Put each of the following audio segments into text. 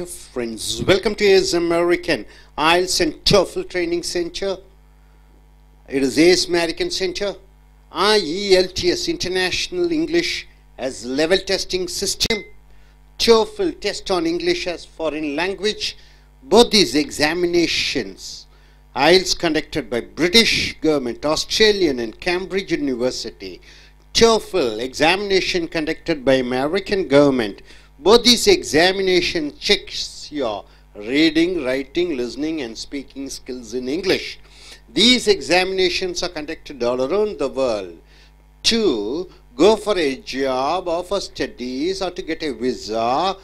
Friends, welcome to ACE American I.E.L.T.S and TOEFL Training Center. It is ACE American Center. I.E.L.T.S International English as level testing system. TOEFL test on English as foreign language. Both these examinations, I.E.L.T.S conducted by British government, Australian and Cambridge University. TOEFL examination conducted by American government. Both these examinations checks your reading, writing, listening and speaking skills in English. These examinations are conducted all around the world to go for a job or for studies or to get a visa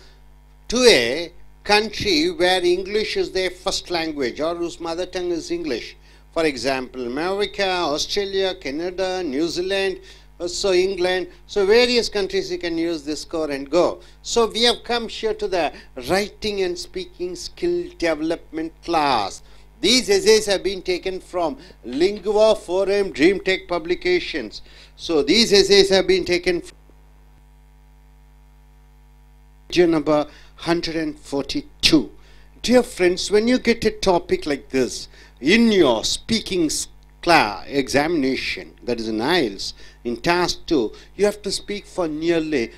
to a country where English is their first language or whose mother tongue is English. For example, America, Australia, Canada, New Zealand, so England, so various countries you can use this score and go. So we have come here to the writing and speaking skill development class. These essays have been taken from Lingua Forum Dream Tech publications. So these essays have been taken from page number 142. Dear friends, when you get a topic like this in your speaking class examination, that is in I.E.L.T.S, in task 2, you have to speak for nearly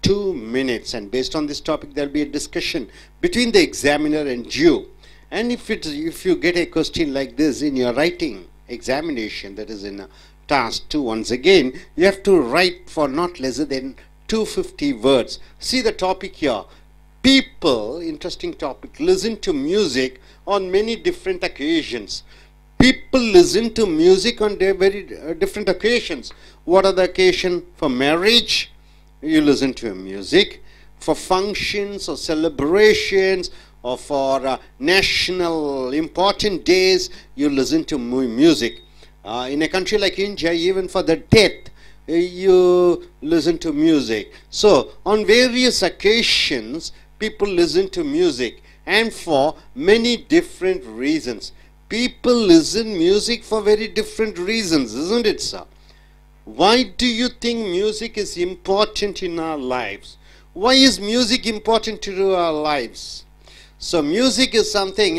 2 minutes, and based on this topic there will be a discussion between the examiner and you. And if you get a question like this in your writing examination, that is in task 2, once again you have to write for not less than 250 words. See the topic here. People, interesting topic, listen to music on many different occasions. People listen to music on very different occasions. What are the occasions? For marriage, you listen to music. For functions or celebrations or for national important days, you listen to music. In a country like India, even for the death, you listen to music. So, on various occasions, people listen to music, and for many different reasons. People listen music for very different reasons, isn't it, sir? Why do you think music is important in our lives? Why is music important to our lives? So music is something,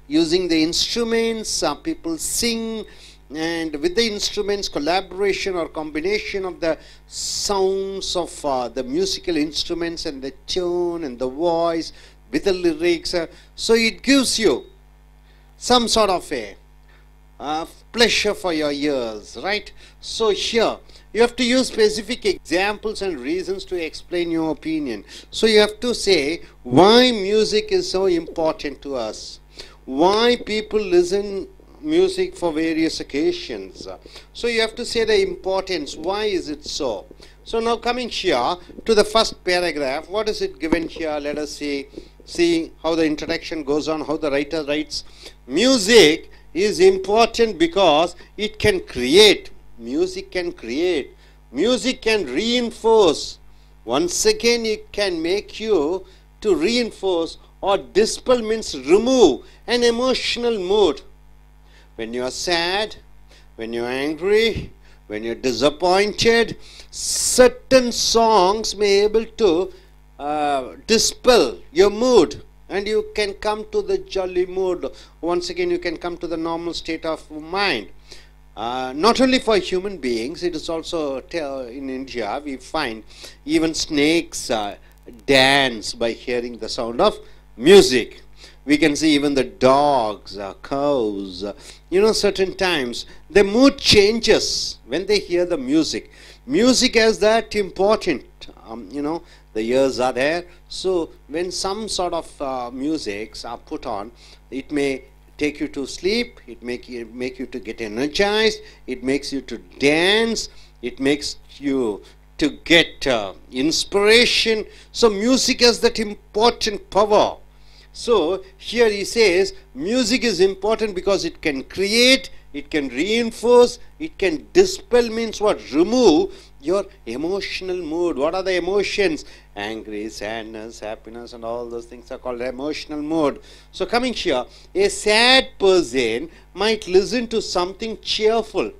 using the instruments, people sing, and with the instruments, collaboration or combination of the sounds of the musical instruments and the tone and the voice with the lyrics. So it gives you some sort of a pleasure for your ears, right? So here you have to use specific examples and reasons to explain your opinion. So you have to say why music is so important to us, why people listen music for various occasions. So you have to say the importance, why is it so. So now coming here to the first paragraph, what is it given here? Let us see how the introduction goes on, how the writer writes. Music is important because it can create. Music can create. Music can reinforce. Once again, it can make you to reinforce or dispel means remove an emotional mood. When you are sad, when you are angry, when you are disappointed, certain songs may be able to dispel your mood, and you can come to the jolly mood. Once again, you can come to the normal state of mind. Not only for human beings, it is also in India we find even snakes dance by hearing the sound of music. We can see even the dogs, cows, certain times the mood changes when they hear the music. Music is that important, the ears are there. So when some sort of musics are put on, it may take you to sleep, it make you to get energized, it makes you to dance, it makes you to get inspiration. So music has that important power. So here he says music is important because it can create, it can reinforce, it can dispel means what? Remove your emotional mood. What are the emotions? Angry, sadness, happiness and all those things are called emotional mood. So coming here, a sad person might listen to something cheerful.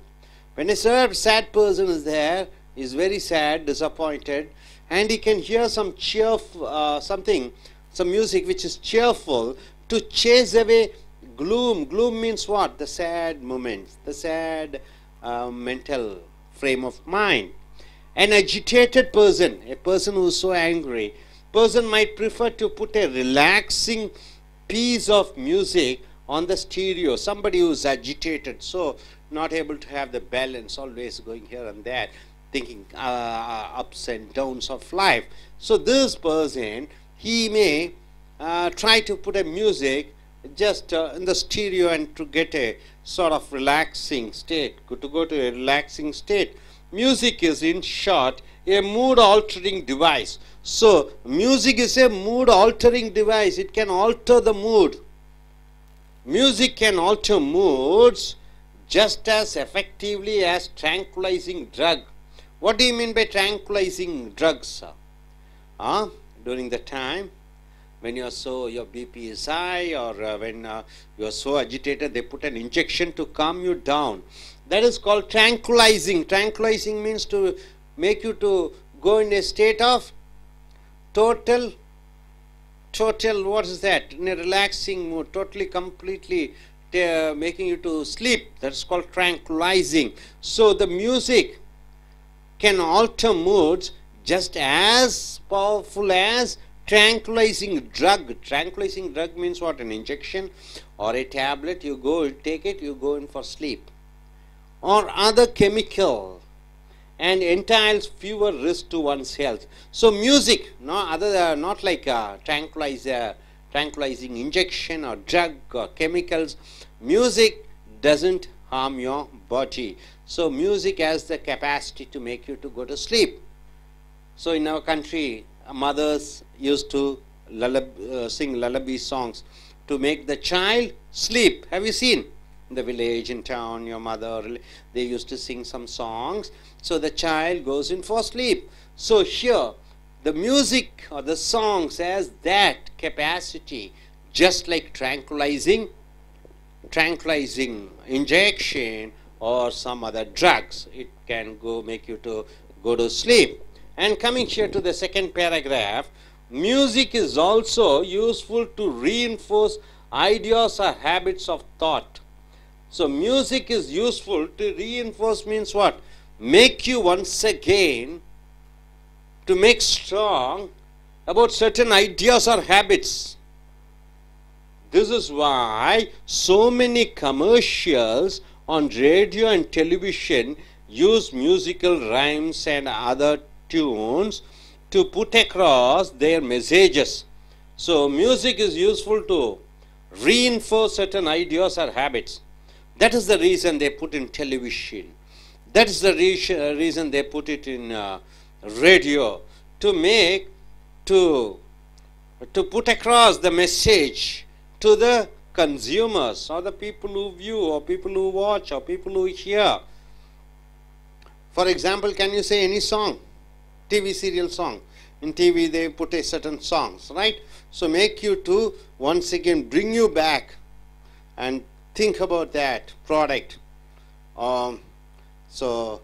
When a sad person is there, is very sad, disappointed, and he can hear some cheerful, something some music which is cheerful to chase away gloom. Gloom means what? The sad moments, the sad mental frame of mind. An agitated person, a person who is so angry, person might prefer to put a relaxing piece of music on the stereo. Somebody who is agitated, so not able to have the balance, always going here and there, thinking ups and downs of life. So this person, he may try to put a music just in the stereo and to get a sort of relaxing state, to go to a relaxing state. Music is, in short, a mood altering device. So music is a mood altering device. It can alter the mood. Music can alter moods just as effectively as tranquilizing drug. What do you mean by tranquilizing drugs? During the time when you are so, your BP is high, or when you are so agitated, they put an injection to calm you down. That is called tranquilizing. Tranquilizing means to make you to go in a state of total, what is that? In a relaxing mood, totally, completely making you to sleep. That's called tranquilizing. So the music can alter moods just as powerful as tranquilizing drug. Tranquilizing drug means what? An injection or a tablet. You go, take it, you go in for sleep. Or other chemical, and entails fewer risks to one's health. So music, not like tranquilizing injection or drug or chemicals. Music doesn't harm your body. So music has the capacity to make you to go to sleep. So in our country, mothers used to sing lullaby songs to make the child sleep. Have you seen? In the village, in town, your mother, they used to sing some songs, so the child goes in for sleep. So here, the music or the songs has that capacity, just like tranquilizing injection or some other drugs. It can make you to go to sleep. And coming here to the second paragraph, music is also useful to reinforce ideas or habits of thought. So music is useful to reinforce means what? Make you once again to make strong about certain ideas or habits. This is why so many commercials on radio and television use musical rhymes and other tunes to put across their messages. So music is useful to reinforce certain ideas or habits. That is the reason they put in television. That is the reason they put it in radio, to put across the message to the consumers, or the people who view, or people who watch, or people who hear. For example, can you say any song? TV serial song. In TV they put a certain songs, right? So make you to once again bring you back and think about that product. So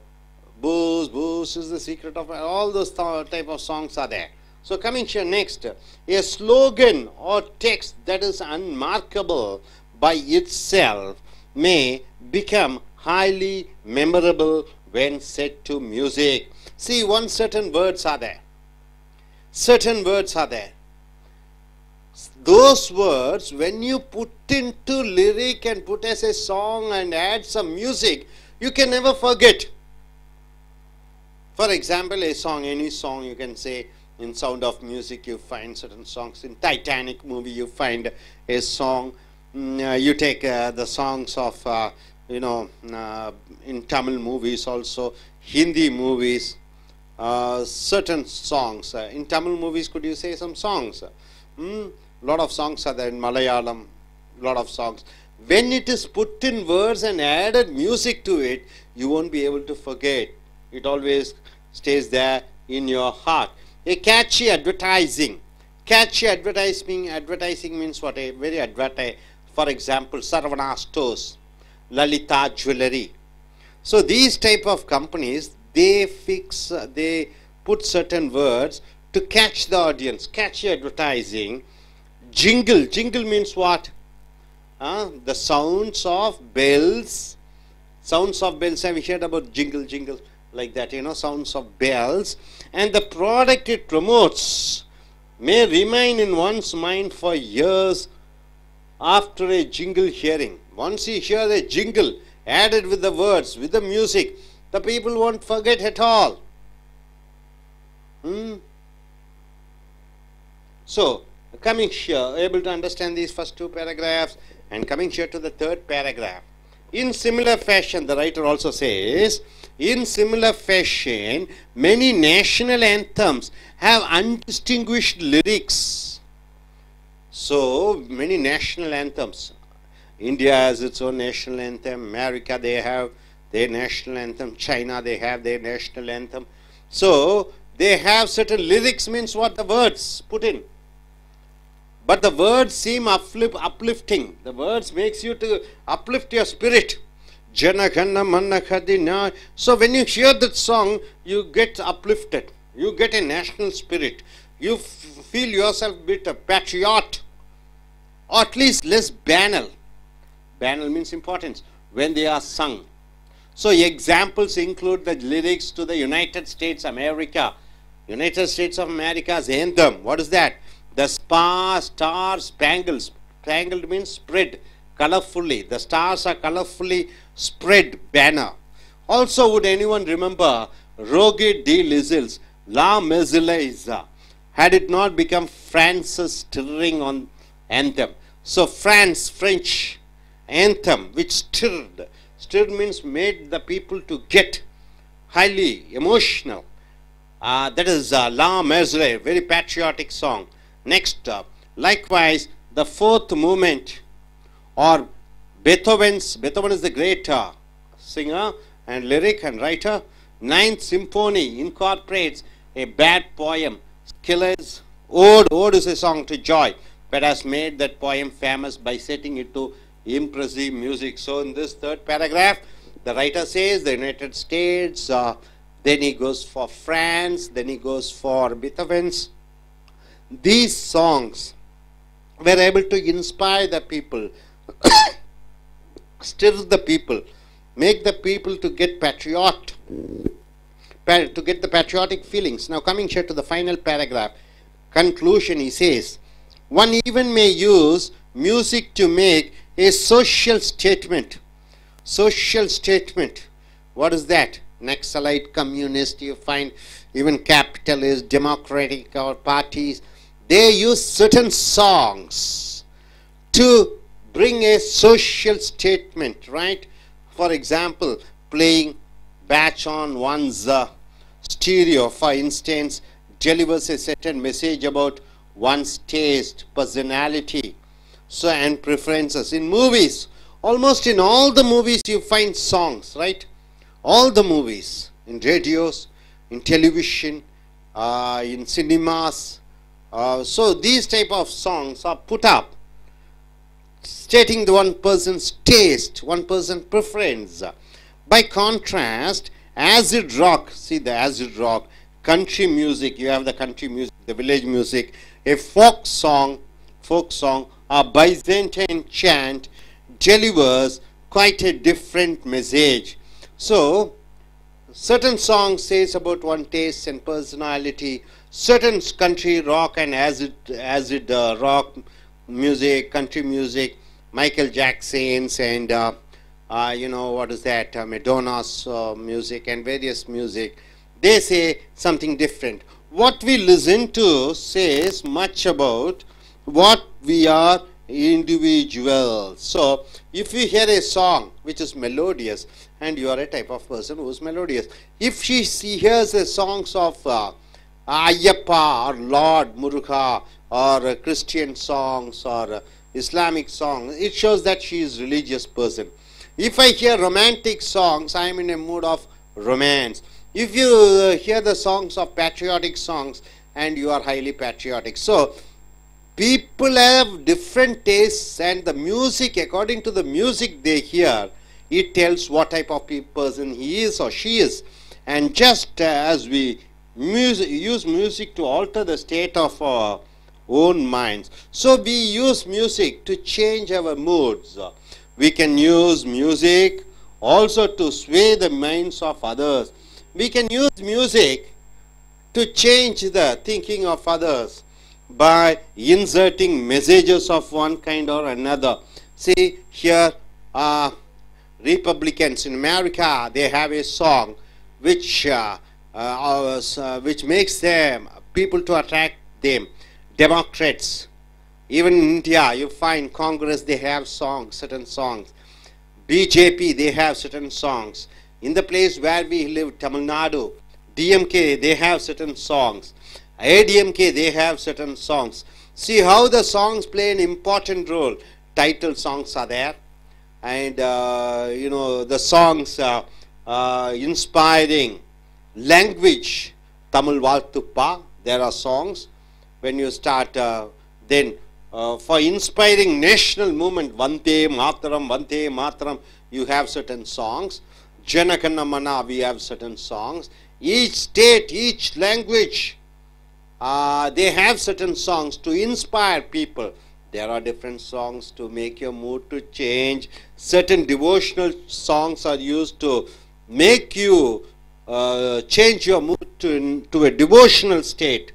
booze is the secret of all those type of songs are there. So coming here next, a slogan or text that is unmarkable by itself may become highly memorable when set to music. See, certain words are there. Certain words are there. Those words, when you put into lyric and put as a song and add some music, you can never forget. For example, a song, any song, you can say in Sound of Music you find certain songs. In Titanic movie you find a song. You take the songs of, in Tamil movies also, Hindi movies, certain songs. In Tamil movies, could you say some songs? Lot of songs are there. In Malayalam, lot of songs. When it is put in words and added music to it, you won't be able to forget. It always stays there in your heart. A catchy advertising. Catchy advertising means what? A very advertise. For example, Sarvana stores, Lalita jewelry. So these type of companies, they put certain words to catch the audience. Catchy advertising Jingle. Jingle means what? The sounds of bells. Sounds of bells. Have you heard about jingle, jingle? Like that, you know, sounds of bells. And the product it promotes may remain in one's mind for years after a jingle hearing. Once you hear a jingle added with the words, with the music, the people won't forget at all. So, coming here, able to understand these first two paragraphs, and coming here to the third paragraph. In similar fashion, the writer also says, in similar fashion, many national anthems have undistinguished lyrics. So, many national anthems. India has its own national anthem. America, they have their national anthem. China, they have their national anthem. So, they have certain lyrics, means what? The words put in. But the words seem uplifting. The words makes you to uplift your spirit. Jana Gana Manna Khadina. So when you hear that song, you get uplifted. You get a national spirit. You feel yourself a bit a patriot. Or at least less banal. Banal means importance. When they are sung. So examples include the lyrics to the United States America. United States of America's anthem. What is that? The Star Spangled. Spangled means spread colorfully. The stars are colorfully spread banner. Also, would anyone remember Roger de Lisle's La Marseillaise? Had it not become France's stirring on anthem? So French anthem which stirred. Stirred means made the people to get highly emotional. That is La Marseillaise, very patriotic song. Next, likewise, the fourth movement, or Beethoven is the great singer and lyric and writer. Ninth Symphony incorporates a bad poem, Schiller's Ode. Ode is a song to joy, but has made that poem famous by setting it to impressive music. So in this third paragraph, the writer says the United States, then he goes for France, then he goes for Beethoven's. These songs were able to inspire the people, stir the people, make the people to get to get the patriotic feelings. Now coming here to the final paragraph, conclusion, he says, one even may use music to make a social statement. Social statement. What is that? Naxalite, communist, you find even capitalist, democratic or parties. They use certain songs to bring a social statement, right? For example, playing batch on one's stereo, for instance, delivers a certain message about one's taste, personality, so and preferences. In movies, almost in all the movies you find songs, right? All the movies, in radios, in television, in cinemas. So these type of songs are put up stating the one person's taste, one person's preference. By contrast, acid rock, see the acid rock, country music, you have the country music, the village music, a folk song, a Byzantine chant delivers quite a different message. So certain songs says about one taste and personality. Certain country rock and acid rock music, country music, Michael Jackson's and you know what is that, Madonna's music and various music, they say something different. What we listen to says much about what we are individuals. So if you hear a song which is melodious, and you are a type of person who is melodious, if she hears the songs of Ayyappa or Lord Muruga or Christian songs or Islamic songs, it shows that she is a religious person. If I hear romantic songs, I am in a mood of romance. If you hear the songs of patriotic songs, and you are highly patriotic. So people have different tastes, and the music, according to the music they hear, it tells what type of person he is or she is. And just as we use music to alter the state of own minds. So we use music to change our moods. We can use music also to sway the minds of others. We can use music to change the thinking of others by inserting messages of one kind or another. See here, Republicans in America, they have a song which makes them people to attract them. Democrats, even in India, you find Congress, they have songs, certain songs. BJP, they have certain songs. In the place where we live, Tamil Nadu, DMK, they have certain songs. ADMK, they have certain songs. See how the songs play an important role. Title songs are there, and the songs inspiring language. Tamil Valtuppa, there are songs. When you start, then for inspiring national movement, Vande Mataram, you have certain songs. Janakanamana, we have certain songs. Each state, each language, they have certain songs to inspire people. There are different songs to make your mood to change. Certain devotional songs are used to make you change your mood to a devotional state.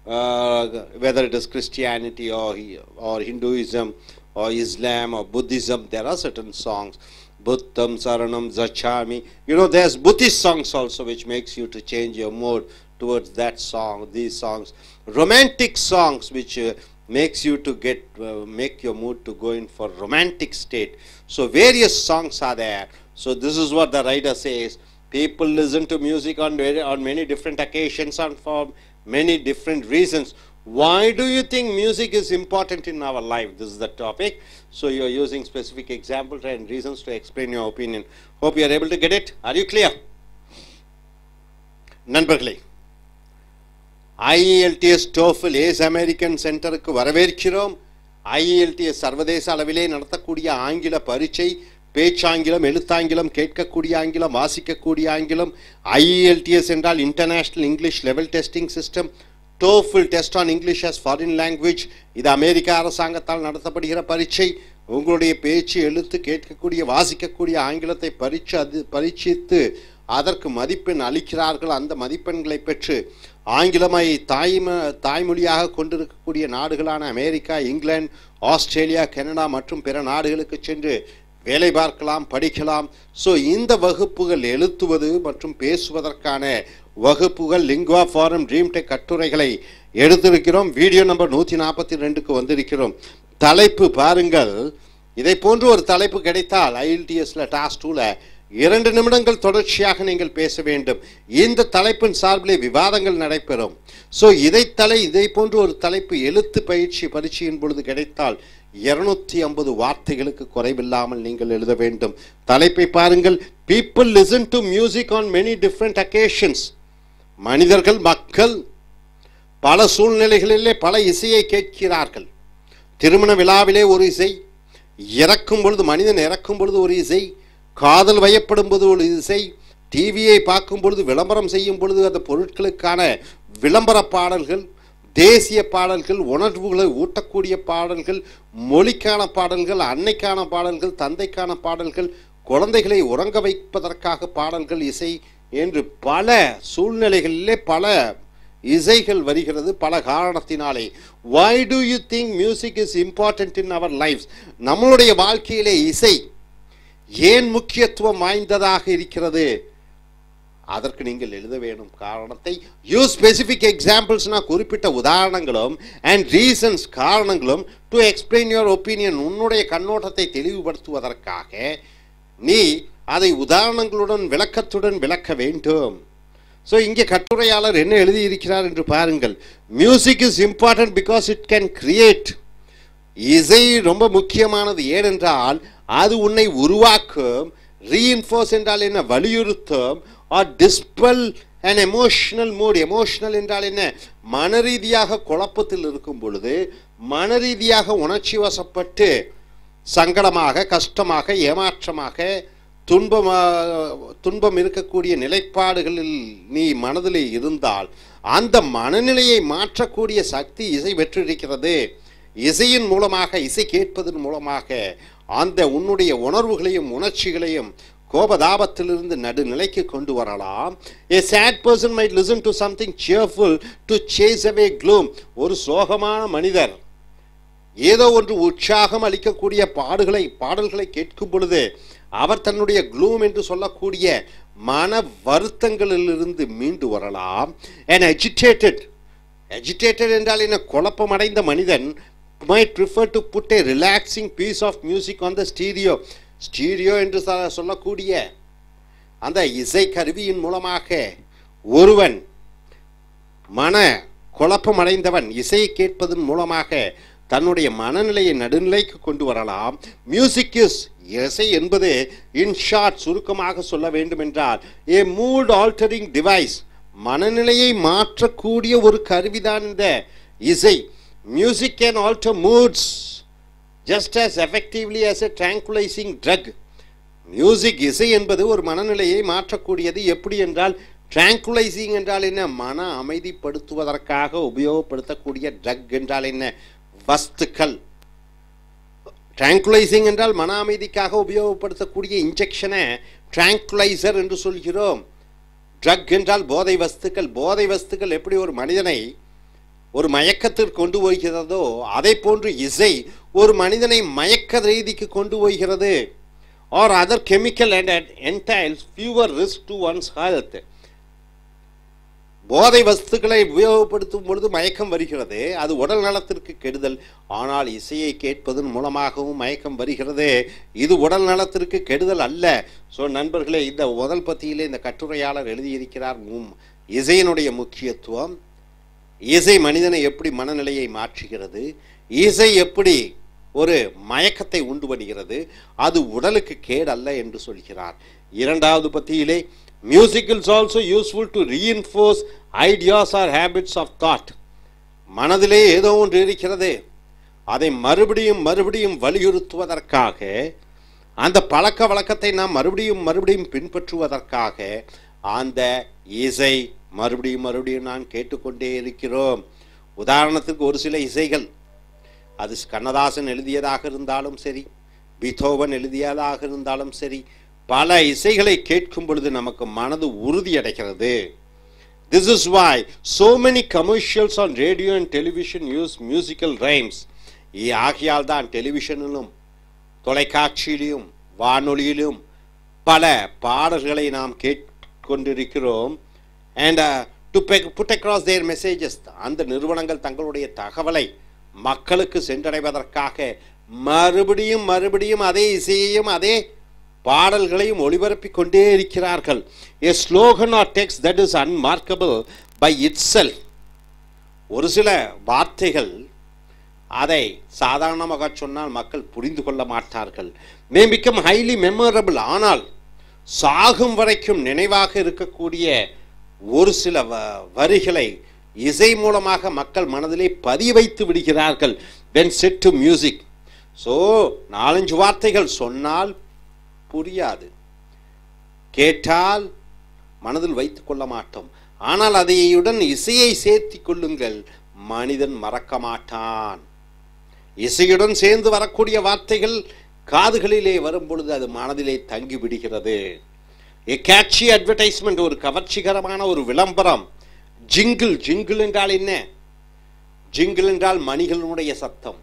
Whether it is Christianity or Hinduism or Islam or Buddhism, there are certain songs. Buddham Saranam Zachami. There's Buddhist songs also which makes you to change your mood towards that song. These songs, romantic songs which makes you to make your mood to go in for romantic state. So various songs are there. So this is what the writer says. People listen to music on many different occasions and for many different reasons. Why do you think music is important in our life? This is the topic. So you are using specific examples and reasons to explain your opinion. Hope you are able to get it. Are you clear? நண்பர்களே, I.E.L.T.S TOEFL Ace American சென்டருக்கு வரவேற்கிறோம். I.E.L.T.S சர்வதேச அளவிலே நடத்தக்கூடிய ஆங்கில பரீட்சை, பேச்சாங்கிலம், எழுத்தாங்கிலம், கேட்கக்கூடிய ஆங்கிலம், வாசிக்கக்கூடிய ஆங்கிலம். I.E.L.T.S என்றால் international English level testing system. TOEFL test on English as foreign language. இது அமெரிக்க அரசாங்கத்தால் நடத்தப்படுகிற பரீட்சை. உங்களுடைய பேச்சு, எழுத்து, கேட்கக்கூடிய, வாசிக்கக்கூடிய ஆங்கிலத்தை பரீட்சித்து அதற்கு மதிப்பெண் அளிக்கிறார்கள். அந்த மதிப்பெண்களை பெற்று ஆங்கிலமை தாய்மொழியாக கொண்டிருக்கக்கூடிய நாடுகளான அமெரிக்கா, இங்கிலாந்து, ஆஸ்திரேலியா, கனடா மற்றும் பிற நாடுகளுக்கு சென்று வேலை பார்க்கலாம், படிக்கலாம். ஸோ இந்த வகுப்புகள் எழுத்துவது மற்றும் பேசுவதற்கான வகுப்புகள் லிங்குவா ஃபாரம் ட்ரீம் டெக் கட்டுரைகளை எடுத்திருக்கிறோம். வீடியோ நம்பர் 142க்கு வந்திருக்கிறோம். தலைப்பு பாருங்கள். இதை போன்று ஒரு தலைப்பு கிடைத்தால் I.E.L.T.S டாஸ்க் 2ல 2 நிமிடங்கள் தொடர்ச்சியாக நீங்கள் பேச வேண்டும். இந்த தலைப்பின் சார்பிலே விவாதங்கள் நடைபெறும். ஸோ இதை போன்று ஒரு தலைப்பு எழுத்து பரீட்சையின் பொழுது கிடைத்தால் 250 வார்த்தைகளுக்கு குறைவில்லாமல் நீங்கள் எழுத வேண்டும். தலைப்பை பாருங்கள். People listen to music on many different occasions. மனிதர்கள், மக்கள் பல சூழ்நிலைகளிலே பல இசையை கேட்கிறார்கள். திருமண விழாவிலே ஒரு இசை, மனிதன் இறக்கும் பொழுது ஒரு இசை, காதல் வயப்படும் போது ஒரு இசை, டிவியை பார்க்கும் பொழுது, விளம்பரம் செய்யும் பொழுது அந்த பொருட்களுக்கான விளம்பர பாடல்கள், தேசிய பாடல்கள், உணர்வுகளை ஊட்டக்கூடிய பாடல்கள், மொழிக்கான பாடல்கள், அன்னைக்கான பாடல்கள், தந்தைக்கான பாடல்கள், குழந்தைகளை உறங்க வைப்பதற்காக பாடல்கள், இசை என்று பல சூழ்நிலைகளிலே பல இசைகள் வருகிறது பல காரணத்தினாலே. Why do you think music is important in our lives? நம்மளுடைய வாழ்க்கையிலே இசை ஏன் முக்கியத்துவம் வாய்ந்ததாக இருக்கிறது? அதற்கு நீங்கள் எழுத வேணும் காரணத்தை. யூஸ் ஸ்பெசிபிக் எக்ஸாம்பிள்ஸ்னா குறிப்பிட்ட உதாரணங்களும் அண்ட் ரீசன்ஸ் காரணங்களும் டு எக்ஸ்பிளைன் யுவர் ஒப்பீனியன். உன்னுடைய கண்ணோட்டத்தை தெளிவுபடுத்துவதற்காக நீ அதை உதாரணங்களுடன் விளக்கத்துடன் விளக்க வேண்டும். ஸோ இங்கே கட்டுரையாளர் என்ன எழுதியிருக்கிறார் என்று பாருங்கள். Music is important because it can create. இசை ரொம்ப முக்கியமானது. ஏனென்றால் அது உன்னை உருவாக்கும். ரீஇன்ஃபோர்ஸ் என்றால் என்ன? வலியுறுத்தும். Or dispel and emotional mood. Emotional என்றால் என்ன? மனரீதியாக குழப்பத்தில் இருக்கும் பொழுது, மனரீதியாக உணர்ச்சி வசப்பட்டு சங்கடமாக, கஷ்டமாக, ஏமாற்றமாக, துன்பம் இருக்கக்கூடிய நிலைப்பாடுகளில் நீ மனதில் இருந்தால் அந்த மனநிலையை மாற்றக்கூடிய சக்தி இசை பெற்றிருக்கிறது. இசையின் மூலமாக, இசை கேட்பதன் மூலமாக அந்த உன்னுடைய உணர்வுகளையும் உணர்ச்சிகளையும் கோபதாபத்திலிருந்து நடுநிலைக்கு கொண்டு வரலாம். A sad person might listen to something cheerful to chase away gloom. ஒரு சோகமான மனிதர் ஏதோ ஒன்று உற்சாகம் அளிக்கக்கூடிய பாடல்களை கேட்கும் பொழுது அவர் தன்னுடைய க்ளூம் என்று சொல்லக்கூடிய மன வருத்தங்களிலிருந்து மீண்டு வரலாம். An agitated என்றால் என்ன, குழப்பமடைந்த மனிதன் might prefer to put a relaxing piece of music on the stereo என்று சொல்லக்கூடிய அந்த இசை கருவியின் மூலமாக ஒருவன் மன குழப்பமடைந்தவன் இசையை கேட்பதன் மூலமாக தன்னுடைய மனநிலையை நடுநிலைக்கு கொண்டு வரலாம். மியூசிக் இஸ், இசை என்பது இன் ஷார்ட் சுருக்கமாக சொல்ல வேண்டும் என்றால் a mood altering device, மனநிலையை மாற்றக்கூடிய ஒரு கருவிதான் இந்த இசை. Music can alter moods just as effectively as a tranquilizing drug. Music, இசை என்பது ஒரு மனநிலையை மாற்றக்கூடியது. எப்படி என்றால், tranquilizing என்றால் என்ன, மன அமைதிப்படுத்துவதற்காக உபயோகப்படுத்தக்கூடிய ட்ரக் என்றால் என்ன, வஸ்துக்கள். tranquilizing என்றால் மன அமைதிக்காக உபயோகப்படுத்தக்கூடிய இன்ஜெக்ஷனை tranquilizer என்று சொல்கிறோம். ட்ரக் என்றால் போதை வஸ்துக்கள். போதை வஸ்துக்கள் எப்படி ஒரு மனிதனை ஒரு மயக்கத்திற்கு கொண்டு போகிறதோ அதை போன்று இசை ஒரு மனிதனை மயக்க ரீதிக்கு கொண்டு போகிறது. or other chemical and entails fewer risk to one's health. போதை வஸ்துக்களை உபயோகப்படுத்தும் பொழுது மயக்கம் வருகிறது, அது உடல் நலத்திற்கு கெடுதல். ஆனால் இசையை கேட்பதன் மூலமாகவும் மயக்கம் வருகிறது, இது உடல் நலத்திற்கு கெடுதல் அல்ல. ஸோ நண்பர்களே, இந்த முதல் பத்தியிலே இந்த கட்டுரையாளர் எழுதியிருக்கிறார் இசையினுடைய முக்கியத்துவம், இசை மனிதனை எப்படி மனநிலையை மாற்றுகிறது, இசை எப்படி ஒரு மயக்கத்தை உண்டு பண்ணுகிறது, அது உடலுக்கு கேடல்ல என்று சொல்கிறார். இரண்டாவது பத்தியிலே music is also useful to reinforce ideas or habits of thought. மனதிலே ஏதோ ஒன்று இருக்கிறது, அதை மறுபடியும் வலியுறுத்துவதற்காக, அந்த பழக்க வழக்கத்தை நாம் மறுபடியும் பின்பற்றுவதற்காக அந்த இசை மறுபடியும் நான் கேட்டுக்கொண்டே இருக்கிறோம். உதாரணத்துக்கு ஒரு சில இசைகள், அது கண்ணதாசன் எழுதியதாக இருந்தாலும் சரி, பீத்தோவன் எழுதியதாக இருந்தாலும் சரி, பல இசைகளை கேட்கும் பொழுது நமக்கு மனது உறுதி அடைகிறது. This is why so many commercials on radio and television use musical rhymes. ஆகையால் தான் டெலிவிஷனிலும் தொலைக்காட்சியிலும் வானொலியிலும் பல பாடல்களை நாம் கேட்கொண்டிருக்கிறோம். and to put across their messages, அந்த நிறுவனங்கள் தங்களுடைய தகவலை மக்களுக்கு சென்றடைவதற்காக மறுபடியும் அதே இசையையும் அதே பாடல்களையும் ஒளிபரப்பிக் கொண்டே இருக்கிறார்கள். A slogan or text that is unmarkable by itself. ஒரு சில வார்த்தைகள் அதை சாதாரணமாக சொன்னால் மக்கள் புரிந்து கொள்ள மாட்டார்கள். may become highly memorable, ஆனால் சாகும் வரைக்கும் நினைவாக இருக்கக்கூடிய ஒரு சில வரிகளை இசை மூலமாக மக்கள் மனதிலே பதிய வைத்து விடுகிறார்கள். when set to music. So 4-5 வார்த்தைகள் சொன்னால் புரியாது, கேட்டால் மனதில் வைத்துக் கொள்ள மாட்டோம். ஆனால் அதையுடன் இசையை சேர்த்து கொள்ளுங்கள், மனிதன் மறக்க மாட்டான். இசையுடன் சேர்ந்து வரக்கூடிய வார்த்தைகள் காதுகளிலே வரும் பொழுது அது மனதிலே தங்கி விடுகிறது. A catchy advertisement, ஒரு கவர்ச்சிகரமான ஒரு விளம்பரம். ஜிங்கிள் என்றால் என்ன? ஜிங்கிள் என்றால் மணிகளுடைய சத்தம்.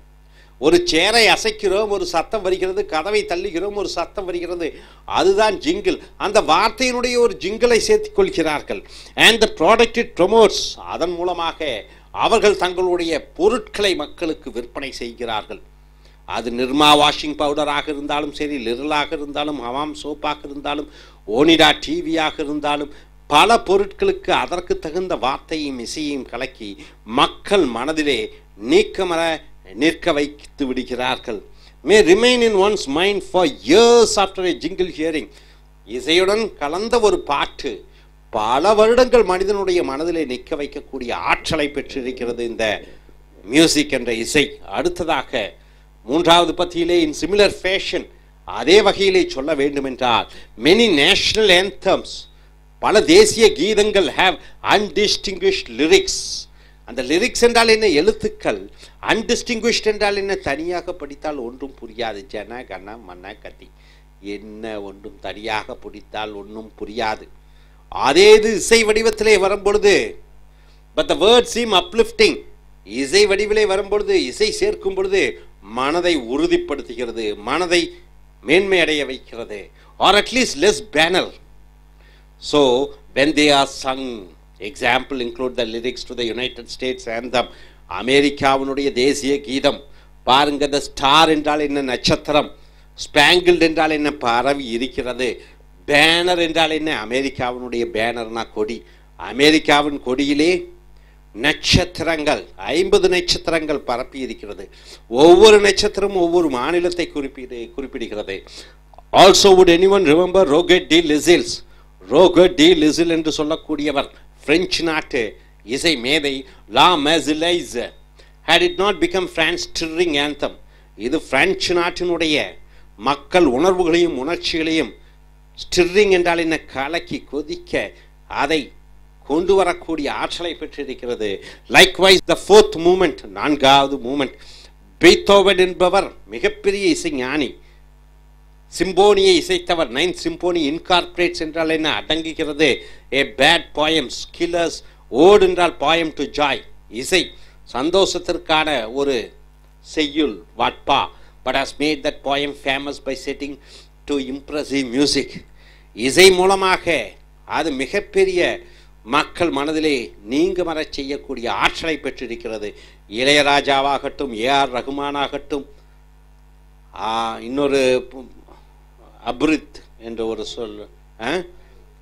ஒரு சேரை அசைக்கிறோம், ஒரு சத்தம் வருகிறது, கதவை தள்ளுகிறோம், ஒரு சத்தம் வருகிறது, அதுதான் ஜிங்கிள். அந்த வார்த்தையினுடைய ஒரு ஜிங்கிளை சேர்த்துக் கொள்கிறார்கள். and the product it promotes, அதன் மூலமாக அவர்கள் தங்களுடைய பொருட்களை மக்களுக்கு விற்பனை செய்கிறார்கள். அது நிர்மா வாஷிங் பவுடராக இருந்தாலும் சரி, லிரலாக இருந்தாலும், ஹமாம் சோப்பாக இருந்தாலும், ஓனிடா டிவியாக இருந்தாலும், பல பொருட்களுக்கு அதற்கு தகுந்த வார்த்தையும் இசையையும் கலக்கி மக்கள் மனதிலே நிற்க வைத்து விடுகிறார்கள். may remain in one's mind for years after a jingle hearing. இசையுடன் கலந்த ஒரு பாட்டு பல வருடங்கள் மனிதனுடைய மனதிலே நிற்க வைக்கக்கூடிய ஆற்றலை பெற்றிருக்கிறது இந்த மியூசிக் என்ற இசை. அடுத்ததாக 3வது பத்தியிலே in similar fashion, அதே வகையிலே சொல்ல வேண்டும் என்றால் many national anthems, பல தேசிய கீதங்கள் have undistinguished lyrics. அந்த லிரிக்ஸ் என்றால் என்ன? எழுத்துக்கள். அன்டிஸ்டிங்விஷ்ட் என்றால் என்ன? தனியாக படித்தால் ஒன்றும் புரியாது. ஜன கண மன கதி என்ன ஒன்றும் தனியாக படித்தால் ஒன்றும் புரியாது. அதே இது இசை வடிவத்திலே வரும்பொழுது but the words seem uplifting. இசை வடிவிலே வரும்பொழுது, இசை சேர்க்கும் பொழுது மனதை உறுதிப்படுத்துகிறது, மனதை மேன்மை அடைய வைக்கிறது, or at least less banal. So when they are sung, example include the lyrics to the United States anthem. அமெரிக்காவினுடைய தேசிய கீதம் பாருங்க. the star என்றால் என்ன? நட்சத்திரம். ஸ்பாங்கிள்ட் என்றால் என்ன? பரவி இருக்கிறது. பேனர் என்றால் என்ன? அமெரிக்காவினுடைய பேனர்னா கொடி. அமெரிக்காவின் கொடியிலே நட்சத்திரங்கள் 50 நட்சத்திரங்கள் பரப்பி இருக்கிறது. ஒவ்வொரு நட்சத்திரமும் ஒவ்வொரு மாநிலத்தை குறிப்பிடுகிறது. Also would anyone remember Roger de Lisle? Roger de Lisle என்று சொல்லக்கூடியவர் பிரெஞ்சு நாட்டு இசை மேதை. La Marseillaise had it not become France stirring anthem. இது பிரெஞ்சு நாட்டினுடைய மக்கள் உணர்வுகளையும் உணர்ச்சிகளையும், ஸ்டிரிங் என்றால் என்ன? கலக்கி கொதிக்க அதை கொண்டு வரக்கூடிய ஆற்றலை பெற்றிருக்கிறது. லைக்வைஸ் த ஃபோர்த் மூமெண்ட், நான்காவது மூமெண்ட். பீத்தோவன் என்பவர் மிகப்பெரிய இசைஞானி, சிம்போனியை இசைத்தவர். 9th சிம்போனி இன்கார்பரேட்ஸ் என்றால் என்ன? அடங்குகிறது. A bad poems killers. Ode என்றால் போயம் டு ஜாய், இசை சந்தோஷத்திற்கான ஒரு செய்யுள், வாட்பா. But has made that poem famous by setting to impressive music. இசை மூலமாக அது மிகப்பெரிய மக்கள் மனதிலே நீங்க மறச் செய்யக்கூடிய ஆற்றலை பெற்றிருக்கிறது. இளையராஜாவாகட்டும், ஏஆர் ரகுமானாகட்டும், இன்னொரு அப்ரித் என்ற ஒரு சொல்,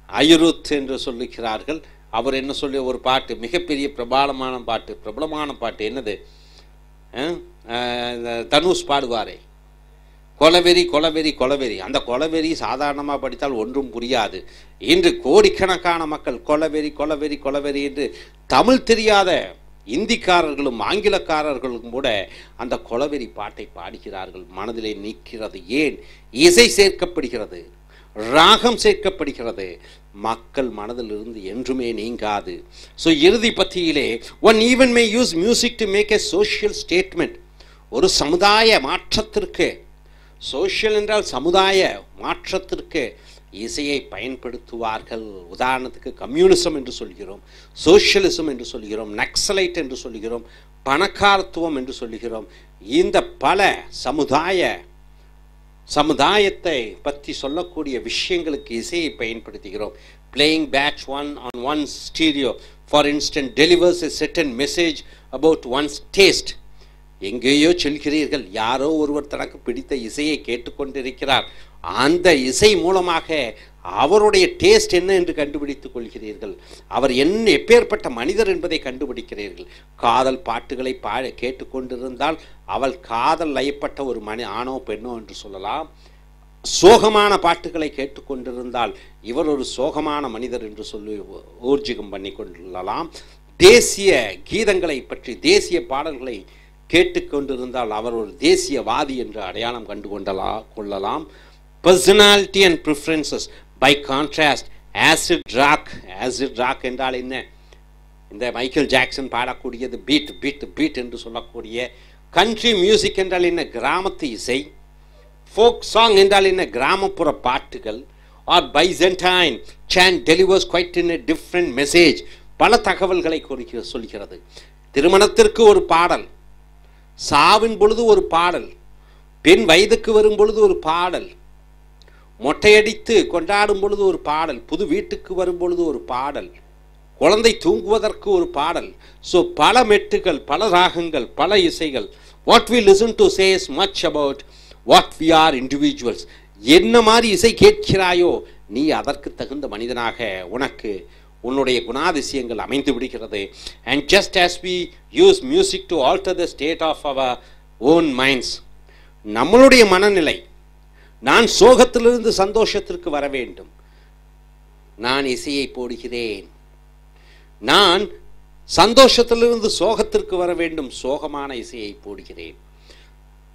அயுருத் என்று சொல்லுகிறார்கள். அவர் என்ன சொல்லி ஒரு பாட்டு, மிகப்பெரிய பிரபலமான பாட்டு என்னது? தனுஷ் பாடுவாரே, கொலவெறி கொலவெறி கொலவெறி. அந்த கொலவெறி சாதாரணமாக படித்தால் ஒன்றும் புரியாது. இன்று கோடிக்கணக்கான மக்கள் கொலவெறி கொலவெறி கொலவெறி என்று தமிழ் தெரியாத இந்திக்காரர்களும் ஆங்கிலக்காரர்களும் கூட அந்த கொலவெறி பாட்டை பாடுகிறார்கள். மனதிலே நிற்கிறது. ஏன்? இசை சேர்க்கப்படுகிறது, ராகம் சேர்க்கப்படுகிறது, மக்கள் மனதிலிருந்து என்றுமே நீங்காது. ஸோ இறுதி பத்தியிலே one even may use music to make a social statement. ஒரு சமுதாய மாற்றத்திற்கு, சோஷியல் என்றால் சமுதாய மாற்றத்திற்கு இசையை பயன்படுத்துவார்கள். உதாரணத்துக்கு கம்யூனிசம் என்று சொல்கிறோம், சோஷியலிசம் என்று சொல்கிறோம், நக்சலைட் என்று சொல்கிறோம், பணக்காரத்துவம் என்று சொல்கிறோம். இந்த பல சமுதாயத்தை பற்றி சொல்லக்கூடிய விஷயங்களுக்கு இசையை பயன்படுத்துகிறோம். Playing Bach one on one stereo for instance delivers a certain message about one's taste. எங்கேயோ செல்கிறீர்கள், யாரோ ஒருவர் தனக்கு பிடித்த இசையை கேட்டுக்கொண்டிருக்கிறார். அந்த இசை மூலமாக அவருடைய டேஸ்ட் என்ன என்று கண்டுபிடித்துக் கொள்கிறீர்கள். அவர் எப்பேற்பட்ட மனிதர் என்பதை கண்டுபிடிக்கிறீர்கள். காதல் பாட்டுகளை கேட்டுக்கொண்டிருந்தால் அவள் காதல் லயப்பட்ட ஒரு ஆணோ பெண்ணோ என்று சொல்லலாம். சோகமான பாட்டுகளை கேட்டுக்கொண்டிருந்தால் இவர் ஒரு சோகமான மனிதர் என்று சொல்லி ஊர்ஜிகம் பண்ணி கொள்ளலாம். தேசிய கீதங்களை பற்றி, தேசிய பாடல்களை கேட்டுக்கொண்டிருந்தால் அவர் ஒரு தேசியவாதி என்று அடையாளம் கண்டு கொள்ளலாம். Personality and preferences. By contrast acid rock என்றால் என்ன? இந்த மைக்கேல் ஜாக்சன் பாடக்கூடியது பீட் என்று சொல்லக்கூடிய. கண்ட்ரி மியூசிக் என்றால் என்ன? கிராமத்து இசை. ஃபோக் சாங் என்றால் என்ன? கிராமப்புற பாட்டுகள். Or Byzantine chant delivers quite in a different message. பல தகவல்களை சொல்கிறது. திருமணத்திற்கு ஒரு பாடல், சாவின் பொழுது ஒரு பாடல், பெண் வயதுக்கு வரும் பொழுது ஒரு பாடல், மொட்டையடித்து கொண்டாடும் பொழுது ஒரு பாடல், புது வீட்டுக்கு வரும் பொழுது ஒரு பாடல், குழந்தை தூங்குவதற்கு ஒரு பாடல். ஸோ பல மெட்டுகள், பல ராகங்கள், பல இசைகள். What we listen to says much about what we are individuals. என்ன மாதிரி இசை கேட்கிறாயோ நீ அதற்கு தகுந்த மனிதனாக உனக்கு உன்னுடைய குணாதிசயங்கள் அமைந்து விடுகிறது. And just as we use music to alter the state of our own minds. நம்மளுடைய மனநிலை, நான் சோகத்திலிருந்து சந்தோஷத்திற்கு வர வேண்டும், நான் இசையை போடுகிறேன். நான் சந்தோஷத்திலிருந்து சோகத்திற்கு வர வேண்டும், சோகமான இசையை போடுகிறேன்.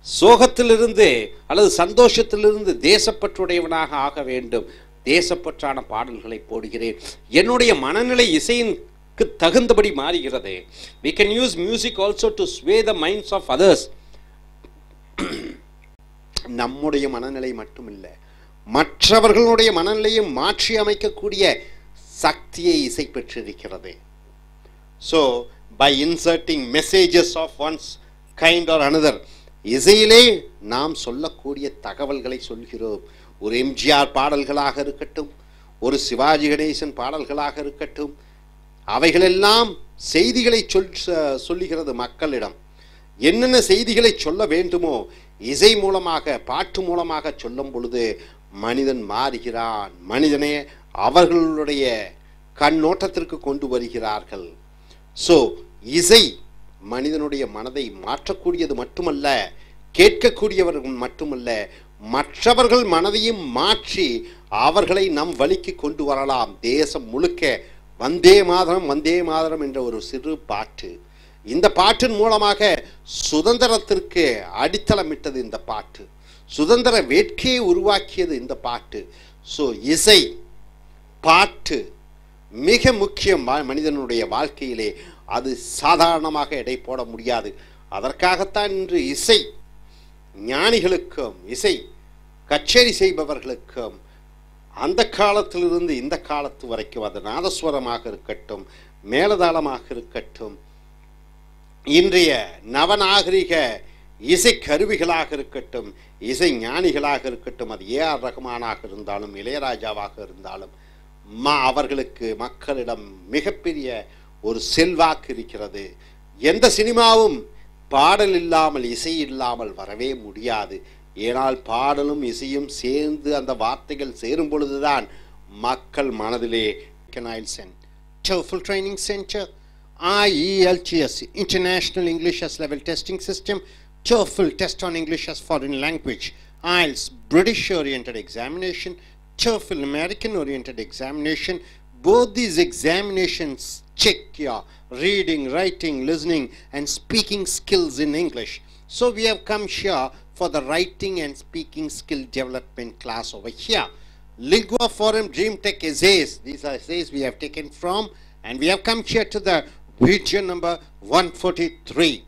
சோகத்திலிருந்து அல்லது சந்தோஷத்திலிருந்து தேசப்பற்றுடையவனாக ஆக வேண்டும், தேசப்பற்றான பாடல்களை போடுகிறேன். என்னுடைய மனநிலை இசைக்கு தகுந்தபடி மாறுகிறது. We can use music also to sway the minds of others. நம்முடைய மனநிலை மட்டுமில்லை, மற்றவர்களுடைய மனநிலையும் மாற்றி அமைக்கக்கூடிய சக்தியை இசை பெற்றிருக்கிறது. So by inserting messages of one's kind or another, இசையிலே நாம் சொல்லக்கூடிய தகவல்களை சொல்கிறோம். ஒரு எம்ஜிஆர் பாடல்களாக இருக்கட்டும், ஒரு சிவாஜி கணேசன் பாடல்களாக இருக்கட்டும், அவைகளெல்லாம் செய்திகளை சொல்லுகிறது மக்களிடம். என்னென்ன செய்திகளை சொல்ல வேண்டுமோ இசை மூலமாக, பாட்டு மூலமாக சொல்லும் பொழுது மனிதன் மாறுகிறான். மனிதனே அவர்களுடைய கண்ணோட்டத்திற்கு கொண்டு வருகிறார்கள். ஸோ இசை மனிதனுடைய மனதை மாற்றக்கூடியது மட்டுமல்ல, கேட்கக்கூடியவர்கள் மட்டுமல்ல, மற்றவர்கள் மனதையும் மாற்றி அவர்களை நம் வழிக்கு கொண்டு வரலாம். தேசம் முழுக்க வந்தே மாதரம் வந்தே மாதரம் என்ற ஒரு சிறு பாட்டு, இந்த பாட்டின் மூலமாக சுதந்திரத்திற்கு அடித்தளமிட்டது இந்த பாட்டு, சுதந்திர வேட்கையை உருவாக்கியது இந்த பாட்டு. ஸோ இசை, பாட்டு மிக முக்கியம் மனிதனுடைய வாழ்க்கையிலே. அது சாதாரணமாக எடை போட முடியாது. அதற்காகத்தான் இன்று இசை ஞானிகளுக்கும் இசை கச்சேரி செய்பவர்களுக்கும் அந்த காலத்திலிருந்து இந்த காலத்து வரைக்கும், அது நாதஸ்வரமாக இருக்கட்டும், மேலதாளமாக இருக்கட்டும், இன்றைய நவநாகரிக இசை கருவிகளாக இருக்கட்டும், இசை ஞானிகளாக இருக்கட்டும், அது ஏஆர் ரஹ்மானாக இருந்தாலும் இளையராஜாவாக இருந்தாலும் அவர்களுக்கு மக்களிடம் மிகப்பெரிய ஒரு செல்வாக்கு இருக்கிறது. எந்த சினிமாவும் பாடல் இல்லாமல் இசை இல்லாமல் வரவே முடியாது. ஏனால் பாடலும் இசையும் சேர்ந்து அந்த வார்த்தைகள் சேரும் பொழுதுதான் மக்கள் மனதிலே. I.E.L.T.S TOEFL Training Center, I.E.L.T.S International English as Level Testing System, TOEFL Test on English as Foreign Language, I.E.L.T.S British Oriented Examination, TOEFL American Oriented Examination. Both these examinations check your reading, writing, listening and speaking skills in English. So we have come here for the writing and speaking skill development class over here. Lingua Forum Dream Tech essays. These are essays we have taken from, and we have come here to the video number 143.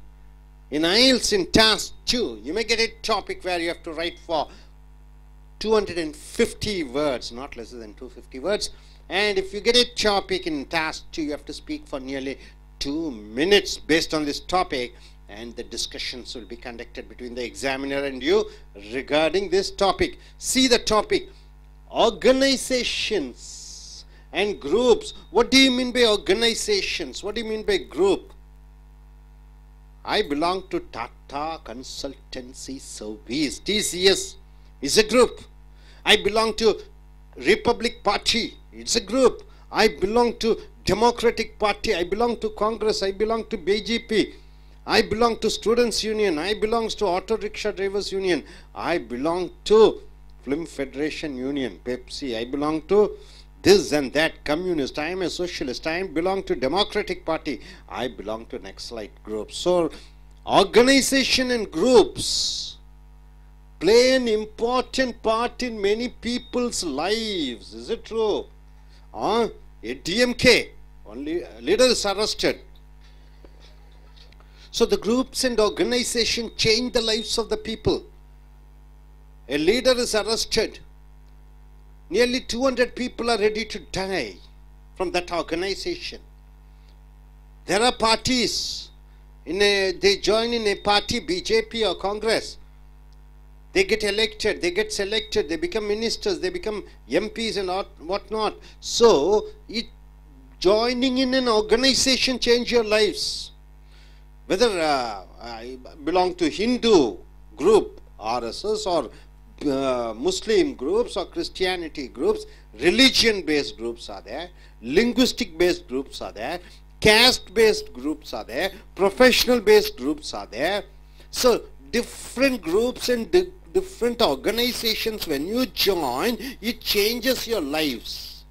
In I.E.L.T.S in task 2, you may get a topic where you have to write for 250 words, not less than 250 words. And if you get a topic in task 2, you have to speak for nearly 2 minutes based on this topic, and the discussions will be conducted between the examiner and you regarding this topic. See the topic: organizations and groups. What do you mean by organizations? What do you mean by group? I belong to Tata Consultancy Service. TCS is a group. I belong to Republic Party. It's a group. I belong to Democratic Party. I belong to Congress. I belong to BJP. I belong to Students Union. I belong to Auto Rickshaw Drivers Union. I belong to Film Federation Union, Pepsi. I belong to this and that, communist. I am a socialist. I belong to Democratic Party. I belong to Naxalite group. So organization and groups play an important part in many people's lives. Is it true? A DMK, only leader is arrested. So the groups and organization change the lives of the people. A leader is arrested. Nearly 200 people are ready to die from that organization. There are parties. They join in a party, BJP or Congress. They get elected, they get selected, they become ministers, they become MPs and whatnot. So, joining in an organization change your lives. Whether I belong to Hindu group, RSS, or Muslim groups or Christianity groups, religion-based groups are there, linguistic-based groups are there, caste-based groups are there, professional-based groups are there. So, different groups and different organizations, when you join, it changes your lives.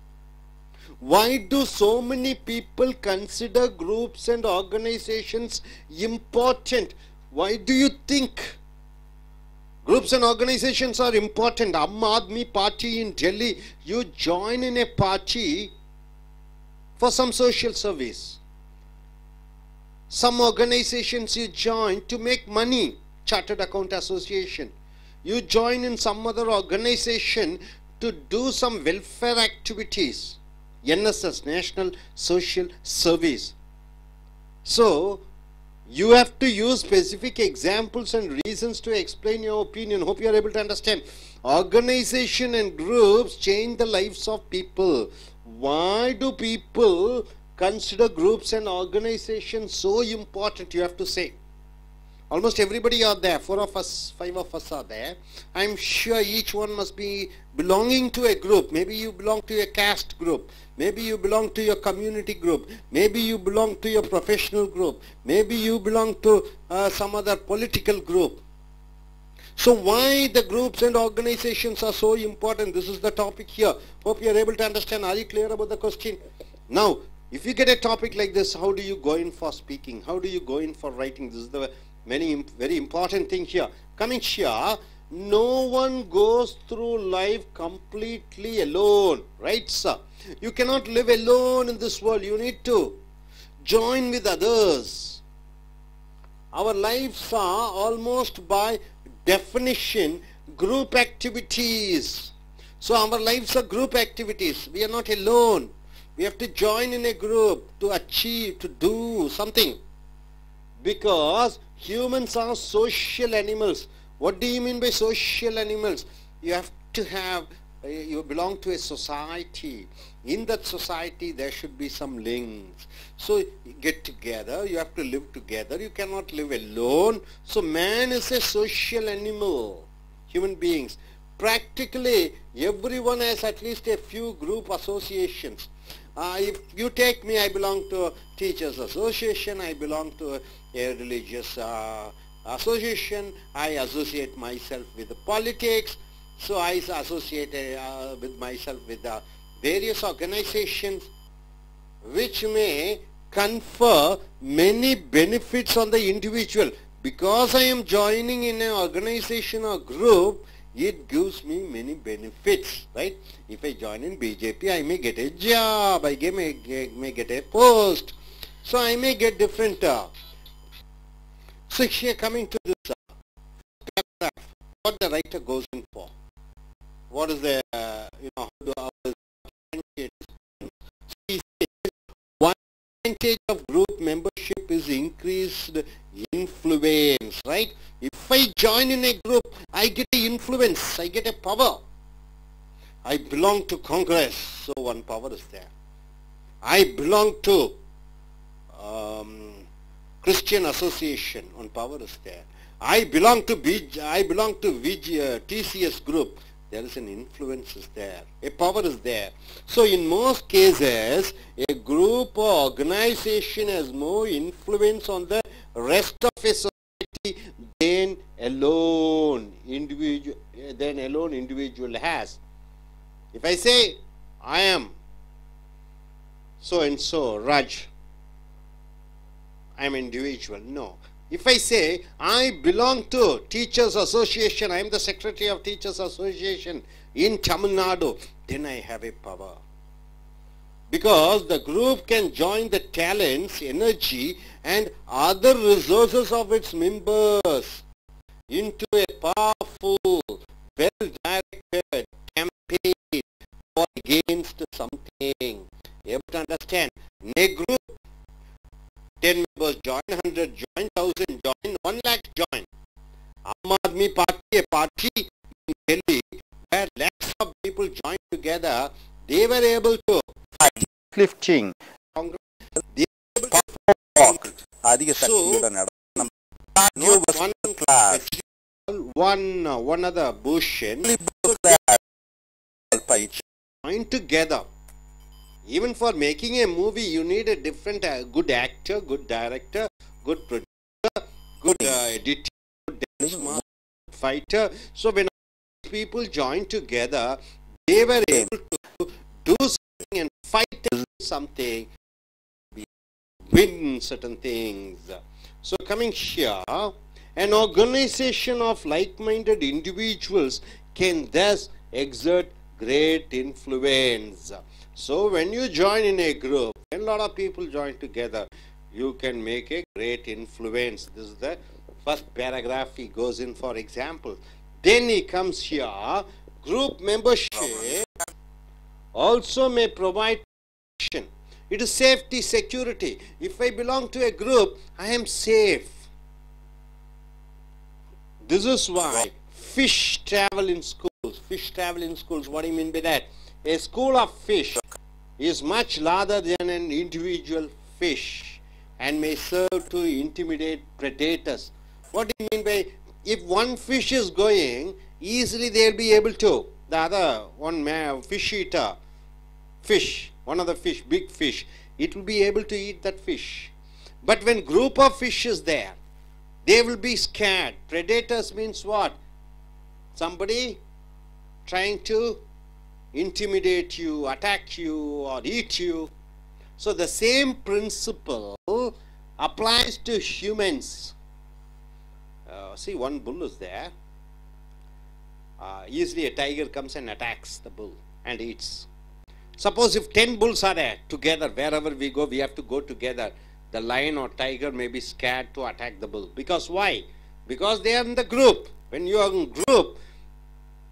Why do so many people consider groups and organizations important? Why do you think groups Groups and organizations are important. Aam Party in Delhi, you join in a party for some social service. Some organizations you join to make money. Chartered Account Association. You join in some other organization to do some welfare activities. NSS, National Social Service. So, you have to use specific examples and reasons to explain your opinion. Hope you are able to understand. Organization and groups change the lives of people. Why do people consider groups and organizations so important? You have to say. Almost everybody are there. 4 of us, 5 of us are there. I'm sure each one must be belonging to a group. Maybe you belong to a caste group. Maybe you belong to your community group. Maybe you belong to your professional group. Maybe you belong to some other political group. So why the groups and organizations are so important? This is the topic here. Hope you are able to understand. Are you clear about the question? Now, if you get a topic like this, how do you go in for speaking? How do you go in for writing? This is the very important thing here. Coming here, no one goes through life completely alone. Right, sir? You cannot live alone in this world. You need to join with others. Our lives are almost by definition group activities. So our lives are group activities. We are not alone. We have to join in a group to achieve, to do something. Because humans are social animals. What do you mean by social animals? You have to have, you belong to a society. In that society there should be some links. So you get together, you have to live together. You cannot live alone. So man is a social animal. Human beings. Practically everyone has at least a few group associations. If you take me, I belong to a teachers association, I belong to a religious association, I associate myself with the politics, so I associate with myself with various organizations which may confer many benefits on the individual. Because I am joining in an organization or group, it gives me many benefits, right? If I join in BJP, I may get a job, I may get a post, so I may get different. So here coming to this paragraph, what the writer goes in for? What is the, how is it? He says, one advantage of group membership is increased influence, right? If I join in a group, I get an influence, I get a power. I belong to Congress, so one power is there. I belong to Christian Association, one power is there. I belong to TCS group, there is an influence is there, a power is there. So in most cases, a group or organization has more influence on the rest of a society than alone individual has. If I say, I am so and so, Raj, I am individual. No. If I say, I belong to Teachers Association, I am the Secretary of Teachers Association in Tamil Nadu, then I have a power. Because the group can join the talents, energy and other resources of its members into a powerful, well-directed campaign or against something. You have to understand, in a group, 10 members join, 100 join, 1,000 join, 1 lakh join. Aam Aadmi Party, a party in Delhi where lakhs of people joined together, they were able to fight lifting. They were able to walk. So, one other Bhushan joined together. Even for making a movie, you need a different good actor, good director, good producer, good editor, good dance fighter. So when people joined together, they were able to do something and fight something, win certain things. So coming here, An organization of like-minded individuals can thus exert great influence. So when you join in a group, when a lot of people join together, you can make a great influence. This is the first paragraph he goes in for example. Then he comes here, group membership also may provide protection. It is safety, security. If I belong to a group, I am safe. This is why fish travel in schools. Fish travel in schools. What do you mean by that? A school of fish is much larger than an individual fish and may serve to intimidate predators. What do you mean by, if one fish is going, easily they will be able to, the other one fish eater, fish, one of the fish, big fish, it will be able to eat that fish. But when group of fish is there, they will be scared. Predators means what? Somebody trying to intimidate you, attack you, or eat you. So the same principle applies to humans. See, one bull is there. Easily a tiger comes and attacks the bull and eats. Suppose if 10 bulls are there together, wherever we go, we have to go together. The lion or tiger may be scared to attack the bull. Because why? Because they are in the group. When you are in group,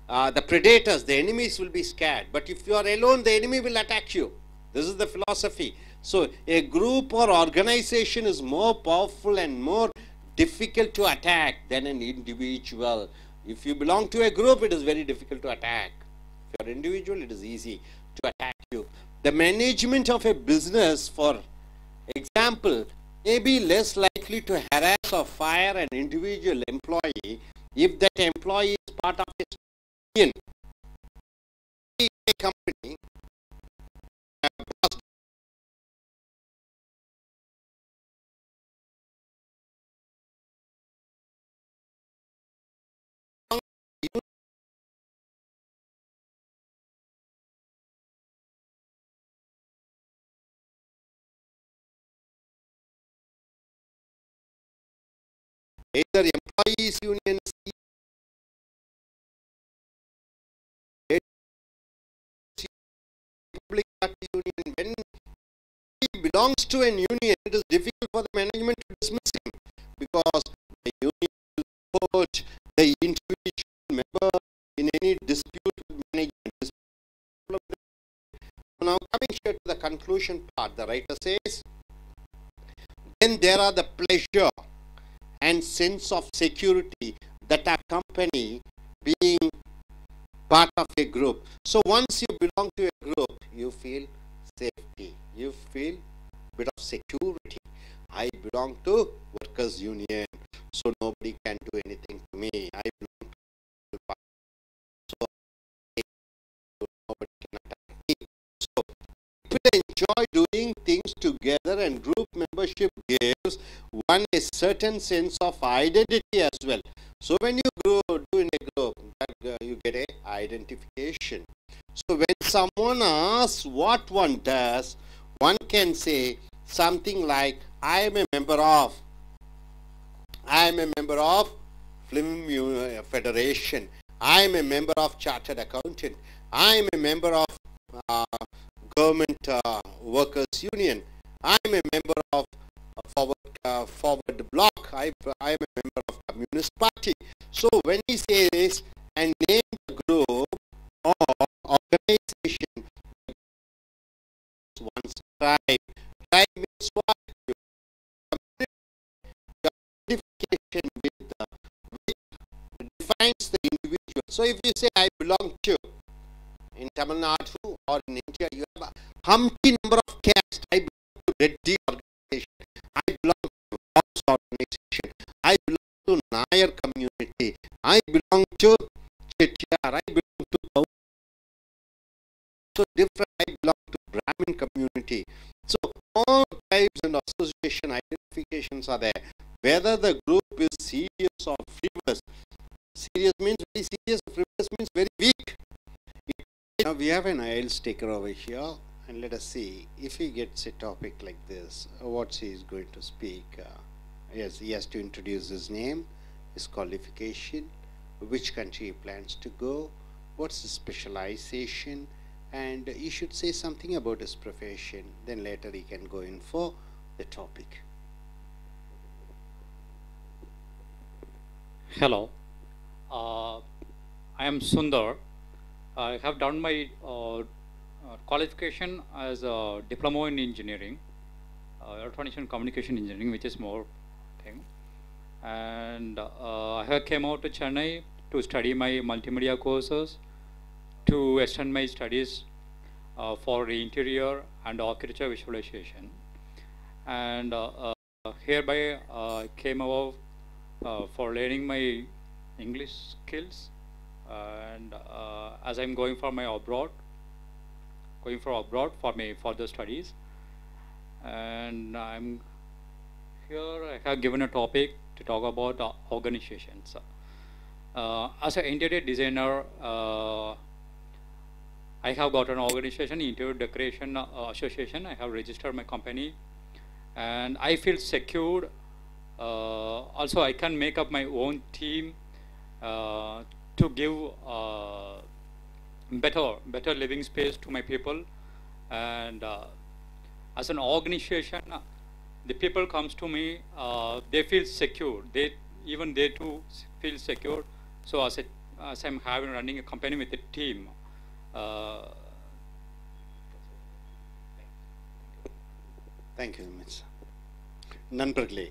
the predators, the enemies will be scared. But if you are alone, the enemy will attack you. This is the philosophy. So a group or organization is more powerful and more difficult to attack than an individual. If you belong to a group, it is very difficult to attack. If you are individual, it is easy to attack you. The management of a business, for example, may be less likely to harass or fire an individual employee if that employee is part of a union. A company either employees union, public party union, when he belongs to an union, it is difficult for the management to dismiss him because the union will support the individual member in any dispute with management. Now coming here to the conclusion part, the writer says, then there are the pleasure and sense of security that accompany being part of a group. So once you belong to a group, you feel safety, you feel bit of security. I belong to workers union, so nobody can do anything to me. I belong to so nobody can attack me. So people enjoy doing things together, and group membership gives one a certain sense of identity as well. So when you do in a group, you get a identification. So when someone asks what one does, one can say something like, I am a member of Film Federation. I am a member of Chartered Accountant. I am a member of Government Workers Union. I am a member of Forward Bloc. I am a member of Communist Party. So when he says and name the group or organization, one's tribe. Tribe means what? Identification with which defines the individual. So if you say I belong to, in Tamil Nadu or in India, you have a humpty number of castes. I belong to Reddy organization. I belong to Verbs organization. I belong to Nair community. I belong to Chettiar. I belong to Kaur. So different. I belong to Brahmin community. So all tribes and association identifications are there. Whether the group is serious or frivolous. Serious means very serious. Frivolous means very weak. Now we have an I.E.L.T.S taker over here, and let us see if he gets a topic like this, what he is going to speak. Yes, he has to introduce his name his qualification, which country he plans to go, what's his specialization, and he should say something about his profession. Then later he can go in for the topic. Hello, I am Sundar. I have done my qualification as a diploma in engineering, electronics and communication engineering, which is more thing. And I have came out to Chennai to study my multimedia courses, to extend my studies for interior and architecture visualization. And hereby I came out for learning my English skills, and as I'm going for abroad for my further studies, and I'm here. I have given a topic to talk about organizations. As an interior designer, I have got an organization, Interior Decoration Association. I have registered my company, and I feel secured. Also, I can make up my own team to give better living space to my people. And as an organization, the people comes to me, they feel secure. They too feel secure. So as I'm running a company with a team. Thank you very much. நண்பர்களே,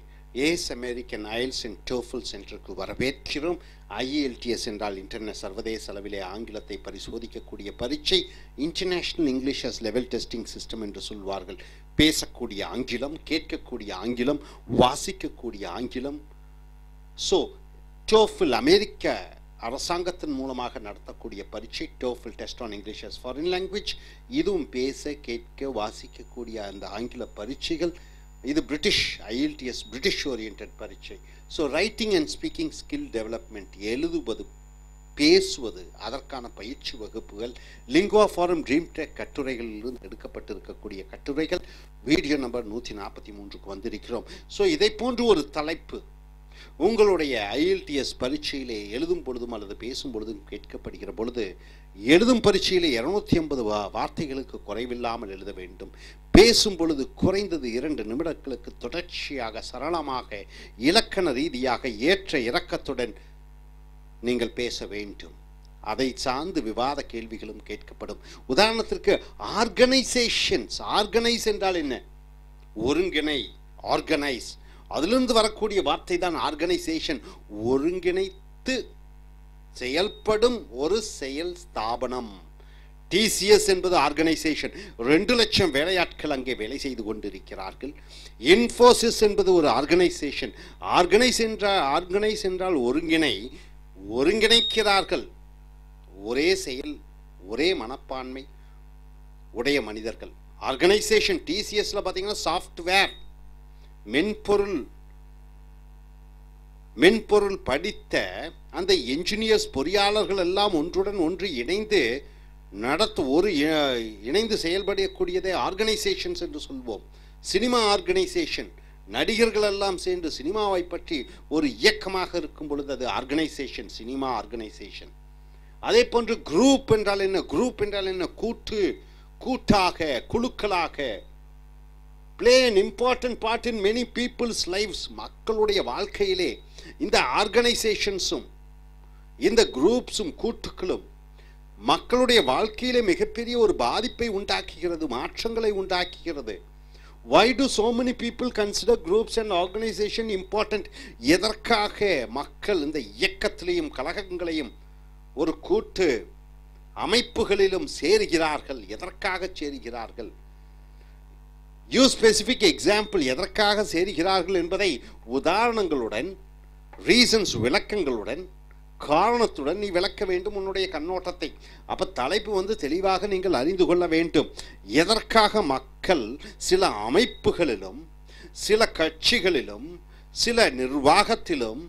Ace American IELTS and TOEFL சென்டருக்கு வரவேற்கிறோம். I.E.L.T.S என்றால் internet சர்வதேச அளவிலே ஆங்கிலத்தை பரிசோதிக்கக்கூடிய பரீட்சை. International English as level testing system என்று சொல்வார்கள். பேசக்கூடிய ஆங்கிலம், கேட்கக்கூடிய ஆங்கிலம், வாசிக்கக்கூடிய ஆங்கிலம். ஸோ டோஃபில் அமெரிக்க அரசாங்கத்தின் மூலமாக நடத்தக்கூடிய பரீட்சை TOEFL test on English as foreign language. இதுவும் பேச, கேட்க, வாசிக்கக்கூடிய அந்த ஆங்கில பரீட்சைகள். இது பிரிட்டிஷ் I.E.L.T.S பிரிட்டிஷ் ஓரியன்ட் பரீட்சை. So writing and speaking skill development, எழுதுவது, பேசுவது, அதற்கான பயிற்சி வகுப்புகள், லிங்குவா ஃபாரம் ட்ரீம் டெக் கட்டுரைகளிலிருந்து எடுக்கப்பட்டிருக்கக்கூடிய கட்டுரைகள். வீடியோ நம்பர் 143க்கு வந்திருக்கிறோம். ஸோ இதை போன்று ஒரு தலைப்பு உங்களுடைய I.E.L.T.S பரீட்சையிலே எழுதும் பொழுதும் அல்லது பேசும் பொழுதும் கேட்கப்படுகிற பொழுது, எழுதும் பரீட்சையிலே 250 வார்த்தைகளுக்கு குறைவில்லாமல் எழுத வேண்டும். பேசும் பொழுது குறைந்தது 2 நிமிடங்களுக்கு தொடர்ச்சியாக சரளமாக இலக்கண ரீதியாக ஏற்ற இறக்கத்துடன் நீங்கள் பேச வேண்டும். அதை சார்ந்து விவாத கேள்விகளும் கேட்கப்படும். உதாரணத்திற்கு ஆர்கனைசேஷன்ஸ். ஆர்கனைஸ் என்றால் என்ன? ஒருங்கிணை, ஆர்கனைஸ். அதிலிருந்து வரக்கூடிய வார்த்தை தான் ஆர்கனைசேஷன். ஒருங்கிணைத்து செயல்படும் ஒரு செயல் ஸ்தாபனம். TCS என்பது ஆர்கனைசேஷன். 2 லட்சம் வேலையாட்கள் அங்கே வேலை செய்து கொண்டிருக்கிறார்கள். இன்ஃபோசிஸ் என்பது ஒரு ஆர்கனைசேஷன். ஆர்கனைஸ் என்றால் ஒருங்கிணை, ஒருங்கிணைக்கிறார்கள். ஒரே செயல், ஒரே மனப்பான்மை உடைய மனிதர்கள். ஆர்கனைசேஷன். TCSல பார்த்தீங்கன்னா சாஃப்ட்வேர், மென்பொருள் படித்த அந்த என்ஜினியர்ஸ், பொறியாளர்கள் எல்லாம் ஒன்றுடன் ஒன்று இணைந்து இணைந்து செயல்படக்கூடியதை ஆர்கனைசேஷன்ஸ் என்று சொல்வோம். Cinema organisation. நடிகர்கள் எல்லாம் சேர்ந்து சினிமாவை பற்றி ஒரு இயக்கமாக இருக்கும் பொழுது அது ஆர்கனைசேஷன், சினிமா ஆர்கனைசேஷன். அதே போன்று குரூப் என்றால் என்ன? குரூப் என்றால் என்ன? கூட்டாக, குழுக்களாக. play an important part in many people's lives. மக்களுடைய வாழ்க்கையிலே இந்த ஆர்கனைசேஷன்ஸும் இந்த குரூப்ஸும் கூட்டுக்களும் மக்களுடைய வாழ்க்கையிலே மிகப்பெரிய ஒரு பாதிப்பை உண்டாக்குகிறது, மாற்றங்களை உண்டாக்குகிறது. Why do so many people consider groups and organization important? எதற்காக மக்கள் இந்த இயக்கத்திலையும் கழகங்களையும் ஒரு கூட்டு அமைப்புகளிலும் சேருகிறார்கள்? எதற்காக சேருகிறார்கள்? Use specific example. எதற்காக சேருகிறார்கள் என்பதை உதாரணங்களுடன், ரீசன்ஸ், விளக்கங்களுடன், காரணத்துடன் நீ விளக்க வேண்டும் உன்னுடைய கண்ணோட்டத்தை. அப்ப தலைப்பு தெளிவாக நீங்கள் அறிந்து கொள்ள வேண்டும். எதற்காக மக்கள் சில அமைப்புகளிலும், சில கட்சிகளிலும், சில நிர்வாகத்திலும்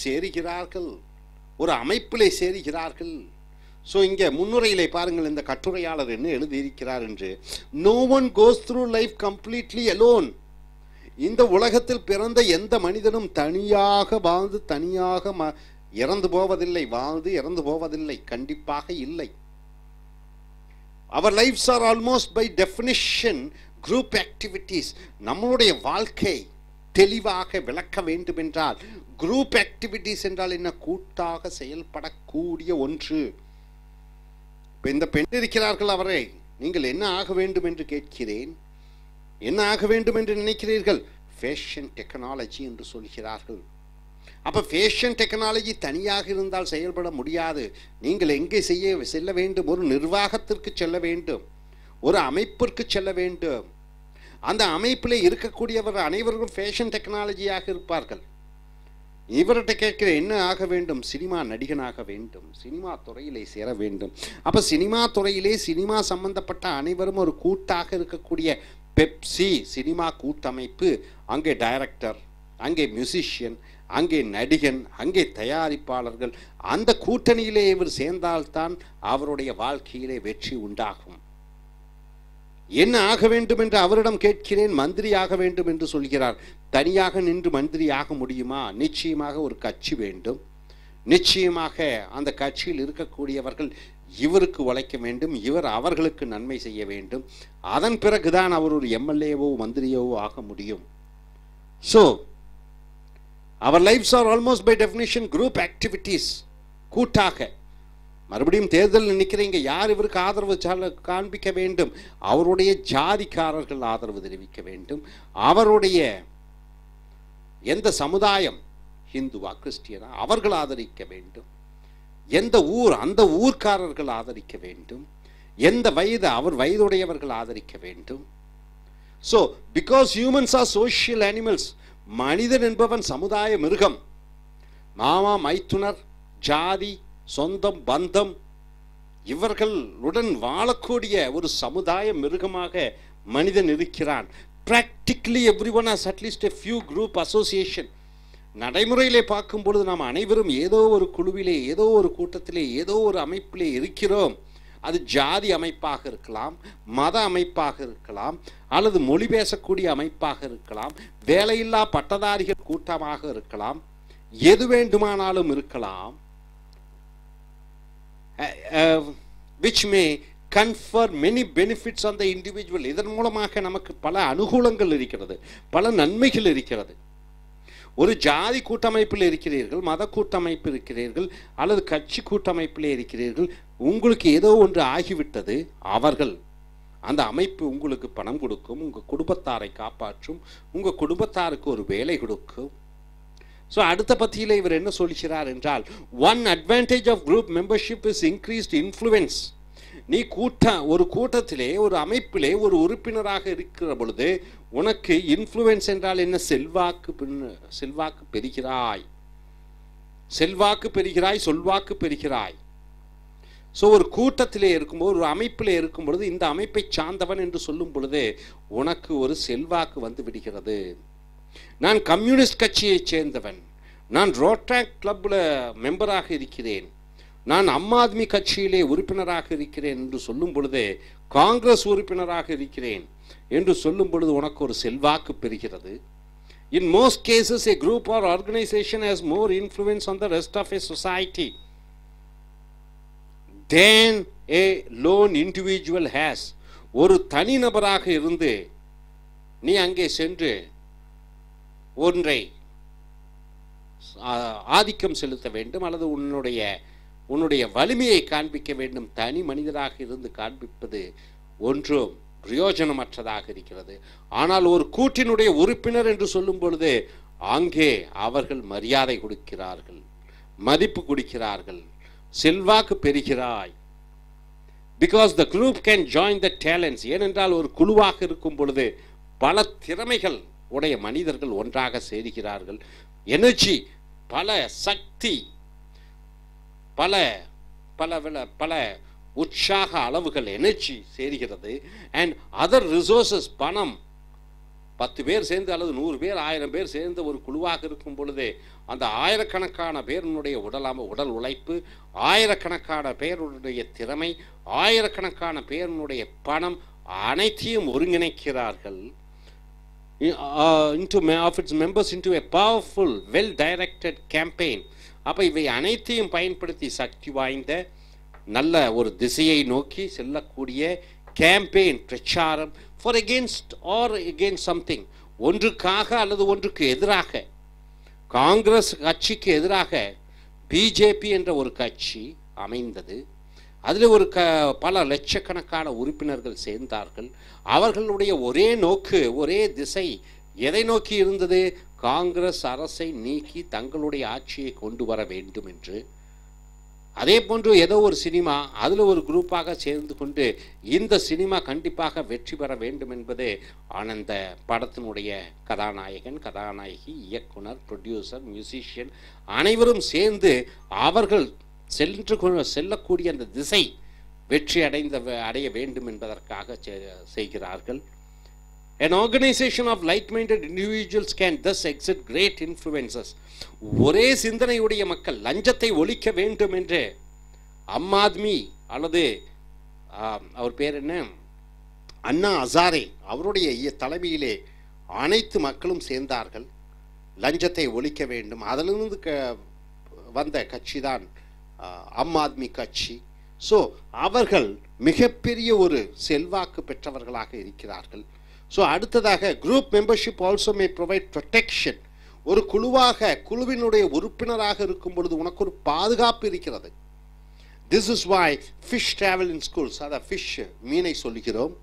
சேருகிறார்கள், ஒரு அமைப்பிலே சேருகிறார்கள். ஸோ இங்கே முன்னுரையிலே பாருங்கள், இந்த கட்டுரையாளர் என்ன எழுதியிருக்கிறார் என்று. No one goes through life completely alone. இந்த உலகத்தில் பிறந்த எந்த மனிதனும் தனியாக வாழ்ந்து தனியாக இறந்து போவதில்லை, வாழ்ந்து இறந்து போவதில்லை, கண்டிப்பாக இல்லை. Our lives are almost by definition group activities. நம்மளுடைய வாழ்க்கை தெளிவாக விளக்க வேண்டும் என்றால் குரூப் ஆக்டிவிட்டிஸ் என்றால் என்ன? கூட்டாக செயல்படக்கூடிய ஒன்று. இந்த பெண் இருக்கிறார்கள், அவரை நீங்கள் என்ன ஆக வேண்டும் என்று கேட்கிறேன். என்ன ஆக வேண்டும் என்று நினைக்கிறீர்கள்? ஃபேஷன் டெக்னாலஜி என்று சொல்கிறார்கள். அப்போ ஃபேஷன் டெக்னாலஜி தனியாக இருந்தால் செயல்பட முடியாது. நீங்கள் எங்கே செல்ல வேண்டும்? ஒரு நிர்வாகத்திற்கு செல்ல வேண்டும், ஒரு அமைப்பிற்கு செல்ல வேண்டும். அந்த அமைப்பில் இருக்கக்கூடியவர் அனைவரும் ஃபேஷன் டெக்னாலஜியாக இருப்பார்கள். இவர்கிட்ட கேட்கிற என்ன ஆக வேண்டும்? சினிமா நடிகனாக வேண்டும், சினிமா துறையிலே சேர வேண்டும். அப்போ சினிமா துறையிலே சினிமா சம்பந்தப்பட்ட அனைவரும் ஒரு கூட்டாக இருக்கக்கூடிய பெப்சி சினிமா கூட்டமைப்பு. அங்கே டைரக்டர், அங்கே மியூசிஷியன், அங்கே நடிகன், அங்கே தயாரிப்பாளர்கள். அந்த கூட்டணியிலே இவர் சேர்ந்தால்தான் அவருடைய வாழ்க்கையிலே வெற்றி உண்டாகும். என்ன ஆக வேண்டும் என்று அவரிடம் கேட்கிறேன். மந்திரி ஆக வேண்டும் என்று சொல்கிறார். தனியாக நின்று மந்திரி ஆக முடியுமா? நிச்சயமாக ஒரு கட்சி வேண்டும். நிச்சயமாக அந்த கட்சியில் இருக்கக்கூடியவர்கள் இவருக்கு உழைக்க வேண்டும், இவர் அவர்களுக்கு நன்மை செய்ய வேண்டும். அதன் பிறகுதான் அவர் ஒரு எம்எல்ஏவோ மந்திரியோ ஆக முடியும். So our lives are almost by definition group activities. கூட்டாக மறுபடியும் தேர்தல் நிற்கிறீங்க, யார் இவருக்கு ஆதரவு காண்பிக்க வேண்டும்? அவருடைய ஜாதிக்காரர்கள் ஆதரவு தெரிவிக்க வேண்டும். அவருடைய எந்த சமுதாயம், ஹிந்துவா கிறிஸ்டியனா, அவர்கள் ஆதரிக்க வேண்டும். எந்த ஊர், அந்த ஊர்க்காரர்கள் ஆதரிக்க வேண்டும். எந்த வயது, அவர் வயதுடையவர்கள் ஆதரிக்க வேண்டும். So because humans are social animals. மனிதன் என்பவன் சமுதாய மிருகம். மாமா, மைத்துனர், ஜாதி, சொந்தம், பந்தம், இவர்களுடன் வாழக்கூடிய ஒரு சமுதாய மிருகமாக மனிதன் இருக்கிறான். practically everyone has at least a few group association. நடைமுறையிலே பார்க்கும் பொழுது நாம் அனைவரும் ஏதோ ஒரு குழுவிலே, ஏதோ ஒரு கூட்டத்திலே, ஏதோ ஒரு அமைப்பிலே இருக்கிறோம். அது ஜாதி அமைப்பாக இருக்கலாம், மத அமைப்பாக இருக்கலாம், அல்லது மொழி பேசக்கூடிய அமைப்பாக இருக்கலாம், வேலையில்லா பட்டதாரிகள் கூட்டமாக இருக்கலாம், எது வேண்டுமானாலும் இருக்கலாம். which may confer many benefits on the individual. இதன் மூலமாக நமக்கு பல அனுகூலங்கள் இருக்கிறது, பல நன்மைகள் இருக்கிறது. ஒரு ஜாதி கூட்டமைப்பில் இருக்கிறீர்கள், மத கூட்டமைப்பு இருக்கிறீர்கள், அல்லது கட்சி கூட்டமைப்பில் இருக்கிறீர்கள். உங்களுக்கு ஏதோ ஒன்று ஆகிவிட்டது, அவர்கள் அந்த அமைப்பு உங்களுக்கு பணம் கொடுக்கும், உங்கள் குடும்பத்தாரை காப்பாற்றும், உங்கள் குடும்பத்தாருக்கு ஒரு வேலை கொடுக்கும். ஸோ அடுத்த பத்தியில் இவர் என்ன சொல்கிறார் என்றால், one advantage of group membership is increased influence. நீ ஒரு கூட்டத்திலே, ஒரு அமைப்பிலே ஒரு உறுப்பினராக இருக்கிற பொழுது உனக்கு இன்ஃப்ளூயன்ஸ் என்றால் என்ன? செல்வாக்கு பெறுகிறாய், செல்வாக்கு பெறுகிறாய், சொல்வாக்கு பெறுகிறாய். ஸோ ஒரு கூட்டத்திலே இருக்கும்போது, ஒரு அமைப்பிலே இருக்கும் பொழுது, இந்த அமைப்பை சார்ந்தவன் என்று சொல்லும் பொழுது உனக்கு ஒரு செல்வாக்கு வந்து விடுகிறது. நான் கம்யூனிஸ்ட் கட்சியை சேர்ந்தவன், நான் ரோட்டாக் கிளப்பில் மெம்பராக இருக்கிறேன், நான் அம் ஆத்மி கட்சியிலே உறுப்பினராக இருக்கிறேன் என்று சொல்லும் பொழுது, காங்கிரஸ் உறுப்பினராக இருக்கிறேன் என்று சொல்லும் பொழுது உனக்கு ஒரு செல்வாக்கு பெறுகிறது. In most cases a group or organization has more influence on the rest of a society than a lone individual has. ஒரு தனிநபராக இருந்து நீ அங்கே சென்று ஒன்றை ஆதிக்கம் செலுத்த வேண்டும், அல்லது உன்னுடைய வலிமையை காண்பிக்க வேண்டும். தனி மனிதராக இருந்து காண்பிப்பது ஒன்றும் பிரயோஜனமற்றதாக இருக்கிறது. ஆனால் ஒரு கூட்டினுடைய உறுப்பினர் என்று சொல்லும் பொழுது அங்கே அவர்கள் மரியாதை கொடுக்கிறார்கள், மதிப்பு கொடுக்கிறார்கள், செல்வாக்கு பெறுகிறாய். Because the group can join the talents. ஏனென்றால் ஒரு குழுவாக இருக்கும் பொழுது பல திறமைகள் உடைய மனிதர்கள் ஒன்றாக சேர்கிறார்கள். எனர்ஜி, பல சக்தி, பல பல பல உற்சாக அளவுகள் எனர்ஜி சேர்கிறது. அண்ட் அதர் ரிசோர்சஸ், பணம், 10 பேர் சேர்ந்து அல்லது 100 பேர் 1000 பேர் சேர்ந்து ஒரு குழுவாக இருக்கும் பொழுது அந்த ஆயிரக்கணக்கான பேருடைய உடல் உழைப்பு, ஆயிரக்கணக்கான பேருடைய திறமை, ஆயிரக்கணக்கான பேருடைய பணம் அனைத்தையும் ஒருங்கிணைக்கிறார்கள். of its members into a powerful, well-directed campaign. அப்போ இவை அனைத்தையும் பயன்படுத்தி சக்தி வாய்ந்த நல்ல ஒரு திசையை நோக்கி செல்லக்கூடிய கேம்பெயின் பிரச்சாரம் for against R against something, ஒன்றுக்காக அல்லது ஒன்றுக்கு எதிராக. காங்கிரஸ் கட்சிக்கு எதிராக பிஜேபி என்ற ஒரு கட்சி அமைந்தது. அதில் ஒரு பல லட்சக்கணக்கான உறுப்பினர்கள் சேர்ந்தார்கள். அவர்களுடைய ஒரே நோக்கு, ஒரே திசை எதை நோக்கி இருந்தது? காங்கிரஸ் அரசை நீக்கி தங்களுடைய ஆட்சியை கொண்டு வர வேண்டும் என்று. அதே போன்று ஏதோ ஒரு சினிமா, அதில் ஒரு குரூப்பாக சேர்ந்து கொண்டு இந்த சினிமா கண்டிப்பாக வெற்றி பெற வேண்டும் என்பது அந்த படத்தினுடைய கதாநாயகன், கதாநாயகி, இயக்குனர், ப்ரொடியூசர், மியூசிஷியன் அனைவரும் சேர்ந்து அவர்கள் செல்லக்கூடிய அந்த திசை வெற்றி அடைய வேண்டும் என்பதற்காக செய்கிறார்கள். An organization of like-minded individuals can thus exert great influences. ஒரே சிந்தனையுடைய மக்கள் லஞ்சத்தை ஒழிக்க வேண்டும் என்று ஆம் ஆத்மி அல்லது அவர் பேர் என்ன, அண்ணா ஹசாரே அவருடைய தலைமையிலே அனைத்து மக்களும் சேர்ந்தார்கள். லஞ்சத்தை ஒழிக்க வேண்டும். அதிலிருந்து வந்த கட்சி தான் ஆம் ஆத்மி கட்சி. ஸோ அவர்கள் மிகப்பெரிய ஒரு செல்வாக்கு பெற்றவர்களாக இருக்கிறார்கள். ஸோ அடுத்ததாக group membership also may provide protection. ஒரு குழுவினுடைய உறுப்பினராக இருக்கும் பொழுது உனக்கு ஒரு பாதுகாப்பு இருக்கிறது. This is why fish travel in schools. அதான் ஃபிஷ், மீனை சொல்லுகிறோம்.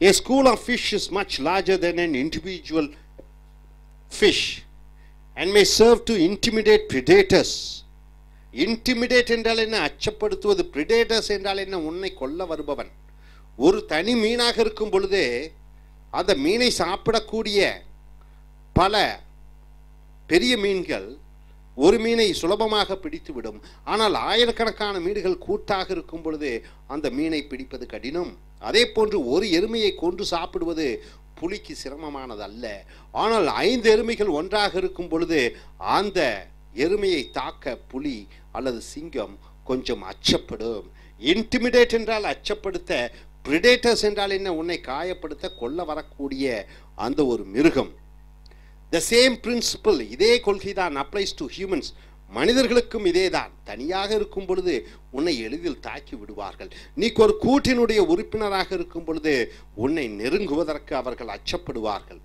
A school of fish is much larger than an individual fish and may serve to intimidate predators. Intimidate என்றால் என்ன? அச்சப்படுத்துவது. predators என்றால் என்ன? உன்னை கொல்ல வருபவன். ஒரு தனி மீனாக இருக்கும் பொழுதே அந்த மீனை சாப்பிடக்கூடிய பல பெரிய மீன்கள் ஒரு மீனை சுலபமாக பிடித்துவிடும். ஆனால் ஆயிரக்கணக்கான மீன்கள் கூட்டாக இருக்கும் பொழுது அந்த மீனை பிடிப்பது கடினம். அதே போன்று ஒரு எருமையை கொன்று சாப்பிடுவது புலிக்கு சிரமமானது அல்ல. ஆனால் 5 எருமைகள் ஒன்றாக இருக்கும் பொழுது அந்த எருமையை தாக்க புலி அல்லது சிங்கம் கொஞ்சம் அச்சப்படும். இன்டிமிடேட் என்றால் அச்சப்படுத்த, பிரிடேட்டர்ஸ் என்றால் என்ன? உன்னை காயப்படுத்த கொல்ல வரக்கூடிய அந்த ஒரு மிருகம். The same principle, இதே கொள்கைதான் applies to humans. மனிதர்களுக்கும் இதேதான். தனியாக இருக்கும் பொழுது உன்னை எளிதில் தாக்கி விடுவார்கள். நீ ஒரு கூட்டினுடைய உறுப்பினராக இருக்கும் பொழுது உன்னை நெருங்குவதற்கு அவர்கள் அச்சப்படுவார்கள்.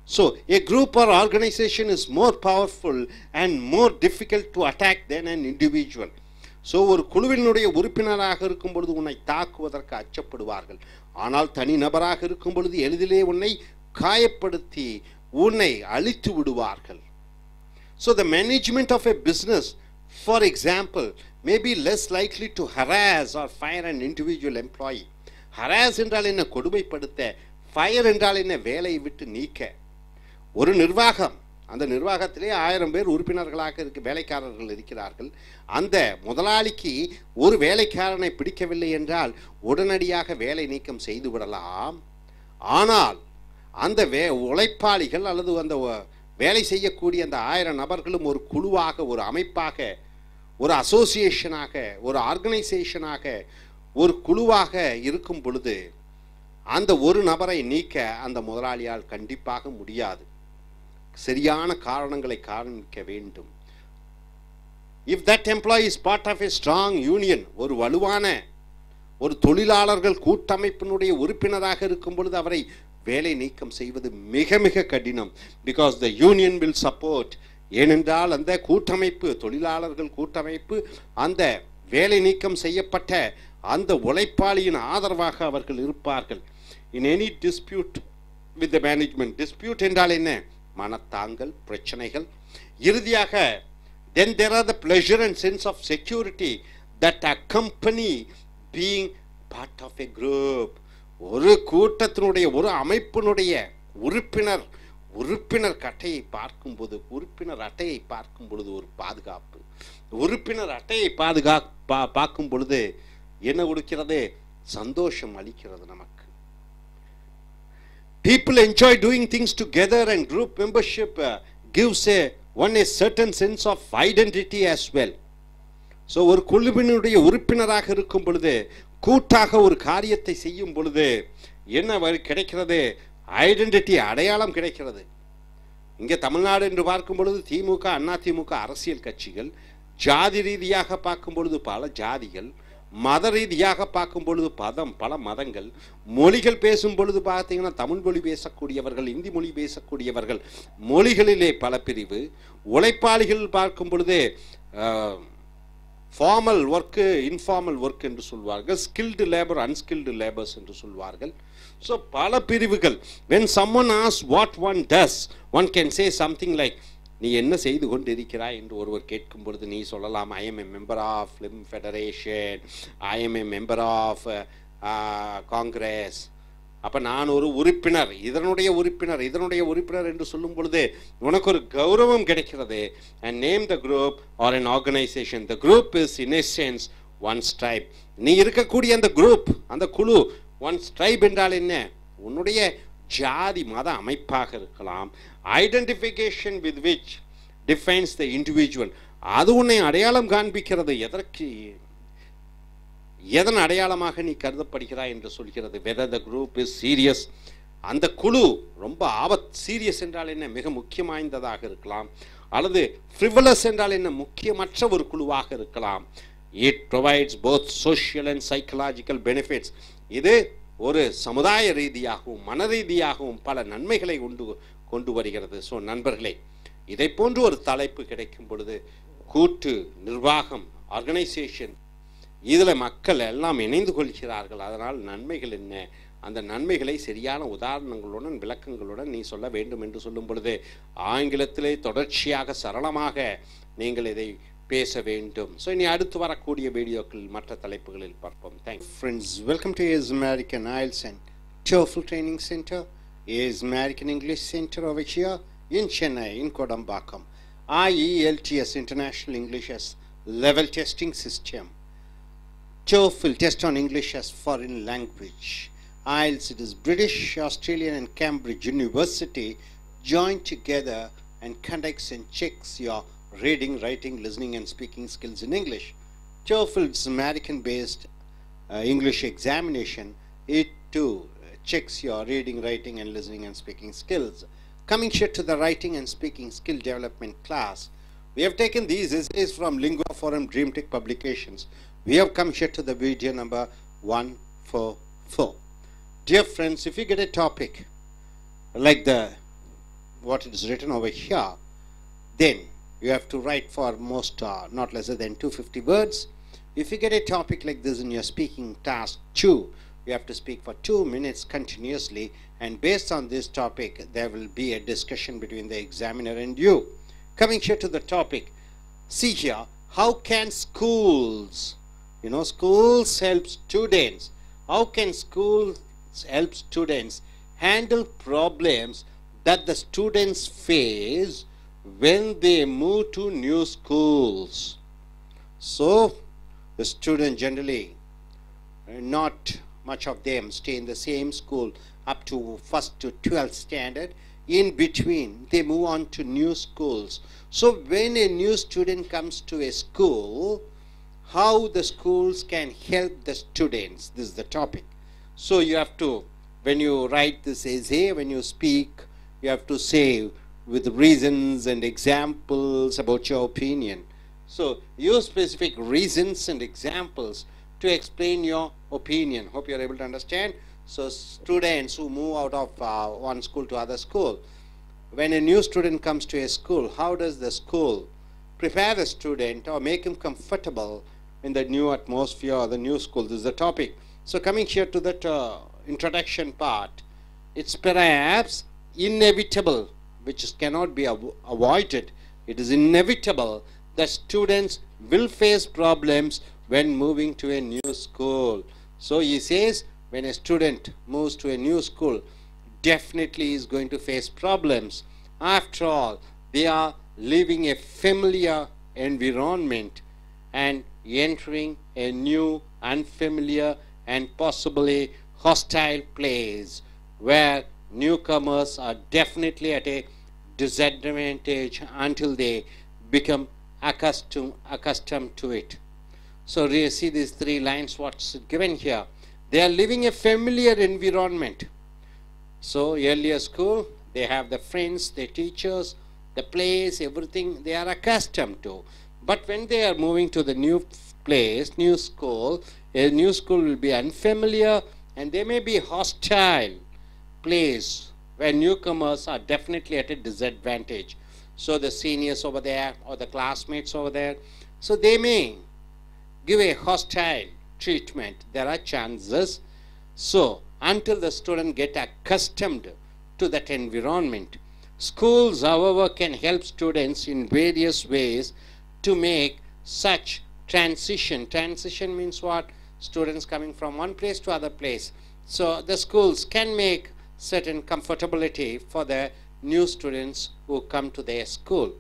So a group or organization is more powerful and more difficult to attack than an individual. So ஒரு குழுவினுடைய உறுப்பினராக இருக்கும் பொழுது உன்னை தாக்குவதற்கு அச்சப்படுவார்கள். ஆனால் தனி நபராக இருக்கும் பொழுது எளிதிலே உன்னை காயப்படுத்தி உன்னை அழித்து விடுவார்கள். So the management of a business, for example, may be less likely to harass or fire an individual employee. Harass என்றால் என்ன? கொடுமைப்படுத்த. fire என்றால் என்ன? வேலையை விட்டு நீக்க. ஒரு நிர்வாகம், அந்த நிர்வாகத்திலே 1000 பேர் உறுப்பினர்களாக வேலைக்காரர்கள் இருக்கிறார்கள். அந்த முதலாளிக்கு ஒரு வேலைக்காரனை பிடிக்கவில்லை என்றால் உடனடியாக வேலை நீக்கம் செய்து விடலாம். ஆனால் அந்த உழைப்பாளிகள் அல்லது அந்த வேலை செய்யக்கூடிய அந்த 1000 நபர்களும் ஒரு குழுவாக, ஒரு அமைப்பாக, ஒரு அசோசியேஷனாக, ஒரு ஆர்கனைசேஷனாக, ஒரு குழுவாக இருக்கும் பொழுது அந்த ஒரு நபரை நீக்க அந்த முதலாளியால் கண்டிப்பாக முடியாது. சரியான காரணங்களை காண்பிக்க வேண்டும். If that employee is part of a strong union, ஒரு வலுவான ஒரு தொழிலாளர்கள் கூட்டமைப்பினுடைய உறுப்பினராக இருக்கும் பொழுது அவரை வேலை நீக்கம் செய்வது மிக மிக கடினம். Because the union will support. ஏனென்றால் அந்த கூட்டமைப்பு, தொழிலாளர்கள் கூட்டமைப்பு அந்த வேலை நீக்கம் செய்யப்பட்ட அந்த உழைப்பாளியின் ஆதரவாக அவர்கள் இருப்பார்கள். In any dispute with the management. dispute என்றால் என்ன? மனத்தாங்கல், பிரச்சனைகள். இறுதியாக then there are the pleasure and sense of security that accompany being part of a group. ஒரு கூட்டத்தினுடைய, ஒரு அமைப்பினுடைய உறுப்பினர் அட்டையை பார்க்கும்போது, உறுப்பினர் அட்டையை பார்க்கும் பொழுது ஒரு பாதுகாப்பு. உறுப்பினர் அட்டையை பார்க்கும் பொழுது என்ன கொடுக்கிறது? சந்தோஷம் அளிக்கிறது நமக்கு. People enjoy doing things together and group membership gives one a certain sense of identity as well. So ஒரு குழுவினுடைய உறுப்பினராக இருக்கும் பொழுது, கூட்டாக ஒரு காரியத்தை செய்யும் பொழுது என்ன கிடைக்கிறது? ஐடென்டிட்டி அடையாளம் கிடைக்கிறது. இங்கே தமிழ்நாடு என்று பார்க்கும் பொழுது திமுக, அண்ணா திமுக அரசியல் கட்சிகள், ஜாதி ரீதியாக பார்க்கும் பொழுது பல ஜாதிகள், மத ரீதியாக பார்க்கும் பொழுது பல மதங்கள், மொழிகள் பேசும் பொழுது பார்த்தீங்கன்னா தமிழ் மொழி பேசக்கூடியவர்கள், இந்தி மொழி பேசக்கூடியவர்கள், மொழிகளிலே பல பிரிவு, உழைப்பாளிகள் பார்க்கும் பொழுது ஃபார்மல் ஒர்க்கு, இன்ஃபார்மல் ஒர்க் என்று சொல்வார்கள், ஸ்கில்டு லேபர், அன்ஸ்கில்டு லேபர்ஸ் என்று சொல்வார்கள். ஸோ பல பிரிவுகள். when someone asks what one does, one can say something like, நீ என்ன செய்து கொண்டிருக்கிறாய் என்று ஒருவர் கேட்கும் பொழுது நீ சொல்லலாம், I am a member of Film Federation, I am a member of Congress. அப்போ நான் ஒரு உறுப்பினர், இதனுடைய உறுப்பினர் என்று சொல்லும் பொழுது உனக்கு ஒரு கௌரவம் கிடைக்கிறது. and name the group or an organization. The group is in essence one tribe. நீ இருக்கக்கூடிய அந்த குரூப், அந்த குழு, ஒன் ட்ரைப் என்றால் என்ன? உன்னுடைய ஜாதி மத அமைப்பாக இருக்கலாம். Identification with which defines the individual. அது உன்னை அடையாளம் காண்பிக்கிறது. எதன் அடையாளமாக நீ கருதப்படுகிறாய் என்று சொல்கிறது. whether the group is serious, அந்த குழு ரொம்ப சீரியஸ் என்றால் என்ன, மிக முக்கியம் வாய்ந்ததாக இருக்கலாம். அல்லது frivolous என்றால் என்ன, முக்கியமற்ற ஒரு குழுவாக இருக்கலாம். it provides both social and psychological benefits. இது ஒரு சமுதாய ரீதியாகவும் மன ரீதியாகவும் பல நன்மைகளை கொண்டு வருகிறது. ஸோ நண்பர்களே, இதை போன்று ஒரு தலைப்பு கிடைக்கும் பொழுது கூட்டு நிர்வாகம், ஆர்கனைசேஷன், இதில் மக்கள் எல்லாம் இணைந்து கொள்கிறார்கள். அதனால் நன்மைகள் என்ன, அந்த நன்மைகளை சரியான உதாரணங்களுடன் விளக்கங்களுடன் நீ சொல்ல வேண்டும் என்று சொல்லும் பொழுது ஆங்கிலத்திலே தொடர்ச்சியாக சரளமாக நீங்கள் இதை பேச வேண்டும். ஸோ இனி அடுத்து வரக்கூடிய வீடியோக்கள் மற்ற தலைப்புகளில் பார்ப்போம். Thanks friends. Welcome to A.S. American I.E.L.T.S and TOEFL Training Center, A.S. American English Center over here in Chennai, in Kodambakkam. I.E.L.T.S International English as level testing system. TOEFL test on English as foreign language. I.E.L.T.S, it is British, Australian and Cambridge University joined together and conducts and checks your reading, writing, listening and speaking skills in English. TOEFL is American based English examination. It too checks your reading, writing and listening and speaking skills. Coming here to the writing and speaking skill development class, we have taken these essays from Lingua Forum Dream Tech publications. We have come here to the video number 144. Dear friends, if you get a topic like what is written over here, then you have to write for most not lesser than 250 words. If you get a topic like this in your speaking task 2, you have to speak for 2 minutes continuously, and based on this topic there will be a discussion between the examiner and you. Coming here to the topic, see here, how can schools, schools help students, how can schools help students handle problems that the students face when they move to new schools? So the students generally, not much of them stay in the same school up to 1st to 12th standard. In between they move on to new schools. So when a new student comes to a school, how the schools can help the students, this is the topic. So you have to, when you write this essay, when you speak, you have to say with reasons and examples about your opinion. So use specific reasons and examples to explain your opinion. Hope you are able to understand. So students who move out of one school to other school, when a new student comes to a school, how does the school prepare the student or make him comfortable in the new atmosphere or the new school? This is the topic. So coming here to that introduction part, it's perhaps inevitable, which cannot be avoided. It is inevitable that students will face problems when moving to a new school. So he says when a student moves to a new school, definitely is going to face problems. After all, they are leaving a familiar environment and entering a new, unfamiliar and possibly hostile place where newcomers are definitely at a disadvantage until they become accustomed to it. So you see these 3 lines, what's given here. They are living a familiar environment. So earlier school, they have the friends, the teachers, the place, everything they are accustomed to. But when they are moving to the new place, new school, a new school will be unfamiliar and they may be hostile place where newcomers are definitely at a disadvantage. So the seniors over there or the classmates over there, so they may give a hostile treatment. There are chances. So until the student get accustomed to that environment, schools, however, can help students in various ways to make such transition. Transition means what? Students coming from one place to other place. So the schools can make certain comfortability for the new students who come to their school.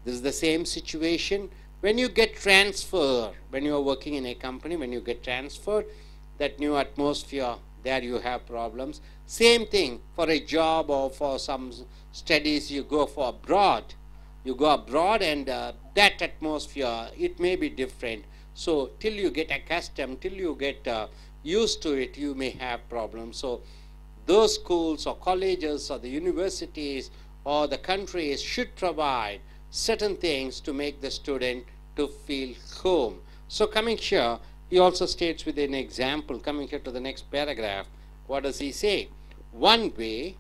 This is the same situation when you get transferred, when you are working in a company, when you get transferred, that new atmosphere, there you have problems. Same thing for a job or for some studies, you go for abroad. You go abroad and that atmosphere, it may be different. So till you get accustomed, till you get used to it, you may have problems. So those schools or colleges or the universities or the countries should provide certain things to make the student to feel home. So coming here, he also states with an example, coming here to the next paragraph, what does he say? One way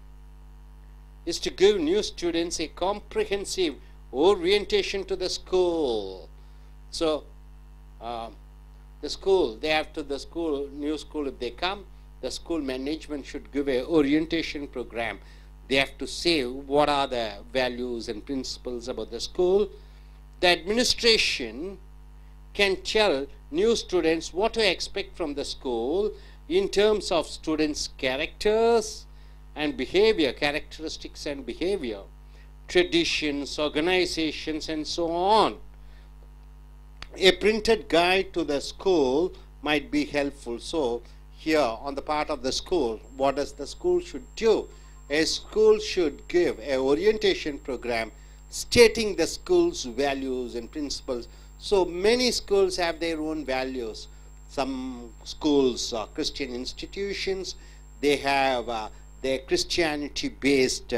is to give new students a comprehensive orientation to the school. So the school, they have to the school, new school, if they come, the school management should give a orientation program. They have to say what are the values and principles about the school. The administration can tell new students what to expect from the school in terms of students' characters and behavior, characteristics and behavior, traditions, organizations, and so on. A printed guide to the school might be helpful. So here on the part of the school, what does the school should do? A school should give an orientation program stating the school's values and principles. So many schools have their own values. Some schools are Christian institutions. They have their Christianity-based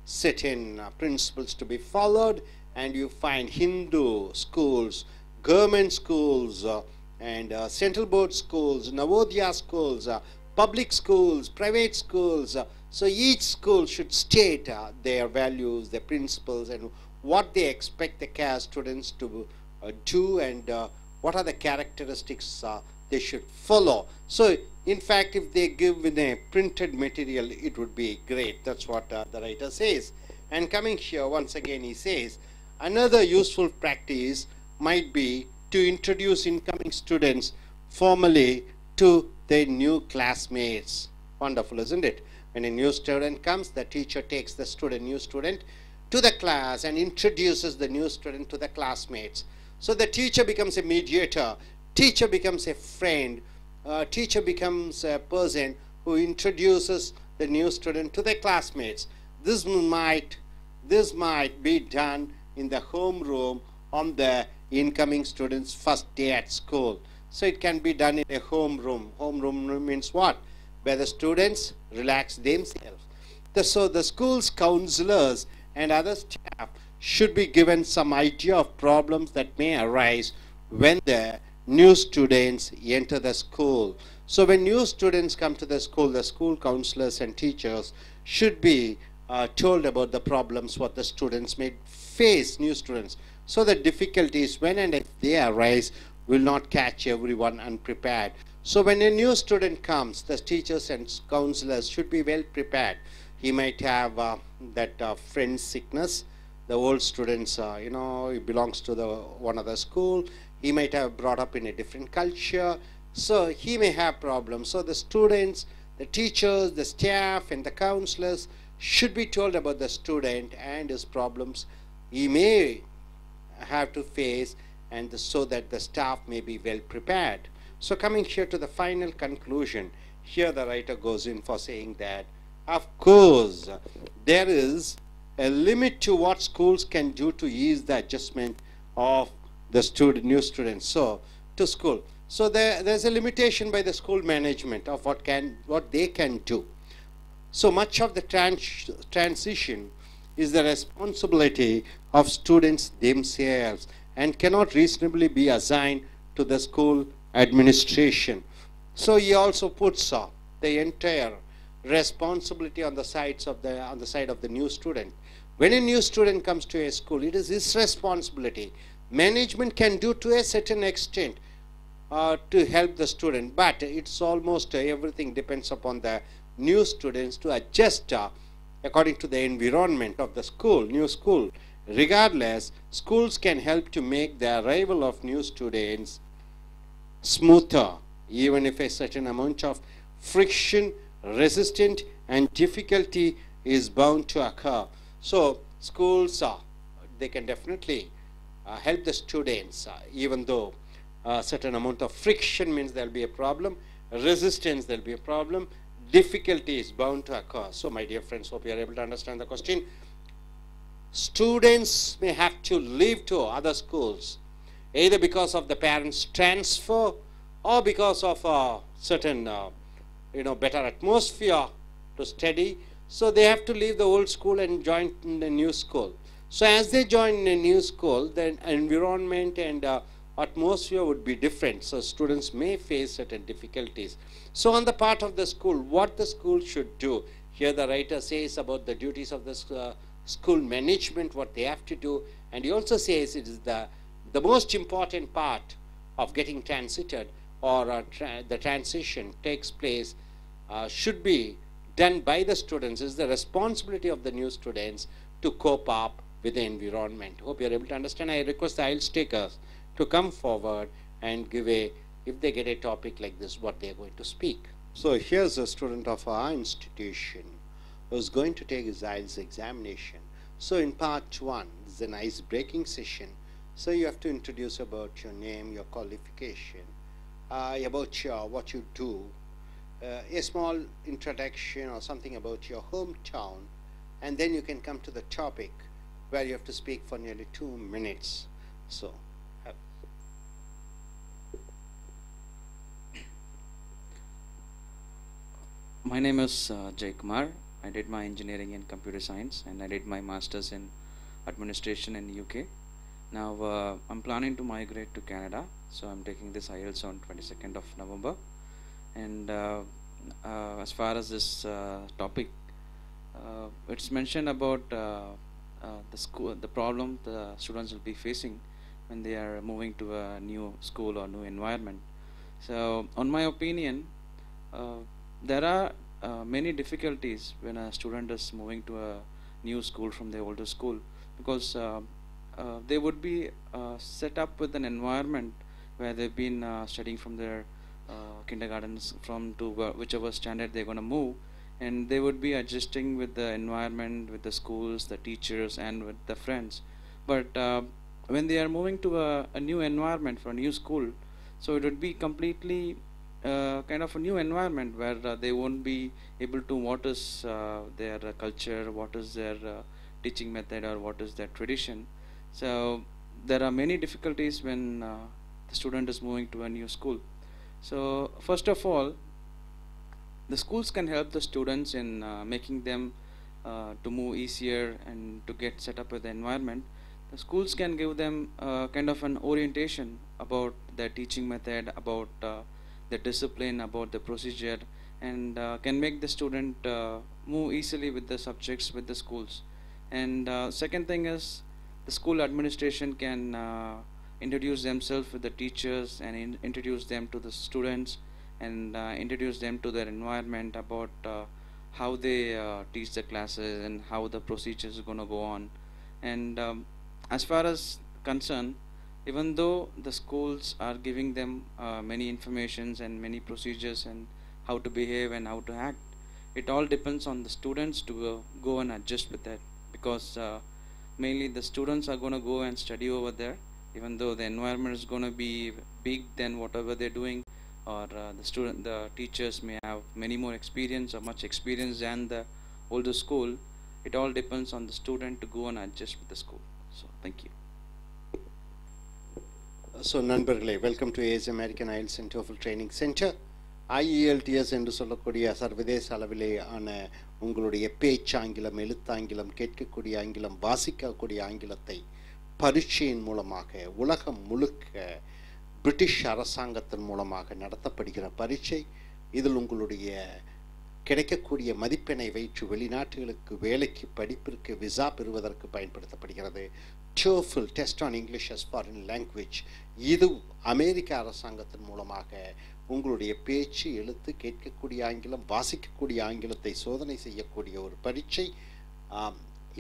certain principles to be followed. And you find Hindu schools, government schools, and central board schools, Navodaya schools, public schools, private schools. So each school should state their values, their principles, and what they expect the CAS students to do, and what are the characteristics they should follow. So in fact, if they give in a printed material, it would be great. That's what the writer says. And coming here, once again he says, another useful practice might be to introduce incoming students formally to their new classmates. Wonderful, isn't it? When a new student comes, the teacher takes the new student to the class and introduces the new student to the classmates. So the teacher becomes a mediator, teacher becomes a friend, teacher becomes a person who introduces the new student to the classmates. This might be done in the homeroom on the incoming students' first day at school. So it can be done in a homeroom. Homeroom means what? Where the students relax themselves. So the school's counselors and other staff should be given some idea of problems that may arise when the new students enter the school. So when new students come to the school counselors and teachers should be told about the problems what the students may face, new students. So the difficulties when and if they arise will not catch everyone unprepared. So when a new student comes, the teachers and counselors should be well prepared. He might have that friend sickness. The old students, he belongs to one other school. He might have brought up in a different culture. So he may have problems. So the students, the teachers, the staff, and the counselors should be told about the student and his problems he may have to face, and so that the staff may be well prepared. So coming here to the final conclusion, here the writer goes in for saying that, of course, there is a limit to what schools can do to ease the adjustment of the new students to school. So there's a limitation by the school management of what they can do. So much of the transition is the responsibility of students themselves and cannot reasonably be assigned to the school administration. So he also puts the entire responsibility on the side of the new student. When a new student comes to a school, it is his responsibility. Management can do to a certain extent to help the student, but it's almost everything depends upon the new students to adjust according to the environment of the school, new school. Regardless, schools can help to make the arrival of new students smoother, even if a certain amount of friction, resistance, and difficulty is bound to occur. So schools, they can definitely help the students, even though a certain amount of friction means there will be a problem, resistance there will be a problem, difficulty is bound to occur. So my dear friends, hope you are able to understand the question. Students may have to leave to other schools, either because of the parents' transfer or because of a certain better atmosphere to study. So they have to leave the old school and join the new school. So as they join a new school, the environment and atmosphere would be different. So students may face certain difficulties. So on the part of the school, what the school should do, here the writer says about the duties of the school management, what they have to do, and he also says it is the most important part of getting transited or the transition takes place should be done by the students. Is the responsibility of the new students to cope up with the environment. Hope you are able to understand. I request the I.E.L.T.S takers to come forward and give if they get a topic like this, what they are going to speak. So here's a student of our institution who's going to take his I.E.L.T.S examination. So in part 1, this is an ice-breaking session. So you have to introduce about your name, your qualification, about what you do, a small introduction or something about your hometown, and then you can come to the topic where you have to speak for nearly 2 minutes. So my name is Jay Kumar. I did my engineering in computer science and I did my master's in administration in UK. Now I'm planning to migrate to Canada, so I'm taking this IELTS on 22nd of November. And as far as this topic, it's mentioned about the problem the students will be facing when they are moving to a new school or new environment. So on my opinion, there are many difficulties when a student is moving to a new school from the older school, because they would be set up with an environment where they've been studying from their kindergartens from to whichever standard they're going to move, and they would be adjusting with the environment, with the schools, the teachers, and with the friends. But when they are moving to a new environment for a new school, so it would be completely kind of a new environment where they won't be able to what is their culture, what is their teaching method, or what is their tradition. So there are many difficulties when the student is moving to a new school. So first of all, the schools can help the students in making them to move easier and to get set up with the environment. The schools can give them kind of an orientation about their teaching method, about the discipline, about the procedure, and can make the student move easily with the subjects with the schools. And second thing is, the school administration can introduce themselves with the teachers and introduce them to the students, and introduce them to their environment about how they teach the classes and how the procedures are going to go on. And as far as concerned, even though the schools are giving them many informations and many procedures and how to behave and how to act, it all depends on the students to go and adjust with that, because mainly the students are going to go and study over there, even though the environment is going to be big than whatever they're doing, or the teachers may have many more experience or much experience than the older school. It all depends on the student to go and adjust with the school. So thank you. So Nanbarle, welcome to AS American IELTS and TOEFL Training Center. I.E.L.T.S என்று சொல்லக்கூடிய சர்வதேச அளவிலே ஆன உங்களுடைய பேச்சாங்கிலம், எழுத்தாங்கிலம், கேட்கக்கூடிய ஆங்கிலம், வாசிக்கக்கூடிய ஆங்கிலத்தை பரீட்சையின் மூலமாக உலகம் முழுக்க பிரிட்டிஷ் அரசாங்கத்தின் மூலமாக நடத்தப்படுகிற பரீட்சை. இதில் உங்களுடைய கிடைக்கக்கூடிய மதிப்பெண்ணை வைத்து வெளிநாட்டுகளுக்கு வேலைக்கு, படிப்பிற்கு, விசா பெறுவதற்கு பயன்படுத்தப்படுகிறது. TOEFL test on English as foreign language. இது அமெரிக்க அரசாங்கத்தின் மூலமாக உங்களுடைய பேச்சு, எழுத்து, கேட்கக்கூடிய ஆங்கிலம், வாசிக்கக்கூடிய ஆங்கிலத்தை சோதனை செய்யக்கூடிய ஒரு பரீட்சை.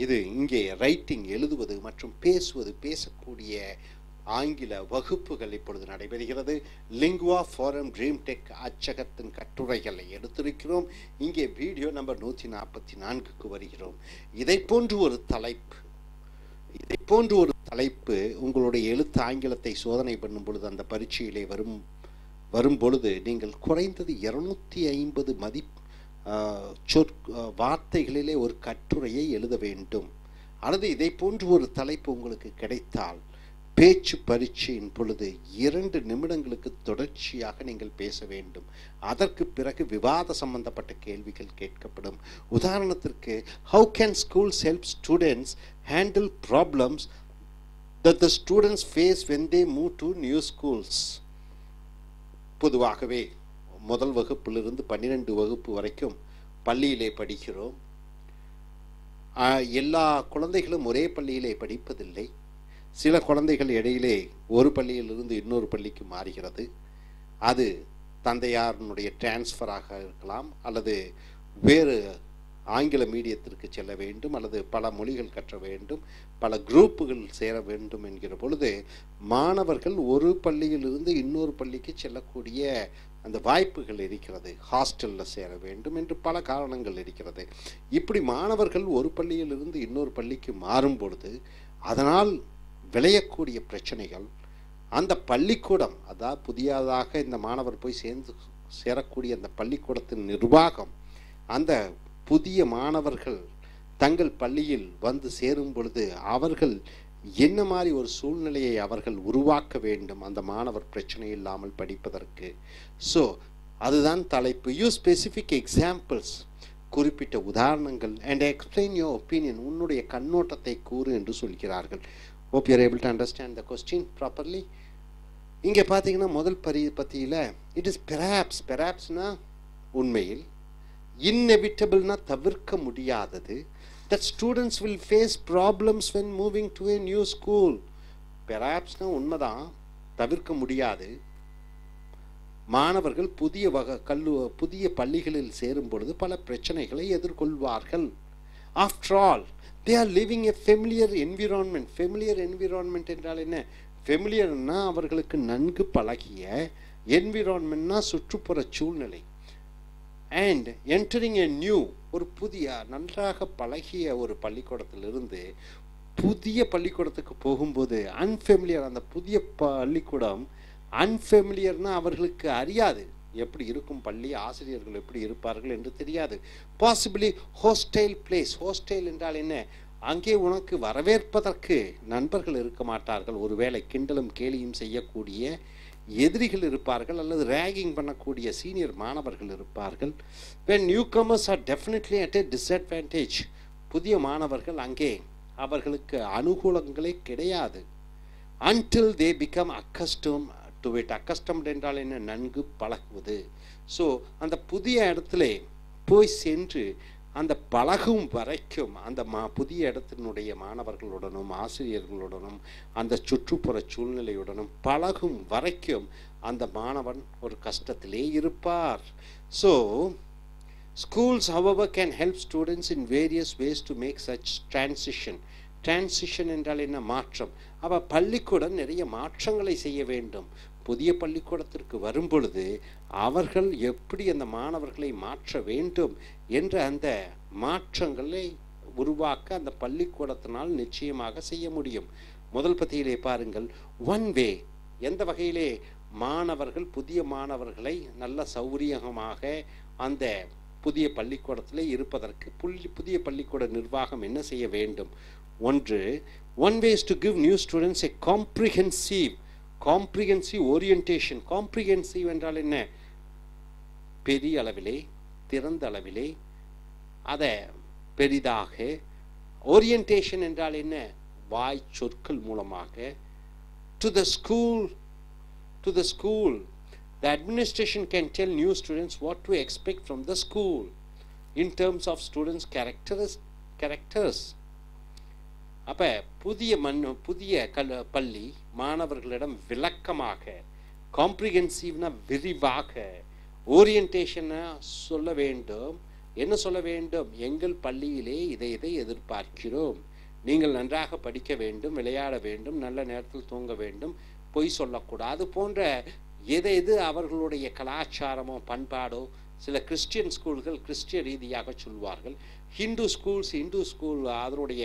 இது இங்கே ரைட்டிங், எழுதுவது மற்றும் பேசக்கூடிய ஆங்கில வகுப்புகள் இப்பொழுது நடைபெறுகிறது. லிங்குவா ஃபாரம் ட்ரீம் டெக் அச்சகத்தின் கட்டுரைகளை எடுத்திருக்கிறோம். இங்கே வீடியோ நம்பர் 144க்கு வருகிறோம். இதை போன்று ஒரு தலைப்பு உங்களுடைய எழுத்து ஆங்கிலத்தை சோதனை பண்ணும் பொழுது, அந்த பரீட்சையிலே வரும் பொழுது நீங்கள் குறைந்தது 250 வார்த்தைகளிலே ஒரு கட்டுரையை எழுத வேண்டும். அல்லது இதை போன்று ஒரு தலைப்பு உங்களுக்கு கிடைத்தால் பேச்சு பரீட்சையின் பொழுது 2 நிமிடங்களுக்கு தொடர்ச்சியாக நீங்கள் பேச வேண்டும். அதற்கு பிறகு விவாத சம்பந்தப்பட்ட கேள்விகள் கேட்கப்படும். உதாரணத்திற்கு, how can schools help students handle problems that the students face when they move to new schools? பொதுவாகவே முதல் வகுப்பிலிருந்து 12 வகுப்பு வரைக்கும் பள்ளியிலே படிக்கிறோம். எல்லா குழந்தைகளும் ஒரே பள்ளியிலே படிப்பதில்லை. சில குழந்தைகள் இடையிலே ஒரு பள்ளியிலிருந்து இன்னொரு பள்ளிக்கு மாறுகிறது. அது தந்தையாருடைய டிரான்ஸ்ஃபராக இருக்கலாம், அல்லது வேறு ஆங்கில மீடியத்திற்கு செல்ல வேண்டும், அல்லது பல மொழிகள் கற்ற வேண்டும், பல குரூப்புகள் சேர வேண்டும் என்கிற பொழுது மாணவர்கள் ஒரு பள்ளியிலிருந்து இன்னொரு பள்ளிக்கு செல்லக்கூடிய அந்த வாய்ப்புகள் இருக்கிறது. ஹாஸ்டலில் சேர வேண்டும் என்று பல காரணங்கள் இருக்கிறது. இப்படி மாணவர்கள் ஒரு பள்ளியிலிருந்து இன்னொரு பள்ளிக்கு மாறும் பொழுது அதனால் விளையக்கூடிய பிரச்சனைகள், அந்த பள்ளிக்கூடம், அதாவது புதியதாக இந்த மாணவர் போய் சேரக்கூடிய அந்த பள்ளிக்கூடத்தின் நிர்வாகம் அந்த புதிய மாணவர்கள் தங்கள் பள்ளியில் வந்து சேரும் பொழுது அவர்கள் என்ன மாதிரி ஒரு சூழ்நிலையை அவர்கள் உருவாக்க வேண்டும் அந்த மாணவர் பிரச்சனை இல்லாமல் படிப்பதற்கு. ஸோ அதுதான் தலைப்பு. யூஸ் ஸ்பெசிஃபிக் எக்ஸாம்பிள்ஸ், குறிப்பிட்ட உதாரணங்கள், அண்ட் எக்ஸ்பிளைன் யுவர் ஒப்பீனியன், உன்னுடைய கண்ணோட்டத்தை கூறு என்று சொல்கிறார்கள். Hope you are able to understand the question properly. இங்கே பார்த்தீங்கன்னா முதல் பத்தியில் it is perhapsனா உண்மையில், inevitable தவிர்க்க முடியாதது, that students will face problems when moving to a new school. perhapsனா உண்மைதான், தவிர்க்க முடியாது. மாணவர்கள் புதிய பள்ளிகளில் சேரும் பொழுது பல பிரச்சனைகளை எதிர்கொள்வார்கள். After all, they are living a familiar environment. familiar environment என்றால் என்ன? familiarனா அவர்களுக்கு நன்கு பழகிய, environmentனா சுற்றுப்புற சூழ்நிலை, and entering a new, ஒரு புதிய நன்றாக பழகிய ஒரு பள்ளிக்கூடத்திலிருந்து புதிய பள்ளிக்கூடத்துக்கு போகும்போது unfamiliar, அந்த புதிய பள்ளிக்கூடம் unfamiliarனா அவர்களுக்கு அறியாது, எப்படி இருக்கும் பள்ளி, ஆசிரியர்கள் எப்படி இருப்பார்கள் என்று தெரியாது. Possibly hostile place. ஹோஸ்டைல் என்றால் என்ன? அங்கே உனக்கு வரவேற்பதற்கு நண்பர்கள் இருக்க மாட்டார்கள், ஒருவேளை கிண்டலும் கேலியும் செய்யக்கூடிய எதிரிகள் இருப்பார்கள், அல்லது ரேகிங் பண்ணக்கூடிய சீனியர் மாணவர்கள் இருப்பார்கள். when newcomers are definitely at a disadvantage, புதிய மாணவர்கள் அங்கே அவர்களுக்கு அனுகூலங்களே கிடையாது. until they become accustomed to it. accustomed என்றால் என்ன? நன்கு பழகுவது. ஸோ அந்த புதிய இடத்துல போய் சென்று அந்த பழகும் வரைக்கும் அந்த புதிய இடத்தினுடைய மாணவர்களுடனும் ஆசிரியர்களுடனும் அந்த சுற்றுப்புற சூழ்நிலையுடனும் பழகும் வரைக்கும் அந்த மாணவன் ஒரு கஷ்டத்திலே இருப்பார். So schools however can help students in various ways to make such transition. transition என்றால் என்ன? மாற்றம். அப்போ பள்ளிக்கூடம் நிறைய மாற்றங்களை செய்ய வேண்டும். புதிய பள்ளிக்கூடத்திற்கு வரும் பொழுது அவர்கள் எப்படி அந்த மாணவர்களை மாற்ற வேண்டும் என்ற அந்த மாற்றங்களை உருவாக்க அந்த பள்ளிக்கூடத்தினால் நிச்சயமாக செய்ய முடியும். முதல் பத்தியிலே பாருங்கள், ஒன் வே, எந்த வகையிலே மாணவர்கள் புதிய மாணவர்களை நல்ல சௌரியமாக அந்த புதிய பள்ளிக்கூடத்தில் இருப்பதற்கு புதிய பள்ளிக்கூட நிர்வாகம் என்ன செய்ய வேண்டும்? ஒன்று, one way is to give new students a comprehensive orientation. Comprehensive என்றால் என்ன? பெரிய அளவிலே திறந்த அளவிலே அதை பெரிதாக ஓரியன்டேஷன் என்றால் என்ன வாய் சொற்கள் மூலமாக to the school the administration can tell new students what to expect from the school in terms of students characters அப்ப புதிய பள்ளி மாணவர்களிடம் விளக்கமாக காம்ப்ரிஹென்சிவ்னா விரிவாக ஓரியன்டேஷனை சொல்ல வேண்டும் என்ன சொல்ல வேண்டும் எங்கள் பள்ளியிலே இதை எதிர்பார்க்கிறோம் நீங்கள் நன்றாக படிக்க வேண்டும் விளையாட வேண்டும் நல்ல நேரத்தில் தூங்க வேண்டும் பொய் சொல்லக்கூடாது போன்ற எது அவர்களுடைய கலாச்சாரமோ பண்பாடோ சில கிறிஸ்டியன் ஸ்கூல்கள் கிறிஸ்டிய ரீதியாக சொல்வார்கள் ஹிந்து ஸ்கூல் அதனுடைய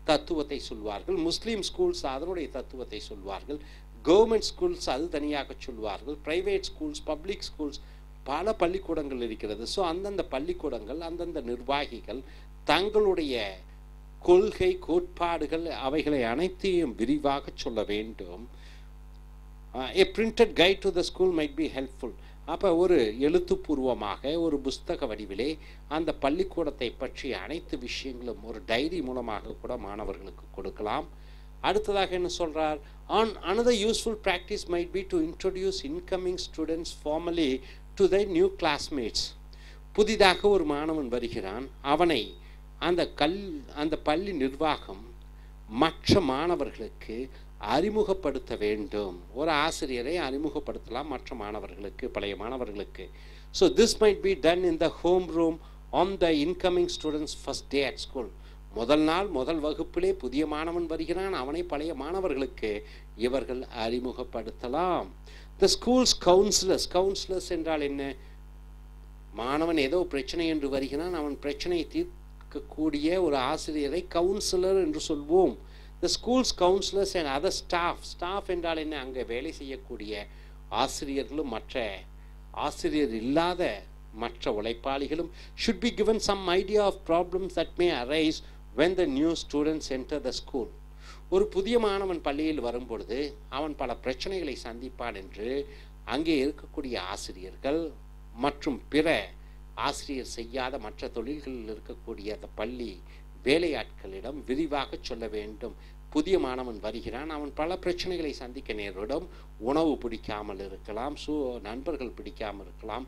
தத்துவத்தை சொல்வார்கள் முஸ்லீம் ஸ்கூல்ஸ் அதனுடைய தத்துவத்தை சொல்வார்கள் கவர்மெண்ட் ஸ்கூல்ஸ் அது தனியாக சொல்வார்கள் பிரைவேட் ஸ்கூல்ஸ் பப்ளிக் ஸ்கூல்ஸ் பல பள்ளிக்கூடங்கள் இருக்கிறது ஸோ அந்தந்த பள்ளிக்கூடங்கள் அந்தந்த நிர்வாகிகள் தங்களுடைய கொள்கை கோட்பாடுகள் அவைகளை அனைத்தையும் விரிவாக சொல்ல வேண்டும் a printed guide to the school might be helpful அப்போ ஒரு எழுத்துப்பூர்வமாக ஒரு புஸ்தக வடிவிலே அந்த பள்ளிக்கூடத்தை பற்றி அனைத்து விஷயங்களும் ஒரு டைரி மூலமாக கூட மாணவர்களுக்கு கொடுக்கலாம் அடுத்ததாக என்ன சொல்றார் another useful practice might be to introduce incoming students formally to their new classmates புதிதாக ஒரு மாணவன் வருகிறான் அவனை அந்த பள்ளி நிர்வாகம் மற்ற மாணவர்களுக்கு அறிமுகப்படுத்த வேண்டும் ஒரு ஆசிரியரை அறிமுகப்படுத்தலாம் மற்ற மாணவர்களுக்கு பழைய மாணவர்களுக்கு so this might be done in the home room on the incoming students first day at school முதல் வகுப்பிலே புதிய மாணவன் வருகிறான் அவனை பழைய மாணவர்களுக்கு இவர்கள் அறிமுகப்படுத்தலாம் the school's counselors என்றால் என்ன மாணவன் ஏதோ பிரச்சனை என்று வருகிறான் அவன் பிரச்சனையை தீர்க்கக்கூடிய ஒரு ஆசிரியரை கவுன்சிலர் என்று சொல்வோம் the school's counselors and other staff என்றால் என்ன அங்கே வேலை செய்யக்கூடிய ஆசிரியர்களும் மற்ற ஆசிரியர் இல்லாத மற்ற உழைப்பாளிகளும் should be given some idea of problems that may arise when the new students enter the school ஒரு புதிய மாணவன் பள்ளியில் வரும்பொழுது அவன் பல பிரச்சனைகளை சந்திப்பான் என்று அங்கே இருக்கக்கூடிய ஆசிரியர்கள் மற்றும் பிற ஆசிரியர் செய்யாத மற்ற தொழில்களில் இருக்கக்கூடிய அந்த பள்ளி வேலையாட்களிடம் விரிவாக சொல்ல வேண்டும் புதிய மாணவன் வருகிறான் அவன் பல பிரச்சனைகளை சந்திக்க நேரிடும் உணவு பிடிக்காமல் இருக்கலாம் நண்பர்கள் பிடிக்காமல் இருக்கலாம்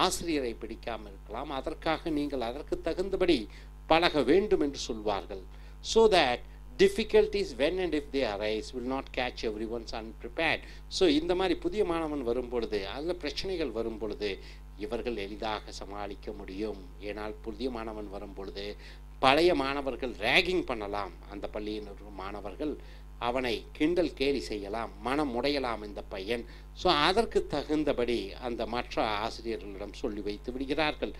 ஆசிரியரை பிடிக்காமல் இருக்கலாம் அதற்காக நீங்கள் அதற்கு தகுந்தபடி பழக வேண்டும் என்று சொல்வார்கள் so that difficulties when and if they arise will not catch everyone's unprepared so இந்த மாதிரி புதிய மாணவன் வரும்பொழுது அதில் பிரச்சனைகள் வரும்பொழுது இவர்கள் எளிதாக சமாளிக்க முடியும் ஏனால் புதிய மாணவன் வரும்பொழுது பழைய மாணவர்கள் ரேகிங் பண்ணலாம் அந்த பள்ளியின் மாணவர்கள் அவனை கிண்டல் கேலி செய்யலாம் மனம் உடையலாம் இந்த பையன் ஸோ அதற்கு தகுந்தபடி அந்த மற்ற ஆசிரியர்களிடம் சொல்லி வைத்து விடுகிறார்கள்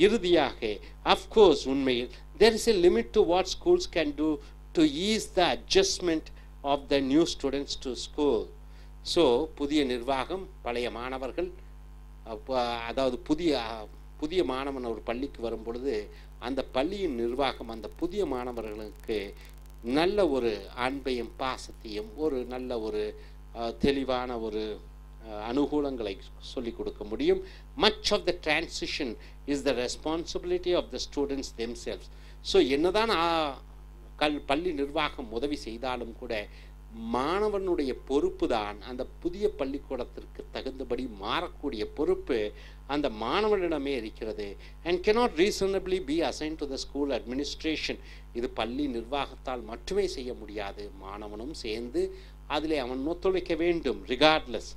இறுதியாக அஃப்கோர்ஸ் உண்மையில் there is a limit to what schools can do to ease the adjustment of the new students to school so புதிய நிர்வாகம் பழைய மாணவர்கள் அதாவது புதிய மாணவன் ஒரு பள்ளிக்கு வரும் பொழுது அந்த பள்ளியின் நிர்வாகம் அந்த புதிய மாணவர்களுக்கு நல்ல ஒரு அன்பையும் பாசத்தையும் ஒரு நல்ல ஒரு தெளிவான ஒரு அனுகூலங்களை சொல்லிக் கொடுக்க முடியும் much of the transition is the responsibility of the students themselves so என்னதான் பள்ளி நிர்வாகம் உதவி செய்தாலும் கூட மாணவனுடைய பொறுப்பு தான் அந்த புதிய பள்ளிக்கூடத்திற்கு தகுந்தபடி மாறக்கூடிய பொறுப்பு அந்த மாணவனிடமே இருக்கிறது and cannot reasonably be assigned to the school administration இது பள்ளி நிர்வாகத்தால் மட்டுமே செய்ய முடியாது மாணவனும் சேர்ந்து அதிலே அவன் ஒத்துழைக்க வேண்டும் regardless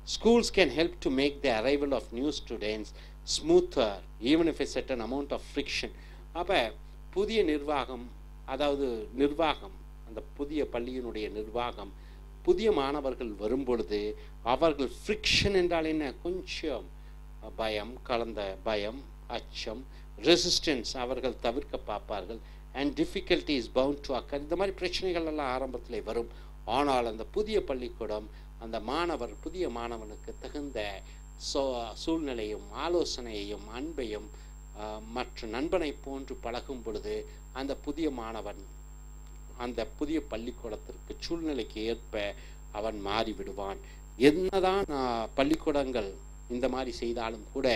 schools can help to make the arrival of new students smoother even if a certain amount of friction அப்ப புதிய நிர்வாகம் அதாவது நிர்வாகம் அந்த புதிய பள்ளியினுடைய நிர்வாகம் புதிய மாணவர்கள் வரும்பொழுது அவர்கள் ஃப்ரிக்ஷன் என்றால் என்ன கொஞ்சம் பயம் கலந்த பயம் அச்சம் ரெசிஸ்டன்ஸ் அவர்கள் தவிர்க்க பார்ப்பார்கள் and difficulty is bound to occur இந்த மாதிரி பிரச்சனைகள் எல்லாம் ஆரம்பத்தில் வரும் ஆனால் அந்த புதிய பள்ளிக்கூடம் அந்த புதிய மாணவனுக்கு தகுந்த சூழ்நிலையும் ஆலோசனையையும் அன்பையும் மற்ற நண்பனை போன்று பழகும் பொழுது அந்த புதிய மாணவன் அந்த புதிய பள்ளிக்கூடத்திற்கு சூழ்நிலைக்கு ஏற்ப அவன் மாறிவிடுவான் என்னதான் பள்ளிக்கூடங்கள் இந்த மாதிரி செய்தாலும் கூட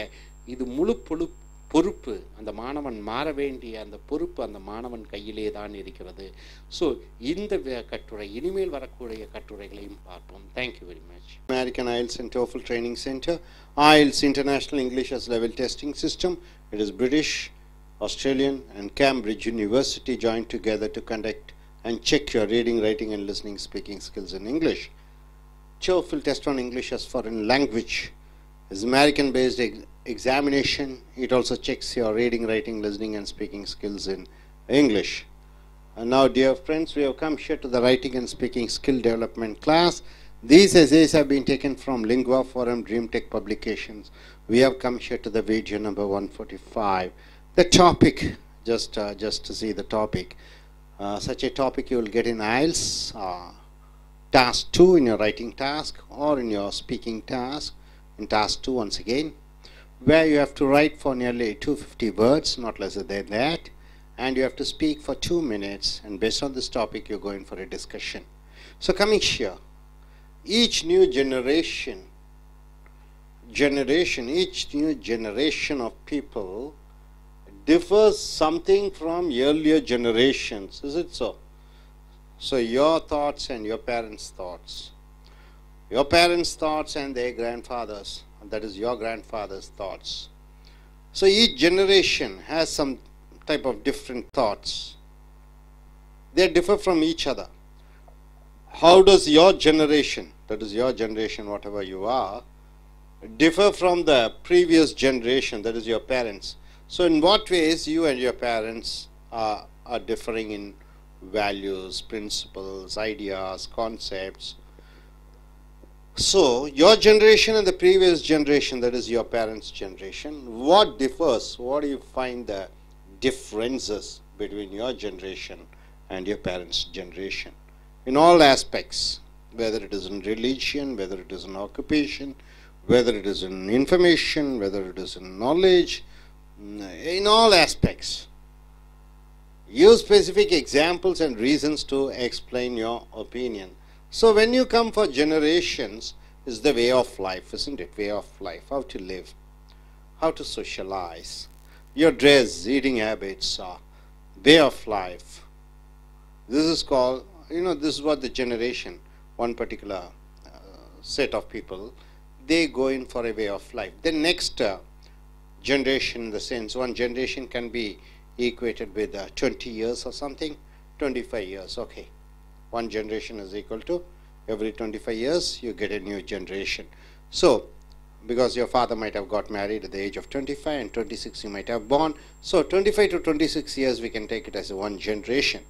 இது முழு பொறுப்பு அந்த மாணவன் மாற வேண்டிய அந்த பொறுப்பு அந்த மாணவன் கையிலே தான் இருக்கிறது. ஸோ இந்த கட்டுரை இனிமேல் வரக்கூடிய கட்டுரைகளையும் பார்ப்போம். Thank you very much. American IELTS and TOEFL Training Center, IELTS International English as Level Testing System. It is British, Australian and Cambridge University joined together to conduct and check your reading, writing and listening speaking skills in English. TOEFL test on English as foreign language is American based examination. It also checks your reading, writing, listening and speaking skills in English. And now dear friends, we have come here to the writing and speaking skill development class. These essays have been taken from Lingua Forum Dream Tech publications. We have come here to the video number 145. The topic, just to see the topic. Such a topic you will get in IELTS task 2 in your writing task or in your speaking task. In task 2 once again, where you have to write for nearly 250 words, not less than that, and you have to speak for 2 minutes, and based on this topic you're going for a discussion. So coming here, each new generation of people differs something from earlier generations. Is it so? So your thoughts and your parents' thoughts, your parents' thoughts and their grandfathers, that is your grandfather's thoughts. So each generation has some type of different thoughts. They differ from each other. How does your generation, that is your generation, whatever you are, differ from the previous generation, that is your parents? So in what ways you and your parents are differing in values, principles, ideas, concepts? So your generation and the previous generation, that is your parents' generation, what differs? What do you find the differences between your generation and your parents' generation? In all aspects, whether it is in religion, whether it is in occupation, whether it is in information, whether it is in knowledge, in all aspects. Use specific examples and reasons to explain your opinion. So when you come for generations, is the way of life, isn't it? Way of life, how to live, how to socialize, your dress, eating habits, way of life. This is called, this is what the generation, one particular set of people, they go in for a way of life. The next generation, in the sense, one generation can be equated with 20 years or something, 25 years, okay. One generation is equal to every 25 years you get a new generation. So because your father might have got married at the age of 25 and 26 you might have born, so 25 to 26 years we can take it as one generation.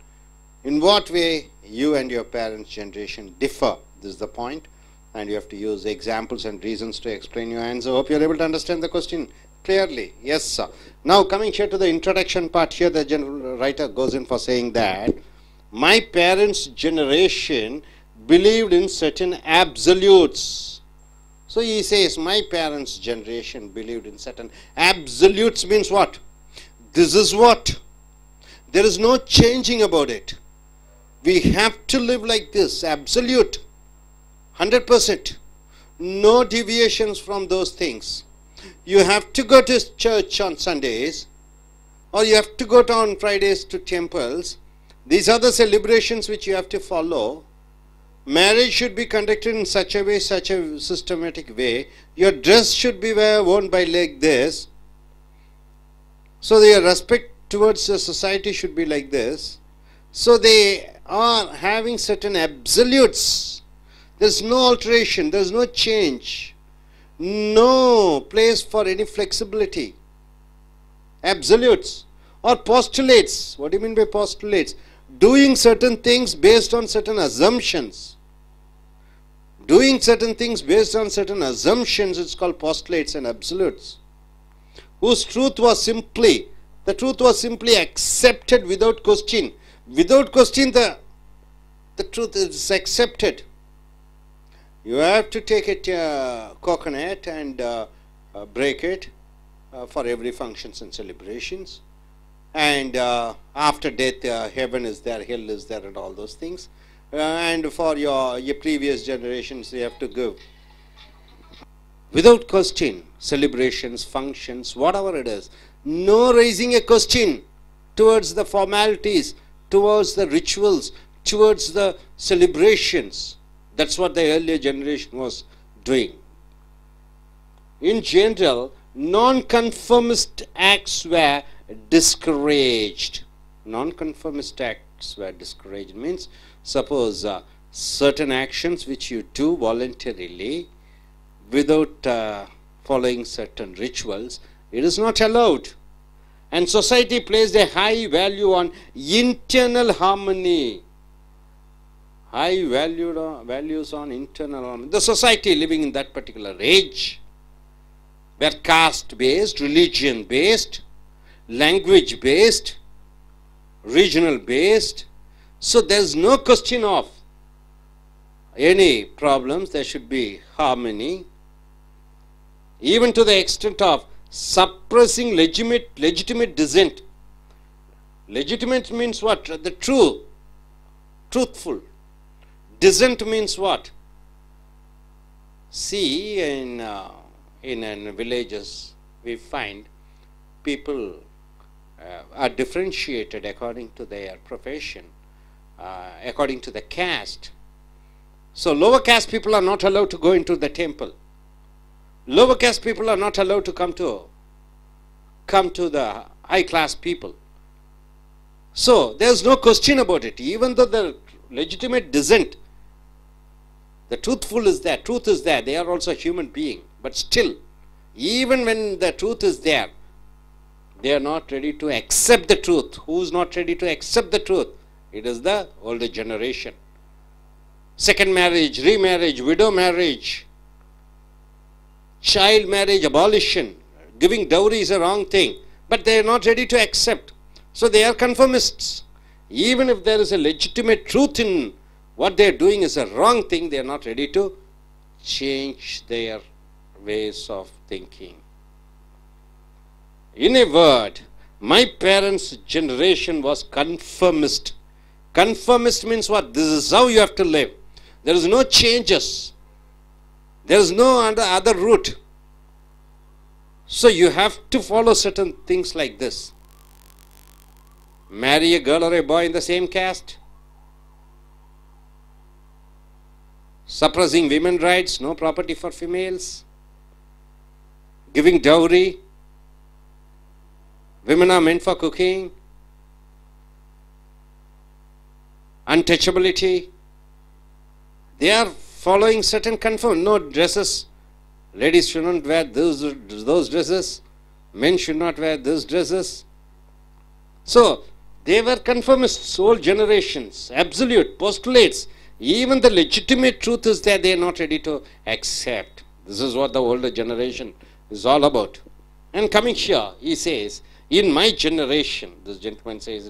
In what way you and your parents' generation differ? This is the point, and you have to use examples and reasons to explain your answer. Hope you are able to understand the question clearly. Yes sir. Now coming here to the introduction part, here the general writer goes in for saying that my parents' generation believed in certain absolutes. So he says my parents' generation believed in certain absolutes. Means what? This is what? There is no changing about it. We have to live like this, absolute, 100%. No deviations from those things. You have to go to church on Sundays, or you have to go on Fridays to temples. These are the celebrations which you have to follow. Marriage should be conducted in such a way, such a systematic way. Your dress should be worn by like this. So your respect towards the society should be like this. So they are having certain absolutes. There's no alteration, there's no change, no place for any flexibility. Absolutes or postulates. What do you mean by postulates? Doing certain things based on certain assumptions. Doing certain things based on certain assumptions, it's called postulates and absolutes. Whose truth was simply, the truth was simply accepted without question. Without question, the truth is accepted. You have to take a coconut and break it for every functions and celebrations. And after death, heaven is there, hell is there, and all those things. And for your previous generations, you have to give Without question, celebrations, functions, whatever it is, no raising a question towards the formalities, towards the rituals, towards the celebrations. That's what the earlier generation was doing. In general, non-conformist acts were discouraged. Non-conformist acts were discouraged means, suppose certain actions which you do voluntarily without following certain rituals, it is not allowed. And society placed a high value on internal harmony. High values on internal harmony. The society living in that particular age were caste-based, religion-based, language-based, regional-based. So there is no question of any problems. There should be harmony, even to the extent of suppressing legitimate dissent. Legitimate means what? The true, truthful. Dissent means what? See, in villages we find people are differentiated according to their profession, according to the caste. So lower caste people are not allowed to go into the temple. Lower caste people are not allowed to come to the high class people. So there is no question about it. Even though the legitimate dissent, the truthful is there, truth is there, they are also a human being. But still, even when the truth is there, they are not ready to accept the truth. Who is not ready to accept the truth? It is the older generation. Second marriage, remarriage, widow marriage, child marriage, abolition, giving dowry is a wrong thing. But they are not ready to accept. So they are conformists. Even if there is a legitimate truth in what they are doing is a wrong thing, they are not ready to change their ways of thinking. In a word, my parents' generation was conformist. Conformist means what? This is how you have to live. There is no changes. There is no other route. So you have to follow certain things like this. Marry a girl or a boy in the same caste. Suppressing women's rights, no property for females. Giving dowry. Women are meant for cooking. Untouchability. They are following certain conform. No dresses. Ladies should not wear those dresses. Men should not wear those dresses. So, they were conformists, old generations, absolute postulates. Even the legitimate truth is that they are not ready to accept. This is what the older generation is all about. And coming here, he says, in my generation, this gentleman says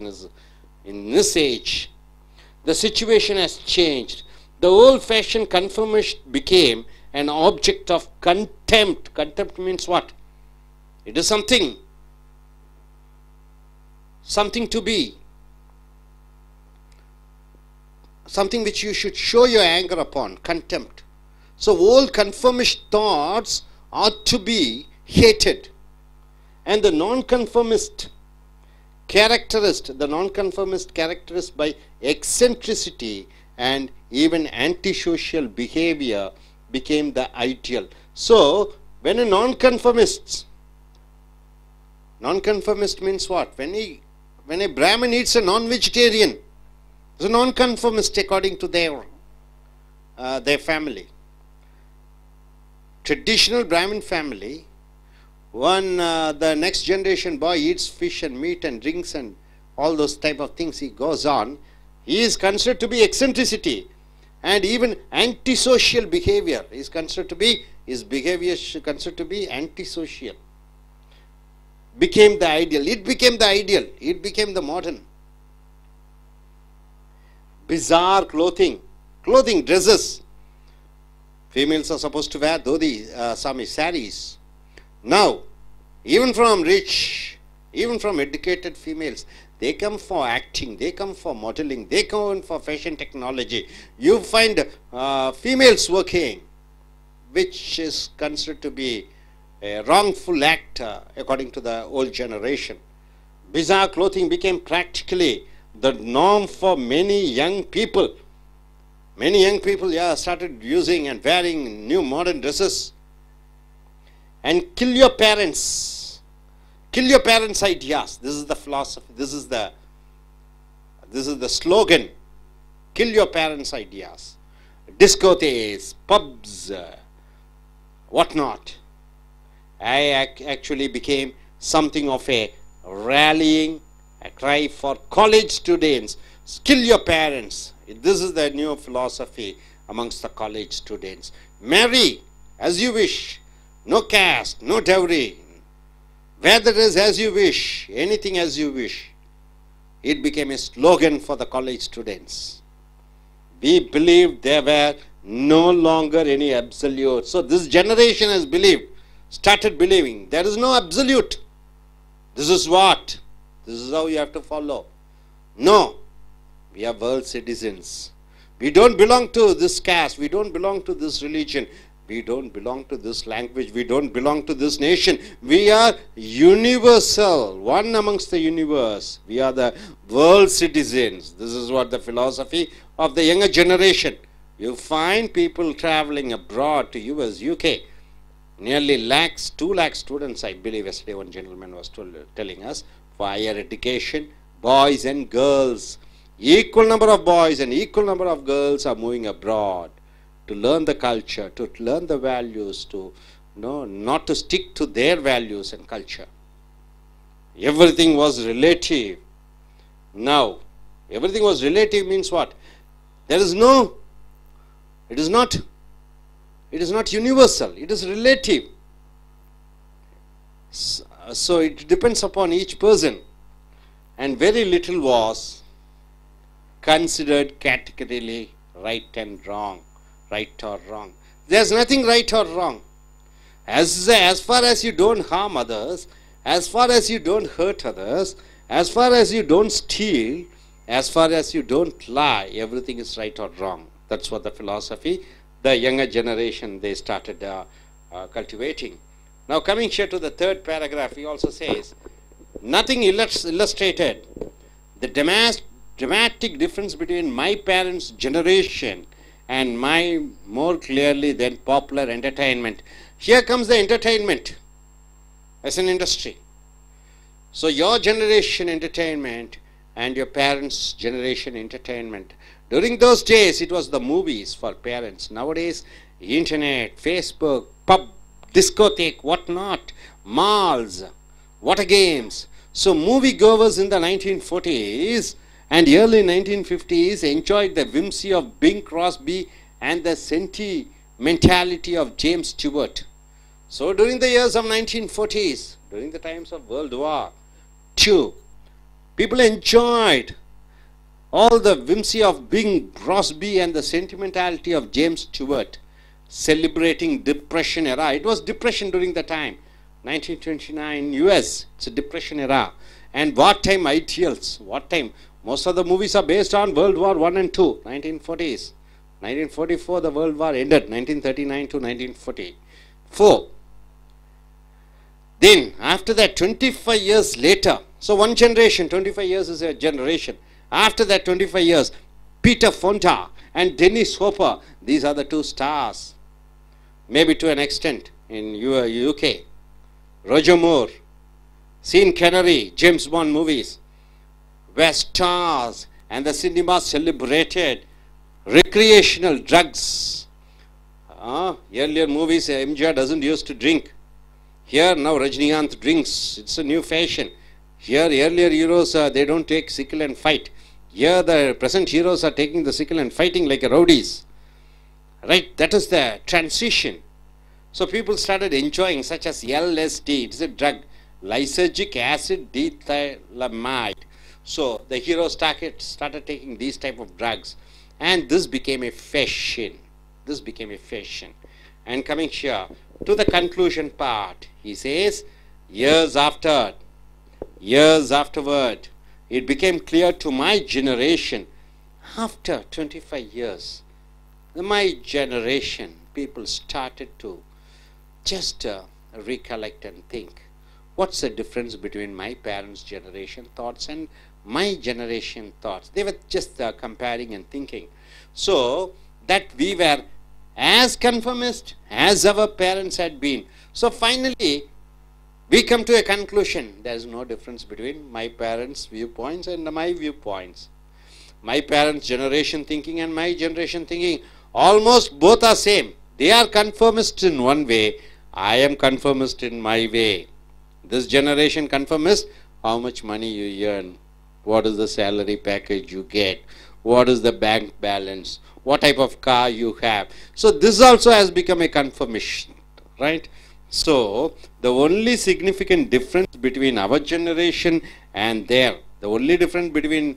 in this age, the situation has changed. The old-fashioned conformist became an object of contempt. Contempt means what? It is something to be. Something which you should show your anger upon. Contempt. So old conformist thoughts ought to be hated. And the non-conformist characterized by eccentricity and even antisocial behavior became the ideal. So when a nonconformist means what? When a Brahmin eats a non-vegetarian, it's a nonconformist according to their family. Traditional Brahmin family, when the next generation boy eats fish and meat and drinks and all those type of things, he goes on, he is considered to be eccentricity and even antisocial behavior. His behavior is considered to be antisocial. Became the ideal. It became the ideal. It became the modern. Bizarre clothing, dresses. Females are supposed to wear dhoti, saris. Now, even from rich, even from educated females, they come for acting, they come for modeling, they come for fashion technology. You find females working which is considered to be a wrongful act according to the old generation. Bizarre clothing became practically the norm for many young people. Many young people, started using and wearing new modern dresses. And kill your parents. Kill your parents' ideas. This is the philosophy. This is the slogan. Kill your parents' ideas. Discotheques, pubs, whatnot. I actually became something of a rallying a cry for college students. Kill your parents. This is the new philosophy amongst the college students. Marry as you wish. No caste, no dowry. Wear the dress as you wish. Anything as you wish. It became a slogan for the college students. We believed there were no longer any absolute. So this generation has started believing there is no absolute. This is what? This is how you have to follow. No. We are world citizens. We don't belong to this caste. We don't belong to this religion. We don't belong to this language. We don't belong to this nation. We are universal, one amongst the universe. We are the world citizens. This is what the philosophy of the younger generation. You find people traveling abroad to US, UK. Nearly 2 lakh students, I believe, yesterday one gentleman was telling us, for higher education, boys and girls. Equal number of boys and equal number of girls are moving abroad to learn the culture, to learn the values, to not to stick to their values and culture. Everything was relative. Now, everything was relative means what? There is no, it is not universal, it is relative. So it depends upon each person, and very little was considered categorically right and wrong, right or wrong. There's nothing right or wrong. As far as you don't harm others, as far as you don't hurt others, as far as you don't steal, as far as you don't lie, everything is right or wrong. That's what the philosophy, the younger generation, they started cultivating. Now coming here to the third paragraph, he also says, nothing illustrated the dramatic difference between my parents' generation and my more clearly than popular entertainment. Here comes the entertainment as an industry. So your generation entertainment and your parents' generation entertainment. During those days, it was the movies for parents. Nowadays, internet, Facebook, pub, discotheque, whatnot, malls, water games. So moviegoers in the 1940s and early 1950s enjoyed the whimsy of Bing Crosby and the sentimentality of James Stewart. So during the years of 1940s, during the times of World War II, people enjoyed all the whimsy of Bing Crosby and the sentimentality of James Stewart, celebrating Depression era. It was Depression during the time. 1929 US, it's a Depression era. And wartime I.E.L.T.S. Wartime. Most of the movies are based on World War I and II, 1940s. 1944, the World War ended, 1939 to 1944. Then, after that, 25 years later, so one generation, 25 years is a generation. After that 25 years, Peter Fonda and Dennis Hopper, these are the two stars, maybe to an extent in UK. Roger Moore, Sean Connery, James Bond movies were stars, and the cinema celebrated recreational drugs. Earlier movies, MGR doesn't used to drink. Here now Rajinikanth drinks. It's a new fashion. Here earlier heroes, they don't take sickle and fight. Here the present heroes are taking the sickle and fighting like rowdies. Right, that is the transition. So people started enjoying such as LSD, it's a drug, lysergic acid dethylamide. So the heroes started taking these type of drugs, and this became a fashion. This became a fashion. And coming here to the conclusion part, he says, years afterward, it became clear to my generation, after 25 years, my generation, people started to just recollect and think, what's the difference between my parents' generation thoughts and my generation thoughts? They were just comparing and thinking. So that we were as conformist as our parents had been. So finally, we come to a conclusion. There is no difference between my parents' viewpoints and my viewpoints. My parents' generation thinking and my generation thinking, almost both are same. They are conformist in one way. I am conformist in my way. This generation conformist, how much money you earn, what is the salary package you get, what is the bank balance, what type of car you have. So this also has become a confirmation, right? So the only significant difference between our generation and the only difference between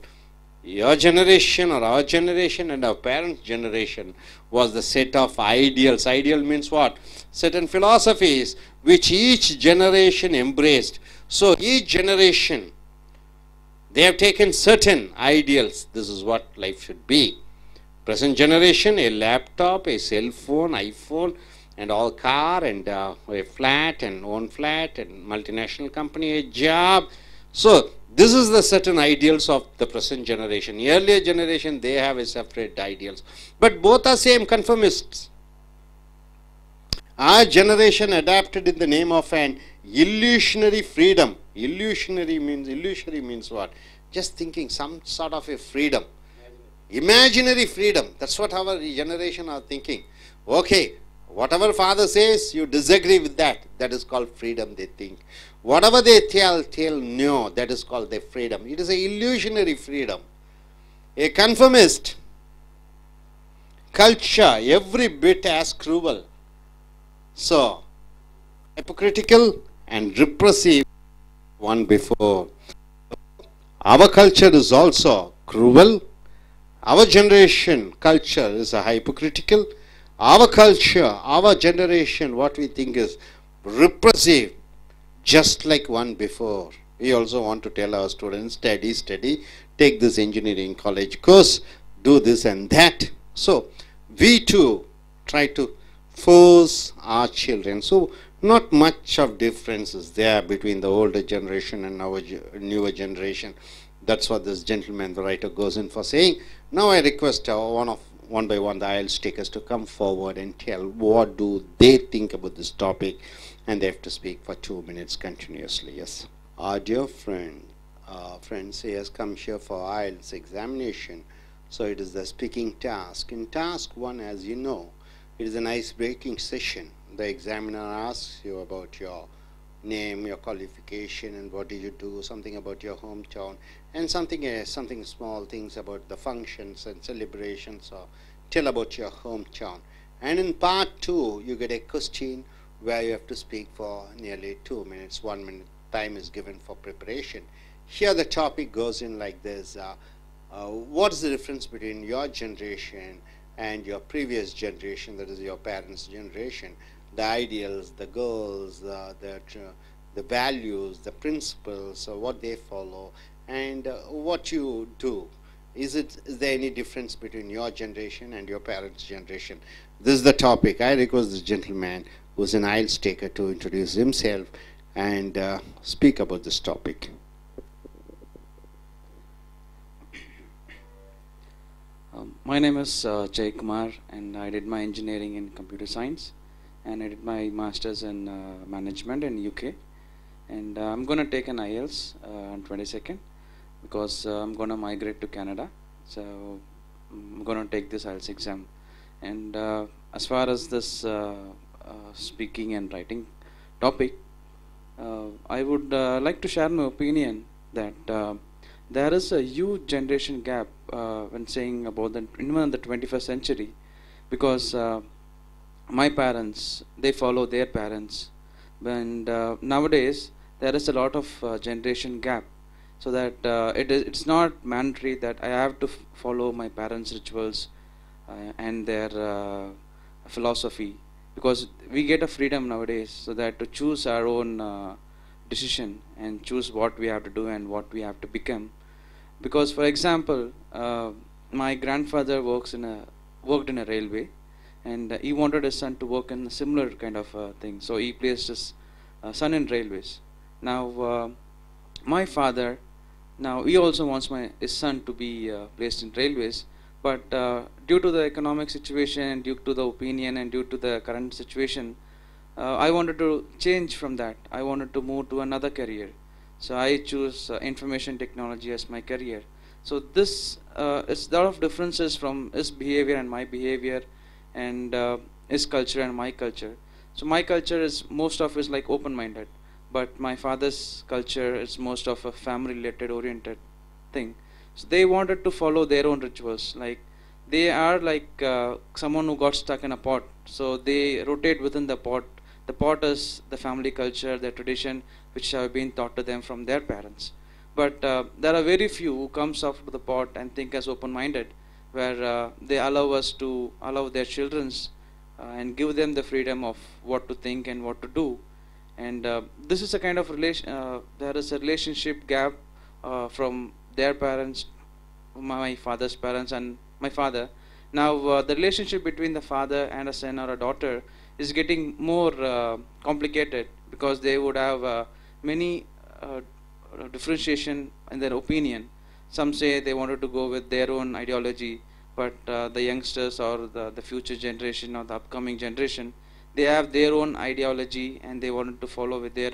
your generation or our generation and our parents' generation was the set of ideals. Ideal means what? Certain philosophies which each generation embraced. So each generation, they have taken certain ideals. This is what life should be. Present generation, a laptop, a cell phone, iPhone, and all car, and a flat, and own flat, and multinational company, a job. So this is the certain ideals of the present generation. Earlier generation, they have a separate ideals. But both are same conformists. Our generation adapted in the name of an illusionary freedom. Illusionary means what? Just thinking some sort of a freedom. Imaginary freedom. That's what our generation are thinking. Okay, whatever father says, you disagree with that. That is called freedom, they think. Whatever they tell no, that is called their freedom. It is an illusionary freedom. A conformist culture, every bit as cruel. So, hypocritical and repressive one before. Our culture is also cruel. Our generation culture is a hypocritical. Our culture, our generation, what we think is repressive, just like one before. We also want to tell our students, study, take this engineering college course, do this and that. So, we too try to force our children. So, not much of difference is there between the older generation and our newer generation. That's what this gentleman, the writer, goes in for saying. Now I request one by one the I.E.L.T.S takers to come forward and tell what do they think about this topic, and they have to speak for 2 minutes continuously. Yes. Our dear friends, he has come here for I.E.L.T.S examination. So it is the speaking task. In task 1, as you know, it is an ice-breaking session. The examiner asks you about your name, your qualification, and what did you do, something about your hometown, and something small things about the functions and celebrations, or tell about your hometown. And in part 2, you get a question where you have to speak for nearly 2 minutes. 1 minute time is given for preparation. Here the topic goes in like this. What is the difference between your generation and your previous generation, that is your parents' generation? The ideals, the goals, the values, the principles, what they follow, and what you do. Is there any difference between your generation and your parents' generation? This is the topic. I request this gentleman, who is an I.E.L.T.S taker, to introduce himself and speak about this topic. My name is Jay Kumar, and I did my engineering in computer science, and I did my master's in management in UK. And I'm going to take an I.E.L.T.S on 22nd because I'm going to migrate to Canada. So I'm going to take this I.E.L.T.S exam. And as far as this speaking and writing topic, I would like to share my opinion that there is a huge generation gap when saying about even the 21st century, because my parents, they follow their parents, and nowadays there is a lot of generation gap, so that it's not mandatory that I have to follow my parents' rituals and their philosophy, because we get a freedom nowadays, so that to choose our own decision and choose what we have to do and what we have to become. Because for example, my grandfather worked in a railway, and he wanted his son to work in a similar kind of thing. So he placed his son in railways. Now my father, now he also wants his son to be placed in railways, but due to the economic situation and due to the opinion and due to the current situation, I wanted to change from that. I wanted to move to another career. So I choose information technology as my career. So this is a lot of differences from his behavior and my behavior, and his culture and my culture. So my culture is most of is like open-minded, but my father's culture is most of a family-related oriented thing. So they wanted to follow their own rituals. Like they are like someone who got stuck in a pot. So they rotate within the pot. The pot is the family culture, the tradition which have been taught to them from their parents. But there are very few who comes out of the pot and think as open-minded, where they allow us to allow their childrens and give them the freedom of what to think and what to do. And this is a kind of relation. There is a relationship gap from their parents, my father's parents, and my father. Now the relationship between the father and a son or a daughter is getting more complicated, because they would have many differentiation in their opinion. Some say they wanted to go with their own ideology, but the youngsters or the future generation or the upcoming generation, they have their own ideology and they wanted to follow with their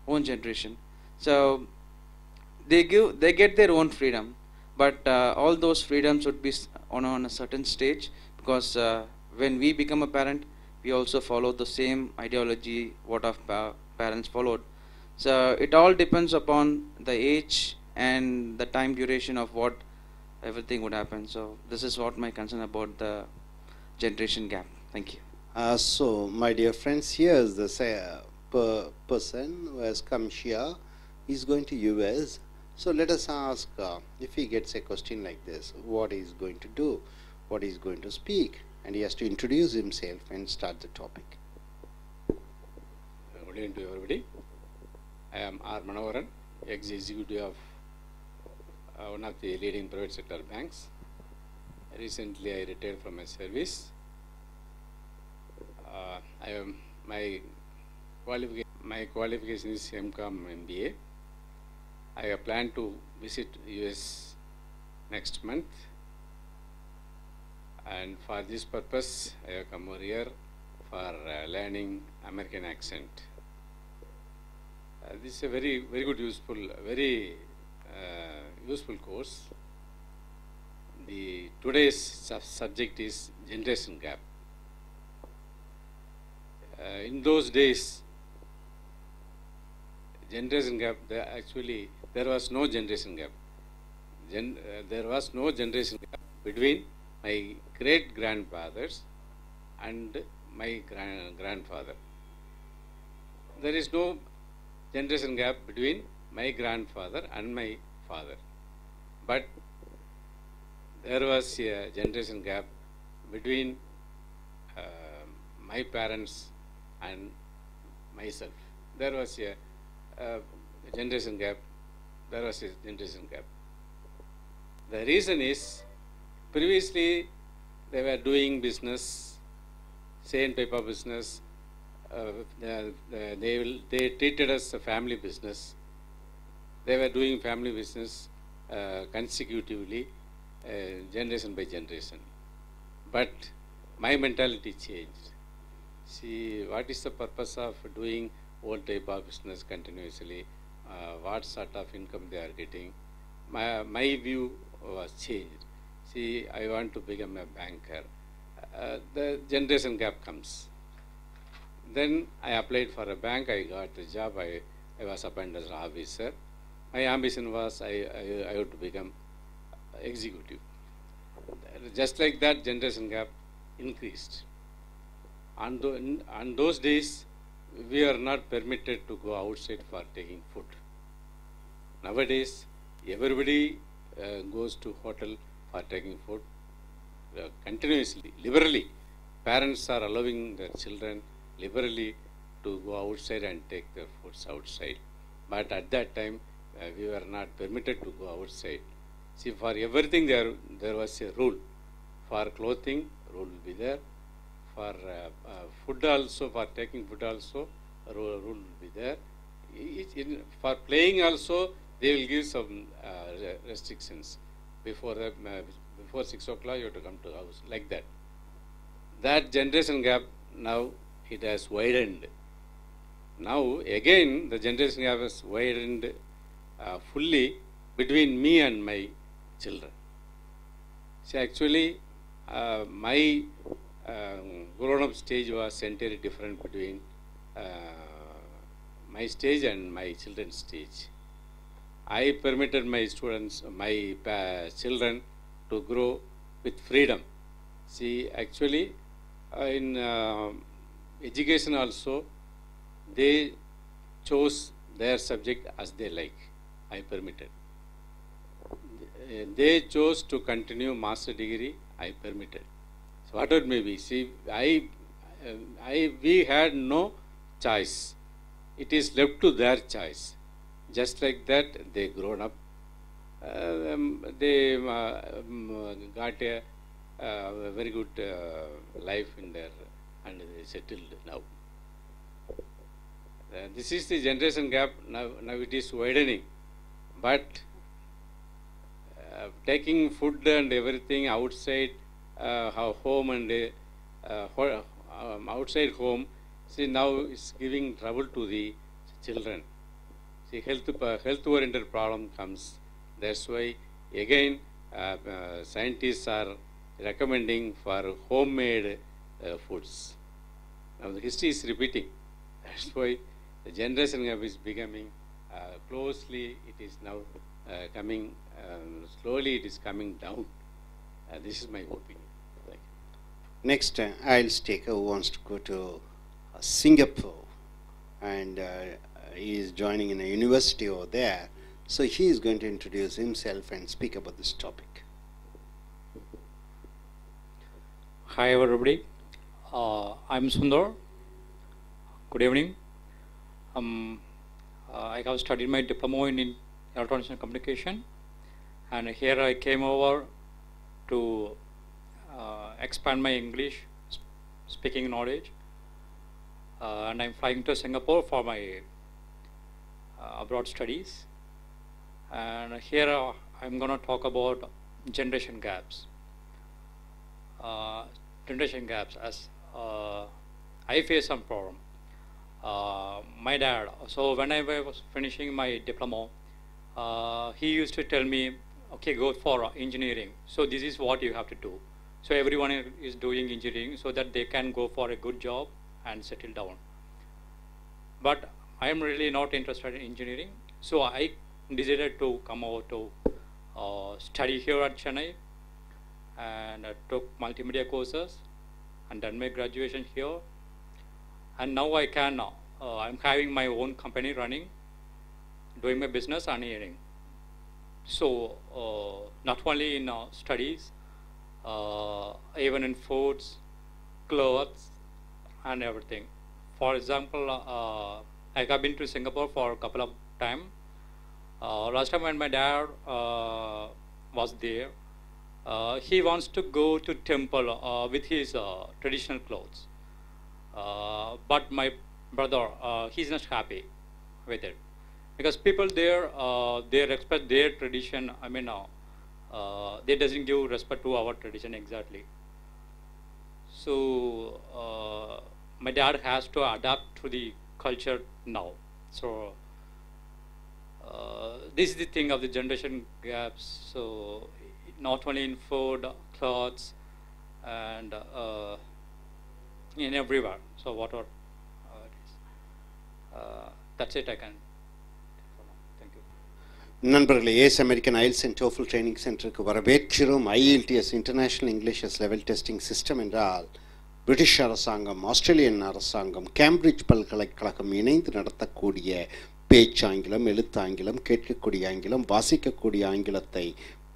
own generation. So they get their own freedom, but all those freedoms would be on a certain stage, because when we become a parent, we also follow the same ideology what our parents followed. So it all depends upon the age and the time duration of what everything would happen. So this is what my concern about the generation gap. Thank you. So, my dear friends, here is the person who has come here. He's going to US. So let us ask, if he gets a question like this, what he's going to do, what he's going to speak, and he has to introduce himself and start the topic. Good evening to everybody. I am R. Manavaran, ex-executive of one of the leading private sector banks. Recently, I retired from my service. My qualification is M.Com MBA. I have planned to visit US next month, and for this purpose, I have come over here for learning American accent. This is a very good, useful, very useful course. Today's subject is generation gap. In those days, generation gap, there was no generation gap. There was no generation gap between my great-grandfathers and my grandfather. There is no generation gap between my grandfather and my father. But there was a generation gap between my parents and myself. There was a generation gap. There was a generation gap. The reason is, previously they were doing business, same type of business. They treated us a family business. They were doing family business consecutively, generation by generation. But my mentality changed. See, what is the purpose of doing old type of business continuously? What sort of income they are getting? My view was changed. See, I want to become a banker. The generation gap comes. Then I applied for a bank. I got the job. I was appointed as an officer. My ambition was I had to become executive. Just like that, generation gap increased. On those days, we are not permitted to go outside for taking food. Nowadays, everybody goes to hotel for taking food continuously, liberally. Parents are allowing their children liberally to go outside and take their foods outside. But at that time, we were not permitted to go outside. See, for everything there was a rule. For clothing, rule will be there. for food also, for taking food also, rule will be there. For playing also, they will give some restrictions. Before 6 o'clock, you have to come to the house, like that. That generation gap, now it has widened. Now, again, the generation gap has widened fully between me and my children. See, actually, my grown-up stage was entirely different between my stage and my children's stage. I permitted my students, my children to grow with freedom. See, actually, in education also, they chose their subject as they like. I permitted. They chose to continue master degree. I permitted. So whatever it may be. See, we had no choice. It is left to their choice. Just like that, they grown up. They got a very good life in there, and they settled now. This is the generation gap. Now it is widening, but taking food and everything outside home and outside home, see, now it's giving trouble to the children. See, health-oriented problem comes. That's why, again, scientists are recommending for homemade foods. Now, the history is repeating. That's why the generation gap is becoming closely. It is now coming slowly. It is coming down. This is my opinion. Next, I.E.L.T.S taker who wants to go to Singapore, and he is joining in a university over there. So he is going to introduce himself and speak about this topic. Hi everybody, I'm Sundar. Good evening. I have studied my diploma in electronics and communication, and here I came over to expand my English speaking knowledge, and I'm flying to Singapore for my abroad studies. And here I'm going to talk about generation gaps. Generation gaps, as I face some problem. My dad, so when I was finishing my diploma, he used to tell me, okay, go for engineering. So this is what you have to do. So everyone is doing engineering so that they can go for a good job and settle down. But I am really not interested in engineering. So I decided to come over to study here at Chennai, and I took multimedia courses and done my graduation here. And now I can, I'm having my own company running, doing my business and earning. So not only in studies, even in foods, clothes, and everything. For example, I have been to Singapore for a couple of times. Last time when my dad was there, he wants to go to temple with his traditional clothes. But my brother, he's not happy with it, because people there, they respect their tradition. I mean, they doesn't give respect to our tradition exactly. So my dad has to adapt to the culture now. So this is the thing of the generation gaps. So not only in food, clothes, and in everywhere. So whatever it is. That's it I can. Thank you. நண்பர்களே, Ace American IELTS and TOEFL training சென்டருக்கு வரவேற்கிறோம். I.E.L.T.S international English level testing system என்றால் British அரசாங்கம், Australian அரசாங்கம், Cambridge பல்கலைக்கழகம் இணைந்து நடத்தக்கூடிய பேச்சாங்கிலம், எழுத்தாங்கிலம், கேட்கக்கூடிய ஆங்கிலம், வாசிக்கக்கூடிய ஆங்கிலத்தை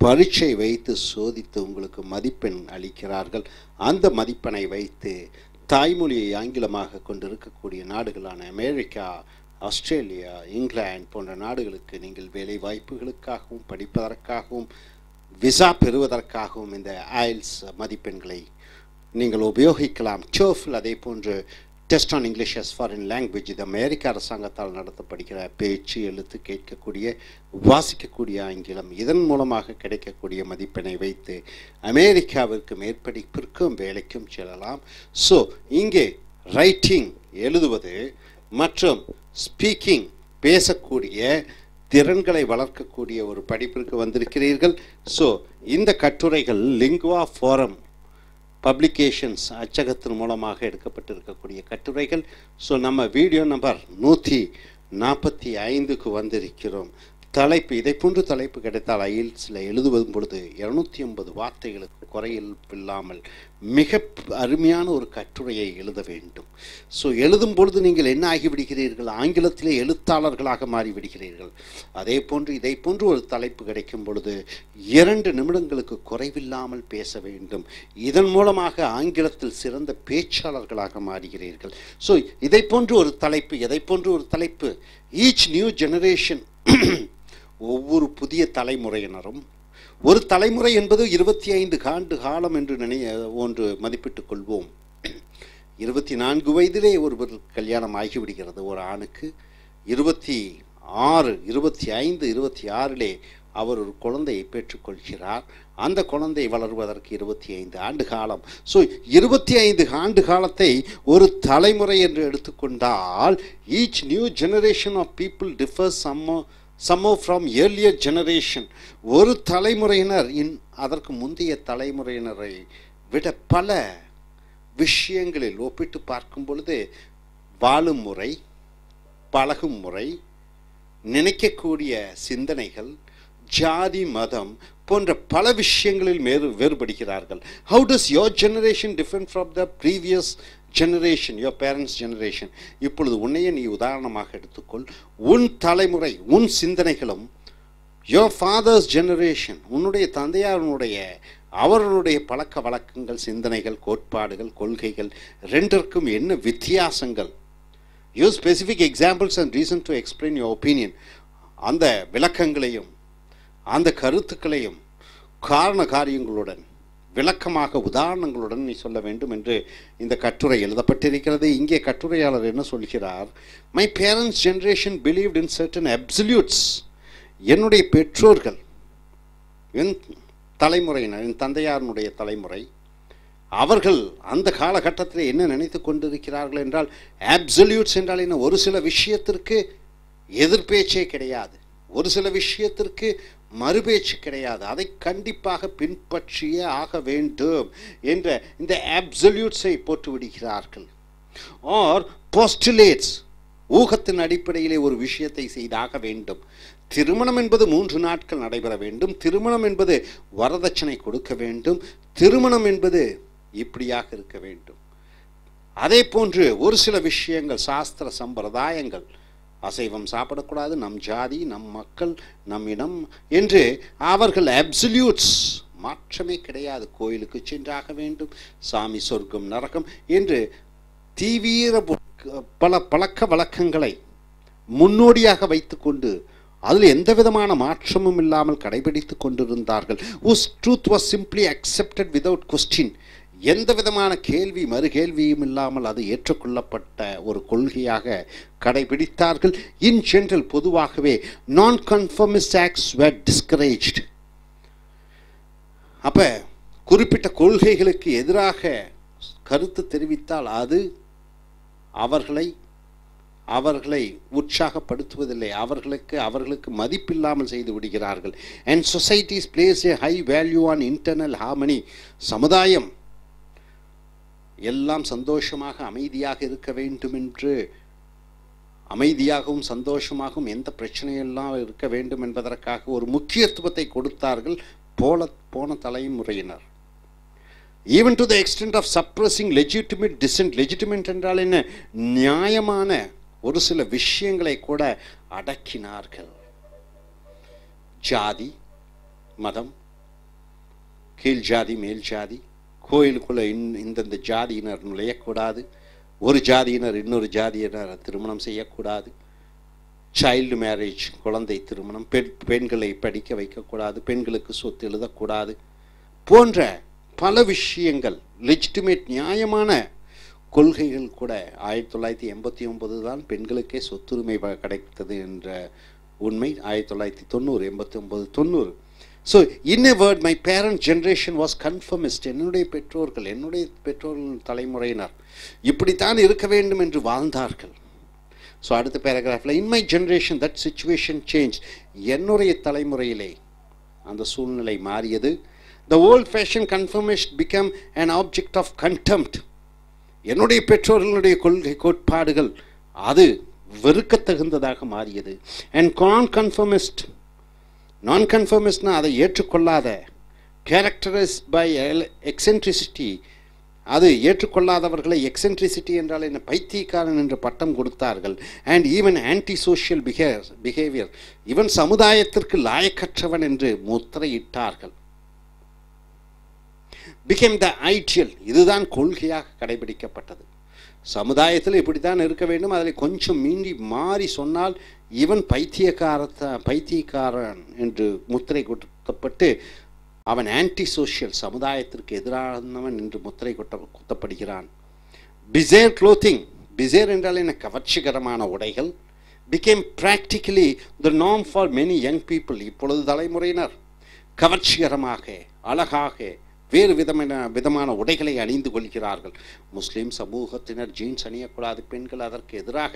பரீட்சை வைத்து சோதித்து உங்களுக்கு மதிப்பெண் அளிக்கிறார்கள். அந்த மதிப்பெண்ணை வைத்து தாய்மொழியை ஆங்கிலமாக கொண்டிருக்கக்கூடிய நாடுகளான அமெரிக்கா, ஆஸ்திரேலியா, இங்கிலாந்து போன்ற நாடுகளுக்கு நீங்கள் வேலை வாய்ப்புகளுக்காகவும் படிப்பதற்காகவும் விசா பெறுவதற்காகவும் இந்த I.E.L.T S மதிப்பெண்களை நீங்கள் உபயோகிக்கலாம். TOEFL அதே போன்று test on English as foreign language, இது அமெரிக்க அரசாங்கத்தால் நடத்தப்படுகிற பேச்சு, எழுத்து, கேட்கக்கூடிய, வாசிக்கக்கூடிய ஆங்கிலம், இதன் மூலமாக கிடைக்கக்கூடிய மதிப்பெண்ணை வைத்து அமெரிக்காவிற்கு மேற்படிப்பிற்கும் வேலைக்கும் செல்லலாம். ஸோ இங்கே ரைட்டிங் எழுதுவது மற்றும் ஸ்பீக்கிங் பேசக்கூடிய திறன்களை வளர்க்கக்கூடிய ஒரு படிப்பிற்கு வந்திருக்கிறீர்கள். ஸோ இந்த கட்டுரைகள் லிங்குவா ஃபோரம் பப்ளிகேஷன்ஸ் அச்சகத்தின் மூலமாக எடுக்கப்பட்டிருக்கக்கூடிய கட்டுரைகள். ஸோ நம்ம வீடியோ நம்பர் 145க்கு வந்திருக்கிறோம். தலைப்பு, இதை போன்று தலைப்பு கிடைத்தால் IELTSல எழுதுவதும் பொழுது 250 வார்த்தைகளுக்கு குறையில் இல்லாமல் மிக அருமையான ஒரு கட்டுரையை எழுத வேண்டும். ஸோ எழுதும் பொழுது நீங்கள் என்ன ஆகிவிடுகிறீர்கள்? ஆங்கிலத்திலே எழுத்தாளர்களாக மாறிவிடுகிறீர்கள். அதே போன்று இதை போன்று ஒரு தலைப்பு கிடைக்கும் பொழுது 2 நிமிடங்களுக்கு குறைவில்லாமல் பேச வேண்டும். இதன் மூலமாக ஆங்கிலத்தில் சிறந்த பேச்சாளர்களாக மாறுகிறீர்கள். ஸோ இதை போன்று ஒரு தலைப்பு, எதை போன்று ஒரு தலைப்பு, ஈச் நியூ ஜெனரேஷன், ஒவ்வொரு புதிய தலைமுறையினரும், ஒரு தலைமுறை என்பது 25 ஆண்டு காலம் என்று ஒன்று மதிப்பிட்டுக் கொள்வோம். 24 வயதிலே ஒருவர் கல்யாணம் ஆகிவிடுகிறது ஒரு ஆணுக்கு. 26, 25, 26லே அவர் ஒரு குழந்தையை பெற்றுக்கொள்கிறார். அந்த குழந்தை வளர்வதற்கு 25 ஆண்டு காலம். ஸோ 25 ஆண்டு காலத்தை ஒரு தலைமுறை என்று எடுத்துக்கொண்டால், each new generation of people differs somehow from earlier generation. ஒரு தலைமுறையினர் அதற்கு முந்தைய தலைமுறையினரை விட பல விஷயங்களில் ஒப்பிட்டு பார்க்கும் பொழுது வாழும் முறை, பழகும் முறை, நினைக்கக்கூடிய சிந்தனைகள், ஜாதி, மதம் போன்ற பல விஷயங்களில் வேறுபடுகிறார்கள். How does your generation different from the previous generation, your parents' generation? இப்பொழுது உன்னையே நீ உதாரணமாக எடுத்துக்கொள். உன் தலைமுறை, உன் சிந்தனைகளும் your father's generation, உன்னுடைய தந்தையாருடைய அவர்களுடைய பழக்க வழக்கங்கள், சிந்தனைகள், கோட்பாடுகள், கொள்கைகள் ரெண்டிற்கும் என்ன வித்தியாசங்கள்? Use specific examples and reason to explain your opinion. அந்த விளக்கங்களையும் அந்த கருத்துக்களையும் காரண காரியங்களுடன் விளக்கமாக உதாரணங்களுடன் நீ சொல்ல வேண்டும் என்று இந்த கட்டுரை எழுதப்பட்டிருக்கிறது. இங்கே கட்டுரையாளர் என்ன சொல்கிறார்? My parents generation believed in certain absolutes. என்னுடைய பெற்றோர்கள், என் தலைமுறையினர், என் தந்தையாருடைய தலைமுறை, அவர்கள் அந்த காலகட்டத்தில் என்ன நினைத்து கொண்டிருக்கிறார்கள் என்றால், அப்சல்யூட்ஸ் என்றால் என்ன? ஒரு சில விஷயத்திற்கு எதிர்பேச்சே கிடையாது, ஒரு சில விஷயத்திற்கு மறுபேச்சு கிடையாது, அதை கண்டிப்பாக பின்பற்றியே ஆக வேண்டும் என்ற இந்த அப்சல்யூட்ஸை போட்டு விடுகிறார்கள். ஆர் போஸ்டுலேட்ஸ், ஊகத்தின் அடிப்படையிலே ஒரு விஷயத்தை செய்தாக வேண்டும். திருமணம் என்பது 3 நாட்கள் நடைபெற வேண்டும், திருமணம் என்பது வரதட்சணை கொடுக்க வேண்டும், திருமணம் என்பது இப்படியாக இருக்க வேண்டும். அதே போன்று ஒரு சில விஷயங்கள், சாஸ்திர சம்பிரதாயங்கள், அசைவம் சாப்பிடக்கூடாது, நம் ஜாதி, நம் மக்கள், நம் இனம் என்று அவர்கள் அப்சல்யூட்ஸ், மாற்றமே கிடையாது, கோயிலுக்கு சென்றாக வேண்டும், சாமி சொர்க்கம் நரகம் என்று தீவிர பல பழக்க வழக்கங்களை முன்னோடியாக வைத்துக்கொண்டு அதில் எந்த விதமான மாற்றமும் இல்லாமல் கடைபிடித்து கொண்டிருந்தார்கள். whose truth was simply accepted without question. எந்த விதமான கேள்வி மறுகேள்வியும் இல்லாமல் அது ஏற்றுக்கொள்ளப்பட்ட ஒரு கொள்கையாக கடைபிடித்தார்கள். இன் ஜெனரல், பொதுவாகவே நான் கன்ஃபர்மிஸ்ட் ஆக்ட்ஸ் were discouraged. அப்ப குறிப்பிட்ட கொள்கைகளுக்கு எதிராக கருத்து தெரிவித்தால் அது அவர்களை உற்சாகப்படுத்துவதில்லை, அவர்களுக்கு மதிப்பில்லாமல் செய்து விடுகிறார்கள். and societies place a high value on internal harmony. சமுதாயம் எல்லாம் சந்தோஷமாக அமைதியாக இருக்க வேண்டும் என்று, அமைதியாகவும் சந்தோஷமாகவும் எந்த பிரச்சனையெல்லாம் இருக்க வேண்டும் என்பதற்காக ஒரு முக்கியத்துவத்தை கொடுத்தார்கள் போன தலைமுறையினர். even to the extent of suppressing legitimate dissent. legitimate என்றால் என்ன? நியாயமான ஒரு சில விஷயங்களை கூட அடக்கினார்கள். ஜாதி, மதம், கீழ் ஜாதி, மேல் ஜாதி, கோயிலுக்குள்ள இந்தந்த ஜாதியினர் நுழையக்கூடாது, ஒரு ஜாதியினர் இன்னொரு ஜாதியினர் திருமணம் செய்யக்கூடாது, சைல்டு மேரேஜ், குழந்தை திருமணம், பெண்களை படிக்க வைக்கக்கூடாது, பெண்களுக்கு சொத்து எழுதக்கூடாது போன்ற பல விஷயங்கள் லெஜிட்டிமேட் நியாயமான கொள்கைகள் கூட 1989 தான் பெண்களுக்கே சொத்துரிமை கிடைத்தது என்ற உண்மை 1990 89 90. So in a word, my parent generation was conformist. என்னுடைய பெற்றோர்கள் தலைமுறையினர் இப்படித்தான் இருக்க வேண்டும் என்று வாழ்ந்தார்கள். ஸோ அடுத்த பேராகிராஃபில் in my generation that situation changed. என்னுடைய தலைமுறையிலே அந்த சூழ்நிலை மாறியது. The old fashioned conformist became an object of contempt. என்னுடைய பெற்றோர்களுடைய கொள்கை கோட்பாடுகள் அது வெறுக்கத்தகுந்ததாக மாறியது. And non-conformistனா அதை ஏற்றுக்கொள்ளாத, characterized by eccentricity, அது ஏற்றுக்கொள்ளாதவர்களை எக்ஸென்ட்ரிசிட்டி என்றால் என்ன, பைத்தியக்காரன் என்ற பட்டம் கொடுத்தார்கள். And even anti social behaviour, இவன் சமுதாயத்திற்கு லாயக்கற்றவன் என்று முத்திரையிட்டார்கள். became the ideal, இதுதான் கொள்கையாக கடைபிடிக்கப்பட்டது. சமுதாயத்தில் இப்படித்தான் இருக்க வேண்டும், அதில் கொஞ்சம் மாறி சொன்னால் இவன் பைத்தியக்காரன் என்று முத்திரை குத்தப்பட்டு அவன் ஆன்டி சோஷியல், சமுதாயத்திற்கு எதிரானவன் என்று முத்திரை குத்தப்படுகிறான். பிசேர் க்ளோத்திங், பிசேர் என்றால் என்ன, கவர்ச்சிகரமான உடைகள். became practically the norm for many young people. இப்பொழுது தலைமுறையினர் கவர்ச்சிகரமாக அழகாக வேறு விதமான உடைகளை அணிந்து கொள்கிறார்கள். முஸ்லீம் சமூகத்தினர் ஜீன்ஸ் அணியக்கூடாது, பெண்கள் அதற்கு எதிராக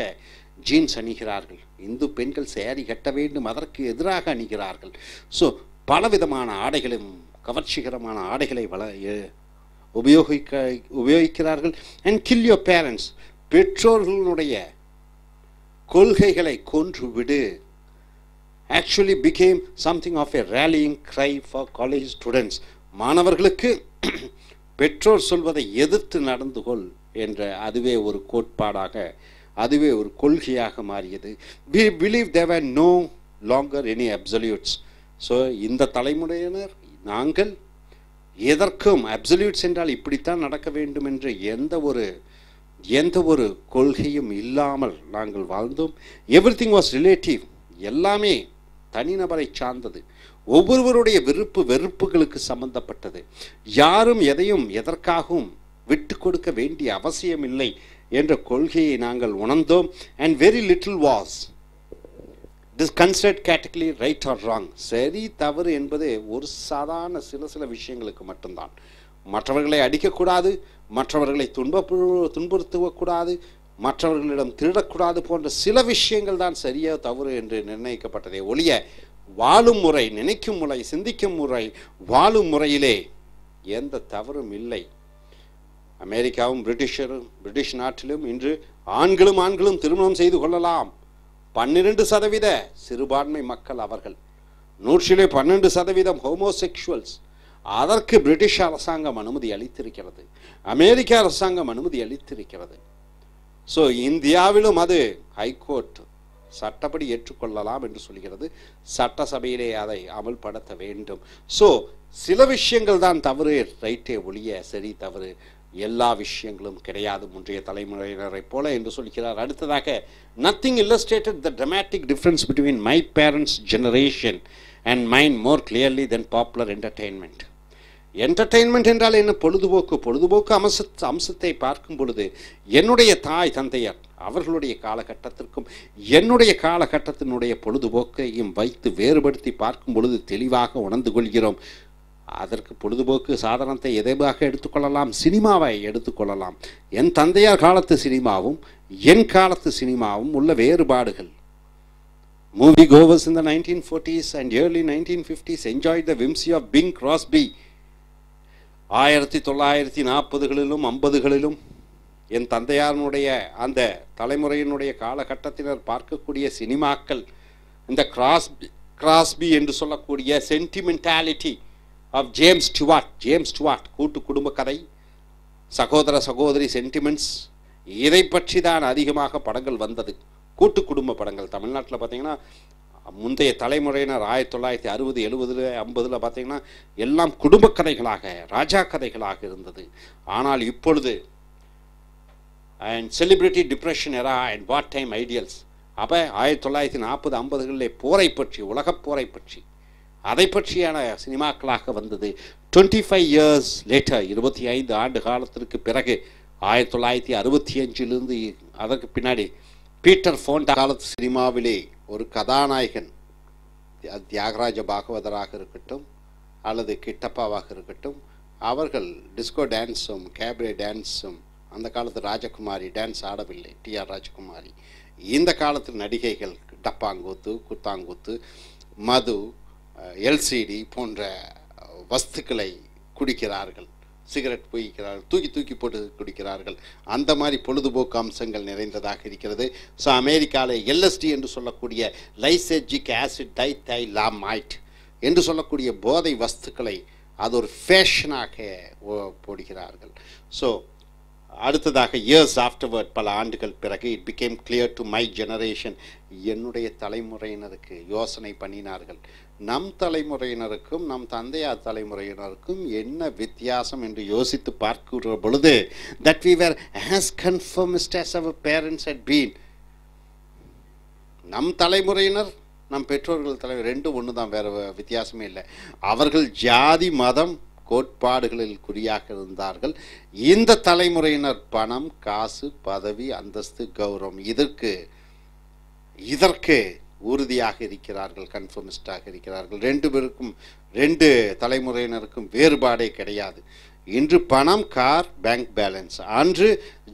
ஜீன்ஸ் அணிகிறார்கள். இந்து பெண்கள் சேரி கட்ட வேண்டும், அதற்கு எதிராக அணிகிறார்கள். ஸோ பலவிதமான ஆடைகளும் கவர்ச்சிகரமான ஆடைகளை உபயோகிக்கிறார்கள். அண்ட் கில் யோர் பேரண்ட்ஸ், பெற்றோர்களுடைய கொள்கைகளை கொன்றுவிடு. Actually became something of a rallying cry for college students. மாணவர்களுக்கு பெற்றோர் சொல்வதை எதிர்த்து நடந்து கொள் என்ற அதுவே ஒரு கோட்பாடாக, அதுவே ஒரு கொள்கையாக மாறியது. we believe there were no longer any absolutes. So இந்த தலைமுறையினர் நாங்கள் எதற்கும் அப்சல்யூட்ஸ் என்றால் இப்படித்தான் நடக்க வேண்டும் என்று எந்த ஒரு கொள்கையும் இல்லாமல் நாங்கள் வாழ்ந்தோம். எவ்ரிதிங் வாஸ் ரிலேட்டிவ், எல்லாமே தனிநபரை சார்ந்தது, ஒவ்வொருவருடைய வெறுப்புகளுக்கு சம்பந்தப்பட்டது. யாரும் எதையும் எதற்காகவும் விட்டு கொடுக்க வேண்டிய அவசியம் இல்லை என்ற கொள்கையை நாங்கள் உணர்ந்தோம். And very little was this considered category right or wrong. சரி தவறு என்பது ஒரு சாதாரண சில விஷயங்களுக்கு மட்டும்தான். மற்றவர்களை அடிக்கக்கூடாது, மற்றவர்களை துன்புறுத்தக்கூடாது, மற்றவர்களிடம் திருடக்கூடாது போன்ற சில விஷயங்கள் தான் சரியா தவறு என்று நிர்ணயிக்கப்பட்டதே ஒழிய வாழும் முறை, நினைக்கும் முறை, சிந்திக்கும் முறை, வாழும் முறையிலே எந்த தவறும் இல்லை. அமெரிக்காவும் பிரிட்டிஷ் நாட்டிலும் இன்று ஆண்களும் திருமணம் செய்து கொள்ளலாம். 12% சிறுபான்மை மக்கள் அவர்கள், 100 12% ஹோமோசெக்சுவல்ஸ். அதற்கு பிரிட்டிஷ் அரசாங்கம் அனுமதி அளித்திருக்கிறது, அமெரிக்க அரசாங்கம் அனுமதி அளித்திருக்கிறது. ஸோ இந்தியாவிலும் அது ஹைகோர்ட் சட்டப்படி ஏற்றுக்கொள்ளலாம் என்று சொல்கிறது. சட்டசபையிலே அதை அமல்படுத்த வேண்டும். ஸோ சில விஷயங்கள் தான் தவறு, ரைட்டே ஒழிய சரி தவறு எல்லா விஷயங்களும் கிடையாது முன்றைய தலைமுறையினரை போல என்று சொல்கிறார். அடுத்ததாக, nothing illustrated the dramatic difference between my parents' generation and mine more clearly than popular entertainment. Entertainment என்றால் என்ன? பொழுதுபோக்கு அம்சத்தை பார்க்கும் பொழுது என்னுடைய தாய் தந்தையர் அவர்களுடைய காலகட்டத்திற்கும் என்னுடைய காலகட்டத்தினுடைய பொழுதுபோக்கையும் வைத்து வேறுபடுத்தி பார்க்கும் பொழுது தெளிவாக உணர்ந்து கொள்கிறோம். அதற்கு பொழுதுபோக்கு சாதனத்தை எதையாக எடுத்துக்கொள்ளலாம்? சினிமாவை எடுத்துக்கொள்ளலாம். என் தந்தையார் காலத்து சினிமாவும் என் காலத்து சினிமாவும் உள்ள வேறுபாடுகள். Movie goers in the 1940s and early 1950s enjoyed the whimsy of Bing Crosby. 1940களிலும் 50களிலும் என் தந்தையாருடைய அந்த தலைமுறையினுடைய காலகட்டத்தினர் பார்க்கக்கூடிய சினிமாக்கள் இந்த கிராஸ்பி என்று சொல்லக்கூடிய சென்டிமெண்டாலிட்டி ஆஃப் ஜேம்ஸ் ஸ்டுவார்ட் கூட்டு குடும்ப கதை, சகோதரி சென்டிமெண்ட்ஸ், இதை பற்றி தான் அதிகமாக படங்கள் வந்தது. கூட்டு குடும்ப படங்கள் தமிழ்நாட்டில் பார்த்தீங்கன்னா முந்தைய தலைமுறையினர் 1960 70 50 பார்த்தீங்கன்னா எல்லாம் குடும்ப கதைகளாக, ராஜா கதைகளாக இருந்தது. ஆனால் இப்பொழுது and celebrity depression era and what time ideals. அப்போ 1940 50களிலே போரை பற்றி, உலகப் போரை பற்றி, அதை பற்றியான சினிமாக்களாக வந்தது. 25 years later, 25 ஆண்டு காலத்திற்கு பிறகு 1965 அதற்கு பின்னாடி பீட்டர் ஃபோண்டா காலத்து சினிமாவிலே ஒரு கதாநாயகன், தியாகராஜ பாகவதராக இருக்கட்டும் அல்லது கிட்டப்பாவாக இருக்கட்டும், அவர்கள் டிஸ்கோ டான்ஸும் கேப்ரே டான்ஸும், அந்த காலத்து ராஜகுமாரி டான்ஸ் ஆடவில்லை, டி.ஆர். ராஜகுமாரி. இந்த காலத்தில் நடிகைகள் டப்பாங்கூத்து, குத்தாங்கூத்து, மது, எல்சிடி போன்ற வஸ்துக்களை குடிக்கிறார்கள், சிகரெட் புகைக்கிறார்கள், தூக்கி போட்டு குடிக்கிறார்கள். அந்த மாதிரி பொழுதுபோக்கு அம்சங்கள் நிறைந்ததாக இருக்கிறது. ஸோ அமெரிக்காவில் LSD என்று சொல்லக்கூடிய லைசெர்ஜிக் ஆசிட் டைதைலாமைட் என்று சொல்லக்கூடிய போதை வஸ்துக்களை அது ஒரு ஃபேஷனாக போடுகிறார்கள். ஸோ அடுத்ததாக இயர்ஸ் ஆஃப்டர்வர்ட், பல ஆண்டுகள் பிறகு, it became clear to my generation, என்னுடைய தலைமுறையினருக்கு யோசனை பண்ணினார்கள், நம் தலைமுறையினருக்கும் நம் தந்தையார் தலைமுறையினருக்கும் என்ன வித்தியாசம் என்று யோசித்து பார்க்கிற பொழுது, that we were as conformist as our parents had been. நம் தலைமுறையினர் நம் பெற்றோர்கள் தலைவர் ரெண்டும் ஒன்று தான், வேறு வித்தியாசமே இல்லை. அவர்கள் ஜாதி மதம் கோட்பாடுகளில் குறியாக இருந்தார்கள். இந்த தலைமுறையினர் பணம், காசு, பதவி, அந்தஸ்து, கௌரவம், இதற்கு உறுதியாக இருக்கிறார்கள், கன்ஃபர்மிஸ்டாக இருக்கிறார்கள். ரெண்டு தலைமுறையினருக்கும் வேறுபாடே கிடையாது. இன்று பணம், கார், பேங்க் பேலன்ஸ், அன்று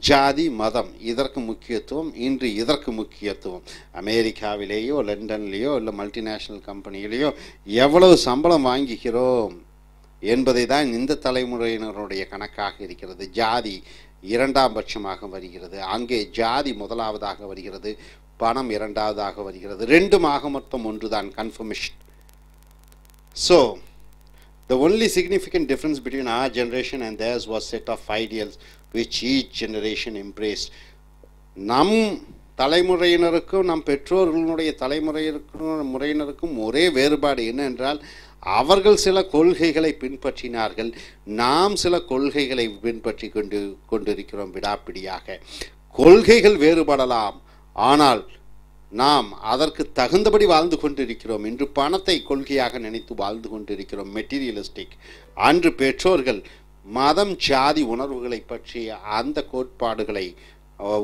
ஜாதி மதம், இதற்கு முக்கியத்துவம், இன்று இதற்கு முக்கியத்துவம். அமெரிக்காவிலேயோ லண்டன்லேயோ இல்லை மல்டிநேஷ்னல் கம்பெனியிலேயோ எவ்வளவு சம்பளம் வாங்குகிறோம் என்பதை தான் இந்த தலைமுறையினருடைய கணக்காக இருக்கிறது. ஜாதி இரண்டாம் பட்சமாக வருகிறது, அங்கே ஜாதி முதலாவதாக வருகிறது, பணம் இரண்டாவதாக வருகிறது. ரெண்டுமாக மொத்தம் ஒன்றுதான், confirmation. So the only significant difference between our generation and theirs was set of ideals which each generation embraced. நம் தலைமுறையினருக்கும் நம் பெற்றோர்களுடைய முறையினருக்கும் ஒரே வேறுபாடு என்னவென்றால், அவர்கள் சில கொள்கைகளை பின்பற்றினார்கள், நாம் சில கொள்கைகளை பின்பற்றி கொண்டிருக்கிறோம் விடாப்பிடியாக. கொள்கைகள் வேறுபடலாம், ஆனால் நாம் அதற்கு தகுந்தபடி வாழ்ந்து கொண்டிருக்கிறோம். இன்று பணத்தை கொள்கையாக நினைத்து வாழ்ந்து கொண்டிருக்கிறோம், மெட்டீரியலிஸ்டிக். அன்று பெற்றோர்கள் மதம், ஜாதி உணர்வுகளை பற்றிய அந்த கோட்பாடுகளை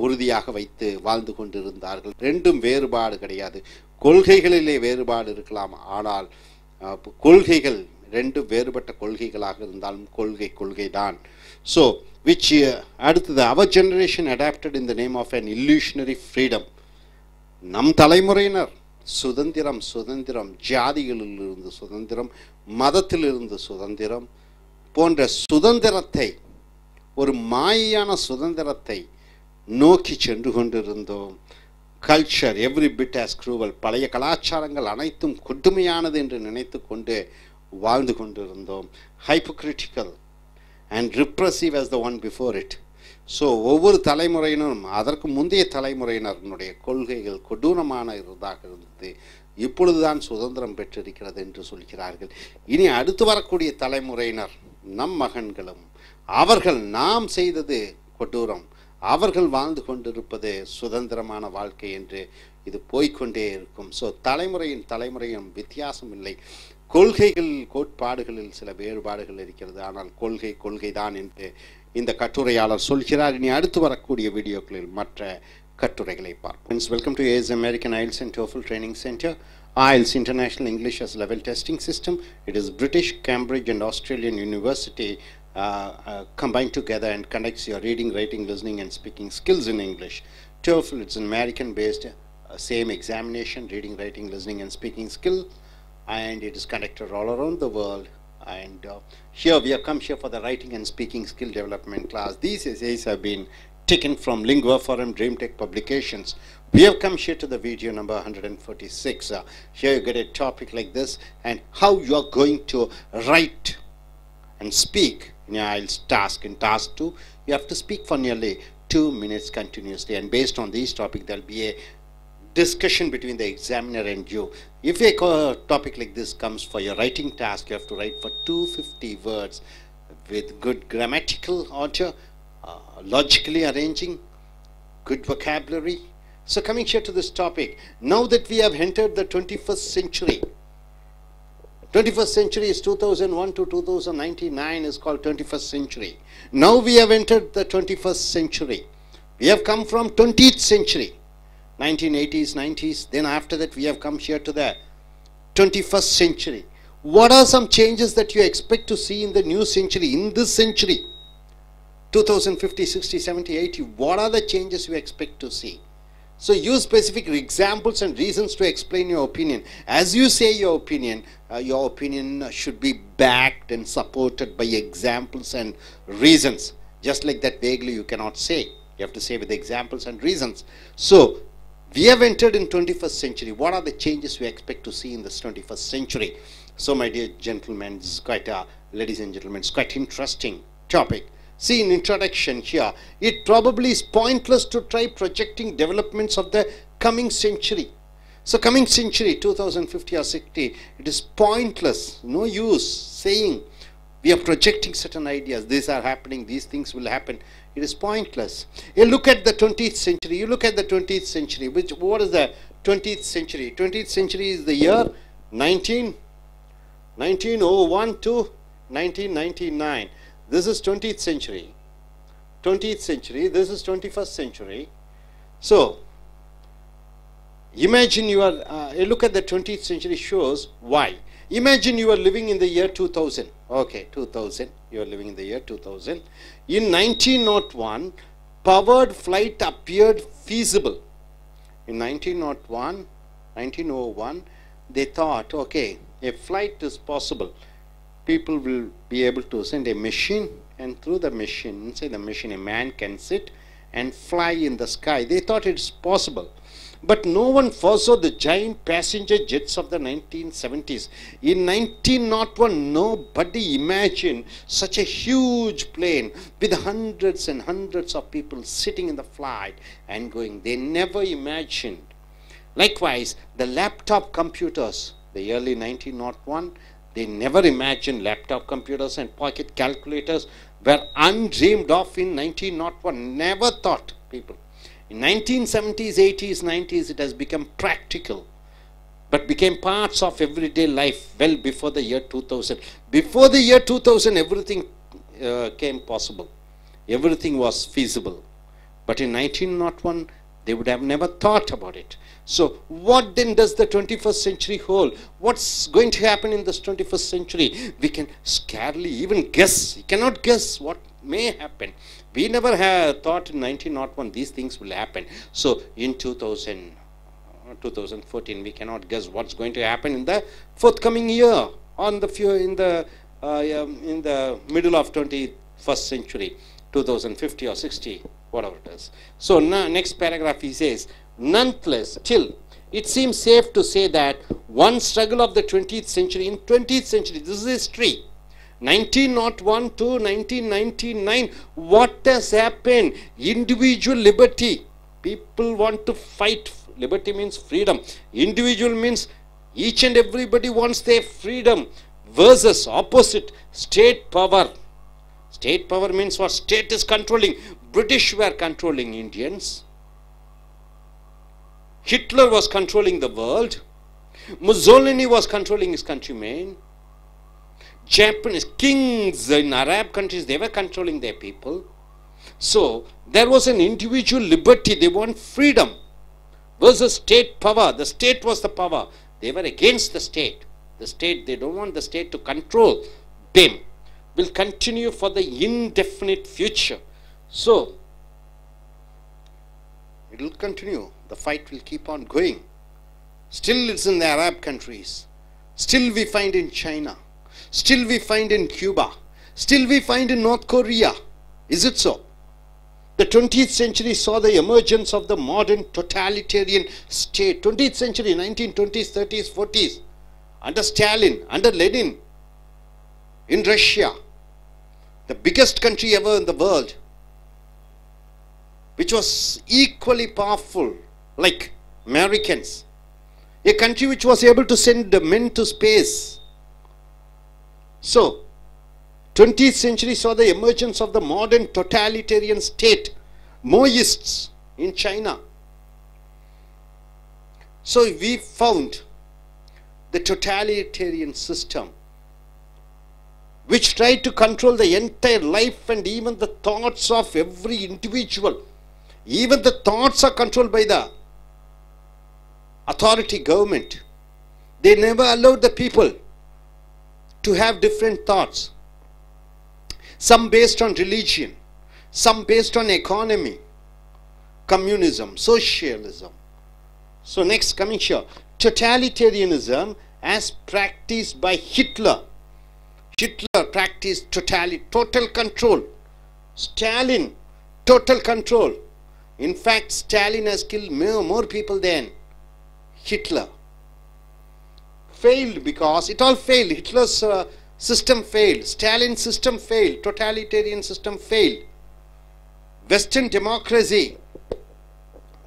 உறுதியாக வைத்து வாழ்ந்து கொண்டிருந்தார்கள். ரெண்டும் வேறுபாடு கிடையாது. கொள்கைகளிலே வேறுபாடு இருக்கலாம், ஆனால் கொள்கைகள் ரெண்டும் வேறுபட்ட கொள்கைகளாக இருந்தாலும் கொள்கைதான். ஸோ அடுத்தது, our generation adapted in the name of an illusionary freedom. நம் தலைமுறையினர் சுதந்திரம், ஜாதிகளிலிருந்து சுதந்திரம், மதத்திலிருந்து சுதந்திரம் போன்ற சுதந்திரத்தை, ஒரு மாயான சுதந்திரத்தை நோக்கி சென்று கொண்டிருந்தோம். Culture every bit as cruel, பழைய கலாச்சாரங்கள் அனைத்தும் கொடுமையானது என்று நினைத்து கொண்டு வாழ்ந்து கொண்டிருந்தோம். Hypocritical and repressive as the one before it. So ஒவ்வொரு தலைமுறையினரும் அதற்கு முந்தைய தலைமுறையினருடைய கொள்கைகள் கொடூரமான இருந்ததாக இருந்தது. இப்பொழுதுதான் சுதந்திரம் பெற்றிருக்கிறது என்று சொல்கிறார்கள். இனி அடுத்து வரக்கூடிய தலைமுறையினர், நம் மகன்களும், அவர்கள் நாம் செய்தது கொடூரம், அவர்கள் வாழ்ந்து கொண்டிருப்பது சுதந்திரமான வாழ்க்கை என்று இது போய்கொண்டே இருக்கும். ஸோ தலைமுறையும் வித்தியாசம் இல்லை. கோட்பாடுகளில் சில வேறுபாடுகள் இருக்கிறது, ஆனால் கொள்கைதான் என்று இந்த கட்டுரையாளர் சொல்கிறார். இனி அடுத்து வரக்கூடிய வீடியோக்களில் மற்ற கட்டுரைகளை பார்ப்போம். Welcome to AILTS American I.E.L.T.S and TOEFL Training Center. I.E.L.T.S International English as Level Testing System. It is British, Cambridge and Australian University combined together and conducts your reading, writing, listening and speaking skills in English. TOEFL, it's an American based same examination, reading, writing, listening and speaking skill, and it is conducted all around the world. And here we have come here for the writing and speaking skill development class. These essays have been taken from Lingua Forum Dream Tech publications. We have come here to the video number 146. Here you get a topic like this and how you are going to write and speak in your I.E.L.T.S task. In task 2, you have to speak for nearly 2 minutes continuously, and based on this topic there will be a discussion between the examiner and you. If a topic like this comes for your writing task, you have to write for 250 words with good grammatical order, logically arranging, good vocabulary. So coming here to this topic, now that we have entered the 21st century, 21st century is 2001 to 2099 is called 21st century. Now we have entered the 21st century. We have come from 20th century, 1980s, 90s. Then after that we have come here to the 21st century. What are some changes that you expect to see in the new century, in this century? 2050, 60, 70, 80. What are the changes you expect to see? So use specific examples and reasons to explain your opinion. As you say your opinion should be backed and supported by examples and reasons. Just like that vaguely you cannot say. You have to say with examples and reasons. So we have entered in 21st century. What are the changes we expect to see in this 21st century? So my dear gentlemen, this is quite ladies and gentlemen, it's quite interesting topic. See, in introduction here, it probably is pointless to try projecting developments of the coming century. So coming century, 2050 or 60, it is pointless, no use saying we are projecting certain ideas, these are happening, these things will happen. It is pointless. You look at the 20th century, what is the 20th century? 20th century is the year 1901 to 1999. This is 20th century. 20th century, this is 21st century. So, imagine you are, a look at the 20th century shows why. Imagine you are living in the year 2000. Okay, 2000, you are living in the year 2000. In 1901, powered flight appeared feasible. In 1901, they thought, okay, a flight is possible. People will be able to send a machine, and through the machine, inside the machine, a man can sit and fly in the sky. They thought it's possible. But no one foresaw the giant passenger jets of the 1970s. In 1901, nobody imagined such a huge plane with hundreds and hundreds of people sitting in the flight and going. They never imagined. Likewise, the laptop computers, the early 1901, they never imagined laptop computers and pocket calculators were undreamed of in 1901. Never thought, people. In 1970s, 80s, 90s, it has become practical, but became parts of everyday life well before the year 2000. Before the year 2000, everything came possible. Everything was feasible. But in 1901, they would have never thought about it. So what then does the 21st century hold? What's going to happen in this 21st century? We can scarcely even guess. We cannot guess what may happen. We never have thought in 1901 these things will happen. So in 2014, we cannot guess what's going to happen in the forthcoming year, in the middle of 21st century, 2050 or 60, whatever it is. So now, next paragraph he says, nonetheless, still, it seems safe to say that one struggle of the 20th century, in 20th century, this is history, 1901 to 1999, what has happened? Individual liberty. People want to fight. Liberty means freedom. Individual means each and everybody wants their freedom, versus opposite, state power. State power means what? State is controlling. British were controlling Indians. Hitler was controlling the world. Mussolini was controlling his countrymen. Japanese kings in Arab countries, they were controlling their people. So there was an individual liberty. They want freedom versus state power. The state was the power. They were against the state. The state, they don't want the state to control them. Will continue for the indefinite future. So it will continue. The fight will keep on going. Still it's in the Arab countries. Still we find in China. Still we find in Cuba. Still we find in North Korea. Is it so? The 20th century saw the emergence of the modern totalitarian state. 20th century, 1920s, 30s, 40s. Under Stalin, under Lenin. In Russia. The biggest country ever in the world. Which was equally powerful like Americans. A country which was able to send the men to space. So, 20th century saw the emergence of the modern totalitarian state, Maoists in China. So we found the totalitarian system, which tried to control the entire life and even the thoughts of every individual. Even the thoughts are controlled by the authority government. They never allowed the people to have different thoughts. Some based on religion, some based on economy, communism, socialism. So next, coming here, totalitarianism as practiced by Hitler. Hitler practiced total control. Stalin, total control. In fact, Stalin has killed more people than Hitler. Failed because it all failed. Hitler's system failed. Stalin's system failed. Totalitarian system failed. Western democracy.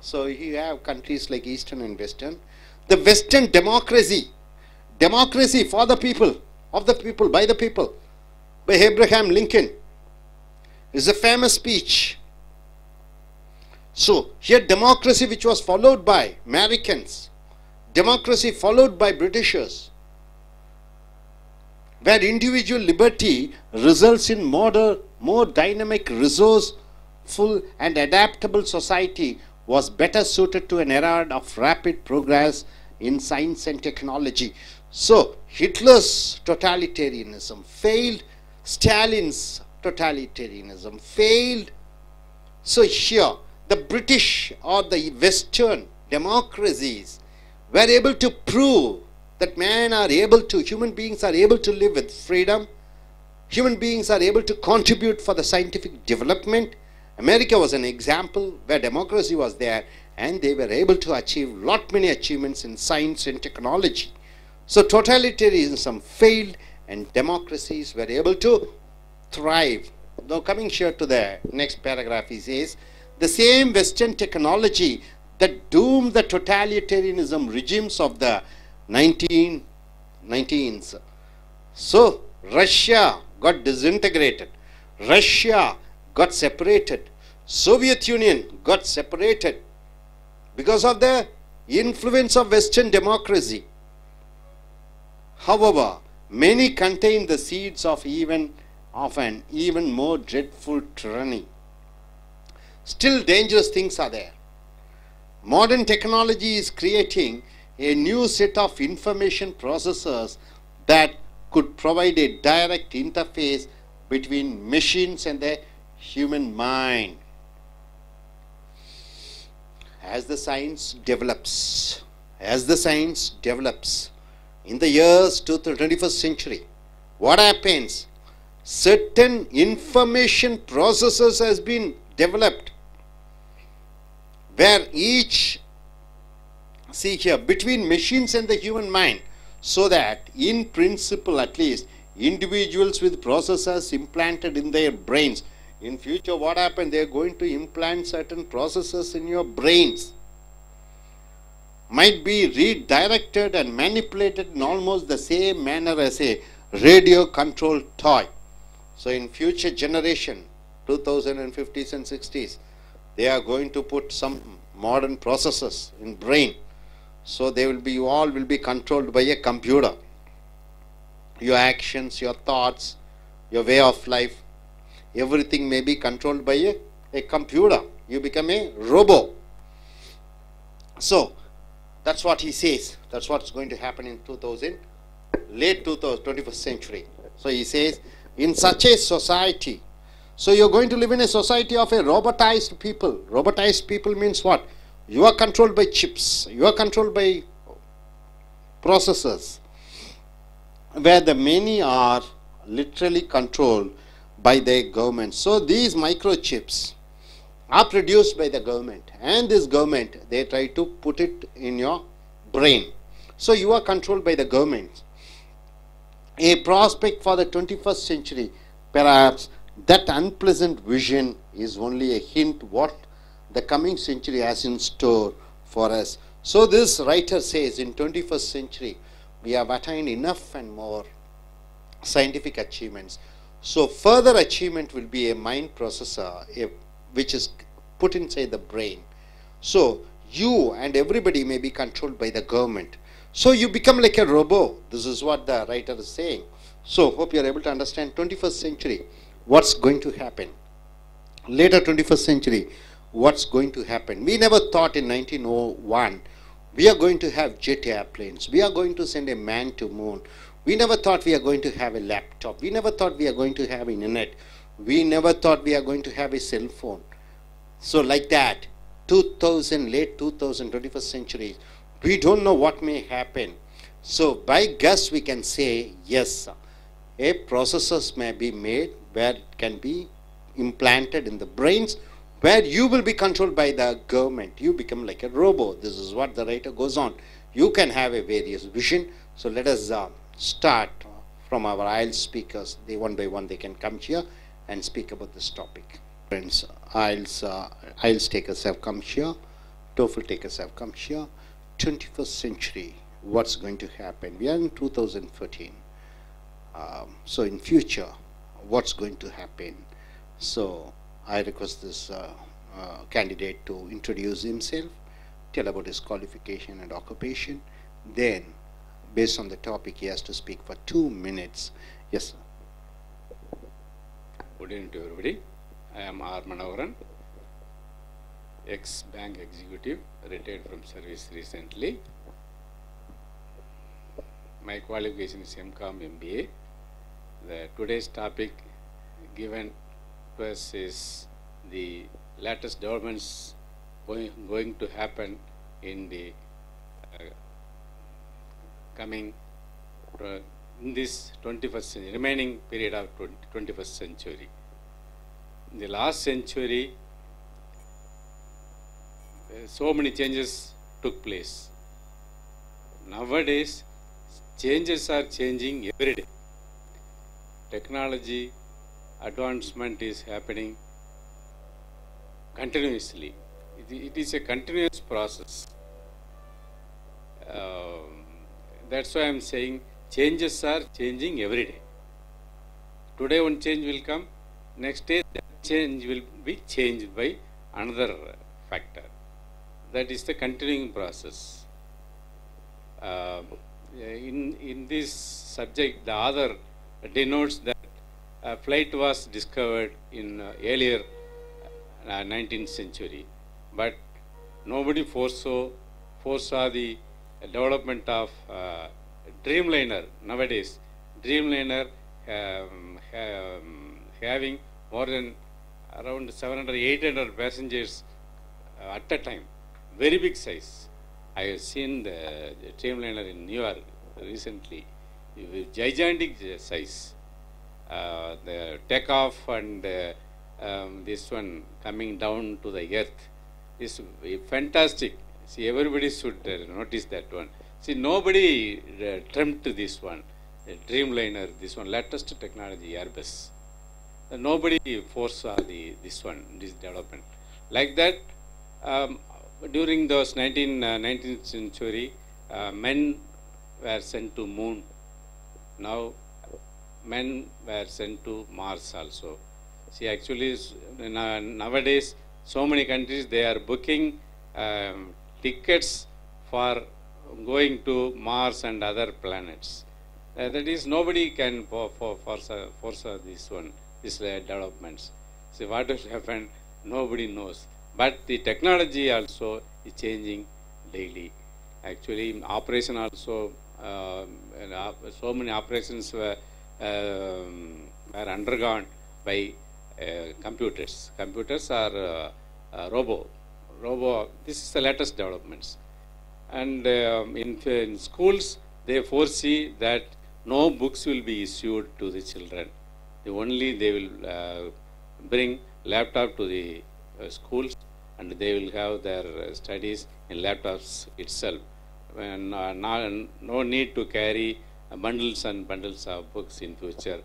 So you have countries like Eastern and Western. The Western democracy. Democracy for the people, of the people, by the people, by Abraham Lincoln, is a famous speech. So here democracy, which was followed by Americans, democracy followed by Britishers, where individual liberty results in more dynamic, resourceful and adaptable society, was better suited to an era of rapid progress in science and technology. So Hitler's totalitarianism failed, Stalin's totalitarianism failed. So here the British or the Western democracies were able to prove that human beings are able to live with freedom. Human beings are able to contribute for the scientific development. America was an example where democracy was there and they were able to achieve many achievements in science and technology. So totalitarianism failed and democracies were able to thrive. Now coming here to the next paragraph, he says, the same Western technology that doomed the totalitarianism regimes of the 1919s. So Russia got disintegrated. Russia got separated. Soviet Union got separated because of the influence of Western democracy. However, many contain the seeds of an even more dreadful tyranny. Still dangerous things are there. Modern technology is creating a new set of information processors that could provide a direct interface between machines and the human mind. As the science develops, in the years to the 21st century, what happens? Certain information processors has been developed where each, see here, between machines and the human mind, so that in principle at least, individuals with processors implanted in their brains. In future what happened? They are going to implant certain processors in your brains. Might be redirected and manipulated in almost the same manner as a radio controlled toy. So in future generation, 2050s and 60s, they are going to put some modern processors in brain. So they will be, you all will be controlled by a computer. Your actions, your thoughts, your way of life, everything may be controlled by a computer. You become a robot. So that's what he says. That's what's going to happen in late 21st century. So he says, in such a society, so you're going to live in a society of a robotized people. Robotized people means what? You are controlled by chips. You are controlled by processors, where the many are literally controlled by the government. So these microchips are produced by the government, and this government, they try to put it in your brain. So you are controlled by the government. A prospect for the 21st century, perhaps that unpleasant vision is only a hint what the coming century has in store for us. So this writer says, in 21st century we have attained enough and more scientific achievements. So further achievement will be a mind processor which is put inside the brain. So you and everybody may be controlled by the government. So you become like a robot. This is what the writer is saying. So hope you are able to understand 21st century, what's going to happen. Later 21st century, what's going to happen. We never thought in 1901 we are going to have jet airplanes. We are going to send a man to moon. We never thought we are going to have a laptop. We never thought we are going to have internet. We never thought we are going to have a cell phone. So like that, 2000, late 2000, 21st century, we don't know what may happen. So by guess we can say, yes, a processors may be made where it can be implanted in the brains, where you will be controlled by the government. You become like a robot. This is what the writer goes on. You can have a various vision. So let us start from our I.E.L.T.S speakers. They one by one they can come here and speak about this topic. Friends, I.E.L.T.S takers have come here. TOEFL takers have come here. 21st century, what's going to happen? We are in 2014. So in future, what's going to happen? So I request this candidate to introduce himself, tell about his qualification and occupation. Then, based on the topic, he has to speak for 2 minutes. Yes, sir. Good evening to everybody. I am R. Manoharan, ex-bank executive, retired from service recently. My qualification is M.Com MBA. Today's topic given to us is the latest developments going to happen in the coming in this 21st century, remaining period of 21st century. In the last century, so many changes took place. Nowadays, changes are changing every day. Technology advancement is happening continuously. It is a continuous process. That's why I am saying changes are changing every day. Today one change will come, next day that change will be changed by another factor. That is the continuing process. In this subject, the author denotes that flight was discovered in earlier 19th century, but nobody foresaw the development of Dreamliner. Nowadays, Dreamliner having more than around 700, 800 passengers at a time. Very big size. I have seen the Dreamliner in New York recently, with gigantic size. The takeoff and this one coming down to the earth is fantastic. See, everybody should notice that one. See, nobody dreamt this one, Dreamliner, this one, latest technology, Airbus. Nobody foresaw this development. Like that, during those 19th century, men were sent to moon. Now, men were sent to Mars also. See, actually, nowadays, so many countries, they are booking tickets for going to Mars and other planets. That is, nobody can foresaw these developments. See, what will happen, nobody knows. But the technology also is changing daily. Actually, operation also, so many operations were undergone by computers. Computers are robo. This is the latest developments. And in schools, they foresee that no books will be issued to the children. They will bring laptop to the schools, and they will have their studies in laptops itself. And no need to carry bundles and bundles of books in future.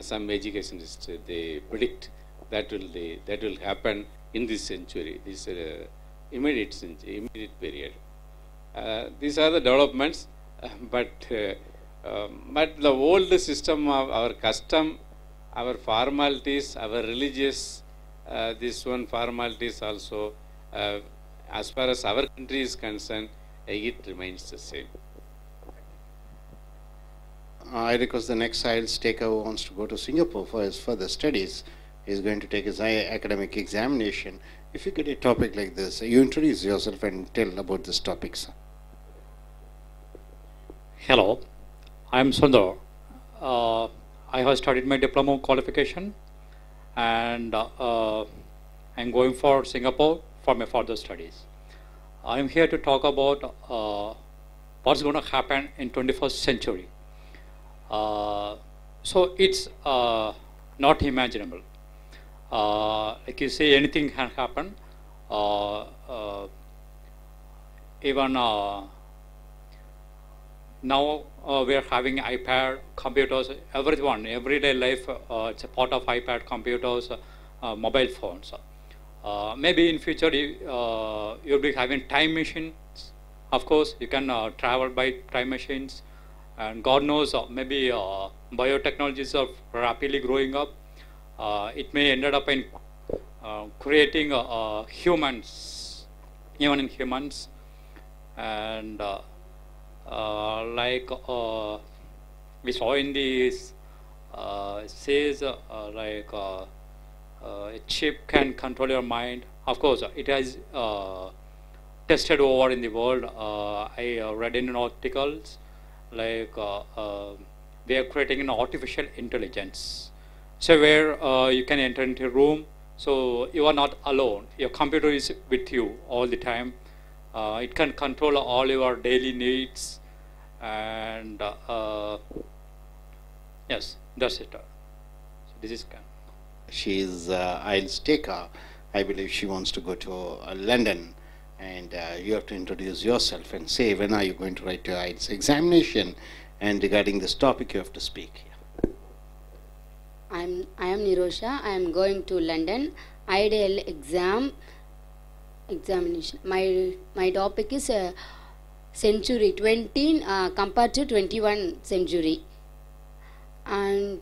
Some educationists, they predict that will happen in this century, this immediate period. These are the developments, but the old system of our custom, our formalities, our religious, this one formalities also, as far as our country is concerned, it remains the same. I request the next IELTS taker who wants to go to Singapore for his further studies. He's going to take his academic examination. If you get a topic like this, you introduce yourself and tell about this topic, sir. Hello, I am Sundar. I have studied my diploma qualification and I'm going for Singapore for my further studies. I am here to talk about what's going to happen in 21st century. So it's not imaginable. Like you say, anything can happen. Even now we are having iPad, computers, everyone, everyday life, it's a part of iPad, computers, mobile phones. Maybe in future you'll be having time machines. Of course, you can travel by time machines, and God knows, maybe biotechnologies are rapidly growing up. It may end up in creating humans, even in humans, and like we saw in this, it says like a chip can control your mind. Of course, it has tested over in the world. I read in articles like they are creating an artificial intelligence. So where you can enter into a room, so you are not alone. Your computer is with you all the time. It can control all your daily needs, and yes, that's it. So this is kind. She is IELTS taker. I believe she wants to go to London, and you have to introduce yourself and say when are you going to write your IELTS examination, and regarding this topic you have to speak. I am Nirosha. I am going to London. I.E.L.T.S examination. My topic is century 20 compared to 21 century, and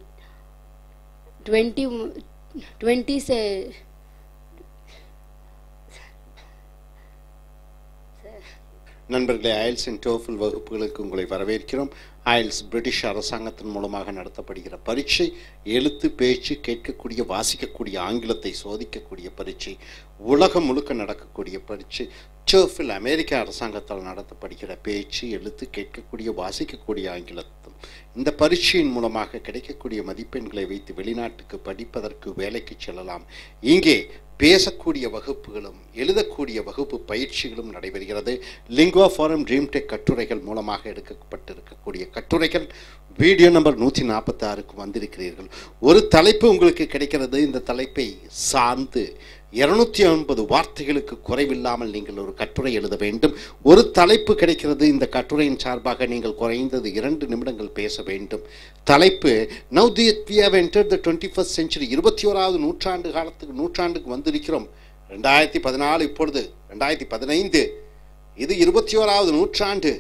20 say. நண்பர்களே, IELTS and TOEFL வகுப்புகளுக்கு உங்களை வரவேற்கிறோம். IELTS British அரசாங்கத்தின் மூலமாக நடத்தப்படுகிற பரீட்சை. எழுத்து, பேச்சு, கேட்கக்கூடிய, வாசிக்கக்கூடிய, ஆங்கிலத்தை சோதிக்கக்கூடிய பரீட்சை. உலகம் முழுக்க நடக்கக்கூடிய பரீட்சை. TOEFL அமெரிக்க அரசாங்கத்தால் நடத்தப்படுகிற பேச்சு, எழுத்து, கேட்கக்கூடிய, வாசிக்கக்கூடிய ஆங்கிலத்தும். இந்த பரீட்சையின் மூலமாக கிடைக்கக்கூடிய மதிப்பெண்களை வைத்து வெளிநாட்டுக்கு படிப்பதற்கு, வேலைக்கு செல்லலாம். இங்கே பேசக்கூடிய வகுப்புகளும் எழுதக்கூடிய வகுப்பு பயிற்சிகளும் நடைபெறுகிறது. லிங்குவா ஃபாரம் ட்ரீம் டெக் கட்டுரைகள் மூலமாக எடுக்கப்பட்டிருக்கக்கூடிய கட்டுரைகள் வீடியோ நம்பர் 146க்கு வந்திருக்கிறீர்கள். ஒரு தலைப்பு உங்களுக்கு கிடைக்கிறது. இந்த தலைப்பை சார்ந்து 250 வார்த்தைகளுக்கு குறைவில்லாமல் நீங்கள் ஒரு கட்டுரை எழுத வேண்டும். ஒரு தலைப்பு கிடைக்கிறது. இந்த கட்டுரையின் சார்பாக நீங்கள் குறைந்தது 2 நிமிடங்கள் பேச வேண்டும். தலைப்பு Now that we have entered the 21st century, 21வது நூற்றாண்டுக்கு வந்திருக்கிறோம். 2014 இப்பொழுது 2015, இது 21வது நூற்றாண்டு.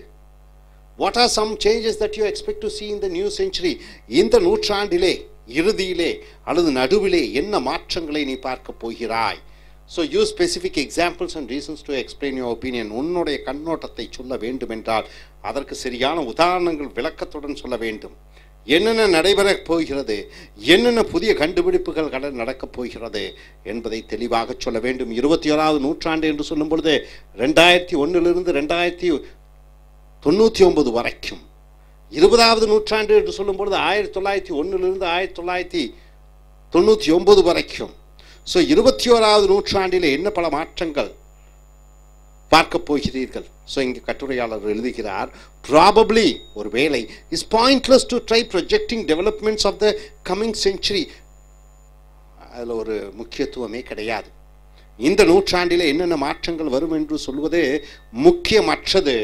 What are some changes that you expect to see in the new century? இந்த நூற்றாண்டிலே, இறுதியிலே அல்லது நடுவிலே என்ன மாற்றங்களை நீ பார்க்க போகிறாய்? So use specific examples and reasons to explain your opinion. உன்னுடைய கண்ணோட்டத்தை சொல்ல வேண்டும் என்றால் அதற்கு சரியான உதாரணங்கள் விளக்கத்துடன் சொல்ல வேண்டும். என்னென்ன நடைபெறப் போகிறது, என்னென்ன புதிய கண்டுபிடிப்புகள் நடக்கப் போகிறது என்பதை தெளிவாக சொல்ல வேண்டும். 21வது நூற்றாண்டு என்று சொல்லும் பொழுது 2001 1999 வரைக்கும். 20வது நூற்றாண்டு என்று சொல்லும் பொழுது 1901 1999 வரைக்கும். ஸோ 21வது நூற்றாண்டிலே என்ன பல மாற்றங்கள் பார்க்க போகிறீர்கள். ஸோ இங்கே கட்டுரையாளர் எழுதுகிறார், ப்ராபப்ளி ஒரு வேளை is pointless to try projecting developments of the coming century. அதில் ஒரு முக்கியத்துவமே கிடையாது. இந்த நூற்றாண்டிலே என்னென்ன மாற்றங்கள் வரும் என்று சொல்வது முக்கியமற்றது.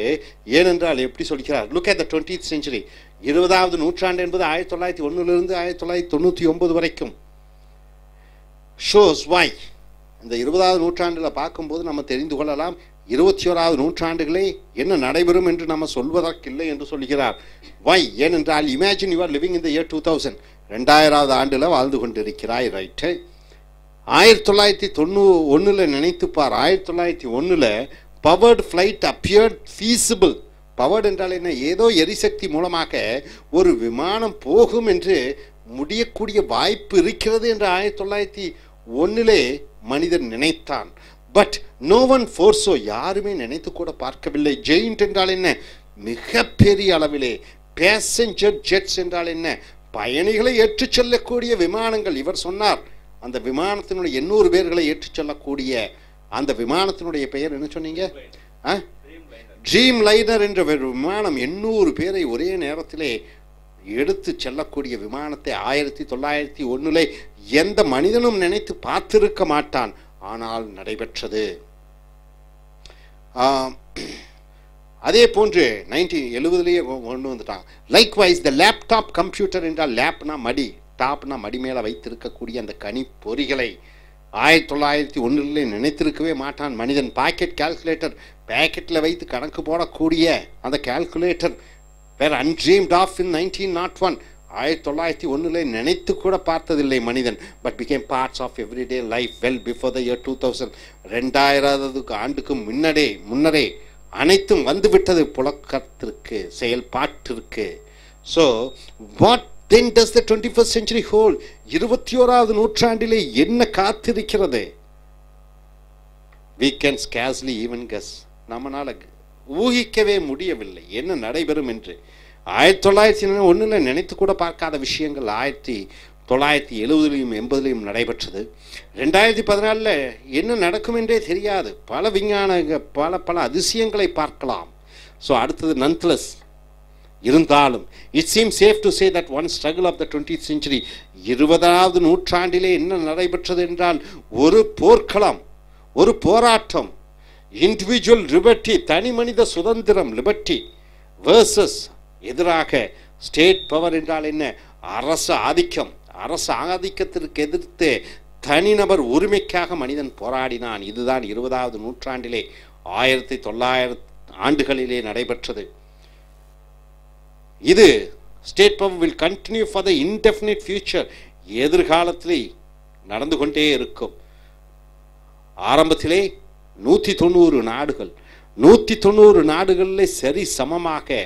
ஏனென்றால் எப்படி சொல்கிறார், look at the 20th century. 20வது நூற்றாண்டு என்பது 1901 1999 வரைக்கும். ஷோஸ் வை. இந்த 20வது நூற்றாண்டில் பார்க்கும்போது நம்ம தெரிந்து கொள்ளலாம் 21வது நூற்றாண்டுகளே என்ன நடைபெறும் என்று நம்ம சொல்வதற்கில்லை என்று சொல்கிறார். வை? ஏனென்றால் imagine you are living in the year 2000. 2000வது ஆண்டில் வாழ்ந்து கொண்டிருக்கிறாய். Right. 1991 நினைத்துப்பார். 1901 powered flight appeared feasible. Powered என்றால் என்ன? ஏதோ எரிசக்தி மூலமாக ஒரு விமானம் போகும் என்று முடியக்கூடிய வாய்ப்பு இருக்கிறது என்று 1901 மனிதன் நினைத்தான். பட் நோ ஒன் ஃபோர்ஸோ, யாருமே நினைத்து கூட பார்க்கவில்லை. ஜெயிண்ட் என்றால் என்ன? மிக பெரிய அளவிலே. பேசஞ்சர் ஜெட்ஸ் என்றால் என்ன? பயணிகளை ஏற்றுச் செல்லக்கூடிய விமானங்கள். இவர் சொன்னார் அந்த விமானத்தினுடைய 800 பேர்களை ஏற்றுச் செல்லக்கூடிய அந்த விமானத்தினுடைய பெயர் என்ன சொன்னீங்க? ட்ரீம் லைனர் என்ற விமானம் 800 பேரை ஒரே நேரத்திலே எடுத்து செல்லக்கூடிய விமானத்தை 1901 எந்த மனிதனும் நினைத்து பார்த்திருக்க மாட்டான். ஆனால் நடைபெற்றது. அதே போன்று 1970 கொண்டு வந்துட்டாங்க. லைக்வைஸ் த லேப்டாப் கம்ப்யூட்டர் என்றால் லேப்னா மடி, டாப்னா மடி மேலே வைத்திருக்கக்கூடிய அந்த கனி பொறிகளை 1901 நினைத்திருக்கவே மாட்டான் மனிதன். பாக்கெட் கால்குலேட்டர், பேக்கெட்டில் வைத்து கணக்கு போடக்கூடிய அந்த கால்குலேட்டர் வேற அன்ட்ரீம்ட் ஆஃப் இன் 1901. 1901 நினைத்து கூட பார்த்ததில்லை மனிதன். But became parts of everyday life well before the year 2000. 2000 ஆண்டுக்கு முன்னரே அனைத்தும் வந்துவிட்டது புழக்கத்திற்கு, செயல்பாட்டிற்கு. So what then does the 21st century hold? 21வது நூற்றாண்டிலே என்ன காத்திருக்கிறது? We can scarcely even guess. நம்மால ஊகிக்கவே முடியவில்லை என்ன நடைபெறும் என்று. 1901 நினைத்து கூட பார்க்காத விஷயங்கள் 1970 80 நடைபெற்றது. 2014 என்ன நடக்கும் என்றே தெரியாது. பல விஞ்ஞான பல அதிசயங்களை பார்க்கலாம். ஸோ அடுத்தது nonetheless இருந்தாலும் it seems safe to say that one struggle of the 20th century, 20வது நூற்றாண்டிலே என்ன நடைபெற்றது என்றால் ஒரு போர்க்களம், ஒரு போராட்டம். இண்டிவிஜுவல் லிபர்ட்டி, தனி மனித சுதந்திரம் லிபர்ட்டி versus எதிராக ஸ்டேட் பவர் என்றால் என்ன? அரசு ஆதிக்கம். அரசு ஆதிக்கத்திற்கு எதிர்த்து தனிநபர் உரிமைக்காக மனிதன் போராடினான். இதுதான் 20வது நூற்றாண்டிலே 1900 ஆண்டுகளிலே நடைபெற்றது. இது state power will continue for the indefinite future. எதிர்காலத்திலே நடந்து கொண்டே இருக்கும். ஆரம்பத்திலே 190 நாடுகள், 190 நாடுகளிலே சரி சமமாக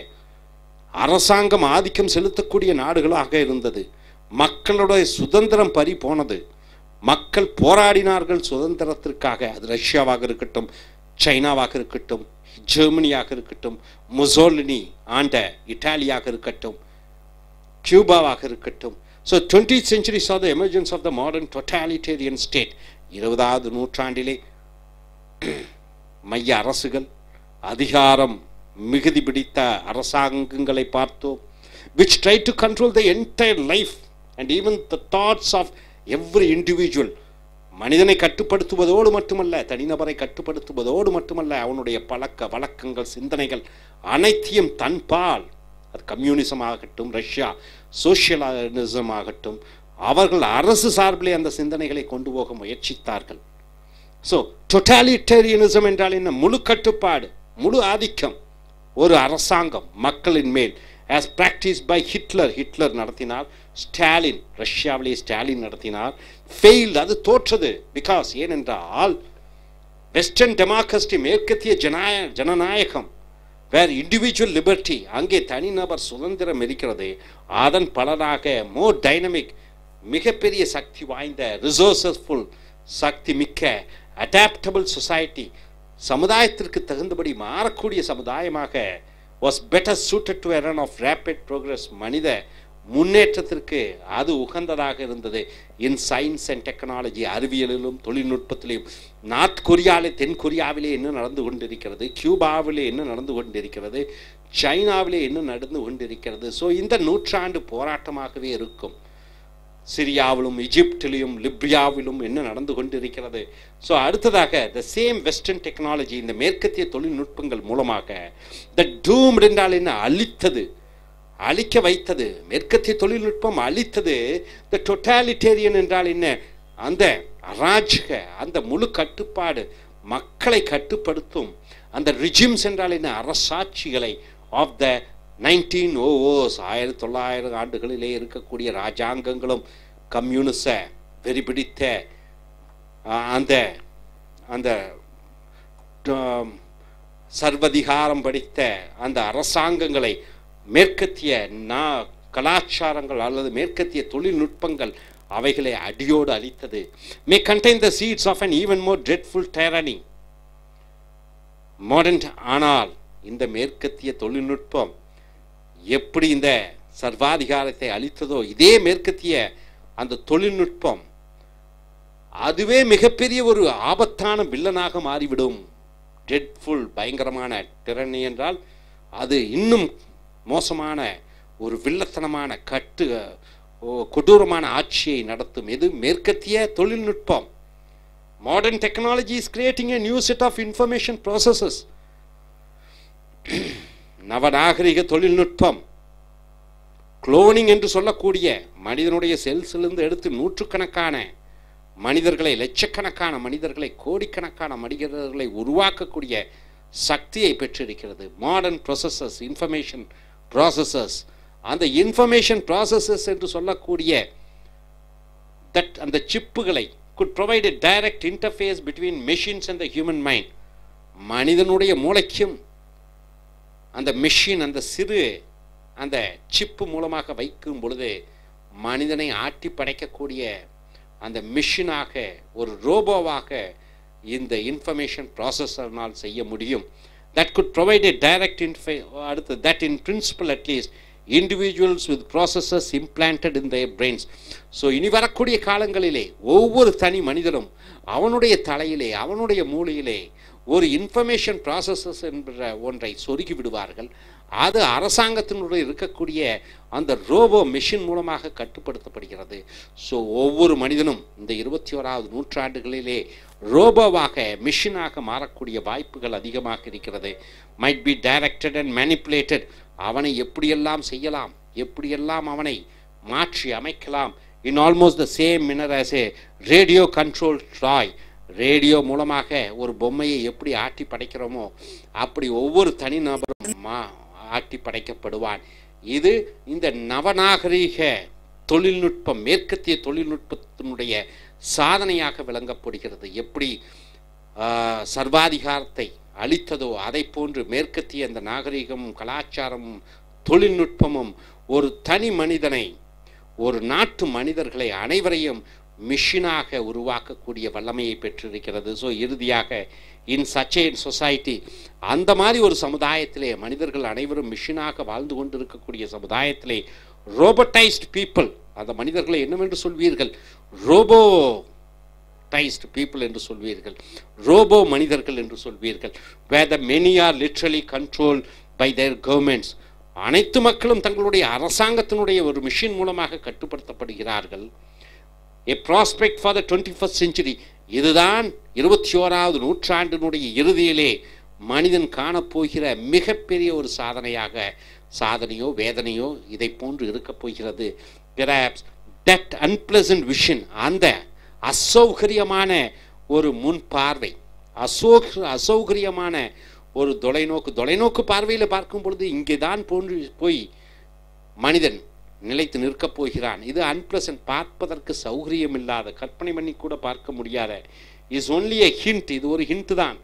அரசாங்கம் ஆதிக்கம் செலுத்தக்கூடிய நாடுகளாக இருந்தது. மக்களுடைய சுதந்திரம் பறி போனது. மக்கள் போராடினார்கள் சுதந்திரத்திற்காக. அது ரஷ்யாவாக இருக்கட்டும், சைனாவாக இருக்கட்டும், ஜெர்மனியாக இருக்கட்டும், முசோலினி ஆண்ட இட்டாலியாக இருக்கட்டும், கியூபாவாக இருக்கட்டும். So 20th century saw the emergence of the modern totalitarian state. 20வது நூற்றாண்டிலே மைய அரசுகள், அதிகாரம் மிகுதி பிடித்த அரசாங்கங்களை பார்த்தோம். which tried to control the entire life and even the thoughts of every individual. மனிதனை கட்டுப்படுத்துவதோடு மட்டுமல்ல, தனிநபரை கட்டுப்படுத்துவதோடு மட்டுமல்ல, அவனுடைய பழக்க வழக்கங்கள், சிந்தனைகள் அனைத்தையும் தன்பால், அது கம்யூனிசம் ஆகட்டும், ரஷ்யா சோசியலிசம் ஆகட்டும், அவர்கள் அரசு சார்பிலே அந்த சிந்தனைகளை கொண்டு போக முயற்சித்தார்கள். ஸோ டொட்டாலிட்டேரியனிசம் என்றால் என்ன? முழு கட்டுப்பாடு, முழு ஆதிக்கம் ஒரு அரசாங்கம் மக்களின் மேல். as practiced by ஹிட்லர் நடத்தினார். ஸ்டாலின், ரஷ்யாவிலே ஸ்டாலின் நடத்தினார். ஃபெயில்டு, அது தோற்றது. பிகாஸ் ஏனென்றால் வெஸ்டர்ன் டெமோக்ரஸி, மேற்கத்திய ஜனநாயகம், வேர் இண்டிவிஜுவல் லிபர்ட்டி, அங்கே தனிநபர் சுதந்திரம் இருக்கிறது. அதன் பலனாக மோர் டைனமிக், மிகப்பெரிய சக்தி வாய்ந்த, ரிசோர்சஸ்ஃபுல், சக்தி மிக்க, அடாப்டபிள் சொசைட்டி, சமுதாயத்திற்கு தகுந்தபடி மாறக்கூடிய சமுதாயமாக was better suited to a run of rapid progress. மனித முன்னேற்றத்திற்கு அது உகந்ததாக இருந்தது. இன் சயின்ஸ் அண்ட் டெக்னாலஜி, அறிவியலிலும் தொழில்நுட்பத்திலும். நார்த் கொரியாவிலே, தென் கொரியாவிலே என்ன நடந்து கொண்டிருக்கிறது, கியூபாவிலே என்ன நடந்து கொண்டிருக்கிறது, சைனாவிலே என்ன நடந்து கொண்டிருக்கிறது. ஸோ இந்த நூற்றாண்டு போராட்டமாகவே இருக்கும். சிரியாவிலும், எஜிப்டிலும், லிபியாவிலும் என்ன நடந்து கொண்டிருக்கிறது. ஸோ அடுத்ததாக த சேம் வெஸ்டர்ன் டெக்னாலஜி, இந்த மேற்கத்திய தொழில்நுட்பங்கள் மூலமாக த டூம்ட் என்றால் என்ன? அழித்தது, அழிக்க வைத்தது. மேற்கத்திய தொழில்நுட்பம் அழித்தது. த டொட்டாலிட்டேரியன் என்றால் என்ன? அந்த அராஜக, அந்த முழு கட்டுப்பாடு, மக்களை கட்டுப்படுத்தும் அந்த ரிஜிம்ஸ் என்றால் என்ன? அரசாட்சிகளை ஆஃப் த 1900s, 1900 ஆண்டுகளிலே இருக்கக்கூடிய ராஜாங்கங்களும் கம்யூனிச வெறி பிடித்த அந்த அந்த சர்வதிகாரம் படித்த அந்த அரசாங்கங்களை மேற்கத்திய கலாச்சாரங்கள் அல்லது மேற்கத்திய தொழில்நுட்பங்கள் அவைகளை அடியோடு அழித்தது. may contain the seeds of an even more dreadful tyranny. modern ஆனால் இந்த மேற்கத்திய தொழில்நுட்பம் எப்படி இந்த சர்வாதிகாரத்தை அளித்ததோ இதே மேற்கத்திய அந்த தொழில்நுட்பம் அதுவே மிகப்பெரிய ஒரு ஆபத்தான வில்லனாக மாறிவிடும். ட்ரெட்ஃபுல் பயங்கரமான டிரனி என்றால் அது இன்னும் மோசமான ஒரு வில்லத்தனமான கொடூரமான ஆட்சியை நடத்தும். எது? மேற்கத்திய தொழில்நுட்பம். Modern technology is creating a new set of information processes. நவநாகரிக தொழில்நுட்பம் குளோனிங் என்று சொல்லக்கூடிய மனிதனுடைய செல்ஸிலிருந்து எடுத்து நூற்றுக்கணக்கான மனிதர்களை, லட்சக்கணக்கான மனிதர்களை, கோடிக்கணக்கான மனிதர்களை உருவாக்கக்கூடிய சக்தியை பெற்றிருக்கிறது. Modern processes, information processes. அந்த இன்ஃபர்மேஷன் ப்ராசஸஸ் என்று சொல்லக்கூடிய அந்த சிப்புகளை could provide a direct interface between machines and the human mind. மனிதனுடைய மூளைக்கும் அந்த மெஷின், அந்த சிறு அந்த சிப்பு மூலமாக வைக்கும் பொழுது மனிதனை ஆட்டி படைக்கக்கூடிய அந்த மிஷினாக, ஒரு ரோபோவாக இந்த இன்ஃபர்மேஷன் ப்ராசஸர்னால் செய்ய முடியும். that could provide a direct அடுத்து that in principle at least individuals with processors implanted in their brains. So இனி வரக்கூடிய காலங்களிலே ஒவ்வொரு தனி மனிதனும் அவனுடைய தலையிலே, அவனுடைய மூளையிலே ஒரு இன்ஃபர்மேஷன் ப்ராசஸஸ் என்ற ஒன்றை சொருகி விடுவார்கள். அது அரசாங்கத்தினுடைய இருக்கக்கூடிய அந்த ரோபோ மிஷின் மூலமாக கட்டுப்படுத்தப்படுகிறது. ஸோ ஒவ்வொரு மனிதனும் இந்த 21வது நூற்றாண்டுகளிலே ரோபோவாக, மிஷினாக மாறக்கூடிய வாய்ப்புகள் அதிகமாக இருக்கிறது. Might be directed and manipulated. அவனை எப்படியெல்லாம் செய்யலாம், எப்படியெல்லாம் அவனை மாற்றி அமைக்கலாம். In almost the same manner as a radio control toy. Radio மூலமாக ஒரு பொம்மையை எப்படி ஆட்டி படைக்கிறோமோ அப்படி ஒவ்வொரு தனி நபரும் ஆட்டி படைக்கப்படுவான். இது இந்த நவநாகரீக தொழில்நுட்பம், மேற்கத்திய தொழில்நுட்பத்தினுடைய சாதனையாக விளங்கப்படுகிறது. எப்படி சர்வாதிகாரத்தை அளித்ததோ அதை போன்று மேற்கத்திய அந்த நாகரீகமும் கலாச்சாரமும் தொழில்நுட்பமும் ஒரு தனி மனிதனை, ஒரு நாட்டு மனிதர்களை அனைவரையும் மிஷினாக உருவாக்கக்கூடிய வல்லமையை பெற்றிருக்கிறது. ஸோ இறுதியாக இன் சச் ஏ சொசைட்டி, அந்த மாதிரி ஒரு சமுதாயத்திலே மனிதர்கள் அனைவரும் மிஷினாக வாழ்ந்து கொண்டிருக்கக்கூடிய சமுதாயத்திலே ரோபோட்டைஸ்ட் பீப்புள், அந்த மனிதர்களை என்னவென்று சொல்வீர்கள்? ரோபோட்டைஸ்ட் பீப்புள் என்று சொல்வீர்கள், ரோபோ மனிதர்கள் என்று சொல்வீர்கள். where the many are literally controlled by their governments. அனைத்து மக்களும் தங்களுடைய அரசாங்கத்தினுடைய ஒரு மிஷின் மூலமாக கட்டுப்படுத்தப்படுகிறார்கள். A prospect for the 21st century. இதுதான் 21வது நூற்றாண்டினுடைய இறுதியிலே மனிதன் காணப்போகிற மிகப்பெரிய ஒரு சாதனையோ வேதனையோ இதை போன்று இருக்கப் போகிறது. Perhaps that unpleasant vision, அந்த அசௌகரியமான ஒரு முன் பார்வை, அசௌகரியமான ஒரு தொலைநோக்கு பார்வையில் பார்க்கும் பொழுது இங்கே தான் போய் மனிதன் நிலைத்து நிற்கப் போகிறான். இது அன்பிளசன்ட், பார்ப்பதற்கு சௌகரியம் இல்லாத, கற்பனை பண்ணி கூட பார்க்க முடியாத, இஸ் ஒன்லி எ ஹிண்ட். இது ஒரு ஹிண்ட் தான்.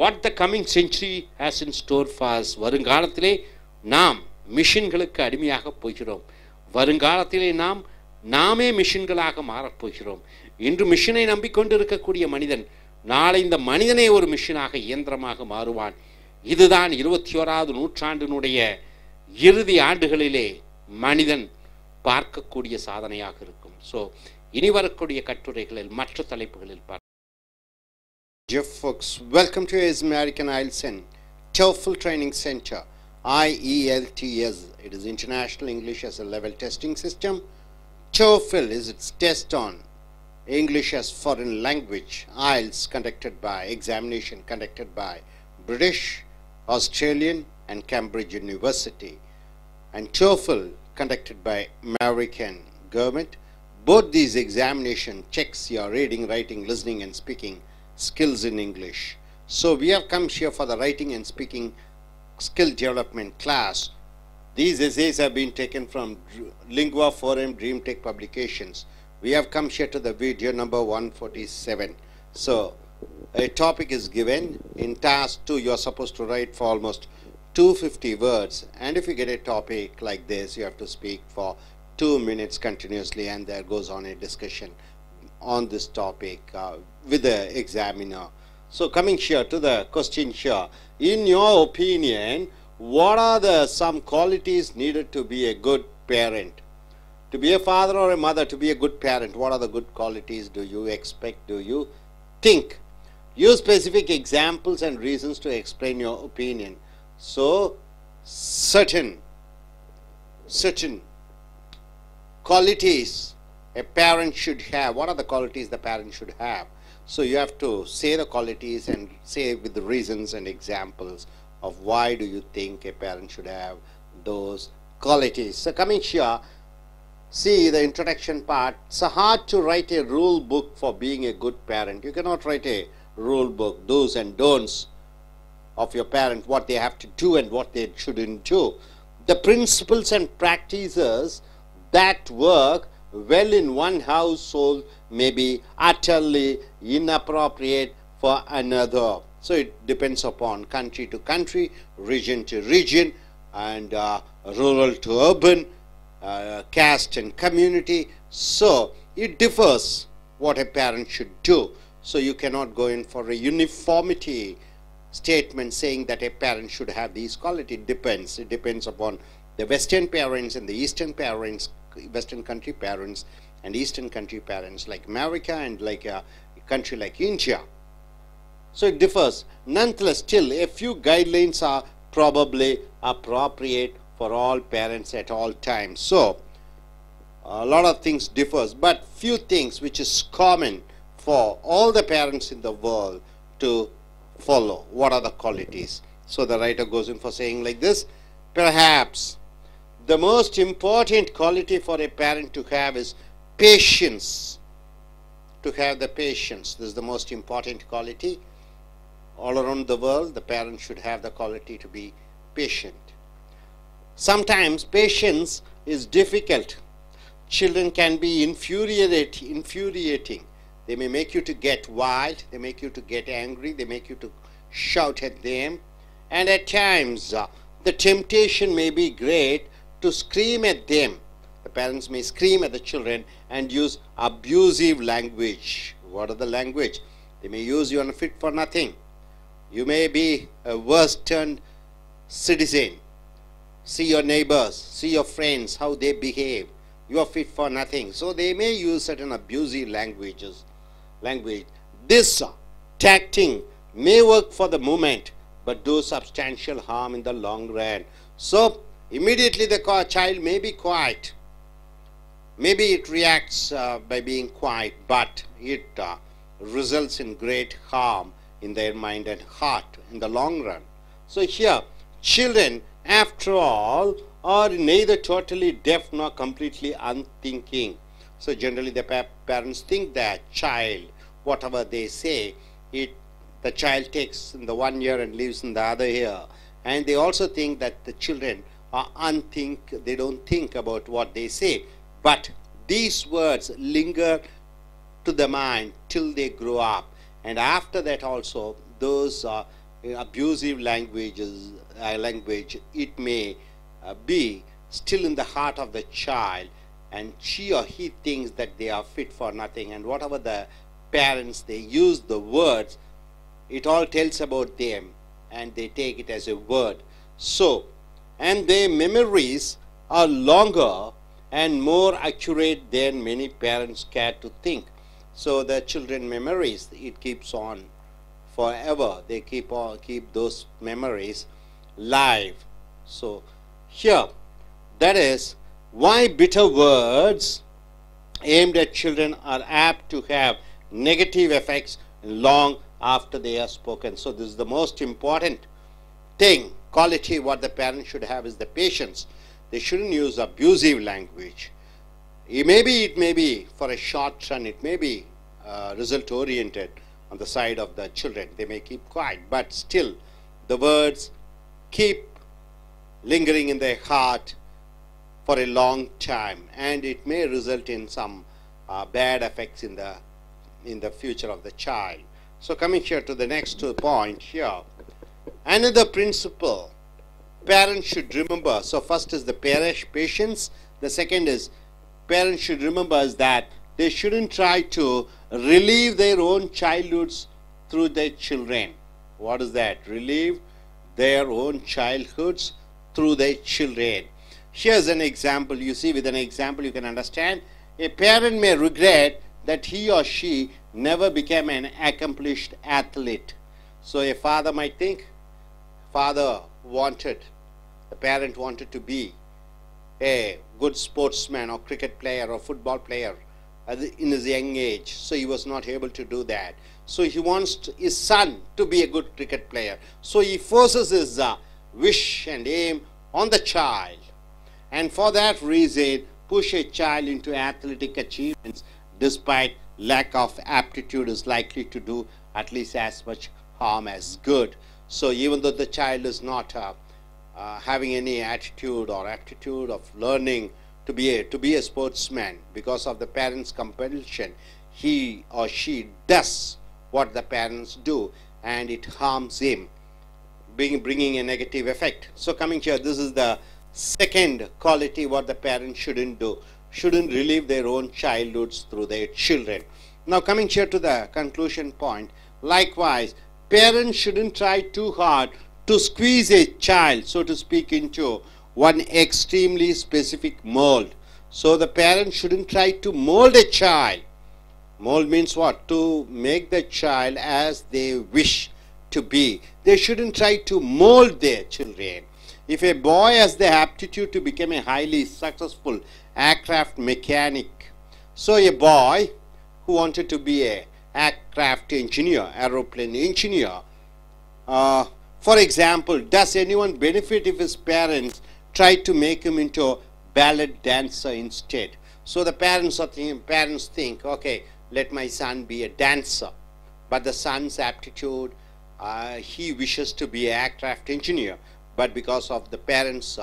What the coming century has in store for. வருங்காலத்திலே நாம் மிஷின்களுக்கு அடிமையாக போகிறோம். வருங்காலத்திலே நாமே மிஷின்களாக மாறப்போகிறோம். இன்று மிஷினை நம்பிக்கொண்டு இருக்கக்கூடிய மனிதன் நாளை இந்த மனிதனே ஒரு மிஷினாக, இயந்திரமாக மாறுவான். இதுதான் 21வது நூற்றாண்டினுடைய இறுதி ஆண்டுகளிலே மனிதன் பார்க்கக்கூடிய சாதனையாக இருக்கும். ஸோ இனி வரக்கூடிய கட்டுரைகளில் மற்ற தலைப்புகளில் பார்க்க. Dear folks, welcome to his American I.E.L.T.S and TOEFL Training Center, I.E.L.T.S. It is International English as a Level Testing System. TOEFL is its test on English as Foreign Language. I.E.L.T.S examination conducted by British, Australian and Cambridge University, and TOEFL conducted by American government. Both these examination checks your reading, writing, listening and speaking skills in English. So we have come here for the writing and speaking skill development class. These essays have been taken from Lingua Forum Dream Tech publications. We have come here to the video number 147. So a topic is given. In task 2, you are supposed to write for almost 250 words, and if you get a topic like this, you have to speak for 2 minutes continuously, and there goes on a discussion on this topic with the examiner. So coming here to the question here, in your opinion, what are the some qualities needed to be a good parent? To be a father or a mother, to be a good parent, what are the good qualities do you expect, do you think? Use specific examples and reasons to explain your opinion. So, certain qualities a parent should have. What are the qualities the parent should have? So, you have to say the qualities and say with the reasons and examples of why do you think a parent should have those qualities. So, coming here, see the introduction part. It's hard to write a rule book for being a good parent. You cannot write a rule book, do's and don'ts of your parent, what they have to do and what they shouldn't do. The principles and practices that work well in one household may be utterly inappropriate for another. So it depends upon country to country, region to region, and rural to urban, caste and community. So it differs what a parent should do. So you cannot go in for a uniformity statement saying that a parent should have these qualities. It depends. It depends upon the Western parents and the Eastern parents, Western country parents and Eastern country parents like America and like a country like India. So it differs. Nonetheless, still a few guidelines are probably appropriate for all parents at all times. So a lot of things differs, but few things which is common for all the parents in the world to follow. What are the qualities? So the writer goes in for saying like this: perhaps the most important quality for a parent to have is patience. To have the patience. This is the most important quality. All around the world, the parent should have the quality to be patient. Sometimes patience is difficult. Children can be infuriating. They may make you to get wild, they make you to get angry, they make you to shout at them. And at times, the temptation may be great to scream at them. The parents may scream at the children and use abusive language. What are the language? They may use you on a fit for nothing. You may be a worse-turned citizen. See your neighbors, see your friends, how they behave. You are fit for nothing. So they may use certain abusive language. This tacting may work for the moment, but do substantial harm in the long run. So immediately the child may be quiet. Maybe it reacts by being quiet, but it results in great harm in their mind and heart in the long run. So here, children, after all, are neither totally deaf nor completely unthinking. So generally the parents think that child, whatever they say, the child takes in the one ear and leaves in the other ear. And they also think that the children are they don't think about what they say. But these words linger to the mind till they grow up. And after that also, those abusive language, it may be still in the heart of the child, and she or he thinks that they are fit for nothing, and whatever the parents they use the words, it all tells about them and they take it as a word. So, and their memories are longer and more accurate than many parents care to think. So the children memories, it keeps on forever. They keep those memories live. So here, that is why bitter words aimed at children are apt to have negative effects long after they are spoken. So this is the most important thing, quality what the parents should have is the patience. They shouldn't use abusive language. It may be for a short run, it may be result oriented on the side of the children. They may keep quiet, but still the words keep lingering in their heart for a long time, and it may result in some bad effects in the future of the child. So coming here to the next point here, another principle parents should remember. So first is the patience. The second is parents should remember is that they shouldn't try to relive their own childhoods through their children. What is that? Relive their own childhoods through their children. Here's an example. You see, with an example you can understand. A parent may regret that he or she never became an accomplished athlete. So a father might think, the parent wanted to be a good sportsman or cricket player or football player in his young age, so he was not able to do that. So he wants his son to be a good cricket player. So he forces his wish and aim on the child, and for that reason push a child into athletic achievements despite lack of aptitude is likely to do at least as much harm as good. So even though the child is not having any attitude or aptitude of learning to be a sportsman, because of the parents' compulsion, he or she does what the parents do, and it harms him, bringing a negative effect. So coming here, this is the second quality what the parents shouldn't do. Shouldn't relive their own childhoods through their children. Now coming here to the conclusion point, likewise, parents shouldn't try too hard to squeeze a child, so to speak, into one extremely specific mold. So the parents shouldn't try to mold a child. Mold means what? To make the child as they wish to be. They shouldn't try to mold their children. If a boy has the aptitude to become a highly successful aircraft mechanic, so a boy who wanted to be a aircraft engineer, aeroplane engineer, for example, does anyone benefit if his parents try to make him into a ballet dancer instead? So the parents think, okay, let my son be a dancer, but the son's aptitude, he wishes to be an aircraft engineer, but because of the parents'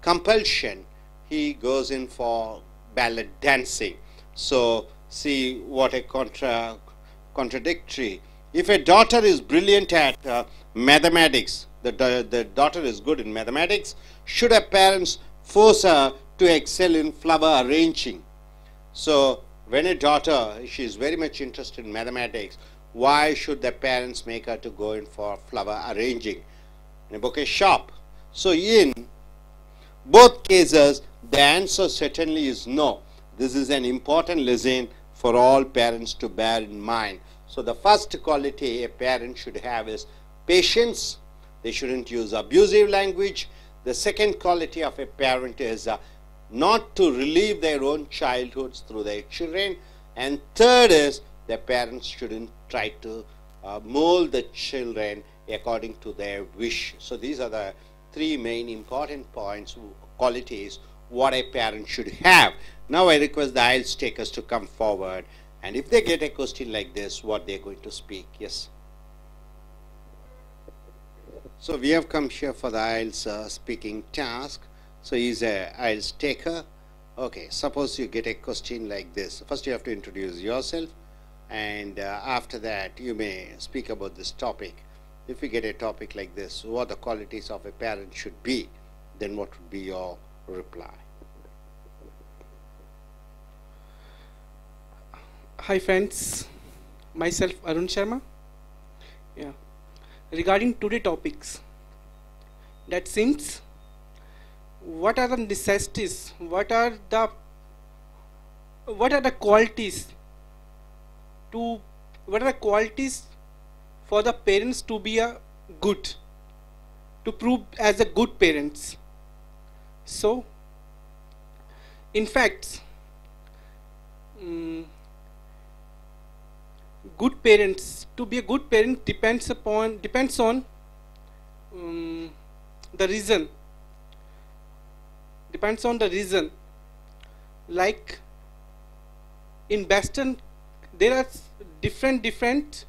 compulsion, he goes in for ballet dancing. So see what a contradictory. If a daughter is brilliant at mathematics, the daughter is good in mathematics, should her parents force her to excel in flower arranging? So when a daughter, she is very much interested in mathematics, why should the parents make her to go in for flower arranging in a bouquet shop? So in both cases, the answer certainly is no. This is an important lesson for all parents to bear in mind. So the first quality a parent should have is patience. They shouldn't use abusive language. The second quality of a parent is not to relive their own childhoods through their children. And third is the parents shouldn't try to mold the children according to their wish. So these are the three main important points, qualities, what a parent should have. Now I request the I.E.L.T.S takers to come forward, and if they get a question like this, what they're going to speak. Yes. So we have come here for the I.E.L.T.S speaking task. So he's a I.E.L.T.S taker. Okay, suppose you get a question like this. First you have to introduce yourself, and after that you may speak about this topic. If you get a topic like this, what the qualities of a parent should be, then what would be your reply? Hi friends, myself Arun Sharma. Yeah. Regarding today topics, that seems, what are the necessities, what are the qualities for the parents to be to prove as a good parents. So in fact, good parents, to be a good parent depends on the reason. Like in Western, there are different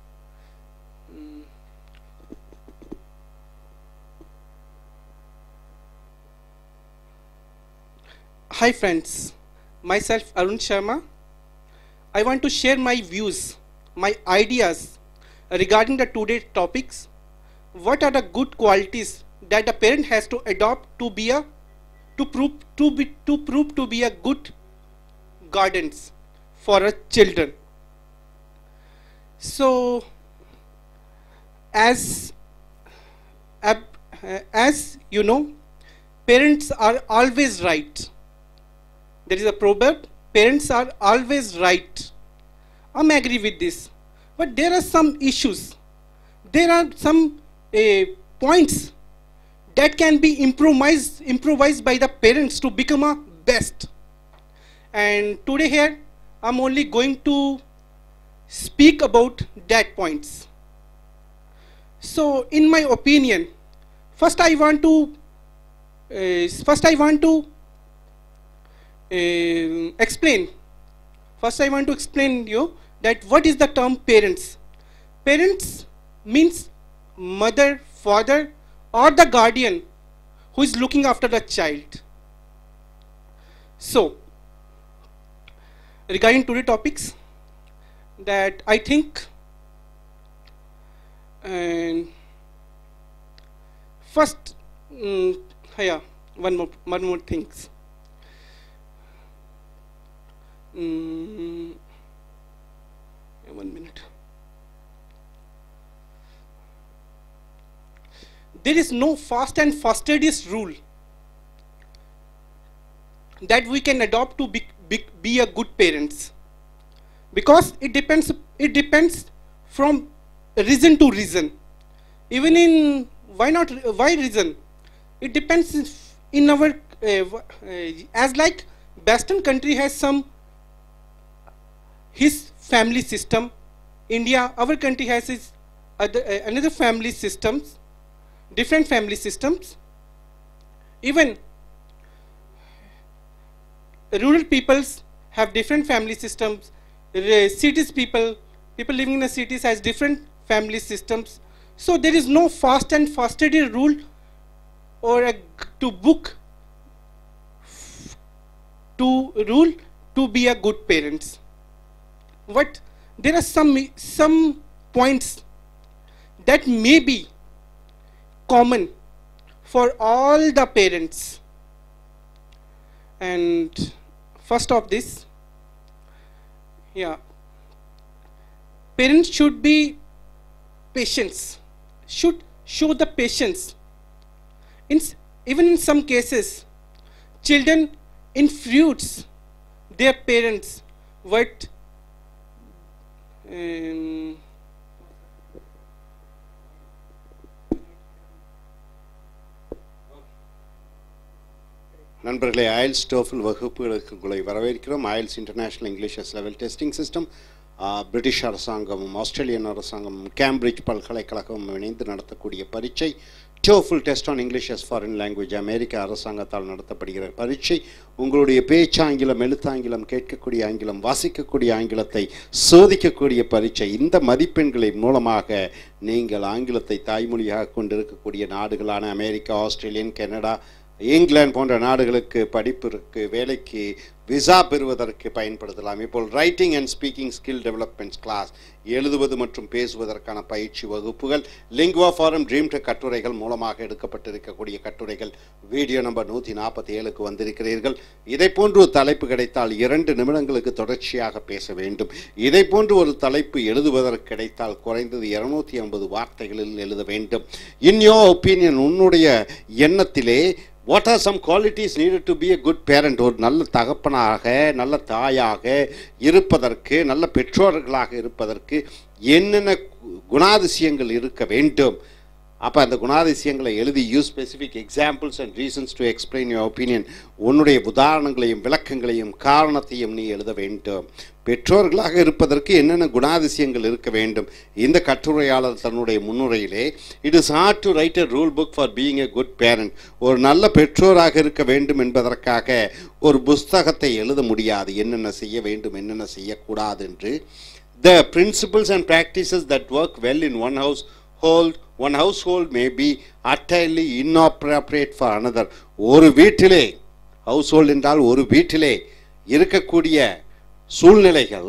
Hi friends, myself Arun Sharma. I want to share my views, my ideas regarding the today's topics. What are the good qualities that a parent has to adopt to prove to be a good guardians for a children? So, as you know, parents are always right. There is a proverb: parents are always right. I'm agree with this, but there are some issues. There are some points that can be improvised by the parents to become a best. And today here, I'm only going to speak about that points. So, in my opinion, first I want to explain you that what is the term parents. Parents means mother, father, or the guardian who is looking after the child. So, regarding today's topics, that I think, first, one more things. 1 minute. There is no fast and fastest rule that we can adopt to be a good parents, because it depends from reason to reason. Even in why reason? It depends in our as like Western country has his family system. India, our country has his another family systems, different family systems. Even rural peoples have different family systems. Cities people living in the cities has different family systems. So there is no fast and fastest rule or rule to be a good parents. But there are some points that may be common for all the parents. And first of this, parents should be patience, should show the patience. Even in some cases, children influence their parents what நண்பர்களே, IELTS TOEFL வகுப்புகளுக்கு உங்களை வரவேற்கிறோம். IELTS international English level testing system British அரசாங்கமும் Australian அரசாங்கமும் Cambridge பல்கலைக்கழகமும் இணைந்து நடத்தக்கூடிய பரீட்சை TOEFL test on English as foreign language அமெரிக்க அரசாங்கத்தால் நடத்தப்படுகிற பரீட்சை. உங்களுடைய பேச்சாங்கிலம், எழுத்தாங்கிலம், கேட்கக்கூடிய ஆங்கிலம், வாசிக்கக்கூடிய ஆங்கிலத்தை சோதிக்கக்கூடிய பரீட்சை. இந்த மதிப்பெண்களின் மூலமாக நீங்கள் ஆங்கிலத்தை தாய்மொழியாக கொண்டிருக்கக்கூடிய நாடுகளான அமெரிக்கா, ஆஸ்திரேலியன், கனடா, இங்கிலாந்து போன்ற நாடுகளுக்கு படிப்பிற்கு, வேலைக்கு, விசா பெறுவதற்கு பயன்படுத்தலாம். இப்போ writing and speaking skill developments class, எழுதுவது மற்றும் பேசுவதற்கான பயிற்சி வகுப்புகள், லிங்குவா ஃபாரம் ட்ரீம் டெக் கட்டுரைகள் மூலமாக எடுக்கப்பட்டிருக்கக்கூடிய கட்டுரைகள் வீடியோ நம்பர் 147க்கு வந்திருக்கிறீர்கள். இதை போன்று ஒரு தலைப்பு கிடைத்தால் 2 நிமிடங்களுக்கு தொடர்ச்சியாக பேச வேண்டும். இதை போன்று ஒரு தலைப்பு எழுதுவதற்கு கிடைத்தால் குறைந்தது 250 வார்த்தைகளில் எழுத வேண்டும். இன் யோர் ஒப்பீனியன், உன்னுடைய எண்ணத்திலே what are some qualities needed to be a good parent? ஒரு நல்ல தகப்பனாக, நல்ல தாயாக இருப்பதற்கு, நல்ல பெற்றோர்களாக இருப்பதற்கு என்னென்ன குணாதிசயங்கள் இருக்க வேண்டும்? அப்போ அந்த குணாதிசயங்களை எழுதி use specific examples and reasons to explain your opinion. உன்னுடைய உதாரணங்களையும் விளக்கங்களையும் காரணத்தையும் நீ எழுத வேண்டும். பெற்றோர்களாக இருப்பதற்கு என்னென்ன குணாதிசயங்கள் இருக்க வேண்டும்? இந்த கட்டுரையாளர் தன்னுடைய முன்னுரையிலே it is hard to write a rule book for being a good parent. ஒரு நல்ல பெற்றோராக இருக்க வேண்டும் என்பதற்காக ஒரு புஸ்தகத்தை எழுத முடியாது. என்னென்ன செய்ய வேண்டும், என்னென்ன செய்யக்கூடாது என்று. The principles and practices that work well in one household may be utterly inappropriate for another. ஒரு வீட்டிலே, ஹவுஸ்ஹோல்ட் என்றால் ஒரு வீட்டிலே இருக்கக்கூடிய சூழ்நிலைகள்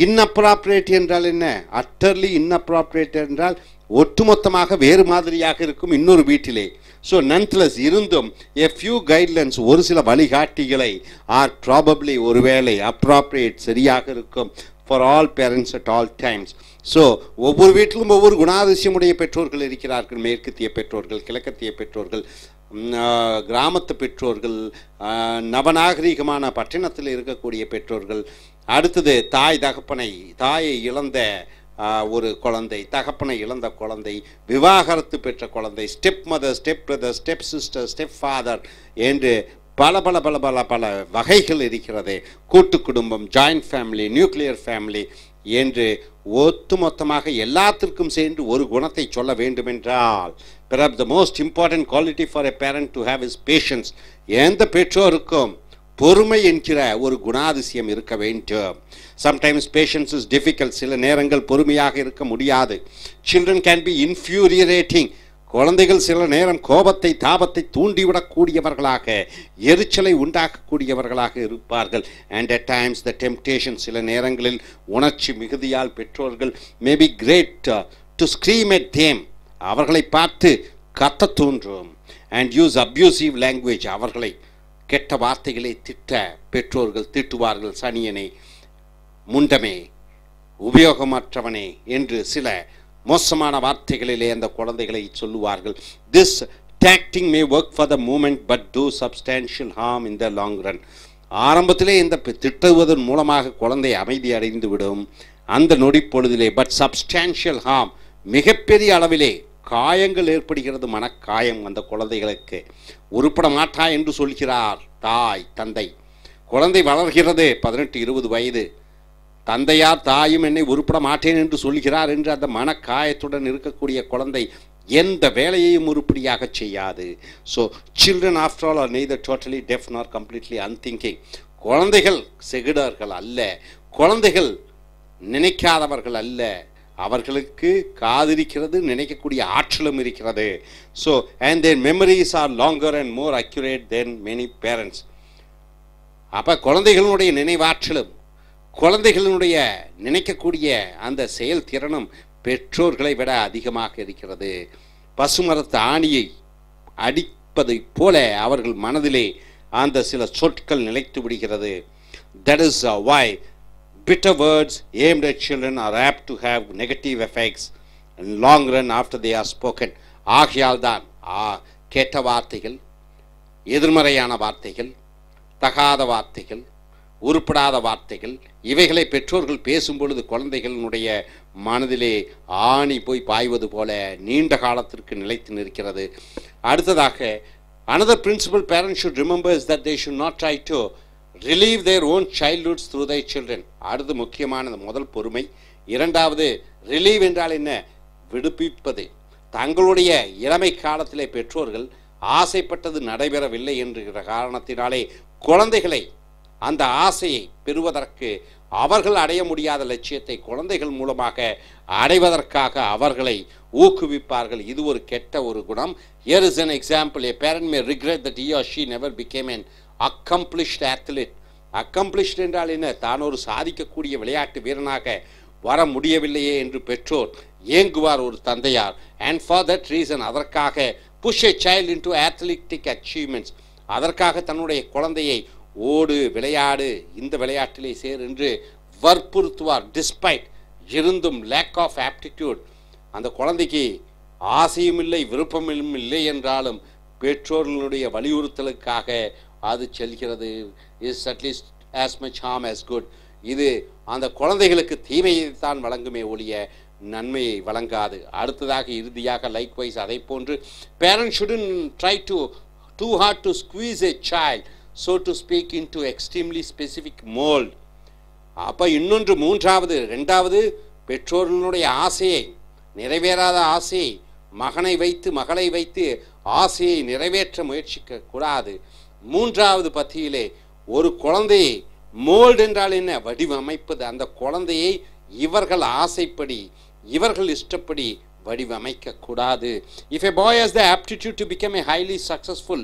inappropriate என்றால் என்ன? utterly inappropriate என்றால் ஒட்டுமொத்தமாக வேறு மாதிரியாக இருக்கும் இன்னொரு வீட்டிலே. ஸோ nonetheless இருந்தும் a few guidelines, ஒரு சில வழிகாட்டிகளை are probably ஒருவேளை appropriate சரியாக இருக்கும் for all parents at all times. So ஒவ்வொரு வீட்டிலும் ஒவ்வொரு குணாதிசயமுடைய பெற்றோர்கள் இருக்கிறார்கள். மேற்கத்திய பெற்றோர்கள், கிழக்கத்திய பெற்றோர்கள், கிராமத்து பெற்றோர்கள், நவநாகரிகமான பட்டணத்தில் இருக்கக்கூடிய பெற்றோர்கள். அடுத்தது தாயை இழந்த ஒரு குழந்தை, தகப்பனை இழந்த குழந்தை, விவாகரத்து பெற்ற குழந்தை, step mother, step brother, step sister, step father என்று பல பல பல பல பல வகைகள் இருக்கிறது. கூட்டு குடும்பம், ஜாயிண்ட் ஃபேமிலி, நியூக்ளியர் ஃபேமிலி என்று ஒட்டுமொத்தமாக எல்லாத்திற்கும் சேர்ந்து ஒரு குணத்தை சொல்ல வேண்டுமென்றால் perhaps the most important quality for a parent to have is patience. எந்த பெற்றோருக்கும் பொறுமை என்கிற ஒரு குணாதிசயம் இருக்க வேண்டும். Sometimes patience is difficult. சில நேரங்கள் பொறுமையாக இருக்க முடியாது. Children can be infuriating. குழந்தைகள் சில நேரம் கோபத்தை, தாபத்தை தூண்டிவிடக்கூடியவர்களாக, எரிச்சலை உண்டாக்கக்கூடியவர்களாக இருப்பார்கள். And at times the temptation, சில நேரங்களில் உணர்ச்சி மிகுதியால் பெற்றோர்கள் may be great to scream at them. அவர்களை பார்த்து கத்த தோன்றும். And use abusive language. அவர்களை கெட்ட வார்த்தைகளை திட்ட பெற்றோர்கள் திட்டுவார்கள். சனியனே, முண்டமே, உபயோகமற்றவனே என்று சில மோசமான வார்த்தைகளிலே அந்த குழந்தைகளை சொல்லுவார்கள். This tactic may work for the moment but do substantial harm in the long run. ஆரம்பத்திலே இந்த திட்டுவதன் மூலமாக குழந்தை அமைதி அடைந்து விடும் அந்த நொடி பொழுதிலே. பட் substantial harm, மிகப்பெரிய அளவிலே காயங்கள் ஏற்படுகிறது, மனக்காயம் அந்த குழந்தைகளுக்கு. உருப்பட மாட்டா என்று சொல்கிறார் தாய், தந்தை. குழந்தை வளர்கிறது, 18-20 வயது. தந்தையார் தாயும் என்னை உருப்பட மாட்டேன் என்று சொல்கிறார் என்று அந்த மனக்காயத்துடன் இருக்கக்கூடிய குழந்தை எந்த வேலையையும் உருப்படியாக செய்யாது. So children after all are neither totally deaf nor completely unthinking. குழந்தைகள் செகுடர்கள் அல்ல, குழந்தைகள் நினைக்காதவர்கள் அல்ல, அவர்களுக்கு காதிருக்கிறது, நினைக்கக்கூடிய ஆற்றலும் இருக்கிறது. So and their memories are longer and more accurate than many parents. அப்போ குழந்தைகளுடைய நினைவாற்றலும் குழந்தைகளினுடைய நினைக்கக்கூடிய அந்த செயல்திறனும் பெற்றோர்களை விட அதிகமாக இருக்கிறது. பசுமரத்து ஆணியை அடிப்பதை போல அவர்கள் மனதிலே அந்த சில சொற்கள் நிலைத்து விடுகிறது. That is why bitter words aimed at children are apt to have negative effects in long run after they are spoken. ஆகையால் தான் கேட்ட வார்த்தைகள், எதிர்மறையான வார்த்தைகள், தகாத வார்த்தைகள், உருப்படாத வார்த்தைகள், இவைகளை பெற்றோர்கள் பேசும் பொழுது குழந்தைகளினுடைய மனதிலே ஆணி போய் பாய்வது போல நீண்ட காலத்திற்கு நிலைத்து நிற்கிறது. அடுத்ததாக another principle parents should remember is that they should not try to relieve their own childhoods through their children. அடுத்து முக்கியமானது முதல் பொறுமை. இரண்டாவது ரிலீவ் என்றால் என்ன? விடுவிப்பது. தங்களுடைய இளமை காலத்திலே பெற்றோர்கள் ஆசைப்பட்டது நடைபெறவில்லை என்கிற காரணத்தினாலே குழந்தைகளை அந்த ஆசையை பெறுவதற்கு, அவர்கள் அடைய முடியாத லட்சியத்தை குழந்தைகள் மூலமாக அடைவதற்காக அவர்களை ஊக்குவிப்பார்கள். இது ஒரு கெட்ட ஒரு குணம். Here is an example. A parent may regret that he or she never became an accomplished athlete. Accomplished என்றால் என்ன? தான் ஒரு சாதிக்கக்கூடிய விளையாட்டு வீரனாக வர முடியவில்லையே என்று பெற்றோர் ஏங்குவார் ஒரு தந்தையார். And for that reason, அதற்காக push a child into athletic achievements. அதற்காக தன்னுடைய குழந்தையை ஓடு, விளையாடு, இந்த விளையாட்டிலே சேர் என்று வற்புறுத்துவார். டிஸ்பைட், இருந்தும் லேக் ஆஃப் ஆப்டிடியூட், அந்த குழந்தைக்கு ஆசையும் இல்லை விருப்பமும் இல்லை என்றாலும் பெற்றோர்களுடைய வலியுறுத்தலுக்காக அது செல்கிறது. Is at least as much harm as good. இது அந்த குழந்தைகளுக்கு தீமையை தான் வழங்குமே ஒழிய நன்மையை வழங்காது. அடுத்ததாக இறுதியாக லைக்வைஸ் அதை போன்று parents shouldn't try to too hard to squeeze a child, so to speak, into extremely specific mold. அப்போ இன்னொன்று ரெண்டாவது பெற்றோர்களுடைய ஆசையை, நிறைவேறாத ஆசையை, மகனை வைத்து மகளை வைத்து ஆசையை நிறைவேற்ற முயற்சிக்க கூடாது. மூன்றாவது பத்தியிலே ஒரு குழந்தையை மோல்டு என்றால் என்ன? வடிவமைப்பது. அந்த குழந்தையை இவர்கள் ஆசைப்படி, இவர்கள் இஷ்டப்படி வடிவமைக்க கூடாது. If a boy has the aptitude to become a highly successful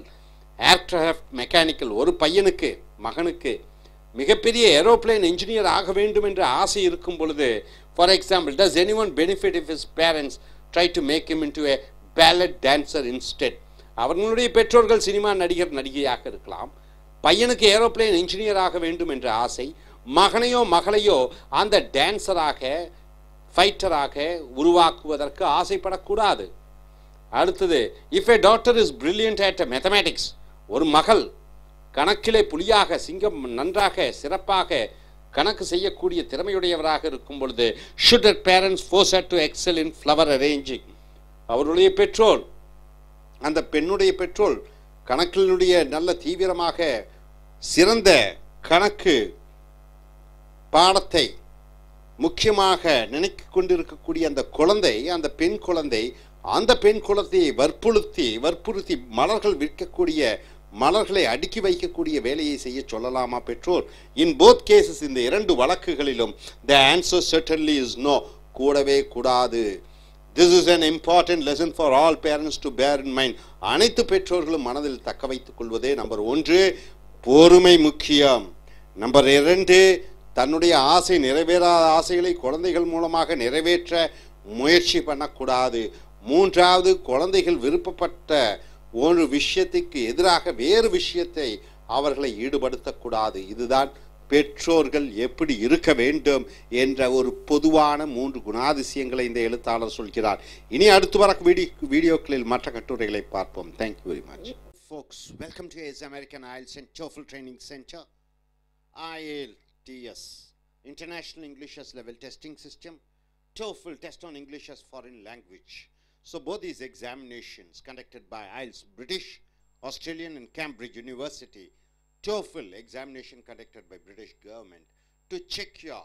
aircraft mechanical, ஒரு பையனுக்கு, மகனுக்கு மிகப்பெரிய ஏரோப்ளேன் இன்ஜினியர் ஆக வேண்டும் என்ற ஆசை இருக்கும் பொழுது, for example, does anyone benefit if his parents try to make him into a ballet dancer instead? அவர்களுடைய பெற்றோர்கள் சினிமா நடிகர் நடிகையாக இருக்கலாம். பையனுக்கு ஏரோப்ளேன் இன்ஜினியர் ஆக வேண்டும் என்ற ஆசை, மகனையோ மகளையோ அந்த டான்சராக ஃபைட்டராக உருவாக்குவதற்கு ஆசைப்படக்கூடாது. அடுத்தது, if a daughter is brilliant at mathematics, ஒரு மகள் கணக்கிலே புலியாக சிங்கம் நன்றாக சிறப்பாக கணக்கு செய்யக்கூடிய திறமையுடையவராக இருக்கும் பொழுது, should her parents force her to excel in flower arranging? அவருடைய பெற்றோர், அந்த பெண்ணுடைய பெற்றோர் கணக்கினுடைய நல்ல தீவிரமாக சிறந்த கணக்கு பாடத்தை முக்கியமாக நினைத்து கொண்டிருக்கக்கூடிய அந்த குழந்தை, அந்த பெண் குழந்தையை வற்புறுத்தி மலர்கள் விற்கக்கூடிய, மலர்களை அடுக்கி வைக்கக்கூடிய வேலையை செய்ய சொல்லலாமா பெற்றோர்? இன் போத் கேசஸ், இந்த இரண்டு வழக்குகளிலும் the answer certainly is no, கூடவே கூடாது. This is an important lesson for all parents to bear in mind. அனைத்து பெற்றோர்களும் மனதில் தக்க வைத்துக் கொள்வதே நம்பர் 1 பொறுமை முக்கியம். நம்பர் 2 தன்னுடைய ஆசை நிறைவேறாத ஆசைகளை குழந்தைகள் மூலமாக நிறைவேற்ற முயற்சி பண்ணக்கூடாது. 3வது, குழந்தைகள் விருப்பப்பட்ட ஒரு விஷயத்துக்கு எதிராக வேறு விஷயத்தை அவர்களை ஈடுபடுத்தக்கூடாது. இதுதான் பெற்றோர்கள் எப்படி இருக்க வேண்டும் என்ற ஒரு பொதுவான 3 குணாதிசயங்களை இந்த எழுத்தாளர் சொல்கிறார். இனி அடுத்து வர வீடியோக்களில் மற்ற கட்டுரைகளை பார்ப்போம். Thank you very much. Folks, welcome to AS American I.E.L.T.S and TOEFL Training Center. I.E.L.T.S, International English as Level Testing System. TOEFL, Test on English as Foreign Language. So both these examinations conducted by I.E.L.T.S British, Australian and Cambridge University. TOEFL examination conducted by British government to check your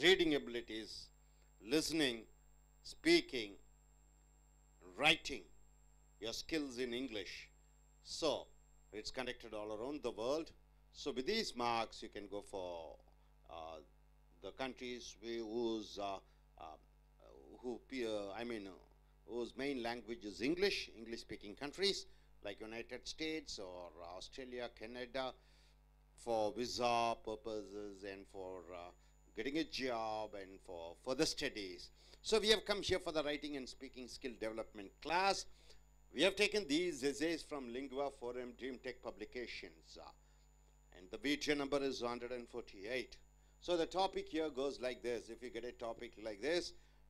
reading abilities, listening, speaking, writing, your skills in English. So it's conducted all around the world. So with these marks you can go for the countries whose main language is English speaking countries like United States or Australia, Canada, for visa purposes and for getting a job and for further studies. So we have come here for the writing and speaking skill development class. We have taken these essays from Lingua Forum Dream Tech publications and the video number is 148. So the topic here goes like this. If you get a topic like this,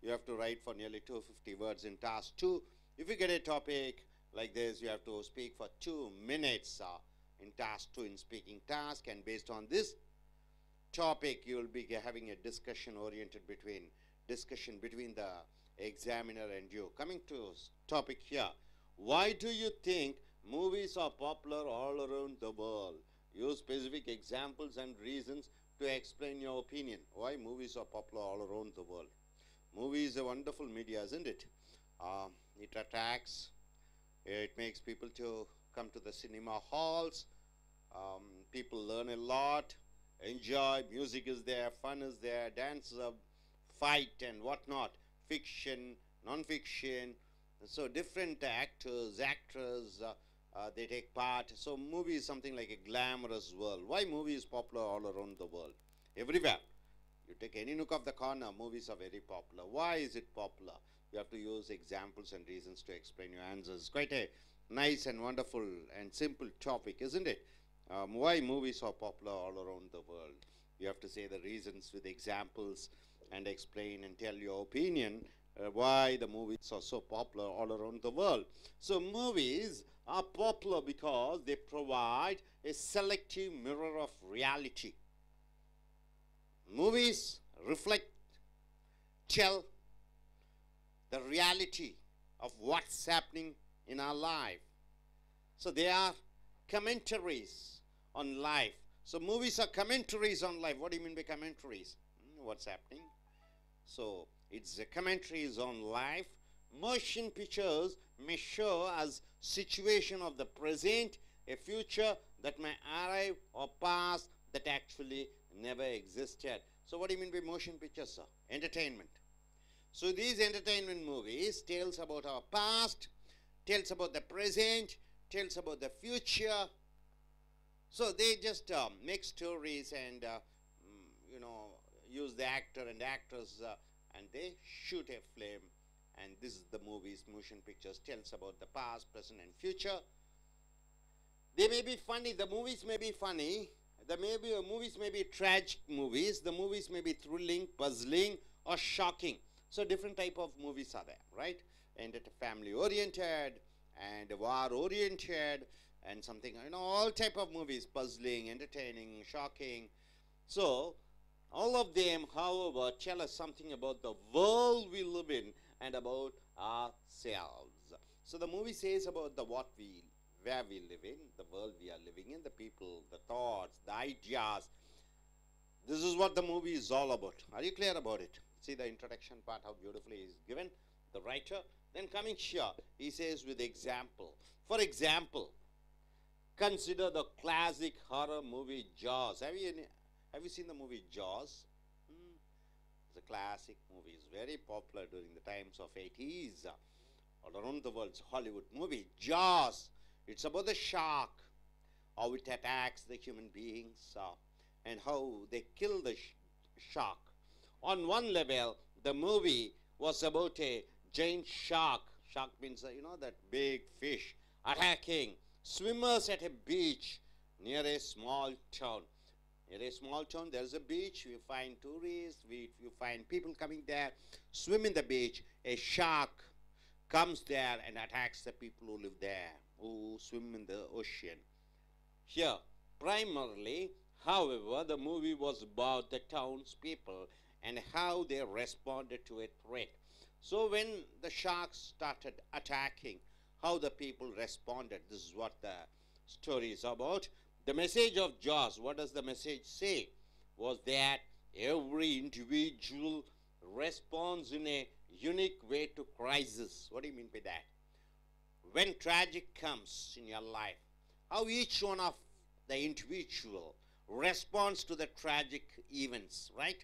you have to write for nearly 250 words in task 2. If you get a topic like this, you have to speak for 2 minutes in task 2 in speaking task, and based on this topic you will be having a discussion between the examiner and you. Coming to topic here, why do you think movies are popular all around the world? Use specific examples and reasons to explain your opinion. Why movies are popular all around the world? Movie is a wonderful media, isn't it? It attracts, it makes people to come to the cinema halls. People learn a lot, enjoy, music is there, fun is there, dance, fight and whatnot, fiction, non-fiction. So different actors, actors, they take part. So movie is something like a glamorous world. Why movie is popular all around the world? Everywhere. You take any nook of the corner, movies are very popular. Why is it popular? You have to use examples and reasons to explain your answers. Quite a nice and wonderful and simple topic, isn't it? Why movies are popular all around the world? You have to say the reasons with examples and explain and tell your opinion why the movies are so popular all around the world. So movies are popular because they provide a selective mirror of reality. Movies tell the reality of what's happening in our life. So they are commentaries on life. So movies are commentaries on life. What do you mean by commentaries? What's happening? So it's the commentaries on life. Motion pictures may show as situation of the present, a future that may arrive, or past that actually never existed. So what do you mean by motion pictures, sir? Entertainment. So these entertainment movies tells about our past, tells about the present, tells about the future. So they just make stories and you know, use the actor and actress and they shoot a film, and this is the movies, motion pictures tells about the past, present and future. They may be funny, the movies may be funny, movies may be tragic movies, the movies may be thrilling, puzzling or shocking. So different type of movies are there, right? And at family oriented and war oriented and something, you know, all type of movies, puzzling, entertaining, shocking. So all of them, however, tell us something about the world we live in and about ourselves. So the movie says about the where we live in, the world we are living in, the people, the thoughts, the ideas. This is what the movie is all about. Are you clear about it? See the introduction part, how beautifully is given, the writer. Then coming here, he says with example. For example, consider the classic horror movie Jaws. Have you seen the movie Jaws? It's a classic movie. It's very popular during the times of 80s. All around the world, it's a Hollywood movie. Jaws. It's about the shark, how it attacks the human beings and how they kill the shark. On one level, the movie was about a giant shark. Shark means, you know, that big fish attacking swimmers at a beach near a small town. Near a small town, there's a beach. You find tourists, you find people coming there, swim in the beach. A shark comes there and attacks the people who live there, who swim in the ocean. Here, primarily, however, the movie was about the townspeople and how they responded to a threat. So when the sharks started attacking, how the people responded. This is what the story is about. The message of Jaws, what does the message say? Was that every individual responds in a unique way to crisis. What do you mean by that? When tragic comes in your life, how each one of the individual responds to the tragic events, right?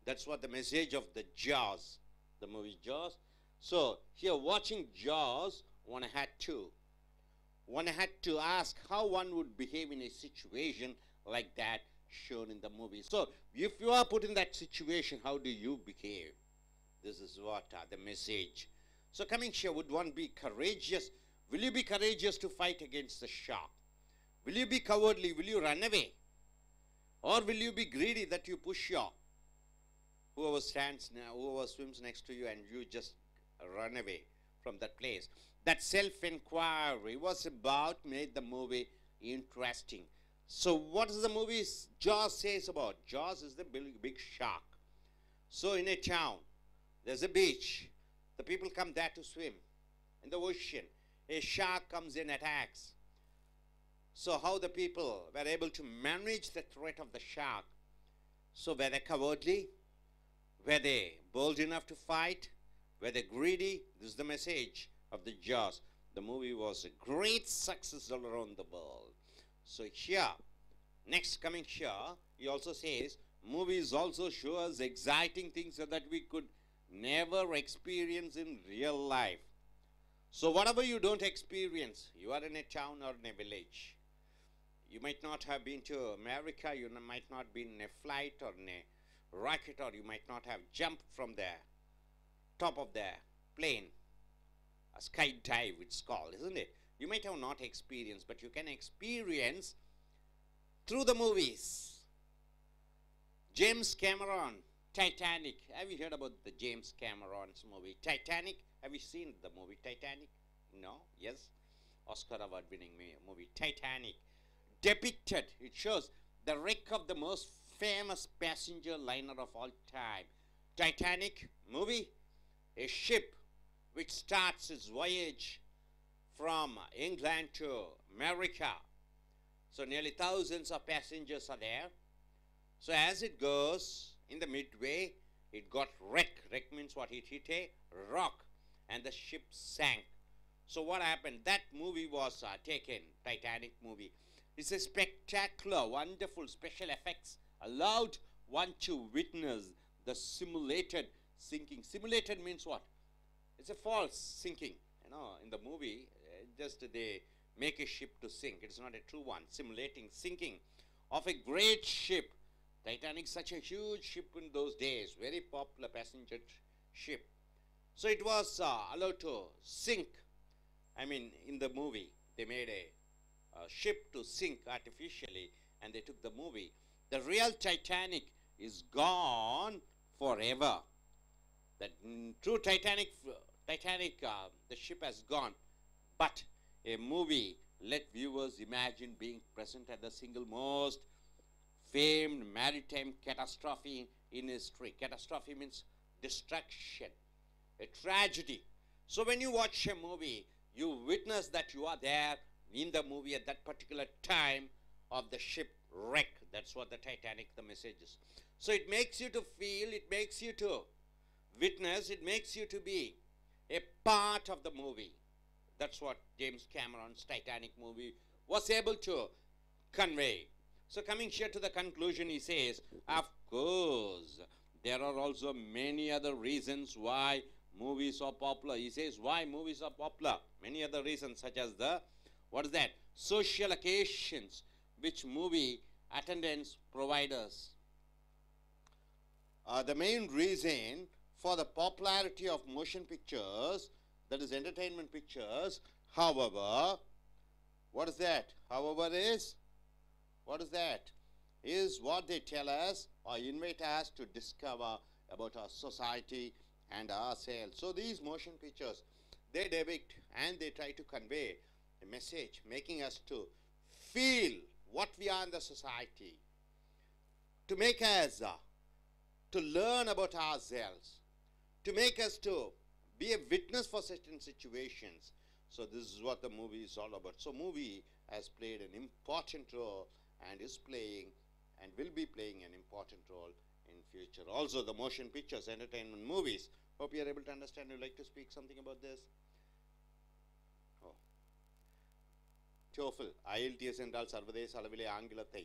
That's what the message of the Jaws, the movie Jaws. So here watching Jaws, one had to ask how one would behave in a situation like that shown in the movie. So if you are put in that situation, how do you behave? This is what the message. So coming here, would one be courageous? Will you be courageous to fight against the shark? Will you be cowardly? Will you run away? Or will you be greedy that you push your whoever swims next to you and you just run away from that place? That self-inquiry was about made the movie interesting. So what does the movie Jaws says about? Jaws is the big shark. So in a town, there's a beach. The people come there to swim in the ocean. A shark comes in, attacks. So how the people were able to manage the threat of the shark? So were they cowardly? Were they bold enough to fight? Were they greedy? This is the message of the Jaws. The movie was a great success all around the world. So here, next coming here, he also says, movies also show us exciting things so that we could never experience in real life. So whatever you don't experience, you are in a town or in a village. You might not have been to America, you might not be in a flight or in a rocket, or you might not have jumped from the top of the plane. A skydive it's called, isn't it? You might have not experienced, but you can experience through the movies. James Cameron, Titanic. Have you heard about the James Cameron's movie Titanic? Have you seen the movie Titanic? No? Yes? Oscar award winning movie Titanic. Depicted, it shows the wreck of the most famous passenger liner of all time. Titanic movie, a ship which starts its voyage from England to America. So nearly thousands of passengers are there. So as it goes, in the midway, it got wrecked. Wreck means what? It hit a rock and the ship sank. So what happened? That movie was taken, Titanic movie. It's a spectacular, wonderful special effects allowed one to witness the simulated sinking. Simulated means what? It's a false sinking. You know, in the movie, just they make a ship to sink. It's not a true one. Simulating sinking of a great ship. Titanic, such a huge ship in those days, very popular passenger ship. So it was allowed to sink. I mean, in the movie, they made a ship to sink artificially, and they took the movie. The real Titanic is gone forever. That true Titanic, the ship has gone. But a movie let viewers imagine being present at the single most famed maritime catastrophe in history. Catastrophe means destruction, a tragedy. So when you watch a movie, you witness that you are there in the movie at that particular time of the ship wreck. That's what the Titanic, the message is. So it makes you to feel, it makes you to witness, it makes you to be a part of the movie. That's what James Cameron's Titanic movie was able to convey. So coming here to the conclusion, he says, of course, there are also many other reasons why movies are popular. He says, why movies are popular? Many other reasons, such as the, what is that? Social occasions which movie attendance provide us. The main reason for the popularity of motion pictures, that is entertainment pictures, however, what is that? However is, what is that? Is what they tell us or invite us to discover about our society and ourselves. So these motion pictures, they depict and they try to convey a message, making us to feel what we are in the society, to make us to learn about ourselves, to make us to be a witness for certain situations. So this is what the movie is all about. So movie has played an important role and is playing and will be playing an important role in future. Also the motion pictures, entertainment movies. Hope you are able to understand. You'd like to speak something about this? Oh. TOEFL, I.E.L.T.S என்றால் சர்வதேச அளவிலே ஆங்கிலத்தை,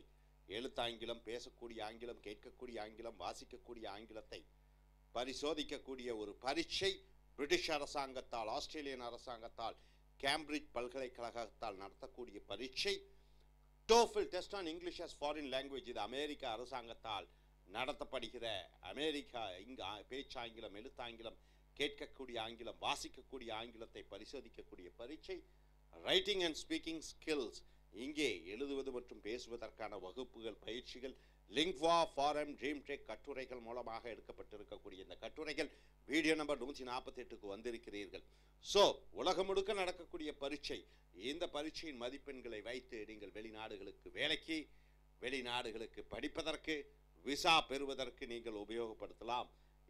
எழுத்தாங்கிலம், பேசக்கூடிய ஆங்கிலம், கேட்கக்கூடிய ஆங்கிலம், வாசிக்கக்கூடிய ஆங்கிலத்தை பரிசோதிக்கக்கூடிய ஒரு பரீட்சை பிரிட்டிஷ் அரசாங்கத்தால், ஆஸ்திரேலியன் அரசாங்கத்தால், கேம்பிரிட்ஜ் பல்கலைக்கழகத்தால் நடத்தக்கூடிய பரீட்சை TOEFL, test on English as foreign language. இது அமெரிக்க அரசாங்கத்தால் நடத்தப்படுகிற அமெரிக்கா இங்கு பேச்சாங்கிலம், எழுத்தாங்கிலம், கேட்கக்கூடிய ஆங்கிலம், வாசிக்கக்கூடிய ஆங்கிலத்தை பரிசோதிக்கக்கூடிய பரீட்சை. ரைட்டிங் அண்ட் ஸ்பீக்கிங் ஸ்கில்ஸ், இங்கே எழுதுவது மற்றும் பேசுவதற்கான வகுப்புகள், பயிற்சிகள், லிங்க்வா ஃபாரம் ட்ரீம் டெக் கட்டுரைகள் மூலமாக எடுக்கப்பட்டிருக்கக்கூடிய இந்த கட்டுரைகள் வீடியோ நம்பர் 148க்கு வந்திருக்கிறீர்கள். ஸோ உலகம் முழுக்க நடக்கக்கூடிய பரீட்சை, இந்த பரீட்சையின் மதிப்பெண்களை வைத்து நீங்கள் வெளிநாடுகளுக்கு வேலைக்கு, வெளிநாடுகளுக்கு படிப்பதற்கு, விசா பெறுவதற்கு நீங்கள் உபயோகப்படுத்தலாம்.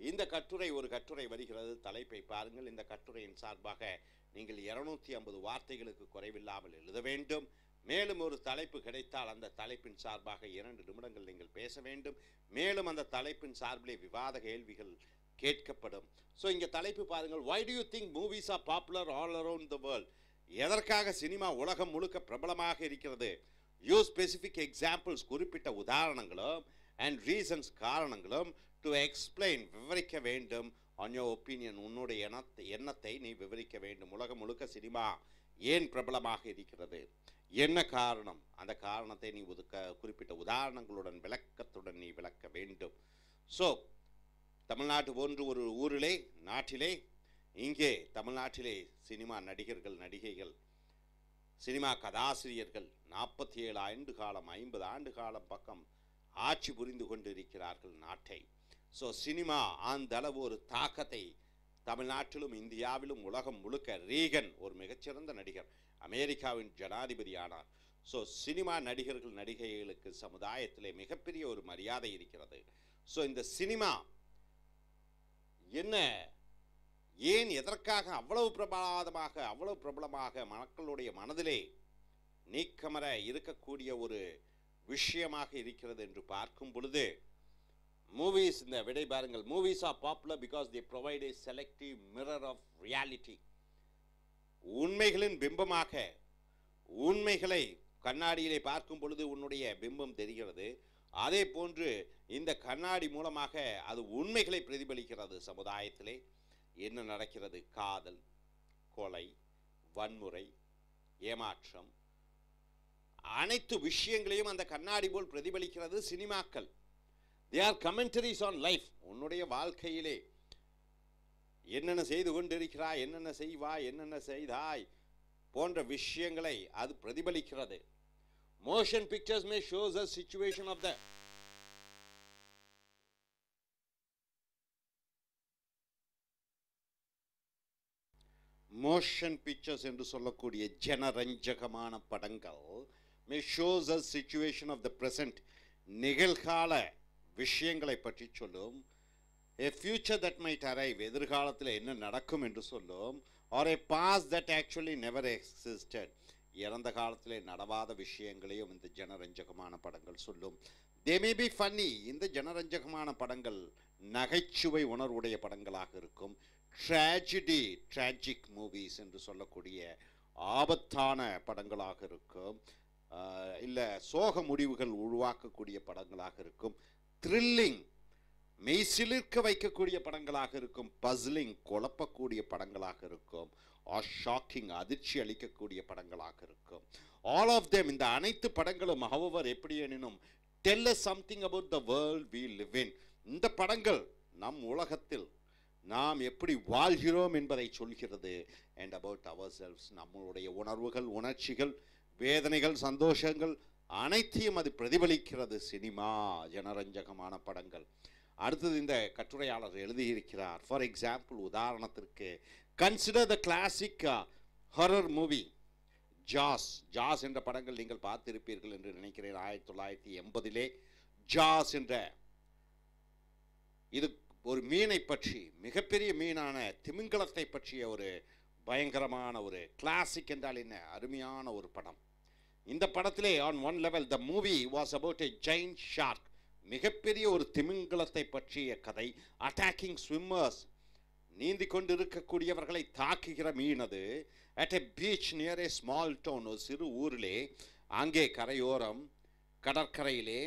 இந்த கட்டுரை, ஒரு கட்டுரை வருகிறது, தலைப்பை பாருங்கள். இந்த கட்டுரையின் சார்பாக நீங்கள் 250 வார்த்தைகளுக்கு குறைவில்லாமல் எழுத வேண்டும். மேலும் ஒரு தலைப்பு கிடைத்தால் அந்த தலைப்பின் சார்பாக 2 நிமிடங்கள் நீங்கள் பேச வேண்டும். மேலும் அந்த தலைப்பின் சார்பிலே விவாத கேள்விகள் கேட்கப்படும். ஸோ இங்கே தலைப்பு பாருங்கள். Why do you think movies are popular all around the world? எதற்காக சினிமா உலகம் முழுக்க பிரபலமாக இருக்கிறது? யூஸ் ஸ்பெசிஃபிக் எக்ஸாம்பிள்ஸ், குறிப்பிட்ட உதாரணங்களும், அண்ட் ரீசன்ஸ், காரணங்களும், டு எக்ஸ்பிளைன், விவரிக்க வேண்டும். ஆன் யோர் ஒப்பீனியன், உன்னுடைய எண்ணத்தை நீ விவரிக்க வேண்டும். உலகம் முழுக்க சினிமா ஏன் பிரபலமாக இருக்கிறது, என்ன காரணம், அந்த காரணத்தை நீ குறிப்பிட்ட உதாரணங்களுடன், விளக்கத்துடன் நீ விளக்க வேண்டும். ஸோ தமிழ்நாட்டு போன்று ஒரு ஊரிலே, நாட்டிலே, இங்கே தமிழ்நாட்டிலே சினிமா நடிகர்கள், நடிகைகள், சினிமா கதாசிரியர்கள் 47 ஆண்டு காலம், 50 ஆண்டு காலம் பக்கம் ஆட்சி புரிந்து கொண்டிருக்கிறார்கள் நாட்டை. ஸோ சினிமா அந்த அளவு ஒரு தாக்கத்தை தமிழ்நாட்டிலும் இந்தியாவிலும் உலகம் முழுக்க. ரீகன் ஒரு மிகச்சிறந்த நடிகர், அமெரிக்காவின் ஜனாதிபதி ஆனார். ஸோ சினிமா நடிகர்கள், நடிகைகளுக்கு சமுதாயத்திலே மிகப்பெரிய ஒரு மரியாதை இருக்கிறது. ஸோ இந்த சினிமா என்ன, ஏன், எதற்காக அவ்வளவு பிரபலமாக மக்களுடைய மனதிலே நீக்கமர இருக்கக்கூடிய ஒரு விஷயமாக இருக்கிறது என்று பார்க்கும் பொழுது, மூவிஸ், இந்த விடை பாருங்கள். Movies are popular because they provide a selective mirror of reality. உண்மைகளின் பிம்பமாக, உண்மைகளை கண்ணாடியிலே பார்க்கும் பொழுது உன்னுடைய பிம்பம் தெரிகிறது. அதே போன்று இந்த கண்ணாடி மூலமாக அது உண்மைகளை பிரதிபலிக்கிறது. சமுதாயத்திலே என்ன நடக்கிறது, காதல், கொலை, வன்முறை, ஏமாற்றம், அனைத்து விஷயங்களையும் அந்த கண்ணாடி போல் பிரதிபலிக்கிறது சினிமாக்கள். They are commentaries on life. உன்னுடைய வாழ்க்கையிலே என்னென்ன செய்து கொண்டிருக்கிறாய், என்னென்ன செய்வாய், என்னென்ன செய்தாய் போன்ற விஷயங்களை அது பிரதிபலிக்கிறது. Motion pictures may show the situation of the motion pictures என்று சொல்லக்கூடிய ஜனரஞ்சகமான படங்கள் may show the situation of the present, நிகழ்கால விஷயங்களை பற்றி சொல்லும். A future that might arrive, எதிர்காலத்தில் என்ன நடக்கும் என்று சொல்லும். Or a past that actually never existed, இறந்த காலத்திலே நடவாத விஷயங்களையும் இந்த ஜனரஞ்சகமான படங்கள் சொல்லும். They may be funny, இந்த ஜனரஞ்சகமான படங்கள் நகைச்சுவை உணர்வுடைய படங்களாக இருக்கும். Tragedy, tragic movies என்று சொல்லக்கூடிய ஆபத்தான படங்களாக இருக்கும். இல்லை சோக முடிவுகள் உருவாக்கக்கூடிய படங்களாக இருக்கும். Thrilling, மெய்சிலிர்க்க வைக்கக்கூடிய படங்களாக இருக்கும். பஸ்லிங், குழப்பக்கூடிய படங்களாக இருக்கும். ஆர் ஷாக்கிங், அதிர்ச்சி அளிக்கக்கூடிய படங்களாக இருக்கும். ஆல் ஆஃப் தெம், இந்த அனைத்து படங்களும் however எப்படி எனினும் tell us something about the world we live in. இந்த படங்கள் நம் உலகத்தில் நாம் எப்படி வாழ்கிறோம் என்பதை சொல்கிறது. and about ourselves, நம்மளுடைய உணர்வுகள், உணர்ச்சிகள், வேதனைகள், சந்தோஷங்கள் அனைத்தையும் அது பிரதிபலிக்கிறது சினிமா, ஜனரஞ்சகமான படங்கள். அடுத்தது இந்த கட்டுரையாளர் எழுதியிருக்கிறார். ஃபார் எக்ஸாம்பிள், உதாரணத்திற்கு, consider the classic horror movie Jaws. Jaws என்ற படங்கள் நீங்கள் பார்த்திருப்பீர்கள் என்று நினைக்கிறேன். 1980 ஜாஸ் என்ற, இது ஒரு மீனை பற்றி, மிகப்பெரிய மீனான திமிங்கலத்தை பற்றிய ஒரு பயங்கரமான ஒரு கிளாசிக் என்றால் என்ன, அருமையான ஒரு படம். இந்த படத்திலே on one level the movie was about a giant shark, மிகப்பெரிய ஒரு திமிங்கலத்தை பற்றிய கதை. அட்டாக்கிங் ஸ்விம்மர்ஸ், நீந்தி கொண்டு இருக்கக்கூடியவர்களை தாக்குகிற மீன் அது. At a beach near a small town, ஒரு சிறு ஊரிலே, அங்கே கரையோரம் கடற்கரையிலே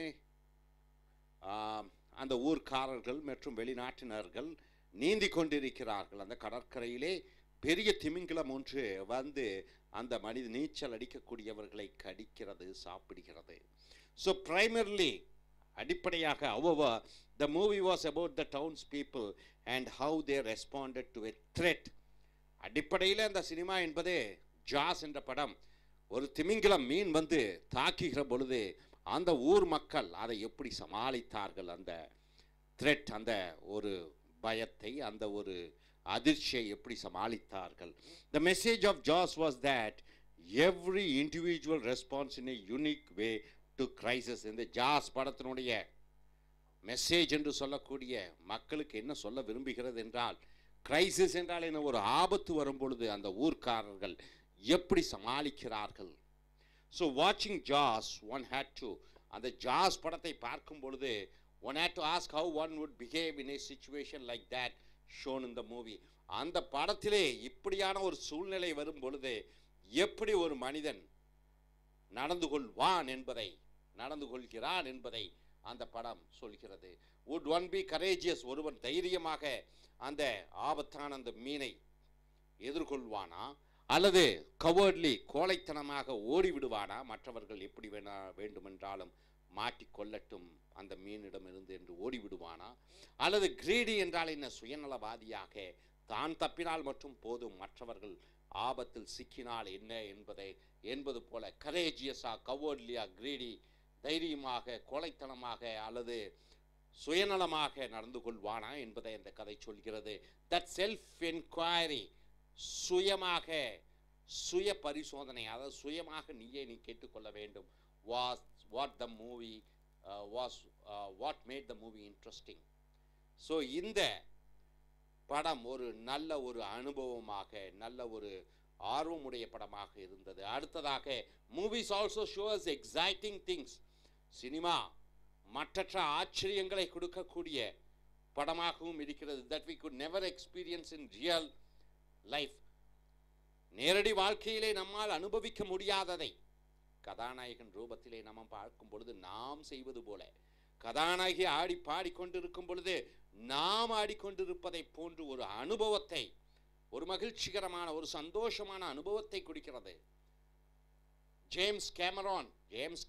அந்த ஊர்க்காரர்கள் மற்றும் வெளிநாட்டினர்கள் நீந்தி கொண்டிருக்கிறார்கள். அந்த கடற்கரையிலே பெரிய திமிங்கலம் ஒன்று வந்து அந்த மனித நீச்சல் அடிக்கக்கூடியவர்களை கடிக்கிறது, சாப்பிடுகிறது. ஸோ primarily, அடிப்படையாக however the movie was about the townspeople and how they responded to a threat. அடிப்படையில் அந்த சினிமா என்பதே, ஜாஸ் என்ற படம், ஒரு திமிங்கலம் மீன் வந்து தாக்குகிற பொழுது அந்த ஊர் மக்கள் அதை எப்படி சமாளித்தார்கள், அந்த த்ரெட், அந்த ஒரு பயத்தை, அந்த ஒரு அதிர்ச்சியை எப்படி சமாளித்தார்கள். The message of Jaws was that every individual responds in a unique way to crisis. இந்த ஜாஸ் படத்தினுடைய மெசேஜ் என்று சொல்லக்கூடிய மக்களுக்கு என்ன சொல்ல விரும்புகிறது என்றால், கிரைசிஸ் என்றால் என்ன, ஒரு ஆபத்து வரும் பொழுது அந்த ஊர்க்காரர்கள் எப்படி சமாளிக்கிறார்கள். ஸோ வாட்சிங் ஜாஸ், ஒன் ஹேட் டு, அந்த ஜாஸ் படத்தை பார்க்கும் பொழுது one had to ask how one would behave in a situation like that shown in the movie. அந்த படத்திலே இப்படியான ஒரு சூழ்நிலை வரும் பொழுது எப்படி ஒரு மனிதன் நடந்து கொள்வான் என்பதை, நடந்து கொள்கிறான் என்பதை அந்த படம் சொல்கிறது. would one be courageous, ஒருவன் தைரியமாக அந்த ஆபத்தான அந்த மீனை எதிர்கொள்வானா, அல்லது cowardly, கோழைத்தனமாக ஓடிவிடுவானா, மற்றவர்கள் எப்படி வேண்டுமென்றாலும் மாட்டிக்கொள்ளட்டும் அந்த மீனிடமிருந்து என்று ஓடிவிடுவானா, அல்லது greedy என்றால் என்ன, சுயநலவாதியாக தான் தப்பினால் மட்டும் போதும், மற்றவர்கள் ஆபத்தில் சிக்கினால் என்ன என்பது போல கரேஜியஸாக, கவர்ட்லியா, greedy, தைரியமாக, கோழைத்தனமாக அல்லது சுயநலமாக நடந்து கொள்வானா என்பதை அந்த கதை சொல்கிறது. தட் செல்ஃப் என்கொயரி, சுயமாக சுய பரிசோதனை, அதாவது சுயமாக நீ கேட்டுக்கொள்ள வேண்டும். was what the movie was what made the movie interesting. So இந்த படம் ஒரு நல்ல ஒரு அனுபவமாக, நல்ல ஒரு ஆர்வமுடைய படமாக இருந்தது. அடுத்ததாக, movies also shows exciting things. Cinema மற்றற்ற ஆச்சரியங்களை கொடுக்கக்கூடிய படமாகவும் இருக்கிறது. That we could never experience in real life. நேரடி வாழ்க்கையிலே நம்மால் அனுபவிக்க முடியாததை கதாநாயகன் ரூபத்திலே நம்ம பார்க்கும் பொழுது நாம் செய்வது போல, கதாநாயகி ஆடி பாடிக்கொண்டிருக்கும் பொழுது நாம் ஆடிக்கொண்டிருப்பதை போன்று ஒரு அனுபவத்தை, ஒரு மகிழ்ச்சிகரமான, ஒரு சந்தோஷமான அனுபவத்தை கொடுக்கிறது ஜேம்ஸ்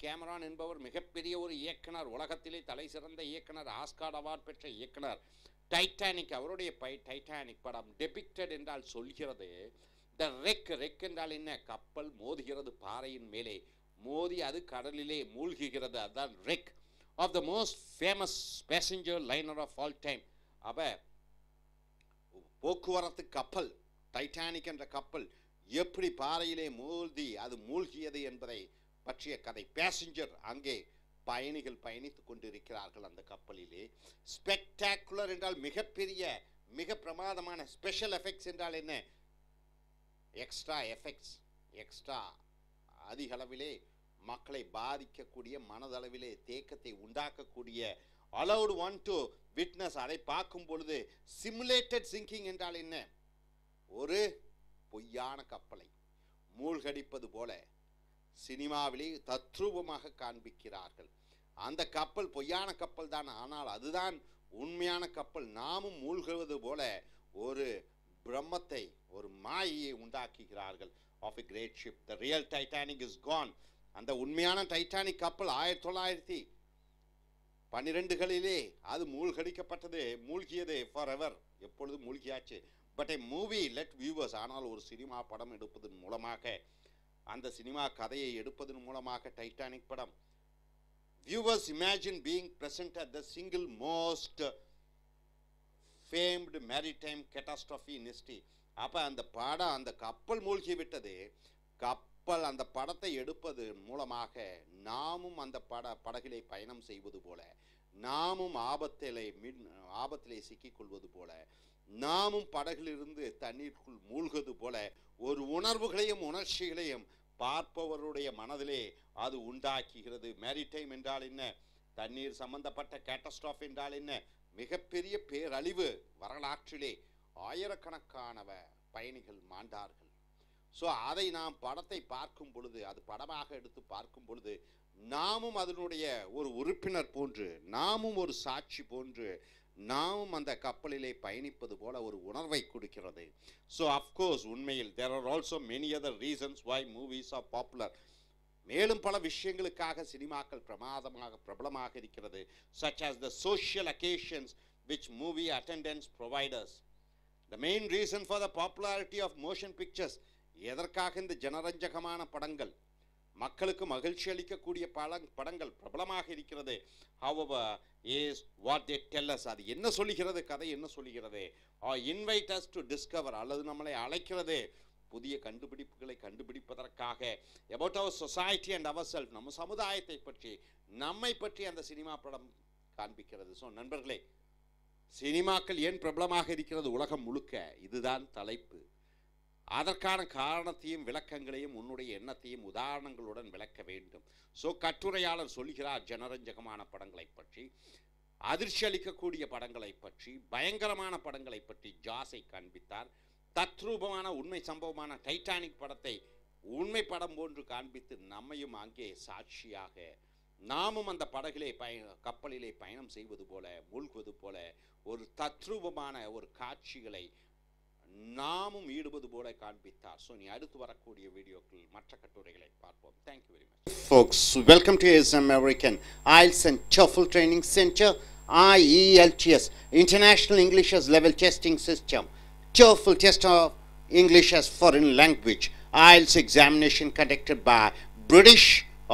கேமரான் என்பவர் மிகப்பெரிய ஒரு இயக்குனர், உலகத்திலே தலை சிறந்த இயக்குனர், ஆஸ்கார் அவார்ட் பெற்ற இயக்குனர். டைட்டானிக், அவருடைய டைட்டானிக் படம் டெபிக்டட் என்றால் சொல்கிறது த ரெக் என்றால் என்ன? கப்பல் மோதுகிறது பாறையின் மேலே, மோதி அது கடலிலே மூழ்குகிறது, அதுதான் wreck of the most famous passenger liner of all time. அப்ப போக்குவரத்து கப்பல் டைட்டானிக் என்ற கப்பல் எப்படி பாறையிலே மோதி அது மூழ்கியது என்பதை பற்றிய கதை. பேசஞ்சர், அங்கே பயணிகள் பயணித்துக் கொண்டிருக்கிறார்கள் அந்த கப்பலிலே. ஸ்பெக்டாகுலர் என்றால் மிகப்பெரிய, மிக பிரமாதமான. ஸ்பெஷல் எஃபெக்ட்ஸ் என்றால் என்ன? எக்ஸ்ட்ரா எஃபெக்ட்ஸ், எக்ஸ்ட்ரா அதிக அளவிலே மக்களை பாதிக்கக்கூடிய, மனதளவிலே தேக்கத்தை உண்டாக்கக்கூடிய. allowed one to witness, அதை பார்க்கும் பொழுது. சிமுலேட்டட் சிங்கிங் என்றால் என்ன? ஒரு பொய்யான கப்பலை மூழ்கடிப்பது போல சினிமாவிலே தத்ரூபமாக காண்பிக்கிறார்கள். அந்த கப்பல் பொய்யான கப்பல் தான், ஆனால் அதுதான் உண்மையான கப்பல். நாமும் மூழ்குவது போல ஒரு பிரம்மத்தை, ஒரு மாயையை உண்டாக்குகிறார்கள். Of a great ship, the real Titanic is gone. அந்த உண்மையான டைட்டானிக் கப்பல் 1912களிலே அது மூழ்கடிக்கப்பட்டது, மூழ்கியது ஃபார் எவர், எப்பொழுது மூழ்கியாச்சு. But a movie let viewers, ஆனால் ஒரு சினிமா படம் எடுப்பதன் மூலமாக, அந்த சினிமா கதையை எடுப்பதன் மூலமாக டைட்டானிக் படம், viewers imagine being present at the single most famed maritime catastrophe in history. அப்போ அந்த படம், அந்த கப்பல் மூழ்கி விட்டது. கப்பல் அந்த படத்தை எடுப்பது மூலமாக நாமும் அந்த படகிலே பயணம் செய்வது போல, நாமும் ஆபத்திலே சிக்கிக்கொள்வது போல, நாமும் படகிலிருந்து தண்ணீருக்குள் மூழ்குவது போல ஒரு உணர்வுகளையும் உணர்ச்சிகளையும் பார்ப்பவருடைய மனதிலே அது உண்டாக்குகிறது. மேரிடைம் என்றால் என்ன? தண்ணீர் சம்பந்தப்பட்ட கேட்டஸ்ட்ராஃப் என்றால் என்ன? மிகப்பெரிய பேரழிவு. வரலாற்றிலே ஆயிரக்கணக்கான பயணிகள் மாண்டார்கள். ஸோ அதை நாம் படத்தை பார்க்கும் பொழுது, அது படமாக எடுத்து பார்க்கும் பொழுது, நாமும் அதனுடைய ஒரு உறுப்பினர் போன்று, நாமும் ஒரு சாட்சி போன்று, நாமும் அந்த கப்பலிலே பயணிப்பது போல ஒரு உணர்வை கொடுக்கிறது. ஸோ அஃப்கோர்ஸ் உண்மையில் there are also many other reasons why movies are popular. மேலும் பல விஷயங்களுக்காக சினிமாக்கள் பிரபலமாக இருக்கிறது. such as the social occasions which movie attendance provide us. The main reason for the popularity of motion pictures, எதற்காக இந்த ஜனரஞ்சகமான படங்கள், மக்களுக்கு மகிழ்ச்சி அளிக்கக்கூடிய படங்கள் பிரபலமாக இருக்கிறது. however is what they tell us, அது என்ன சொல்லுகிறது, கதை என்ன சொல்லுகிறது, or invite us to discover, அல்லது நம்மளை அழைக்கிறது புதிய கண்டுபிடிப்புகளை கண்டுபிடிப்பதற்காக. about our society and ourselves, நம்ம சமுதாயத்தை பற்றி, நம்மை பற்றி அந்த சினிமா படம் காண்பிக்கிறது. ஸோ நண்பர்களே, சினிமாக்கள் ஏன் பிரபலமாக இருக்கிறது உலகம் முழுக்க, இதுதான் தலைப்பு. அதற்கான காரணத்தையும் விளக்கங்களையும் உன்னுடைய எண்ணத்தையும் உதாரணங்களுடன் விளக்க வேண்டும். ஸோ கட்டுரையாளர் சொல்கிறார் ஜனரஞ்சகமான படங்களை பற்றி, அதிர்ச்சி அளிக்கக்கூடிய படங்களை பற்றி, பயங்கரமான படங்களை பற்றி ஜாஸை காண்பித்தார். தத்ரூபமான உண்மை சம்பவமான டைட்டானிக் படத்தை உண்மை படம் போன்று காண்பித்து நம்மையும் அங்கே சாட்சியாக, நாமும் அந்த படகிலே கப்பலிலே பயணம் செய்வது போல, மூழ்குவது போல ஒரு தத்ரூபமான ஒரு காட்சிகளை நாமும் ஈடுபது போல காண்பித்தார். ஸோ நீ அடுத்து வரக்கூடிய வீடியோக்கள் மற்ற கட்டுரைகளை பார்ப்போம். Thank you very much. Folks, welcome to American I.E.L.T.S and TOEFL Training Center, I.E.L.T.S, International English as Level Testing System. TOEFL Test of English as Foreign Language. I.E.L.T.S examination conducted by British,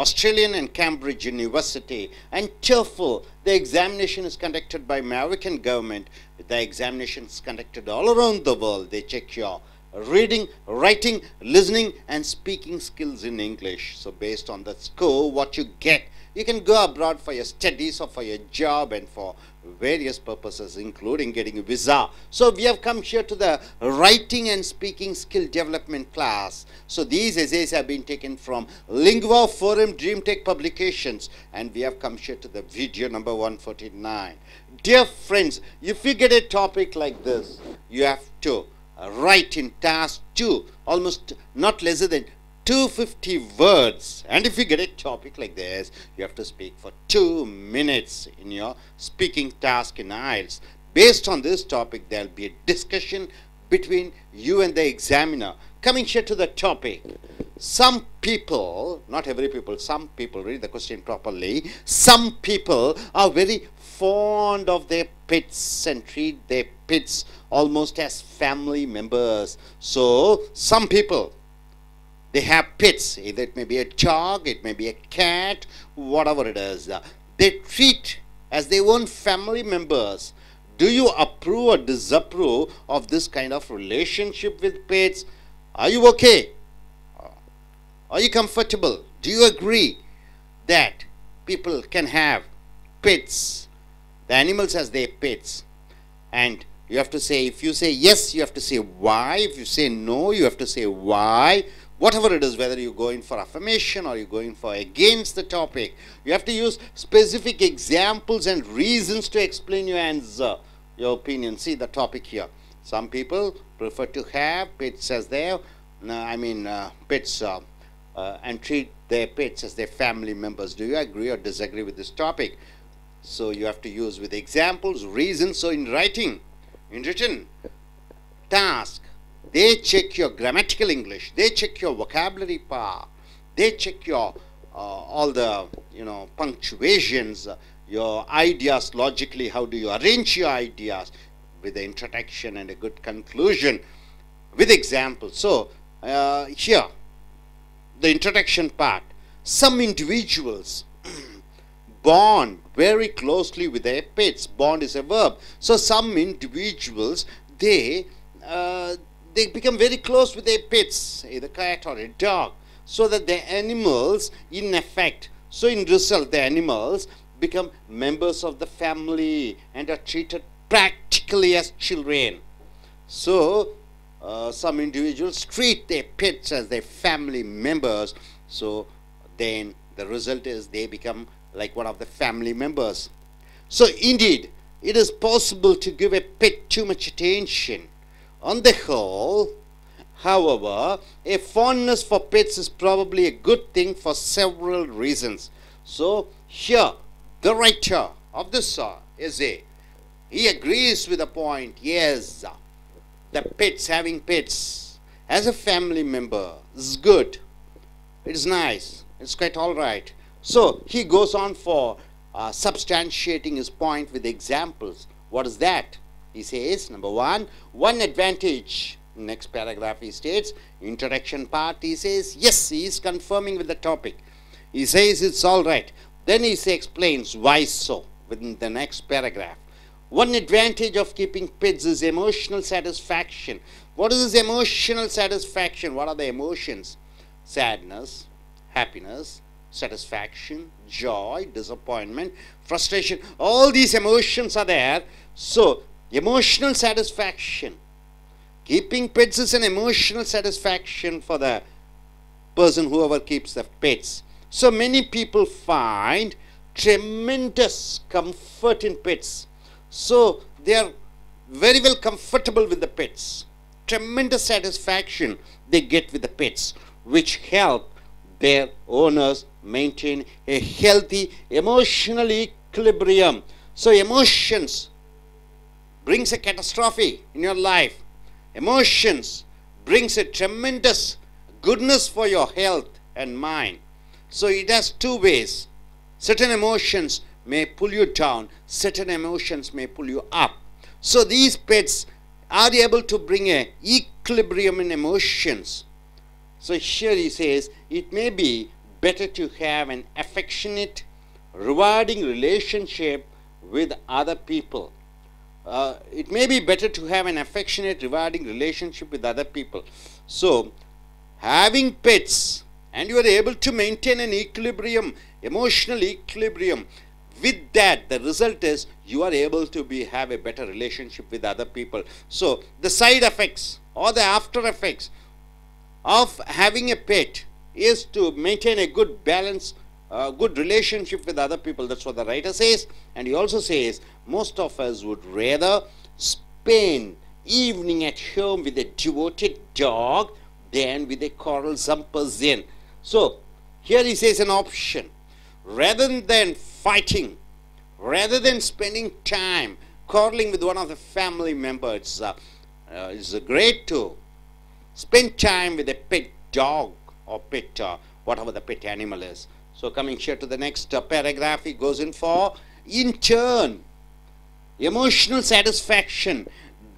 Australian and Cambridge University. And TOEFL, the examination is conducted by American government. The examination is conducted all around the world. They check your reading, writing, listening and speaking skills in English. So based on that score, what you get, you can go abroad for your studies or for your job and for various purposes, including getting a visa. So we have come here to the writing and speaking skill development class. So these essays have been taken from Lingua Forum DreamTech Publications, and we have come here to the video number 149. Dear friends, if you get a topic like this, you have to write in task 2, almost not lesser than 250 words. And if you get a topic like this, you have to speak for 2 minutes in your speaking task in I.E.L.T.S. Based on this topic, there will be a discussion between you and the examiner. Coming here to the topic, some people, not every people, some people, read the question properly, some people are very fond of their pets and treat their pets almost as family members. So some people, they have pets, either it may be a dog, it may be a cat, whatever it is. They treat as their own family members. Do you approve or disapprove of this kind of relationship with pets? Are you okay? Are you comfortable? Do you agree that people can have pets, the animals as their pets? And you have to say, if you say yes, you have to say why. If you say no, you have to say why. Whatever it is, whether you're going for affirmation or you're going for against the topic, you have to use specific examples and reasons to explain your answer, your opinion. See the topic here. Some people prefer to have pets as their, pets and treat their pets as their family members. Do you agree or disagree with this topic? So you have to use with examples, reasons. So in writing, in written task, they check your grammatical English, they check your vocabulary power, they check your all the punctuations, your ideas logically, how do you arrange your ideas with the introduction and a good conclusion with examples. So here, the introduction part, some individuals bond very closely with their pets. Bond is a verb. So some individuals, they become very close with their pets, either cat or a dog, so that the animals, in effect, so in result, the animals become members of the family and are treated practically as children. So some individuals treat their pets as their family members, so then the result is they become like one of the family members. So indeed, it is possible to give a pet too much attention. On the whole, however, a fondness for pets is probably a good thing for several reasons. So here, the writer of this essay, he agrees with the point, yes, the pets, having pets as a family member is good. It is nice. It's quite all right. So he goes on for substantiating his point with examples. What is that? He says, number one advantage. Next paragraph he states, introduction part, he says, yes, he is confirming with the topic. He says it's all right. Then he explains why so within the next paragraph. One advantage of keeping pets is emotional satisfaction. What is this emotional satisfaction? What are the emotions? Sadness, happiness, satisfaction, joy, disappointment, frustration. All these emotions are there. So emotional satisfaction. Keeping pets is an emotional satisfaction for the person, whoever keeps the pets. So many people find tremendous comfort in pets. So they are very well comfortable with the pets. Tremendous satisfaction they get with the pets, which help their owners maintain a healthy emotional equilibrium. So emotions brings a catastrophe in your life. Emotions brings a tremendous goodness for your health and mind. So it has two ways. Certain emotions may pull you down, certain emotions may pull you up. So these pets are able to bring an equilibrium in emotions. So here he says, it may be better to have an affectionate, rewarding relationship with other people. It may be better to have an affectionate, rewarding relationship with other people. So, having pets, and you are able to maintain an equilibrium, emotional equilibrium, with that, the result is you are able to have a better relationship with other people. So, the side effects or the after effects of having a pet is to maintain a good balance, good relationship with other people. That's what the writer says. And he also says, most of us would rather spend evening at home with a devoted dog than with a quarrelsome person. So, here he says an option. Rather than fighting, rather than spending time quarreling with one of the family members, It's great to spend time with a pet dog or pet, whatever the pet animal is. So coming here to the next paragraph, he goes in for, in turn, emotional satisfaction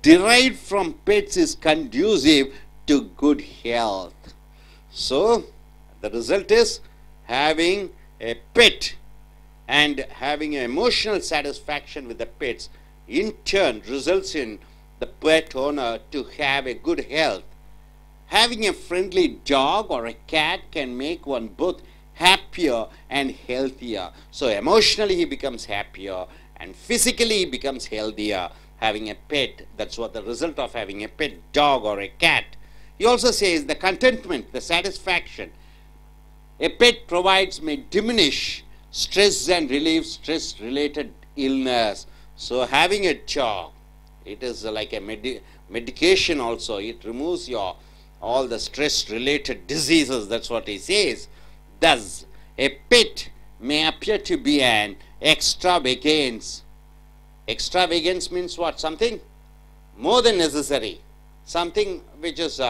derived from pets is conducive to good health. So the result is having a pet and having an emotional satisfaction with the pets in turn results in the pet owner to have a good health. Having a friendly dog or a cat can make one both happier and healthier. So emotionally he becomes happier and physically he becomes healthier. Having a pet, that's what the result of having a pet dog or a cat. He also says the contentment, the satisfaction a pet provides may diminish stress and relieve stress related illness. So having a dog, it is like a medication also. It removes your all the stress related diseases. That's what he says. Thus a pet may appear to be an extravagance. Extravagance means what? Something more than necessary, something which is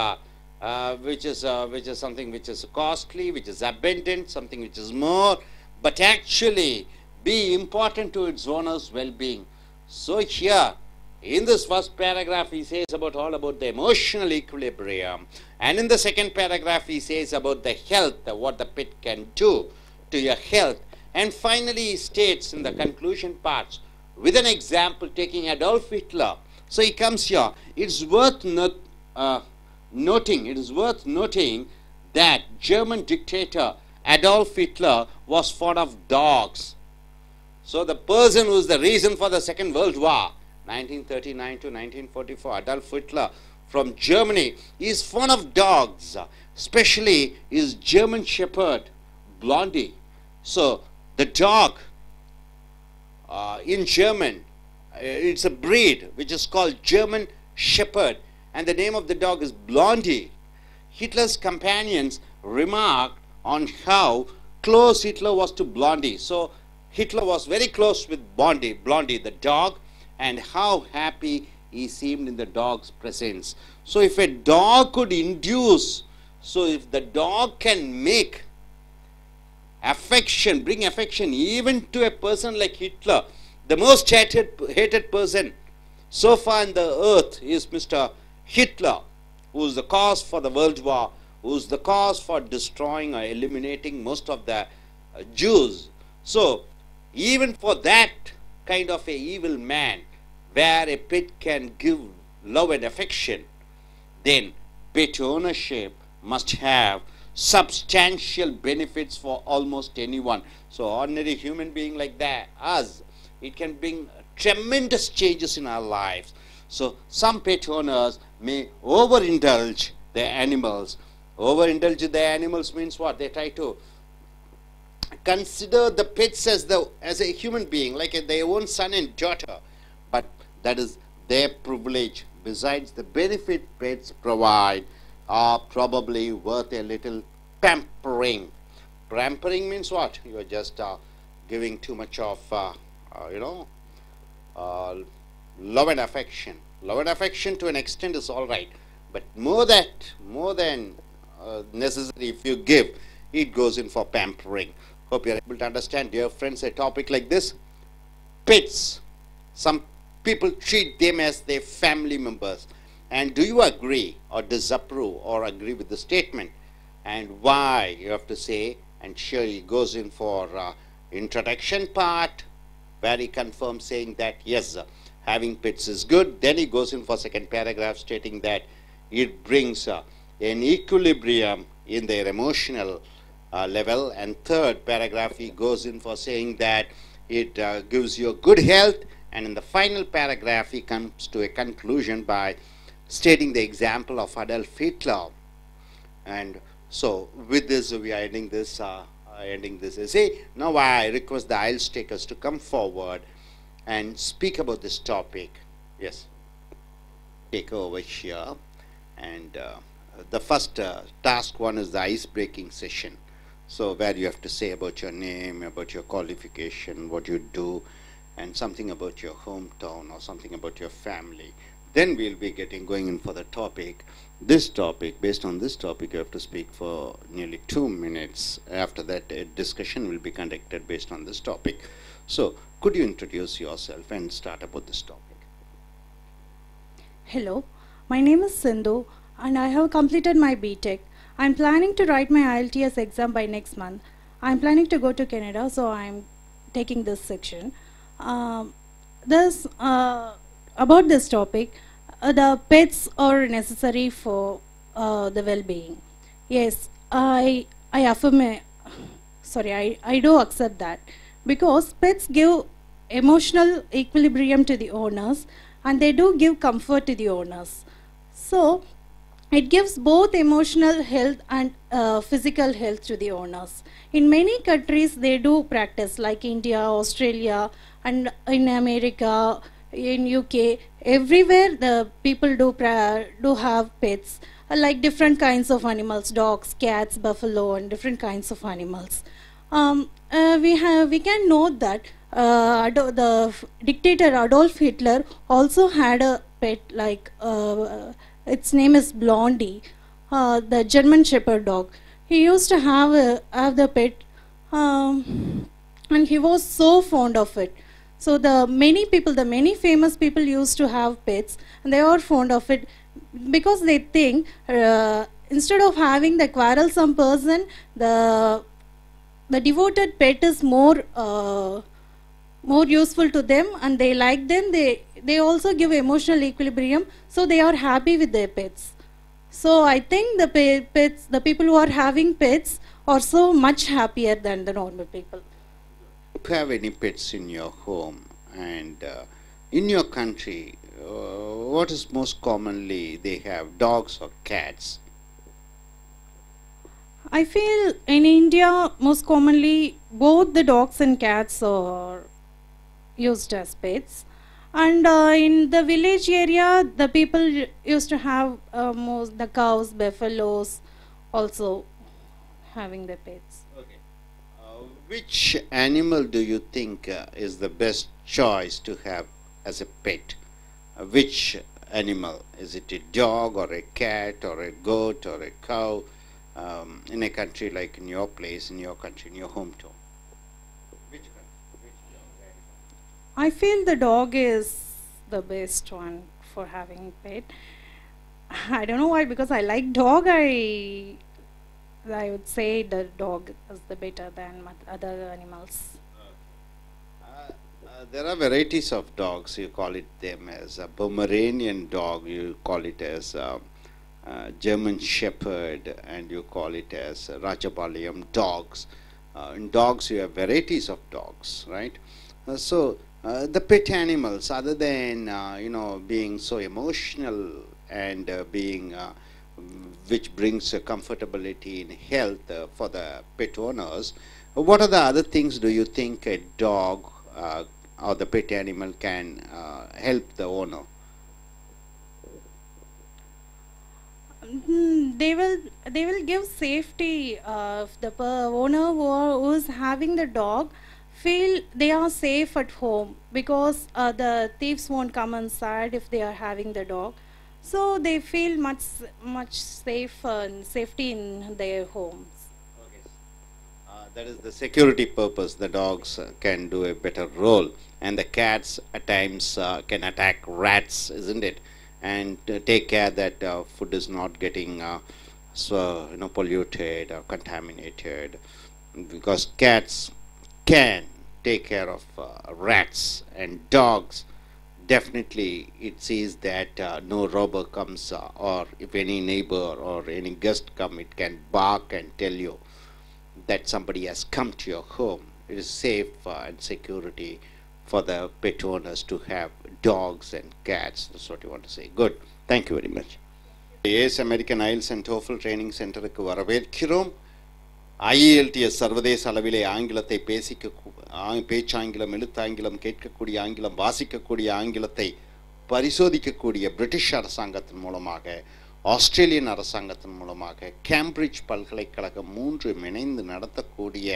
something which is costly, which is abundant, something which is more, but actually be important to its owner's well-being. So here in this first paragraph he says about all about the emotional equilibrium, and in the second paragraph he says about the health, what the pet can do to your health, and finally he states in the conclusion parts with an example taking Adolf Hitler. So he comes here. It's worth noting that German dictator Adolf Hitler was fond of dogs. So the person who is the reason for the Second World War, 1939 to 1944, Adolf Hitler from Germany, is fond of dogs, especially his German Shepherd, Blondie. So the dog in German, it's a breed which is called German Shepherd, and the name of the dog is Blondie. Hitler's companions remarked on how close Hitler was to Blondie. So Hitler was very close with Blondie the dog, and how happy he seemed in the dog's presence. So if a dog could induce, so if the dog can make affection, bring affection even to a person like Hitler, the most hated person so far in the earth is Mr. Hitler, who is the cause for the World War, who is the cause for destroying or eliminating most of the Jews. So even for that kind of a evil man, where a pet can give love and affection, then pet ownership must have substantial benefits for almost anyone. So ordinary human being like that, us, it can bring tremendous changes in our lives. So some pet owners may overindulge their animals. Overindulge their animals means what? They try to consider the pets as a human being, like their own son and daughter. But that is their privilege. Besides, the benefit pets provide are probably worth a little pampering. Pampering means what? You are just giving too much of, love and affection. Love and affection to an extent is all right, but more than necessary if you give, it goes in for pampering. Hope you are able to understand, dear friends, a topic like this. Pets, some people treat them as their family members. And do you agree or disapprove or agree with the statement? And why, you have to say. And here he goes in for introduction part, where he confirms saying that yes, having pets is good. Then he goes in for second paragraph stating that it brings an equilibrium in their emotional level. And third paragraph he goes in for saying that it gives you good health. And in the final paragraph he comes to a conclusion by stating the example of Adolf Hitler. And so with this we are ending this essay. Now I request the I.E.L.T.S takers to come forward and speak about this topic. Yes, take over here. And the first task one is the ice breaking session. So where you have to say about your name, about your qualification, what you do, and something about your hometown or something about your family. Then we'll be going in for the topic. This topic, based on this topic, you have to speak for nearly 2 minutes. After that, a discussion will be conducted based on this topic. So, could you introduce yourself and start about this topic? Hello, my name is Sindhu and I have completed my BTech. I'm planning to write my I.E.L.T.S exam by next month. I'm planning to go to Canada, so I'm taking this section. About this topic, the pets are necessary for the well-being. Yes, I do accept that, because pets give emotional equilibrium to the owners and they do give comfort to the owners. So it gives both emotional health and physical health to the owners. In many countries they do practice, like India, Australia, and in America, in UK, everywhere the people do have pets, like different kinds of animals, dogs, cats, buffalo, and different kinds of animals. We can note that the dictator Adolf Hitler also had a pet, like its name is Blondie, the German Shepherd dog. He used to have the pet, and he was so fond of it. So the many famous people used to have pets, and they are fond of it because they think instead of having the quarrelsome person, the devoted pet is more useful to them, and they like them. They also give emotional equilibrium, so they are happy with their pets. So I think the people who are having pets are so much happier than the normal people. Do you have any pets in your home, and in your country, what is most commonly they have, dogs or cats? I feel in India most commonly both the dogs and cats are used as pets, and in the village area the people used to have most the cows, buffaloes also having the pets. Okay. Which animal do you think is the best choice to have as a pet? Which animal? Is it a dog or a cat or a goat or a cow? In a country like in your place, in your country, in your hometown? Which country? Which dog? I feel the dog is the best one for having pet. I don't know why, because I like dog. I would say the dog is the better than other animals. There are varieties of dogs. You call it them as a Pomeranian dog, you call it as German Shepherd, and you call it as Rajapalayam dogs. In dogs you have varieties of dogs, right? The pet animals, other than being so emotional and being which brings comfortability in health for the pet owners, what are the other things do you think a dog or the pet animal can help the owner? They will give safety. If the owner who is having the dog feel they are safe at home, because the thieves won't come inside if they are having the dog. So they feel much safe and safety in their homes. Okay. That is the security purpose. The dogs can do a better role, and the cats at times can attack rats, isn't it? And take care that food is not getting polluted or contaminated, because cats can take care of rats, and dogs definitely it sees that no robber comes, or if any neighbor or any guest come, it can bark and tell you that somebody has come to your home. It is safe and security for the pet owners to have dogs and cats. That's what you want to say. Good. Thank you very much. Yes, American I.E.L.T.S and TOEFL Training Center க்கு வரவேற்கிறோம். I.E.L.T.S சர்வதேச அளவிலே ஆங்கிலத்தை பேச்சாங்கிலம், எழுத்தாங்கிலம், கேட்கக்கூடிய ஆங்கிலம், வாசிக்கக்கூடிய ஆங்கிலத்தை பரிசோதிக்கக்கூடிய British அரசாங்கத்தின் மூலமாக, ஆஸ்திரேலியன் அரசாங்கத்தின் மூலமாக, கேம்பிரிட்ஜ் பல்கலைக்கழகம் 3 இணைந்து நடத்தக்கூடிய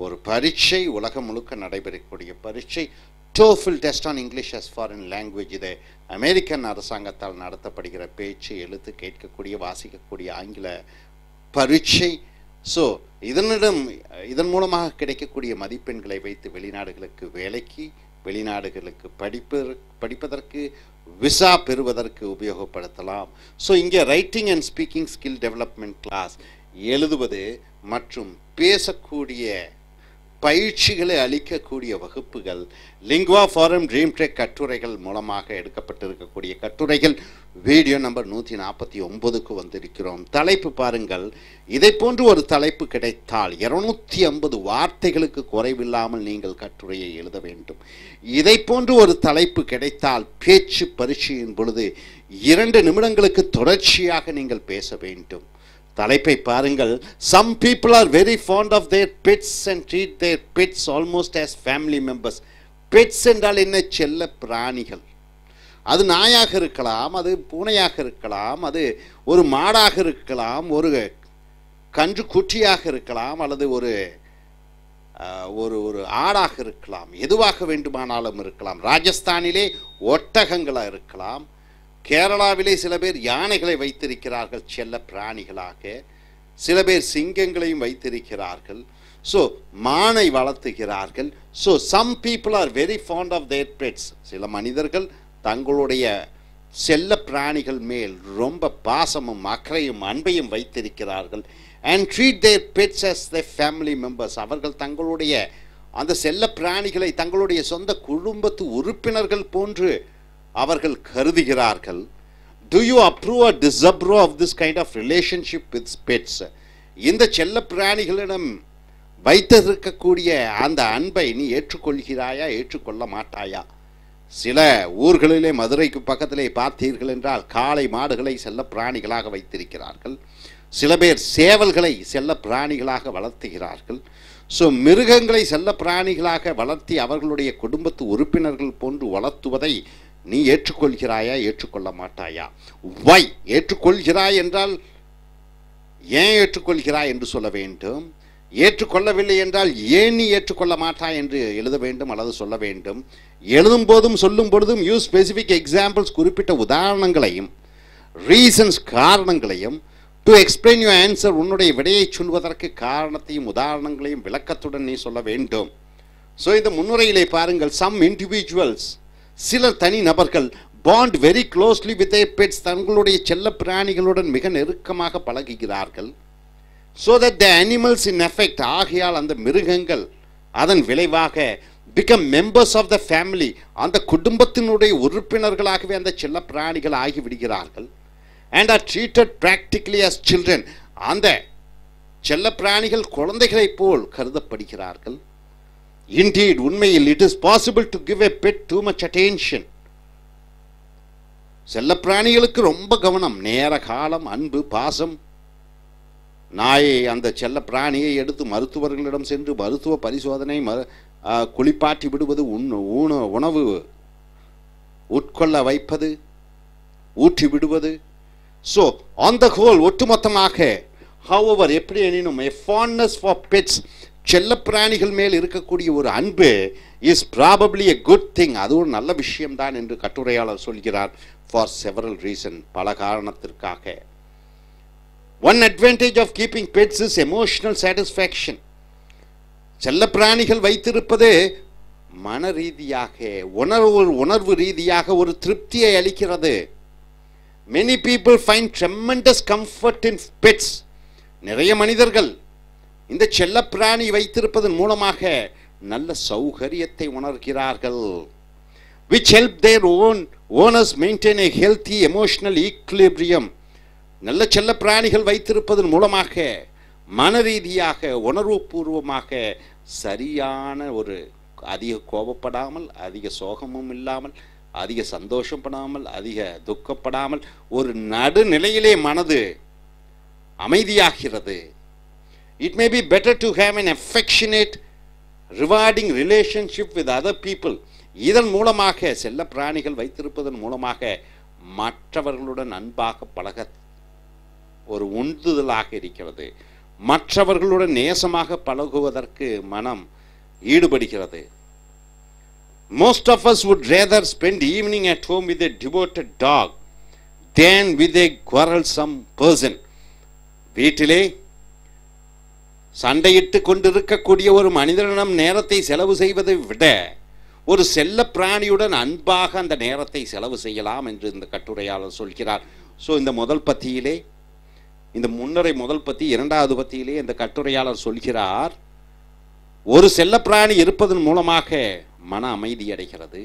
ஒரு பரீட்சை, உலகம் முழுக்க நடைபெறக்கூடிய பரீட்சை, TOEFL test on English as foreign language. இது அமெரிக்கன் அரசாங்கத்தால் நடத்தப்படுகிற பேச்சு எழுத்து கேட்கக்கூடிய வாசிக்கக்கூடிய ஆங்கில பரீட்சை. ஸோ இதன் மூலமாக கிடைக்கக்கூடிய மதிப்பெண்களை வைத்து வெளிநாடுகளுக்கு வேலைக்கு, வெளிநாடுகளுக்கு படிப்பதற்கு, விசா பெறுவதற்கு உபயோகப்படுத்தலாம். ஸோ இங்கே writing and speaking skill development class, எழுதுவது மற்றும் பேசக்கூடிய பயிற்சிகளை அளிக்கக்கூடிய வகுப்புகள், லிங்குவா ஃபாரம் ட்ரீம் ட்ரெக் கட்டுரைகள் மூலமாக எடுக்கப்பட்டிருக்கக்கூடிய கட்டுரைகள். வீடியோ நம்பர் 149க்கு வந்திருக்கிறோம். தலைப்பு பாருங்கள். இதை போன்று ஒரு தலைப்பு கிடைத்தால் 250 வார்த்தைகளுக்கு குறைவில்லாமல் நீங்கள் கட்டுரையை எழுத வேண்டும். இதை போன்று ஒரு தலைப்பு கிடைத்தால் பேச்சு பரீட்சையின் பொழுது 2 நிமிடங்களுக்கு தொடர்ச்சியாக நீங்கள் பேச வேண்டும். தலைப்பை பாருங்கள். Some people are very fond of their pets and treat their pets almost as family members. Pets என்றால் என்ன? செல்ல பிராணிகள். அது நாயாக இருக்கலாம், அது பூனையாக இருக்கலாம், அது ஒரு மாடாக இருக்கலாம், ஒரு கன்று குட்டியாக இருக்கலாம், அல்லது ஒரு ஒரு ஆடாக இருக்கலாம், எதுவாக வேண்டுமானாலும் இருக்கலாம். ராஜஸ்தானிலே ஒட்டகங்களாக இருக்கலாம், கேரளாவிலே சில பேர் யானைகளை வைத்திருக்கிறார்கள் செல்ல பிராணிகளாக, சில பேர் சிங்கங்களையும் வைத்திருக்கிறார்கள். ஸோ மானை வளர்த்துகிறார்கள். So some people are very fond of their pets. சில மனிதர்கள் தங்களுடைய செல்ல பிராணிகள் மேல் ரொம்ப பாசமும் அக்கறையும் அன்பையும் வைத்திருக்கிறார்கள். And treat their pets as the family members. அவர்கள் தங்களுடைய அந்த செல்ல பிராணிகளை தங்களுடைய சொந்த குடும்பத்து உறுப்பினர்கள் போன்று அவர்கள் கருதுகிறார்கள். Do you approve or disapprove of this kind of relationship with pets? இந்த செல்ல பிராணிகளிடம் வைத்திருக்கக்கூடிய அந்த அன்பை நீ ஏற்றுக்கொள்கிறாயா, ஏற்றுக்கொள்ள மாட்டாயா? சில ஊர்களிலே, மதுரைக்கு பக்கத்திலே பார்த்தீர்கள் என்றால் காளை மாடுகளை செல்ல பிராணிகளாக வைத்திருக்கிறார்கள். சில பேர் சேவல்களை செல்ல பிராணிகளாக வளர்த்துகிறார்கள். ஸோ மிருகங்களை செல்ல பிராணிகளாக வளர்த்தி அவர்களுடைய குடும்பத்து உறுப்பினர்கள் போன்று வளர்த்துவதை நீ ஏற்றுக்கொள்கிறாயா, ஏற்றுக்கொள்ள மாட்டாயா? வை ஏற்றுக்கொள்கிறாய் என்றால் ஏன் ஏற்றுக்கொள்கிறாய் என்று சொல்ல வேண்டும். ஏற்றுக்கொள்ளவில்லை என்றால் ஏன் நீ ஏற்றுக்கொள்ள மாட்டாய் என்று எழுத வேண்டும் அல்லது சொல்ல வேண்டும். எழுதும் போதும் சொல்லும் பொழுதும் யூஸ் ஸ்பெசிஃபிக் எக்ஸாம்பிள்ஸ், குறிப்பிட்ட உதாரணங்களையும் ரீசன்ஸ் காரணங்களையும் டு எக்ஸ்பிளைன் யுவர் ஆன்சர், உன்னுடைய விடையை சொல்வதற்கு காரணத்தையும் உதாரணங்களையும் விளக்கத்துடன் நீ சொல்ல வேண்டும். ஸோ இந்த முன்னுரையிலே பாருங்கள். சம் இண்டிவிஜுவல்ஸ், சில தனி நபர்கள் bond very closely with their pets, தங்களுடைய செல்ல பிராணிகளுடன் மிக நெருக்கமாக பழகுகிறார்கள். So that the animals in effect, ஆகையால் அந்த மிருகங்கள் அதன் விளைவாக become members of the family, அந்த குடும்பத்தினுடைய உறுப்பினர்களாகவே அந்த செல்ல பிராணிகள் ஆகிவிடுகிறார்கள். And are treated practically as children, அந்த செல்ல பிராணிகள் குழந்தைகளைப் போல் கருதப்படுகிறார்கள். Indeed, உண்மையில் it is possible to give a pet too much attention. செல்ல பிராணிகளுக்கு ரொம்ப கவனம், நேர காலம், அன்பு, பாசம். நாயை, அந்த செல்ல பிராணியை எடுத்து மருத்துவர்களிடம் சென்று மருத்துவ பரிசோதனை, குளிப்பாட்டி விடுவது, உணவு உட்கொள்ள வைப்பது, ஊற்றி விடுவது. ஸோ ஆன் த ஹோல், ஒட்டுமொத்தமாக, however, எப்படி எனினும், a fondness for pets, செல்ல பிராணிகள் மேல் இருக்கக்கூடிய ஒரு அன்பு is probably a good thing, அது ஒரு நல்ல விஷயம்தான் என்று கட்டுரையாளர் சொல்கிறார். ஃபார் செவரல் ரீசன், பல காரணத்திற்காக. One advantage of keeping pets is emotional satisfaction. செல்ல பிராணிகள் வைத்திருப்பது மன ரீதியாக, உணர்வு ரீதியாக ஒரு திருப்தியை அளிக்கிறது. Many people find tremendous comfort in pets. நிறைய மனிதர்கள் இந்த செல்ல பிராணி வைத்திருப்பதன் மூலமாக நல்ல சௌகரியத்தை உணர்கிறார்கள். which help their owners maintain a healthy emotional equilibrium. நல்ல செல்ல பிராணிகள் வைத்திருப்பதன் மூலமாக மன ரீதியாக, உணர்வுபூர்வமாக சரியான ஒரு, அதிக கோபப்படாமல், அதிக சோகமும் இல்லாமல், அதிக சந்தோஷப்படாமல், அதிக துக்கப்படாமல், ஒரு நடுநிலையிலே மனது அமைதியாகிறது. It may be better to have an affectionate, rewarding relationship with other people. இதன் மூலமாக, செல்ல பிராணிகள் வைத்திருப்பதன் மூலமாக மற்றவர்களுடன் அன்பாக பழக ஒரு உந்துதலாக இருக்கிறது. மற்றவர்களுடன் நேசமாக பழகுவதற்கு மனம் ஈடுபடுகிறது. Most of us would rather spend evening at home with a devoted dog than with a quarrelsome person. வீட்டிலே சண்டையிட்டு கொண்டிருக்கக்கூடிய ஒரு மனிதனிடம் நேரத்தை செலவு செய்வதை விட ஒரு செல்ல பிராணியுடன் அன்பாக அந்த நேரத்தை செலவு செய்யலாம் என்று இந்த கட்டுரையாளர் சொல்கிறார். ஸோ இந்த முதல் பத்தியிலே, இந்த முன்னரை முதல் பத்தி, இரண்டாவது பத்தியிலே இந்த கட்டுரையாளர் சொல்கிறார், ஒரு செல்லப்பிராணி இருப்பதன் மூலமாக மன அமைதி அடைகிறது,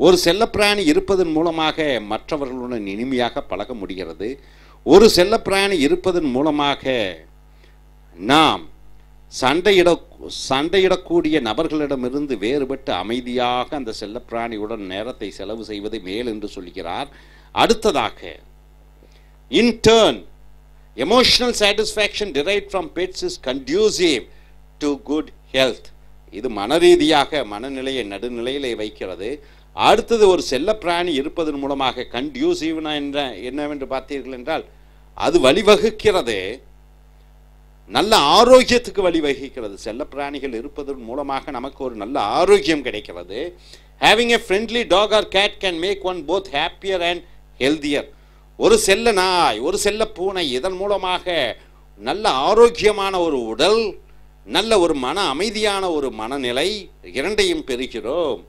ஒரு செல்லப்பிராணி இருப்பதன் மூலமாக மற்றவர்களுடன் இனிமையாக பழக முடிகிறது, ஒரு செல்லப்பிராணி இருப்பதன் மூலமாக நாம் சண்டையிடக்கூடிய நபர்களிடமிருந்து வேறுபட்டு அமைதியாக அந்த செல்லப்பிராணியுடன் நேரத்தை செலவு செய்வது மேல் என்று சொல்கிறார். அடுத்ததாக, in turn emotional satisfaction derived from pets is conducive to good health. இது மனரீதியாக மனநிலையை நடுநிலையிலே வைக்கிறது. அடுத்தது, ஒரு செல்லப்பிராணி இருப்பதன் மூலமாக கண்டியூசிவ்னா என்னவென்று பார்த்தீர்கள் என்றால், அது வழிவகுக்கிறது, நல்ல ஆரோக்கியத்துக்கு வழிவகுக்கிறது. செல்லப்பிராணிகள் இருப்பதன் மூலமாக நமக்கு ஒரு நல்ல ஆரோக்கியம் கிடைக்கிறது. Having a friendly dog or cat can make one both happier and healthier. ஒரு செல்ல நாய், ஒரு செல்ல பூனை, இதன் மூலமாக நல்ல ஆரோக்கியமான ஒரு உடல், நல்ல ஒரு மன அமைதியான ஒரு மனநிலை, இரண்டையும் பெறுகிறோம்.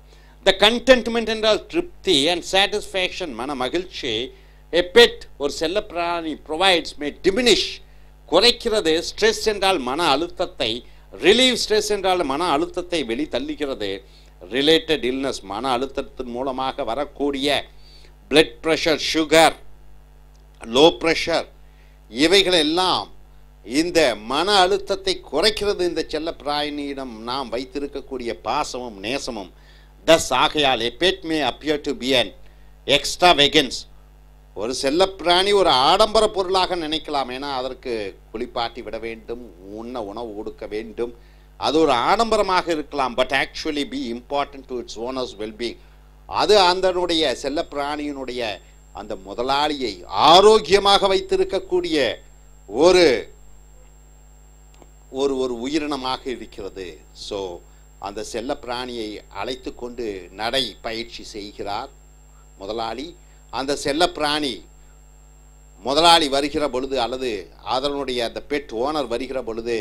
The contentment என்றால் திருப்தி and satisfaction மன மகிழ்ச்சி. A pet, ஒரு செல்ல பிராணி, provides may diminish, குறைக்கிறது. ஸ்ட்ரெஸ் என்றால் மன அழுத்தத்தை, ரிலீவ் ஸ்ட்ரெஸ் என்றால் மன அழுத்தத்தை வெளித்தள்ளுகிறது. ரிலேட்டட் இல்னஸ், மன அழுத்தத்தின் மூலமாக வரக்கூடிய blood pressure, sugar, low pressure, இவைகளெல்லாம் இந்த மன அழுத்தத்தை குறைக்கிறது. இந்த செல்ல பிராணியிடம் நாம் வைத்திருக்கக்கூடிய பாசமும் நேசமும். thus ஆகையால் a pet may appear to be an extravagance. ஒரு செல்ல பிராணி ஒரு ஆடம்பர பொருளாக நினைக்கலாம். ஏன்னா அதற்கு குளிப்பாட்டி விட வேண்டும், உணவு கொடுக்க வேண்டும், அது ஒரு ஆடம்பரமாக இருக்கலாம். But actually be important to its owner's well-being. அது அதனுடைய செல்ல பிராணியினுடைய அந்த முதலாளியை ஆரோக்கியமாக வைத்திருக்கக்கூடிய ஒரு ஒரு ஒரு உயிரினமாக இருக்கிறது. ஸோ அந்த செல்ல பிராணியை அழைத்து கொண்டு நடை பயிற்சி செய்கிறார் முதலாளி. அந்த செல்ல பிராணி முதலாளி வருகிற பொழுது அல்லது அதனுடைய அந்த பெட் ஓனர் வருகிற பொழுது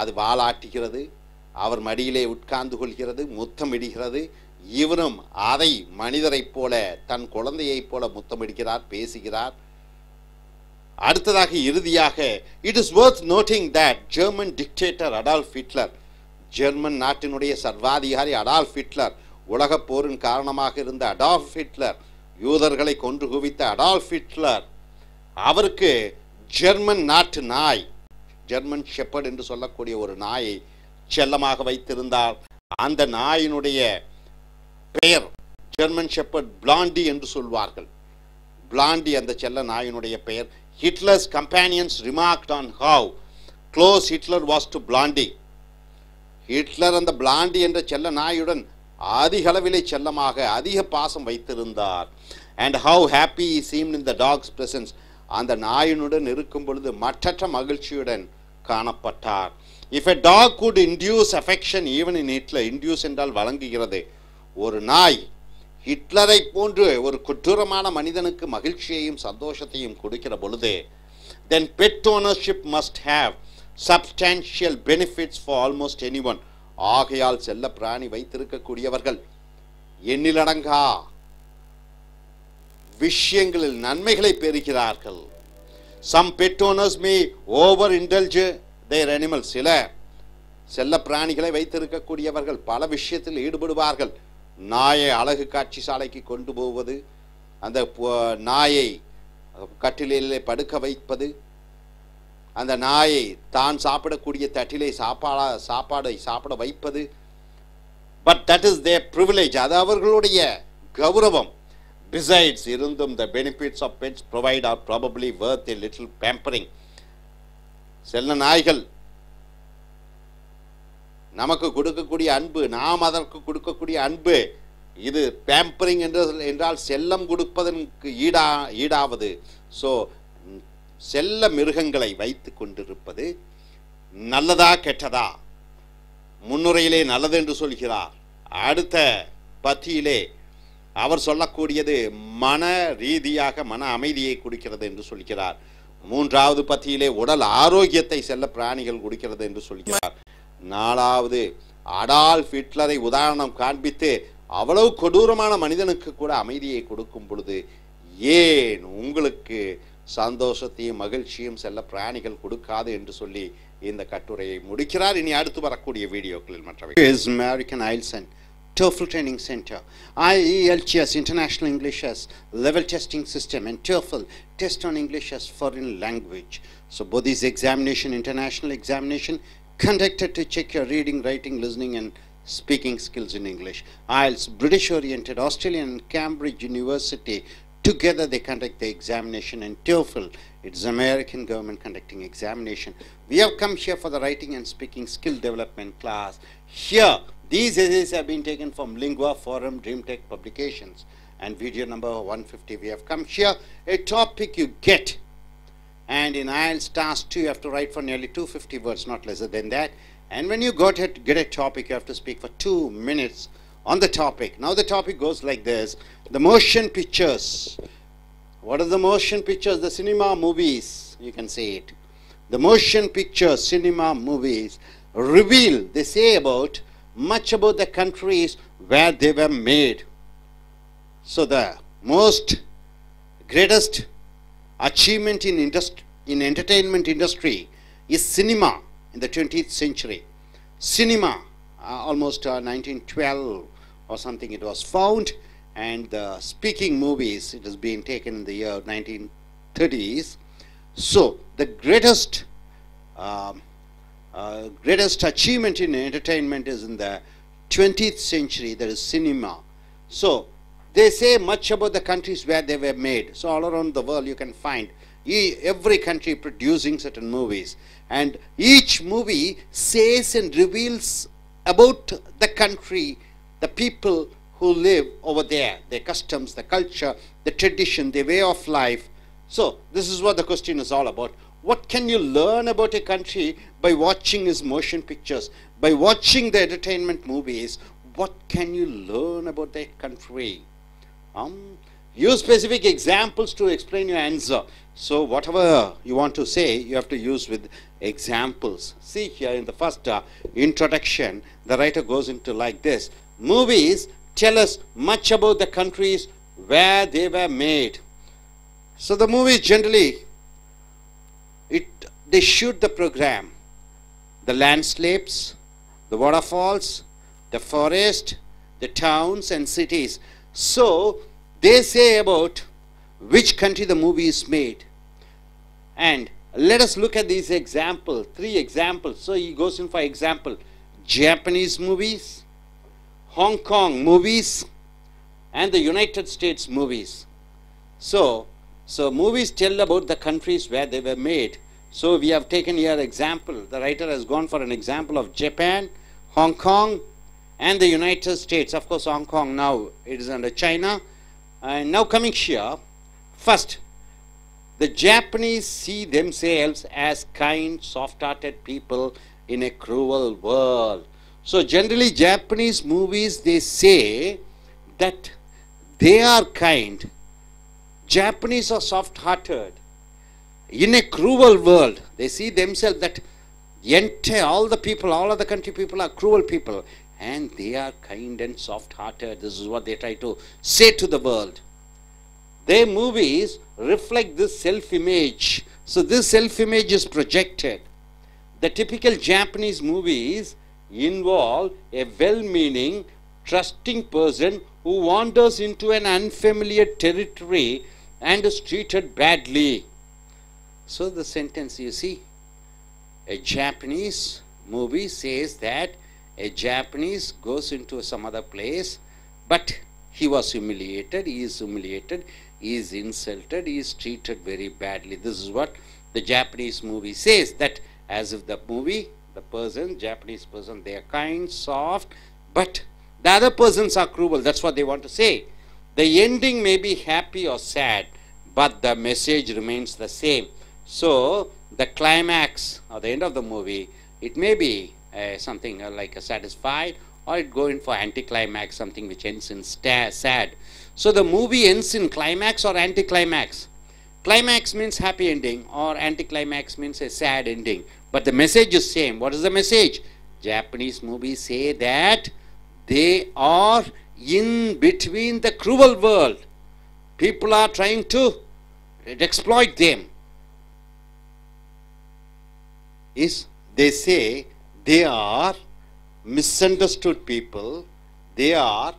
அது வாலாட்டுகிறது, அவர் மடியிலே உட்கார்ந்து கொள்கிறது, முத்தமிடுகிறது. இவரும் அதை மனிதரைப் போல, தன் குழந்தையைப் போல முத்தமிடுகிறார், பேசுகிறார். அடுத்ததாக, இறுதியாக, it is worth noting that German dictator Adolf Hitler, German நாட்டினுடைய சர்வாதிகாரி அடால்ஃப் ஹிட்லர், உலகப் போரின் காரணமாக இருந்த அடால்ஃப் ஹிட்லர், யூதர்களை கொன்று குவித்த அடால்ஃப் ஹிட்லர், அவருக்கு ஜெர்மன் நாட்டு நாய், ஜெர்மன் ஷெப்பர்ட் என்று சொல்லக்கூடிய ஒரு நாயை செல்லமாக வைத்திருந்தார். அந்த நாயினுடைய பெயர் ஜெர்மன் ஷெப்பர்ட் பிளாண்டி என்று சொல்வார்கள். பிளாண்டி அந்த செல்ல நாயினுடைய பெயர். Hitler's companions remarked on how close Hitler was to Blondie. Hitler அந்த பிளாண்டி என்ற செல்ல நாயுடன் அதிக அளவிலே செல்லமாக அதிக பாசம் வைத்திருந்தார். and how happy he seemed in the dog's presence. அந்த நாயினுடன் இருக்கும் பொழுது மற்றற்ற மகிழ்ச்சியுடன் காணப்பட்டார். if a dog could induce affection even in Hitler, induce என்றால் வழங்குகிறது, ஒரு நாய் ஹிட்லரை போன்று ஒரு கொடூரமான மனிதனுக்கு மகிழ்ச்சியையும் சந்தோஷத்தையும் கொடுக்கிற பொழுது, then pet ownership must have substantial benefits for almost anyone. ஆகையால் செல்ல பிராணி வைத்திருக்கக்கூடியவர்கள் எண்ணிலடங்கா விஷயங்களில் நன்மைகளை பெறுகிறார்கள். some pet owners may overindulge their animals. சில செல்ல பிராணிகளை வைத்திருக்கக்கூடியவர்கள் பல விஷயத்தில் ஈடுபடுவார்கள். நாயை அழகு காட்சி சாலைக்கு கொண்டு போவது, அந்த நாயை கட்டிலே படுக்க வைப்பது, அந்த நாயை தான் சாப்பிடக்கூடிய தட்டிலே சாப்பாடை சாப்பிட வைப்பது. But that is their privilege, அது அவர்களுடைய கௌரவம். பிசைட்ஸ், இருந்தும் the benefits of pets provide are probably worth a little pampering. செல்ல நாய்கள் நமக்கு கொடுக்கக்கூடிய அன்பு, நாம் அதற்கு கொடுக்கக்கூடிய அன்பு, இது பேம்பரிங் என்றால் செல்லம் கொடுப்பதற்கு ஈடாவது. ஸோ செல்ல மிருகங்களை வைத்து கொண்டிருப்பது நல்லதா கெட்டதா? முன்னுரையிலே நல்லது என்று சொல்கிறார். அடுத்த பத்தியிலே அவர் சொல்லக்கூடியது மன ரீதியாக மன அமைதியை கொடுக்கிறது என்று சொல்கிறார். மூன்றாவது பத்தியிலே உடல் ஆரோக்கியத்தை செல்ல பிராணிகள் கொடுக்கிறது என்று சொல்கிறார். நாலாவது அடால்ஃப் ஹிட்லரை உதாரணம் காண்பித்து அவ்வளவு கொடூரமான மனிதனுக்கு கூட அமைதியை கொடுக்கும் பொழுது ஏன் உங்களுக்கு சந்தோஷத்தையும் மகிழ்ச்சியும் செல்ல பிராணிகள் கொடுக்காது என்று சொல்லி இந்த கட்டுரையை முடிக்கிறார். இனி அடுத்து வரக்கூடிய வீடியோக்களில் மற்றவை. American I.E.L.T.S and TOEFL Training Center, I.E.L.T.S International English as Level Testing System, and TOEFL Test on English as Foreign Language. So both these examination, international examination, conducted to check your reading, writing, listening and speaking skills in English. I.E.L.T.S, British oriented, Australian and Cambridge University, together they conduct the examination, and TOEFL, it's American government conducting examination. We have come here for the writing and speaking skill development class. Here, these essays have been taken from Lingua Forum DreamTech publications, and video number 150. We have come here, a topic you get, and in I.E.L.T.S task 2 you have to write for nearly 250 words, not lesser than that. And when you get a topic, you have to speak for 2 minutes on the topic. Now the topic goes like this: the motion pictures. What are the motion pictures? The cinema movies, you can say it. The motion pictures, cinema movies reveal, they say about much about the countries where they were made. So the most greatest achievement in entertainment industry is cinema in the 20th century. Cinema, almost 1912 or something it was found, and the speaking movies, it has been taken in the year 1930s. So the greatest achievement in entertainment is in the 20th century, that is cinema. So they say much about the countries where they were made. So all around the world you can find every country producing certain movies, and each movie says and reveals about the country, the people who live over there, their customs, the culture, the tradition, their way of life. So this is what the question is all about. What can you learn about a country by watching his motion pictures, by watching the entertainment movies? What can you learn about that country? Use specific examples to explain your answer. So whatever you want to say, you have to use with examples. See here in the first introduction, the writer goes into like this: movies tell us much about the countries where they were made. So the movies generally, they shoot the program, the landscapes, the waterfalls, the forest, the towns and cities. So they say about which country the movie is made. And let us look at these examples, 3 examples. So he goes in for example: Japanese movies, Hong Kong movies, and the United States movies. So movies tell about the countries where they were made. So we have taken here example. The writer has gone for an example of Japan, Hong Kong, and the United States. Of course, Hong Kong now it is under China. And now coming here, first, the Japanese see themselves as kind, soft-hearted people in a cruel world. So generally Japanese movies, they say that they are kind. Japanese are soft-hearted. In a cruel world, they see themselves that all the people, all of the country people are cruel people, and they are kind and soft-hearted. This is what they try to say to the world. Their movies reflect this self-image. So this self-image is projected. The typical Japanese movies involve a well-meaning, trusting person who wanders into an unfamiliar territory and is treated badly. So the sentence, you see, a Japanese movie says that a Japanese goes into some other place, but he was humiliated, he is humiliated, he is insulted, he is treated very badly. This is what the Japanese movie says, that as if the movie, the person, Japanese person, they are kind, soft, but the other persons are cruel. That's what they want to say. The ending may be happy or sad, but the message remains the same. So the climax or the end of the movie, it may be something like a satisfied or it go in for anticlimax, something which ends in sad. So the movie ends in climax or anticlimax. Climax means happy ending or anticlimax means a sad ending. But the message is same. What is the message? Japanese movies say that they are in between the cruel world. People are trying to exploit them. They say they are misunderstood people. They are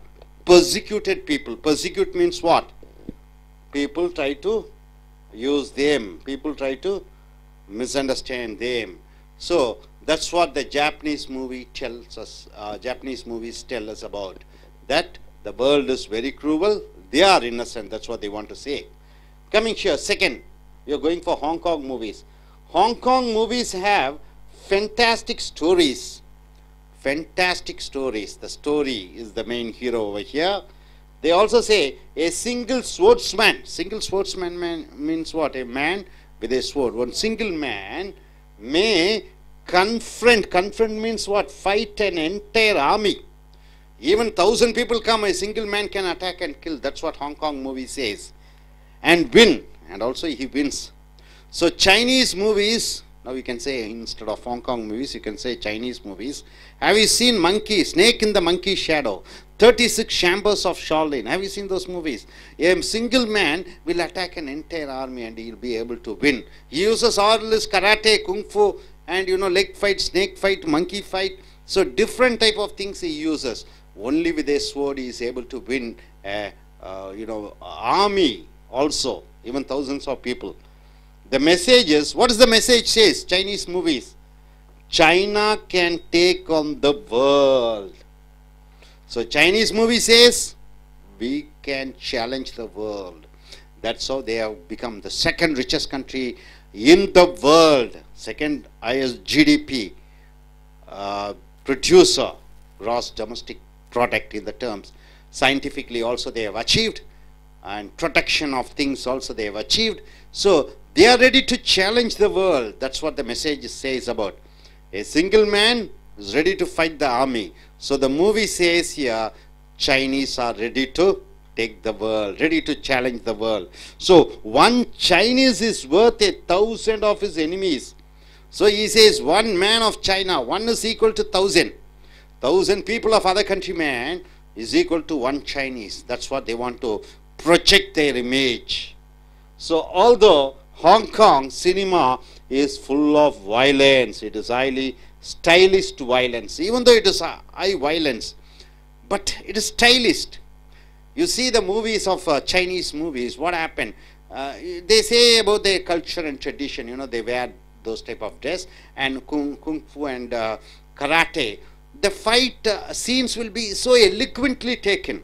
persecuted people. Persecute means what? People try to use them. People try to misunderstand them. So that's what the Japanese movie tells us. Japanese movies tell us about. That the world is very cruel. They are innocent. That's what they want to say. Coming here, second, you're going for Hong Kong movies. Hong Kong movies have fantastic stories. Fantastic stories. The story is the main hero over here. They also say a single swordsman. Single swordsman means what? A man with a sword. One single man may confront. Confront means what? Fight an entire army. Even 1,000 people come, a single man can attack and kill. That's what Hong Kong movie says. And win. And also he wins. So Chinese movies, now you can say instead of Hong Kong movies, you can say Chinese movies. Have you seen Monkey, Snake in the Monkey Shadow? 36 Chambers of Shaolin. Have you seen those movies? A single man will attack an entire army and he will be able to win. He uses all this karate, kung fu, and leg fight, snake fight, monkey fight. So different type of things he uses. Only with a sword he is able to win army also, even thousands of people. The message is, what is the message says? Chinese movies. China can take on the world. So Chinese movie says, we can challenge the world. That's how they have become the second richest country in the world. Second highest GDP producer, gross domestic product in the terms. Scientifically also they have achieved, and protection of things also they have achieved. So they are ready to challenge the world. That's what the message says about. A single man is ready to fight the army. So the movie says here, Chinese are ready to take the world, ready to challenge the world. So one Chinese is worth 1,000 of his enemies. So he says one man of China, one is equal to 1,000. 1,000 people of other countrymen is equal to one Chinese. That's what they want to project their image. So although Hong Kong cinema is full of violence, it is highly stylized violence, even though it is high violence, but it is stylized. You see the movies of Chinese movies, what happened? They say about their culture and tradition, they wear those type of dress, and kung fu and karate. The fight scenes will be so eloquently taken.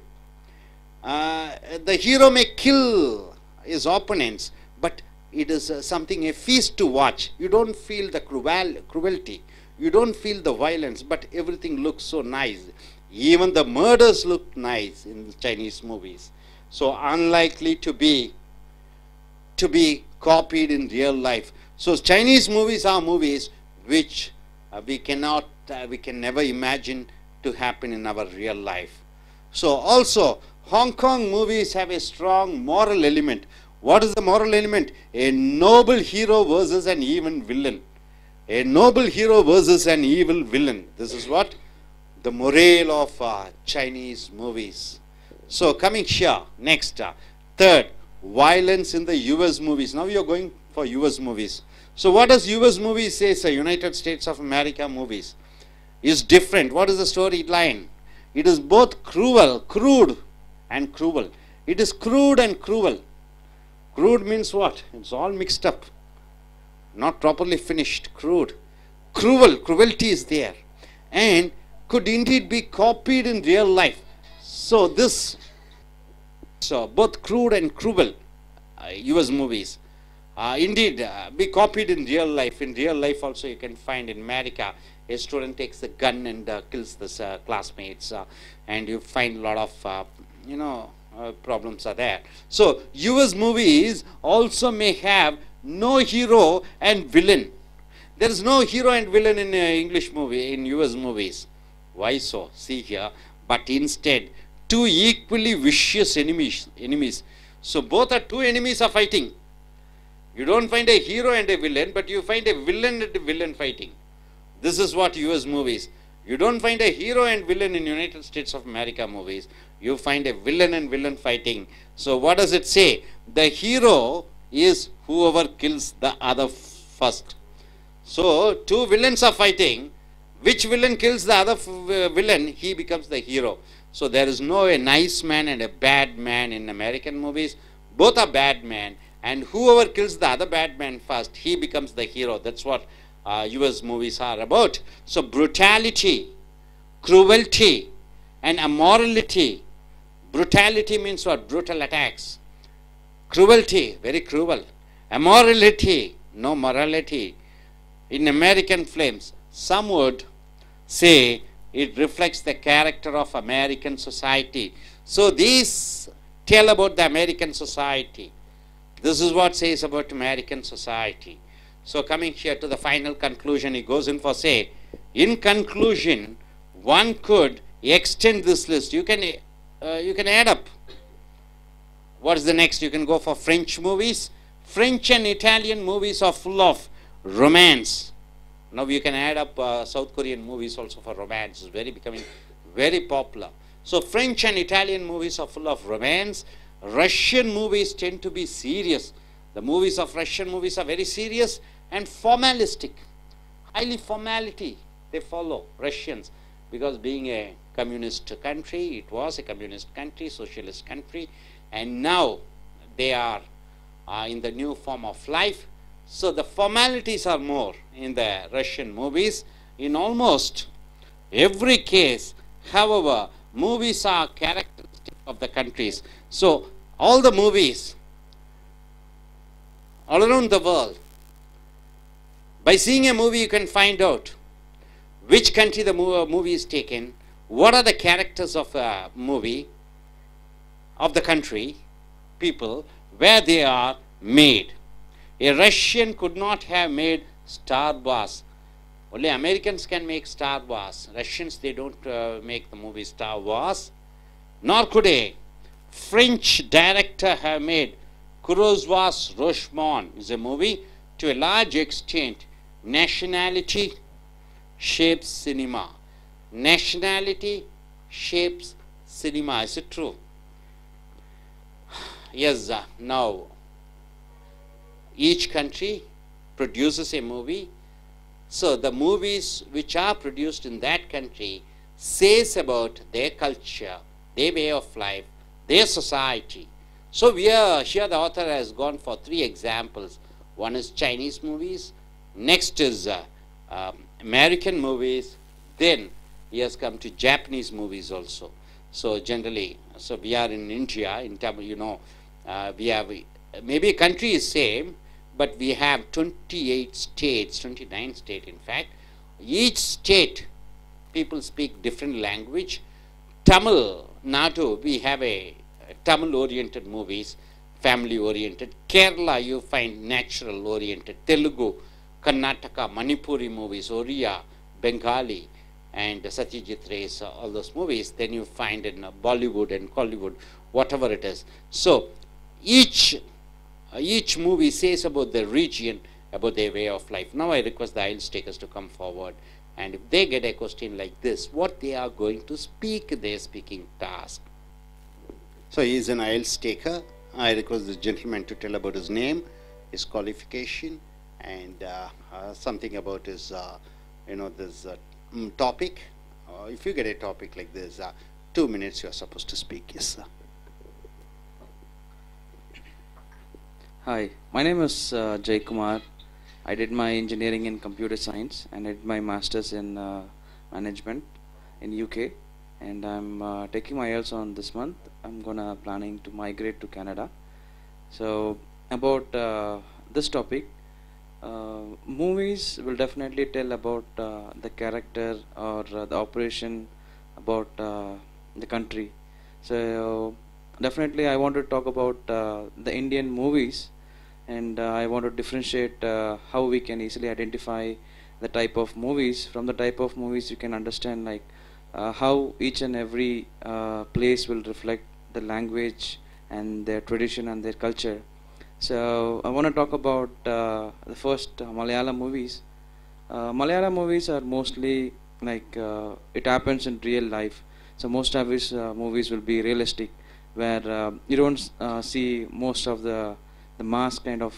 The hero may kill his opponents, but it is something, a feast to watch. You don't feel the cruelty. You don't feel the violence, but everything looks so nice. Even the murders look nice in the Chinese movies. So unlikely to be copied in real life. So Chinese movies are movies which we can never imagine to happen in our real life. So also Hong Kong movies have a strong moral element. What is the moral element? A noble hero versus an evil villain. A noble hero versus an evil villain. This is what the morale of Chinese movies. So coming here, next, third, violence in the US movies. Now you are going for US movies. So what does US movies say? So United States of America movies is different. What is the storyline? It is both crude and cruel. It is crude and cruel. Crude means what? It's all mixed up, not properly finished. Crude. Cruelty is there, and could indeed be copied in real life. So both crude and cruel US movies indeed be copied in real life. In real life also you can find in America, a student takes a gun and kills his classmates, and you find a lot of problems are there. So US movies also may have no hero and villain. There is no hero and villain in English movie, in US movies. Why so? See here. But instead, two equally vicious enemies. So both are two enemies are fighting. You don't find a hero and a villain, but you find a villain and a villain fighting. This is what US movies. You don't find a hero and villain in United States of America movies. You find a villain and villain fighting. So what does it say? The hero is whoever kills the other first. So two villains are fighting. Which villain kills the other villain, he becomes the hero. So there is no a nice man and a bad man in American movies. Both are bad men, and whoever kills the other bad man first, he becomes the hero. That's what US movies are about. So brutality, cruelty, and immorality. Brutality means what? Brutal attacks. Cruelty, very cruel. Immorality, no morality. In American films, some would say it reflects the character of American society. So these tell about the American society. This is what says about American society. So coming here to the final conclusion, he goes in for say, in conclusion, one could extend this list. You can add up. What is the next? You can go for French movies. French and Italian movies are full of romance. Now you can add up South Korean movies also for romance. It's becoming very popular. So French and Italian movies are full of romance. Russian movies tend to be serious. The movies of Russian movies are very serious and formalistic. Highly formality they follow, Russians, because being a communist country, it was a communist country, socialist country, and now they are in the new form of life. So the formalities are more in the Russian movies. In almost every case, however, movies are characteristic of the countries. So all the movies all around the world, by seeing a movie you can find out which country the movie is taken, what are the characters of a movie, of the country, people, where they are made. A Russian could not have made Star Wars. Only Americans can make Star Wars. Russians, they don't make the movie Star Wars. Nor could a French director have made Kurosawa's Rashomon. Is a movie. To a large extent, nationality shapes cinema. Nationality shapes cinema. Is it true? Yes, now each country produces a movie. So the movies which are produced in that country says about their culture, their way of life, their society. So we are here, the author has gone for 3 examples. One is Chinese movies, next is American movies, then he has come to Japanese movies also. So generally, so we are in India, in terms, you know, we have, maybe a country is same, but we have 28 states, 29 states in fact. Each state, people speak different language. Tamil Nadu, we have a Tamil-oriented movies, family-oriented. Kerala, you find natural-oriented. Telugu, Karnataka, Manipuri movies, Oriya, Bengali, and Satyajit Ray's, all those movies. Then you find in Bollywood and Hollywood, whatever it is. So each movie says about the region, about their way of life. Now I request the I.E.L.T.S takers to come forward, and if they get a question like this, what they are going to speak in their speaking task. So he is an I.E.L.T.S taker. I request the gentleman to tell about his name, his qualification, and something about his, this topic. If you get a topic like this, 2 minutes you are supposed to speak. Yes, sir. Hi, my name is Jay Kumar. I did my engineering in computer science and I did my master's in management in UK, and I'm taking my I.E.L.T.S on this month. I'm gonna planning to migrate to Canada. So about this topic, movies will definitely tell about the character or the operation about the country. So definitely I want to talk about the Indian movies, and I want to differentiate how we can easily identify the type of movies. From the type of movies you can understand like how each and every place will reflect the language and their tradition and their culture. So I want to talk about the first Malayalam movies. Malayalam movies are mostly like it happens in real life. So most of his movies will be realistic, where you don't see most of the mass kind of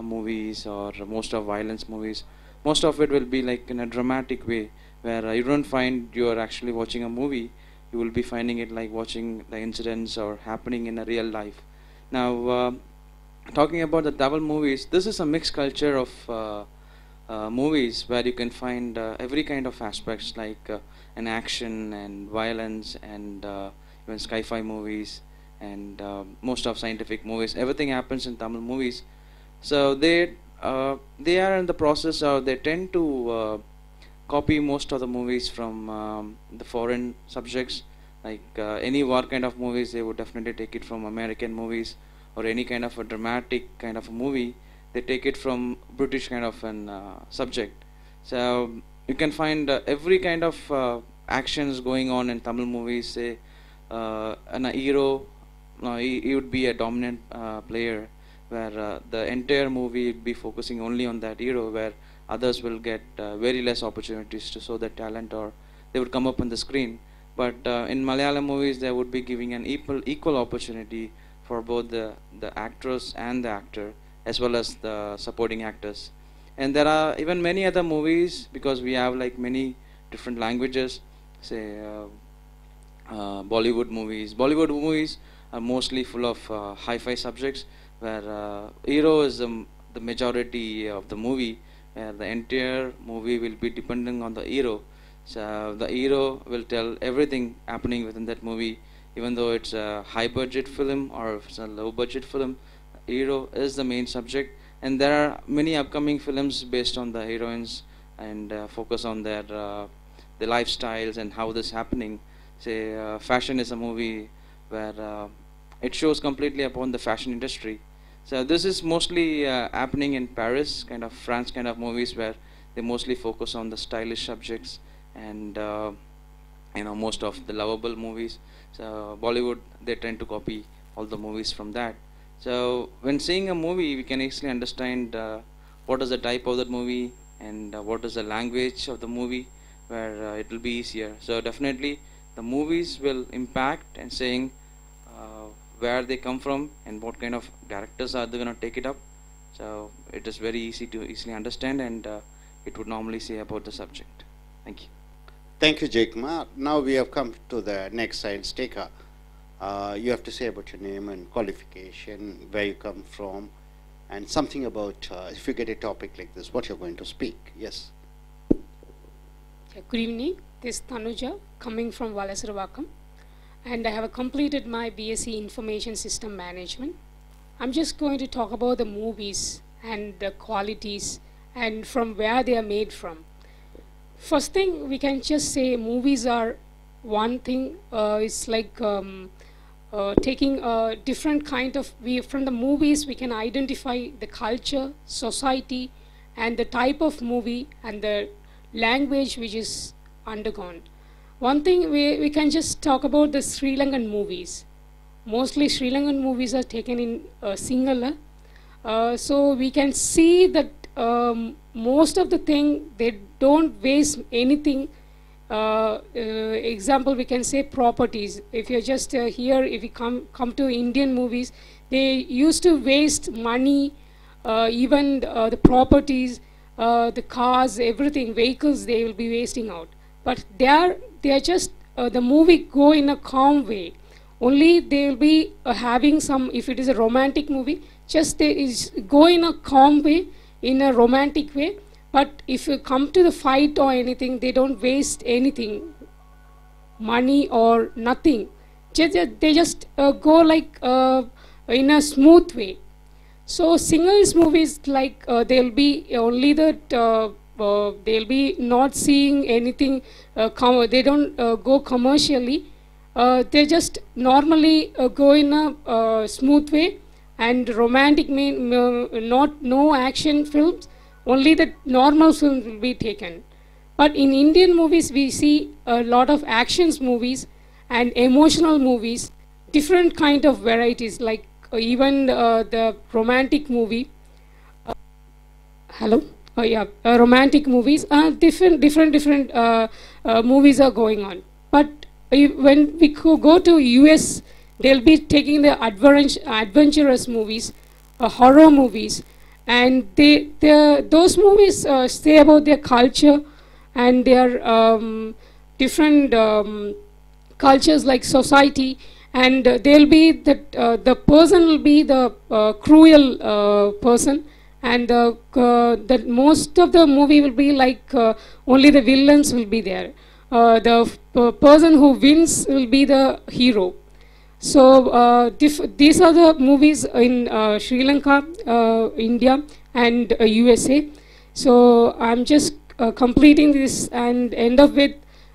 movies or most of violence movies. Most of it will be like in a dramatic way, where you don't find you are actually watching a movie. You will be finding it like watching the incidents or happening in a real life. Now, talking about the Tamil movies, this is a mixed culture of movies where you can find every kind of aspects like an action and violence and even sci-fi movies and most of scientific movies. Everything happens in Tamil movies. So they are in the process, or they tend to copy most of the movies from the foreign subjects. Like any war kind of movies, they would definitely take it from American movies, or any kind of a dramatic kind of a movie, they take it from British kind of an subject. So you can find every kind of actions going on in Tamil movies. Say a hero, he would be a dominant player, where the entire movie would be focusing only on that hero, where others will get very less opportunities to show their talent, or they would come up on the screen. But in Malayalam movies, they would be giving an equal opportunity for both the actress and the actor, as well as the supporting actors. And there are even many other movies, because we have like many different languages. Say Bollywood movies. Bollywood movies are mostly full of hi-fi subjects, where hero is the majority of the movie, where the entire movie will be depending on the hero. So the hero will tell everything happening within that movie, even though it's a high budget film or if it's a low budget film. Hero is the main subject, and there are many upcoming films based on the heroines and focus on their lifestyles and how this is happening. Say Fashion is a movie where it shows completely upon the fashion industry. So this is mostly happening in Paris, kind of France kind of movies, where they mostly focus on the stylish subjects and most of the lovable movies. So Bollywood, they tend to copy all the movies from that. So when seeing a movie, we can easily understand what is the type of that movie and what is the language of the movie, where it will be easier. So definitely the movies will impact and saying where they come from and what kind of directors are they going to take it up. So it is very easy to easily understand, and it would normally say about the subject. Thank you. Thank you, Jaikma. Now we have come to the next science taker. You have to say about your name and qualification, where you come from, and something about if you get a topic like this, what you're going to speak. Yes. Yeah, good evening. This is Tanuja, coming from Valasaravakkam, and I have completed my BSc Information System Management. I'm just going to talk about the movies and the qualities and from where they are made from. First thing, we can just say movies are one thing. It's like taking a different kind of, from the movies we can identify the culture, society, and the type of movie and the language which is undergone. One thing we can just talk about the Sri Lankan movies. Mostly Sri Lankan movies are taken in Sinhala. So we can see that most of the thing, they don't waste anything. Example, we can say properties. If you're just here, if you come to Indian movies, they used to waste money, even the properties, the cars, everything, vehicles, they will be wasting out. But they are just, the movie go in a calm way. Only they will be having some, if it is a romantic movie, just they go in a calm way, in a romantic way. But if you come to the fight or anything, they don't waste anything, money or nothing. They just go like in a smooth way. So Sinhalese movies, like they'll be only that they'll be not seeing anything. They don't go commercially. They just normally go in a smooth way, and romantic no action films. Only the normal films will be taken. But in Indian movies, we see a lot of actions movies and emotional movies, different kind of varieties, like even the romantic movie. Hello? Oh yeah, romantic movies. Different movies are going on. But when we go to US, they'll be taking the adventurous movies, horror movies, and those movies say about their culture and their different cultures like society, and they'll be that the person will be the cruel person, and that most of the movie will be like only the villains will be there. The person who wins will be the hero. So these are the movies in Sri Lanka, India, and USA. So I'm just completing this and end up with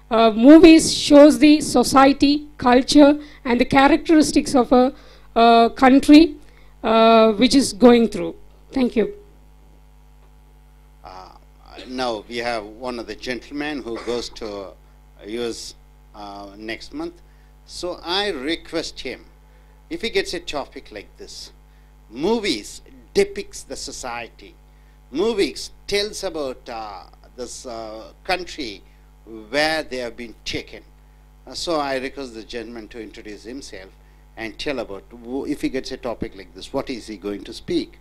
movies shows the society, culture, and the characteristics of a country which is going through. Thank you. Now we have one of the gentlemen who goes to US next month. So I request him, if he gets a topic like this, movies depicts the society, movies tells about this country where they have been taken. So I request the gentleman to introduce himself and tell about, if he gets a topic like this, what is he going to speak?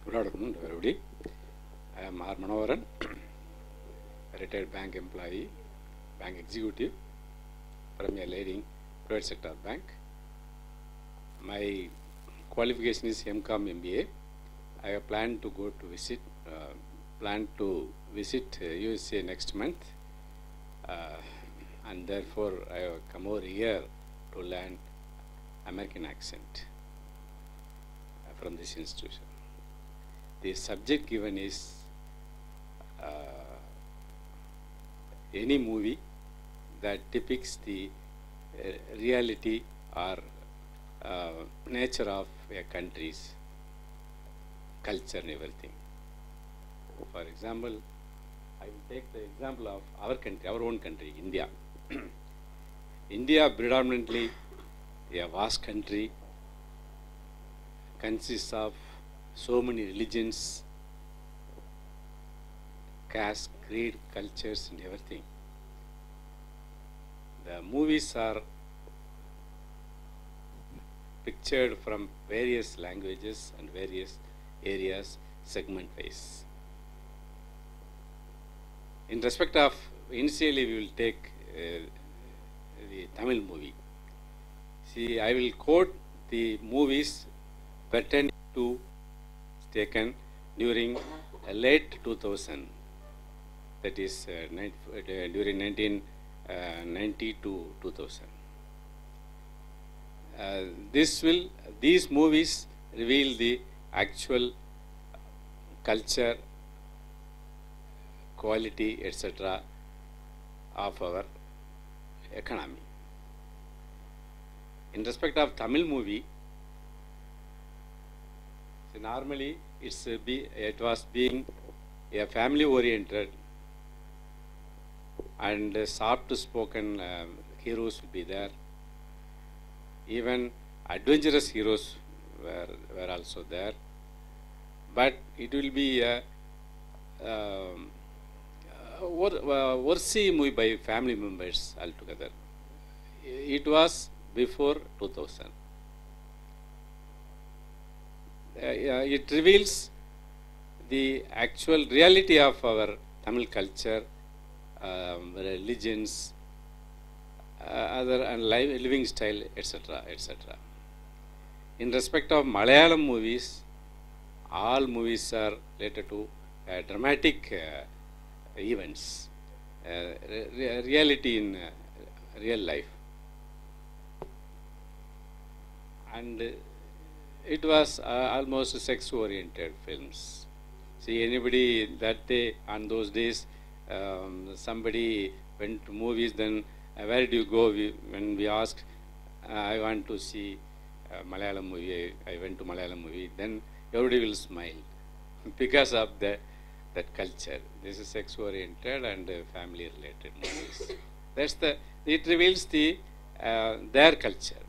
Good afternoon, everybody. I am R. Manoharan, a retired bank employee, bank executive from a leading private sector bank. My qualification is MCOM MBA. I have planned to go to visit, USA next month, and therefore I have come over here to learn American accent from this institution. The subject given is any movie that depicts the reality or nature of a country's culture and everything. For example, I will take the example of our country, our own country, India. India predominantly a vast country, consists of so many religions, caste, creed, cultures, and everything. The movies are pictured from various languages and various areas, segment-wise. In respect of, initially we will take the Tamil movie. See, I will quote the movies pertaining to taken during late 2000, that is during 1990 to 2000. These movies reveal the actual culture, quality, etc. of our economy. In respect of Tamil movie, so normally it was being a family oriented and soft spoken heroes will be there. Even adventurous heroes were also there. But it will be a worthy movie by family members altogether. It was before 2000. It reveals the actual reality of our Tamil culture, religions, other and living style, etc., etc. In respect of Malayalam movies, all movies are related to dramatic events, reality in real life, and it was almost sex-oriented films. See, anybody that day, on those days, somebody went to movies, then where do you go? When we asked, I want to see Malayalam movie, I went to Malayalam movie, then everybody will smile because of the that culture. This is sex-oriented and family-related movies. That's the, it reveals the their culture.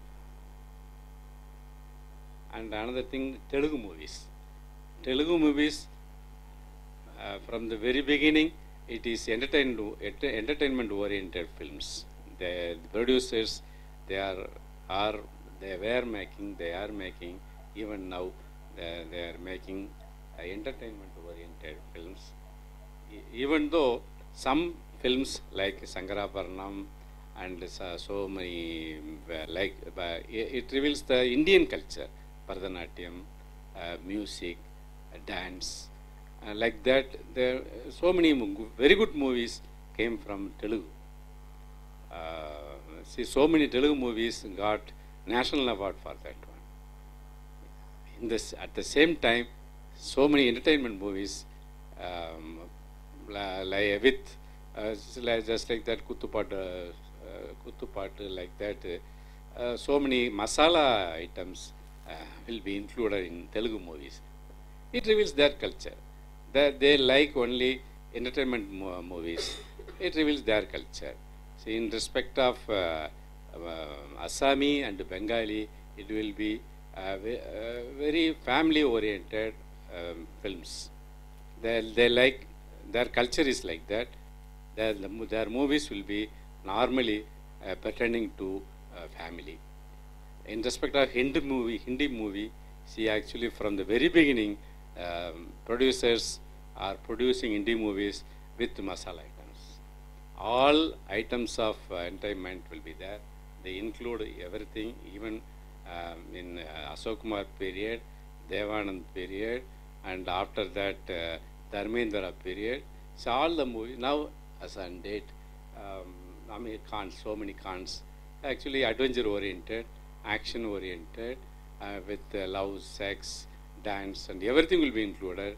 And another thing, Telugu movies. Telugu movies, from the very beginning, it is entertainment-oriented films. The producers, they are making, even now, they are making entertainment-oriented films. Even though some films like Sangaraparanam and so many, it reveals the Indian culture, Bharatanatyam, music, dance, like that. There so many very good movies came from Telugu. See, so many Telugu movies got national award for that one. In this, at the same time, so many entertainment movies, with just like that Kuttupat, like that. So many masala items will be included in Telugu movies. It reveals their culture. They like only entertainment movies. It reveals their culture. See, in respect of Assami and Bengali, it will be very family-oriented films. They like, their culture is like that. Their movies will be normally pertaining to family. In respect of Hindi movie, see, actually from the very beginning, producers are producing Hindi movies with masala items. All items of entertainment will be there. They include everything, even in Ashok Kumar period, Devanand period, and after that Dharmendra period. So all the movies now, as on date, so many cons, actually adventure oriented, action oriented, with love, sex, dance, and everything will be included.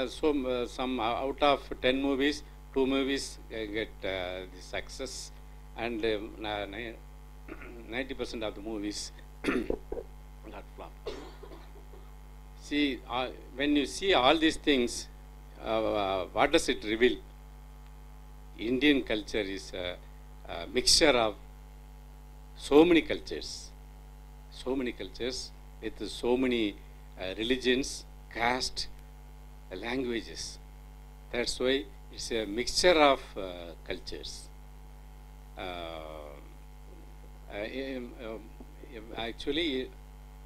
Some out of 10 movies, 2 movies get the success, and 90% of the movies got flop. See, when you see all these things, what does it reveal? Indian culture is a mixture of so many cultures with so many religions, caste, languages. That's why it's a mixture of cultures. Actually,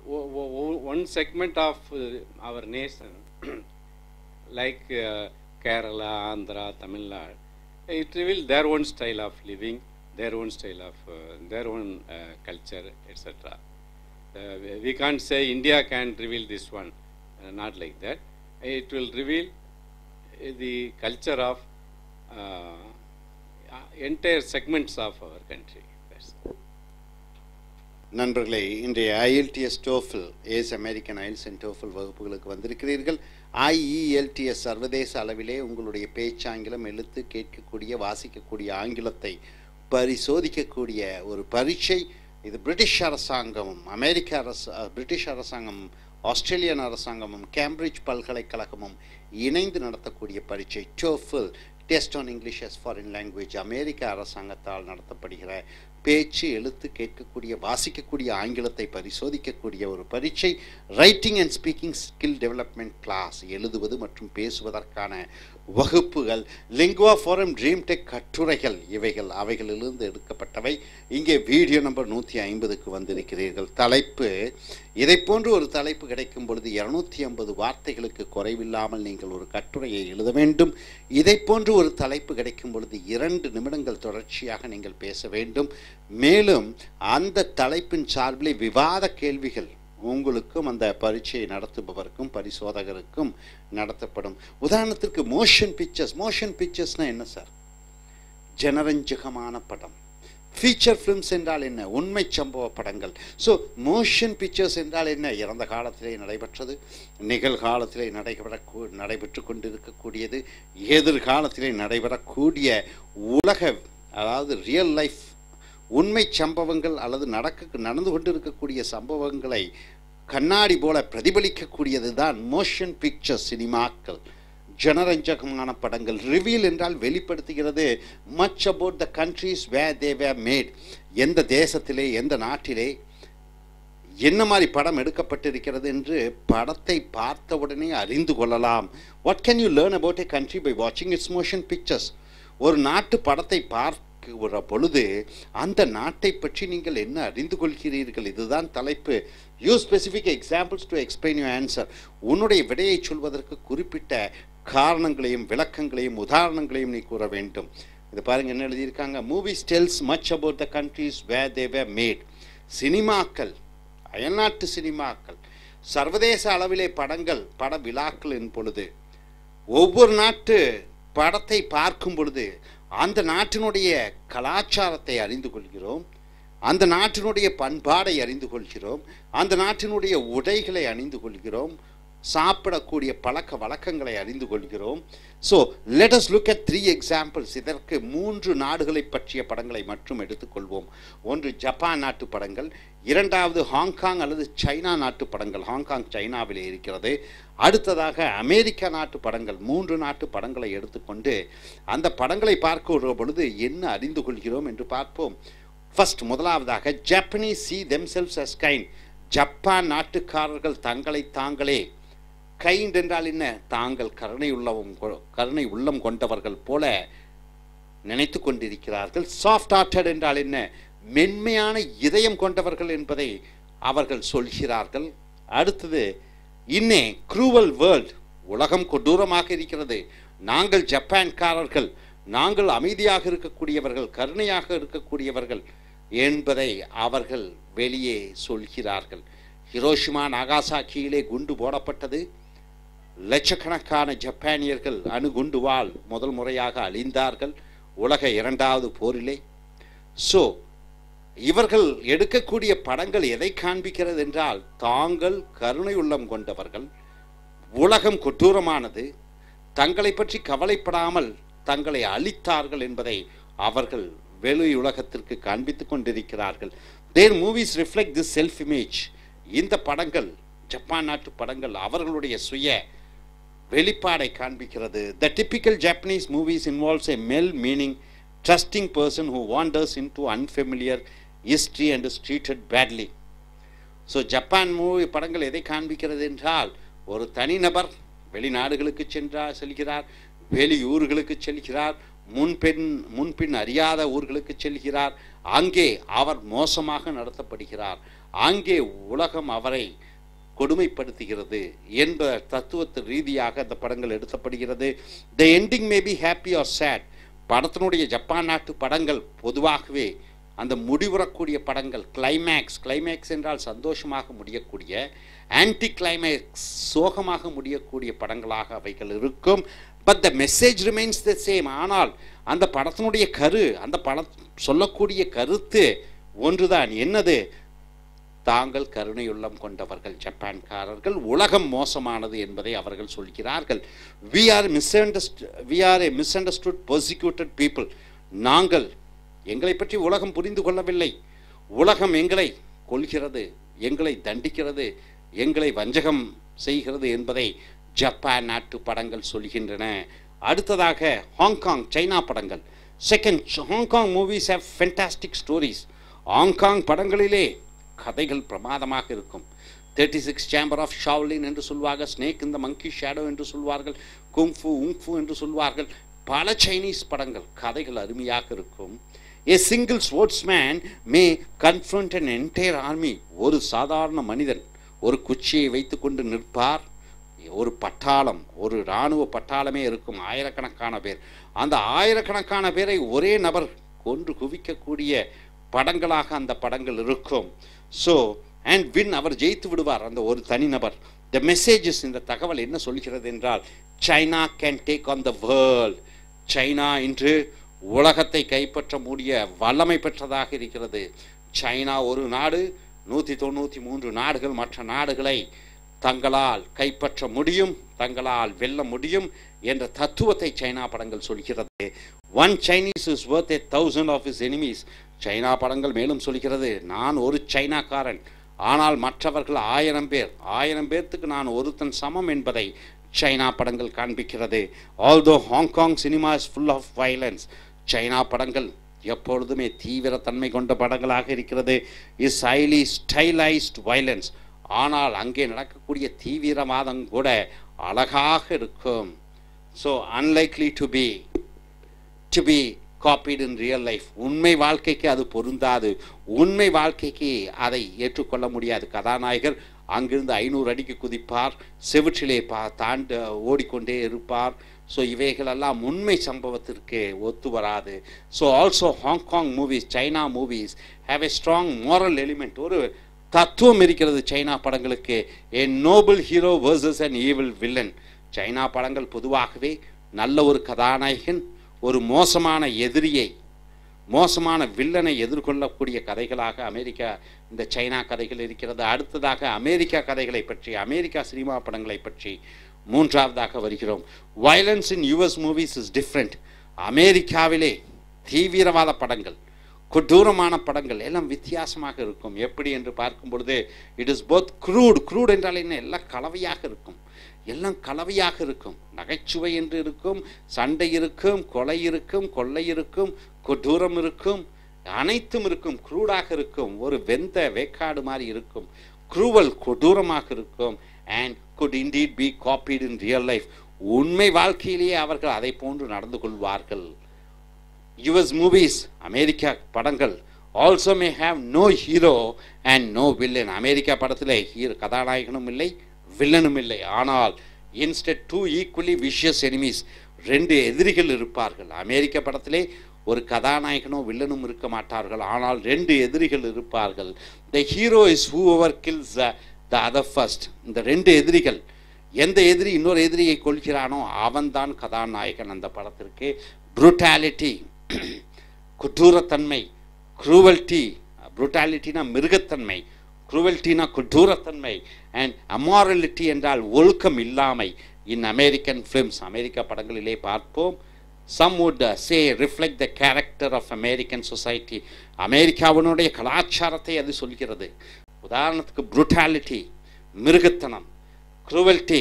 one segment of our nation, like Kerala, Andhra, Tamil Nadu, it reveals their own style of living, their own style of their own culture, etc. We can't say India can reveal this one, not like that. It will reveal the culture of entire segments of our country. நண்பர்களே, இன்றைய I.E.L.T.S TOEFL Ace American IELTS and TOEFL வகுப்புகளுக்கு வந்திருக்கிறீர்கள். I.E.L.T.S சர்வதேச அளவிலே உங்களுடைய பேச்சாங்கிலம், எழுத்து, கேட்கக்கூடிய, வாசிக்கக்கூடிய ஆங்கிலத்தை பரிசோதிக்கக்கூடிய ஒரு பரீட்சை. இது பிரிட்டிஷ் அரசாங்கமும் பிரிட்டிஷ் அரசாங்கமும் ஆஸ்திரேலியன் அரசாங்கமும் கேம்பிரிட்ஜ் பல்கலைக்கழகமும் இணைந்து நடத்தக்கூடிய பரீட்சை. TOEFL test on English as foreign language அமெரிக்க அரசாங்கத்தால் நடத்தப்படுகிற பேச்சு, எழுத்து, கேட்கக்கூடிய, வாசிக்கக்கூடிய ஆங்கிலத்தை பரிசோதிக்கக்கூடிய ஒரு பரீட்சை. Writing and speaking skill development class, எழுதுவது மற்றும் பேசுவதற்கான வகுப்புகள், லிங்குவா ஃபோரம், ட்ரீம் டெக் கட்டுரைகள், இவைகள் அவைகளிலிருந்து எடுக்கப்பட்டவை. இங்கே வீடியோ நம்பர் 150க்கு வந்திருக்கிறீர்கள். தலைப்பு, இதை போன்று ஒரு தலைப்பு கிடைக்கும் பொழுது 250 வார்த்தைகளுக்கு குறைவில்லாமல் நீங்கள் ஒரு கட்டுரையை எழுத வேண்டும். இதை போன்று ஒரு தலைப்பு கிடைக்கும் பொழுது 2 நிமிடங்கள் தொடர்ச்சியாக நீங்கள் பேச வேண்டும். மேலும் அந்த தலைப்பின் சார்பிலே விவாத கேள்விகள் உங்களுக்கும் அந்த பரீட்சையை நடத்துபவருக்கும் பரிசோதகருக்கும் நடத்தப்படும். உதாரணத்திற்கு மோஷன் பிக்சர்ஸ்னால் என்ன சார்? ஜனரஞ்சகமான படம். ஃபீச்சர் ஃபிலிம்ஸ் என்றால் என்ன? உண்மை சம்பவ படங்கள். ஸோ மோஷன் பிக்சர்ஸ் என்றால் என்ன? இறந்த காலத்திலே நடைபெற்றது, நிகழ்காலத்திலே நடைபெற்று கொண்டிருக்கக்கூடியது, எதிர்காலத்திலே நடைபெறக்கூடிய உலக, அதாவது ரியல் லைஃப் உண்மை சம்பவங்கள் அல்லது நடந்து கொண்டிருக்கக்கூடிய சம்பவங்களை கண்ணாடி போல பிரதிபலிக்கக்கூடியது தான் மோஷன் பிக்சர் சினிமாக்கள். ஜனரஞ்சகமான படங்கள். ரிவீல் என்றால் வெளிப்படுத்துகிறது. Much about the countries where they were made, எந்த தேசத்திலே எந்த நாட்டிலே என்ன மாதிரி படம் எடுக்கப்பட்டிருக்கிறது என்று படத்தை பார்த்தவுடனே அறிந்து கொள்ளலாம். What can you learn about a country by வாட்சிங் இட்ஸ் மோஷன் பிக்சர்ஸ்? ஒரு நாட்டு படத்தை பார்க்கிற பொழுது அந்த நாட்டை பற்றி நீங்கள் என்ன அறிந்து கொள்கிறீர்கள்? இதுதான் தலைப்பு. Use specific examples to explain your answer. உன்னுடைய விடையை சொல்வதற்கு குறிப்பிட்ட காரணங்களையும் விளக்கங்களையும் உதாரணங்களையும் நீ கூற வேண்டும். இது பாருங்க என்ன எழுதியிருக்காங்க. Movies tells much about the countries where they were made. சினிமாக்கள், அயல்நாட்டு சினிமாக்கள், சர்வதேச அளவிலே படங்கள், பட விழாக்களின் பொழுது ஒவ்வொரு நாட்டு படத்தை பார்க்கும் பொழுது அந்த நாட்டினுடைய கலாச்சாரத்தை அறிந்து கொள்கிறோம், அந்த நாட்டினுடைய பண்பாடை அறிந்து கொள்கிறோம், அந்த நாட்டினுடைய உடைகளை அணிந்து கொள்கிறோம், சாப்பிடக்கூடிய பழக்க வழக்கங்களை அறிந்து கொள்கிறோம். So let us look at 3 examples. இதற்கு 3 நாடுகளை பற்றிய படங்களை மட்டும் எடுத்துக்கொள்வோம். ஒன்று ஜப்பான் நாட்டு படங்கள், இரண்டாவது ஹாங்காங் அல்லது சைனா நாட்டு படங்கள். ஹாங்காங் சைனாவிலே இருக்கிறது. அடுத்ததாக அமெரிக்கா நாட்டு படங்கள். 3 நாட்டு படங்களை எடுத்துக்கொண்டு அந்த படங்களை பார்க்கிற பொழுது என்ன அறிந்து கொள்கிறோம் என்று பார்ப்போம். ஃபர்ஸ்ட், முதலாவதாக Japanese see themselves as kind. Japan நாட்டுக்காரர்கள் தங்களை தாங்களே, கைண்ட் என்றால் என்ன, தாங்கள் கருணை உள்ளம் கொண்டவர்கள் போல நினைத்து கொண்டிருக்கிறார்கள். சாஃப்ட் ஹார்ட்டட் என்றால் என்ன, மென்மையான இதயம் கொண்டவர்கள் என்பதை அவர்கள் சொல்கிறார்கள். அடுத்தது, இன்னே க்ரூவல் வேர்ல்ட், உலகம் கொடூரமாக இருக்கிறது, நாங்கள் ஜப்பான்காரர்கள், நாங்கள் அமைதியாக இருக்கக்கூடியவர்கள், கருணையாக இருக்கக்கூடியவர்கள் என்பதை அவர்கள் வெளியே சொல்கிறார்கள். ஹிரோஷிமா நாகாசாக்கியிலே குண்டு போடப்பட்டது. லட்சக்கணக்கான ஜப்பானியர்கள் அணுகுண்டுவால் முதல் முறையாக அழிந்தார்கள் உலக 2வது போரிலே. ஸோ இவர்கள் எடுக்கக்கூடிய படங்கள் எதை காண்பிக்கிறது என்றால், தாங்கள் கருணை உள்ளம் கொண்டவர்கள், உலகம் கொடூரமானது, தங்களை பற்றி கவலைப்படாமல் தங்களை அழித்தார்கள் என்பதை அவர்கள் வெளி உலகத்திற்கு காண்பித்துக் கொண்டிருக்கிறார்கள். Their movies reflect this self image. இந்த படங்கள், ஜப்பான் நாட்டு படங்கள் அவர்களுடைய சுய வெளிப்பாடை காண்பிக்கிறது. The typical Japanese movies involves a well-meaning, trusting person who wanders into unfamiliar history and is treated badly. So Japan movie படங்கள் எதை காண்பிக்கிறது என்றால், ஒரு தனிநபர் வெளிநாடுகளுக்கு செல்கிறார், வெளியூர்களுக்கு செல்கிறார், முன்பின் அறியாத ஊர்களுக்கு செல்கிறார், அங்கே அவர் மோசமாக நடத்தப்படுகிறார், அங்கே உலகம் அவரை கொடுமைப்படுத்துகிறது என்ற தத்துவத்து ரீதியாக அந்த படங்கள் எடுக்கப்படுகிறது. The ending may be happy or sad. படத்தினுடைய ஜப்பான் நாட்டு படங்கள் பொதுவாகவே அந்த முடிவுறக்கூடிய படங்கள், கிளைமேக்ஸ் என்றால் சந்தோஷமாக முடியக்கூடிய, ஆன்டி கிளைமேக்ஸ் சோகமாக முடியக்கூடிய படங்களாக அவைகள் இருக்கும். But the message remains the same. ஆனால் அந்த படத்தினுடைய அந்த படம் சொல்லக்கூடிய கருத்து ஒன்றுதான். என்னது? தாங்கள் கருணையுள்ளம் கொண்டவர்கள் ஜப்பான்காரர்கள், உலகம் மோசமானது என்பதை அவர்கள் சொல்கிறார்கள். we are a misunderstood persecuted people. நாங்கள், எங்களை பற்றி உலகம் புரிந்து கொள்ளவில்லை, உலகம் எங்களை கொல்கிறது, எங்களை தண்டிக்கிறது, எங்களை வஞ்சகம் செய்கிறது என்பதை ஜப்பான் நாட்டு படங்கள் சொல்கின்றன. அடுத்ததாக ஹாங்காங் சைனா படங்கள். Second, Hong Kong movies have fantastic stories. Hong Kong படங்களிலே கதைகள் பிரமாதமாக இருக்கும். 36 சேம்பர் ஆஃப் ஷாவ்லின் என்று சொல்வார்கள், ஸ்னேக் இந்த மங்கி ஷேடோ என்று சொல்வார்கள், குங்ஃபு உங்ஃபு என்று சொல்வார்கள். பல சைனீஸ் படங்கள் கதைகள் அருமையாக இருக்கும். A single swordsman may confront an entire army. ஒரு சாதாரண மனிதன் ஒரு குச்சியை வைத்துக்கொண்டு நிற்பார். ஒரு பட்டாளம், ஒரு இராணுவ பட்டாளமே இருக்கும், ஆயிரக்கணக்கான பேர். அந்த ஆயிரக்கணக்கான பேரை ஒரே நபர் கொன்று குவிக்கக்கூடிய படங்களாக அந்த படங்கள் இருக்கும். ஸோ அண்ட் வின், அவர் ஜெயித்து விடுவார் அந்த ஒரு தனிநபர். த மெசேஜஸ், இந்த தகவல் என்ன சொல்கிறது என்றால், China can take on the world. China இன்று உலகத்தை கைப்பற்ற முடிய வல்லமை பெற்றதாக இருக்கிறது. சைனா ஒரு நாடு, 193 நாடுகள் மற்ற நாடுகளை தங்களால் கைப்பற்ற முடியும், தங்களால் வெல்ல முடியும் என்ற தத்துவத்தை சைனா படங்கள் சொல்கிறது. One Chinese is worth 1,000 of his enemies. China படங்கள் மேலும் சொல்கிறது, நான் ஒரு சைனாக்காரன், ஆனால் மற்றவர்கள் 1000 பேர், 1000 பேர்த்துக்கு நான் ஒருத்தன் சமம் என்பதை சைனா படங்கள் காண்பிக்கிறது. Although Hong Kong cinema is full of violence, China படங்கள் எப்பொழுதுமே தீவிரத்தன்மை கொண்ட படங்களாக இருக்கிறது. இஸ் ஹைலி ஸ்டைலைஸ்ட் வயலன்ஸ், ஆனால் அங்கே நடக்கக்கூடிய தீவிரவாதம் கூட அழகாக இருக்கும். ஸோ அன்லைக்லி டு பி காப்பீடு இன் ரியல் லைஃப். உண்மை வாழ்க்கைக்கு அது பொருந்தாது, உண்மை வாழ்க்கைக்கு அதை ஏற்றுக்கொள்ள முடியாது. கதாநாயகர் அங்கிருந்து 500 அடிக்கு குதிப்பார், செவிற்றிலே தாண்ட ஓடிக்கொண்டே இருப்பார். ஸோ இவைகளெல்லாம் உண்மை சம்பவத்திற்கு ஒத்து வராது. So also Hong Kong movies, China movies have a strong moral element. ஒரு தத்துவம் இருக்கிறது சைனா படங்களுக்கு. A noble hero versus an evil villain. China படங்கள் பொதுவாகவே நல்ல ஒரு கதாநாயகன் ஒரு மோசமான எதிரியை, மோசமான வில்லனை எதிர்கொள்ளக்கூடிய கதைகளாக அமெரிக்கா இந்த சைனா கதைகள் இருக்கிறது. அடுத்ததாக அமெரிக்கா கதைகளை பற்றி, அமெரிக்கா சினிமா படங்களை பற்றி மூன்றாவதாக வருகிறோம். Violence in US movies is different. அமெரிக்காவிலே தீவிரவாத படங்கள், கொடூரமான படங்கள் எல்லாம் வித்தியாசமாக இருக்கும். எப்படி என்று பார்க்கும் பொழுது இட் இஸ் போத் க்ரூட் என்றால் என்ன, எல்லாம் கலவையாக இருக்கும், எல்லாம் கலவையாக இருக்கும். நகைச்சுவை என்று இருக்கும், சண்டை இருக்கும், கொலை இருக்கும், கொள்ளை இருக்கும், கொடூரம் இருக்கும், அனைத்தும் இருக்கும். க்ரூடாக இருக்கும், ஒரு வெந்த வேக்காடு மாதிரி இருக்கும், க்ரூவல் கொடூரமாக இருக்கும். and could indeed be copied in real life. உண்மை வாழ்க்கையிலேயே அவர்கள் அதை போன்று நடந்து கொள்வார்கள். US movies, அமெரிக்கா படங்கள் also may have no hero and no villain. America படத்திலே கதாநாயகனும் இல்லை, வில்லனும் இல்லை. ஆனால் instead two equally vicious enemies, 2 எதிரிகள் இருப்பார்கள். அமெரிக்க படத்திலே ஒரு கதாநாயகனோ வில்லனும் இருக்க மாட்டார்கள், ஆனால் 2 எதிரிகள் இருப்பார்கள். The hero is whoever kills the other first. இந்த 2 எதிரிகள், எந்த எதிரி இன்னொரு எதிரியை கொள்கிறானோ அவன்தான் கதாநாயகன் அந்த படத்திற்கு. புரூட்டாலிட்டி, கொடூரத்தன்மை, க்ரூவல்ட்டி, புரூட்டாலிட்டினா மிருகத்தன்மை, க்ரூவல்ட்டினா கொடூரத்தன்மை, அண்ட் அமாரலிட்டி என்றால் ஒழுக்கம் இல்லாமை. இன் அமெரிக்கன் ஃபிலிம்ஸ், அமெரிக்கா படங்களிலே பார்ப்போம். Some would say reflect the character of American society. அமெரிக்காவினுடைய கலாச்சாரத்தை அது சொல்கிறது. உதாரணத்துக்கு புரூட்டாலிட்டி மிருகத்தனம், க்ரூவல்ட்டி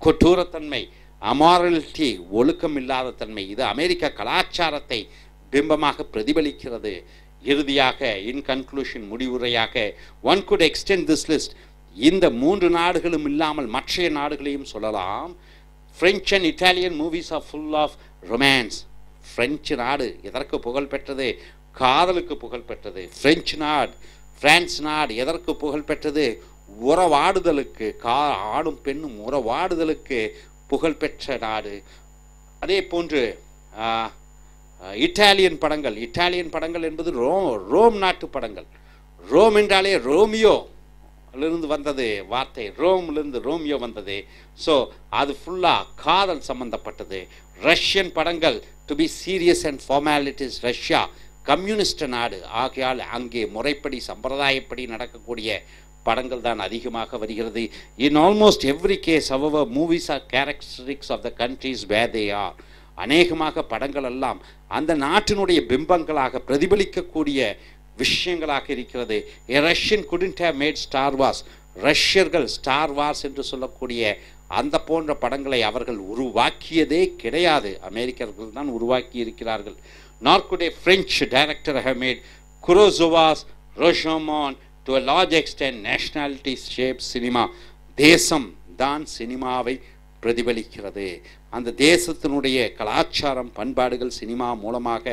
கொடூரத்தன்மை, அமாரலிட்டி ஒழுக்கம் இல்லாத தன்மை. இது அமெரிக்கா கலாச்சாரத்தை பிம்பமாக பிரதிபலிக்கிறது. இறுதியாக இன் கன்க்ளூஷன், முடிவுரையாக, one could extend this list. இந்த 3 நாடுகளும் இல்லாமல் மற்ற நாடுகளையும் சொல்லலாம். French and Italian movies are full of romance. French நாடு எதற்கு புகழ் பெற்றது? காதலுக்கு புகழ் பெற்றது. பிரான்ஸ் நாடு எதற்கு புகழ் பெற்றது? உறவாடுதலுக்கு, ஆடும் பெண்ணும் உறவாடுதலுக்கு புகழ் பெற்ற நாடு. அதே போன்று இட்டாலியன் படங்கள் என்பது ரோம் நாட்டு படங்கள். ரோம் என்றாலே ரோமியோலிருந்து வந்தது வார்த்தை, ரோம்லேருந்து ரோமியோ வந்தது. ஸோ அது ஃபுல்லாக காதல் சம்பந்தப்பட்டது. ரஷ்யன் படங்கள் to be serious and formalities. Russia communist நாடு, ஆகையால் அங்கே முறைப்படி சம்பிரதாயப்படி நடக்கக்கூடிய படங்கள் தான் அதிகமாக வருகிறது. In almost every case however movies are characteristics of the countries where they are. அநேகமாக படங்கள் எல்லாம் அந்த நாட்டினுடைய பிம்பங்களாக பிரதிபலிக்கக்கூடிய விஷயங்களாக இருக்கிறது. A Russian couldn't have made Star Wars. ரஷ்யர்கள் ஸ்டார் வார்ஸ் என்று சொல்லக்கூடிய அந்த போன்ற படங்களை அவர்கள் உருவாக்கியதே கிடையாது, அமெரிக்கர்கள் தான் உருவாக்கி இருக்கிறார்கள். Nor could a French director have made Kurosawa's Rashomon to a large extent nationality shaped cinema. தேசம் தான் சினிமாவை பிரதிபலிக்கிறது. அந்த தேசத்தினுடைய கலாச்சாரம் பண்பாடுகள் சினிமா மூலமாக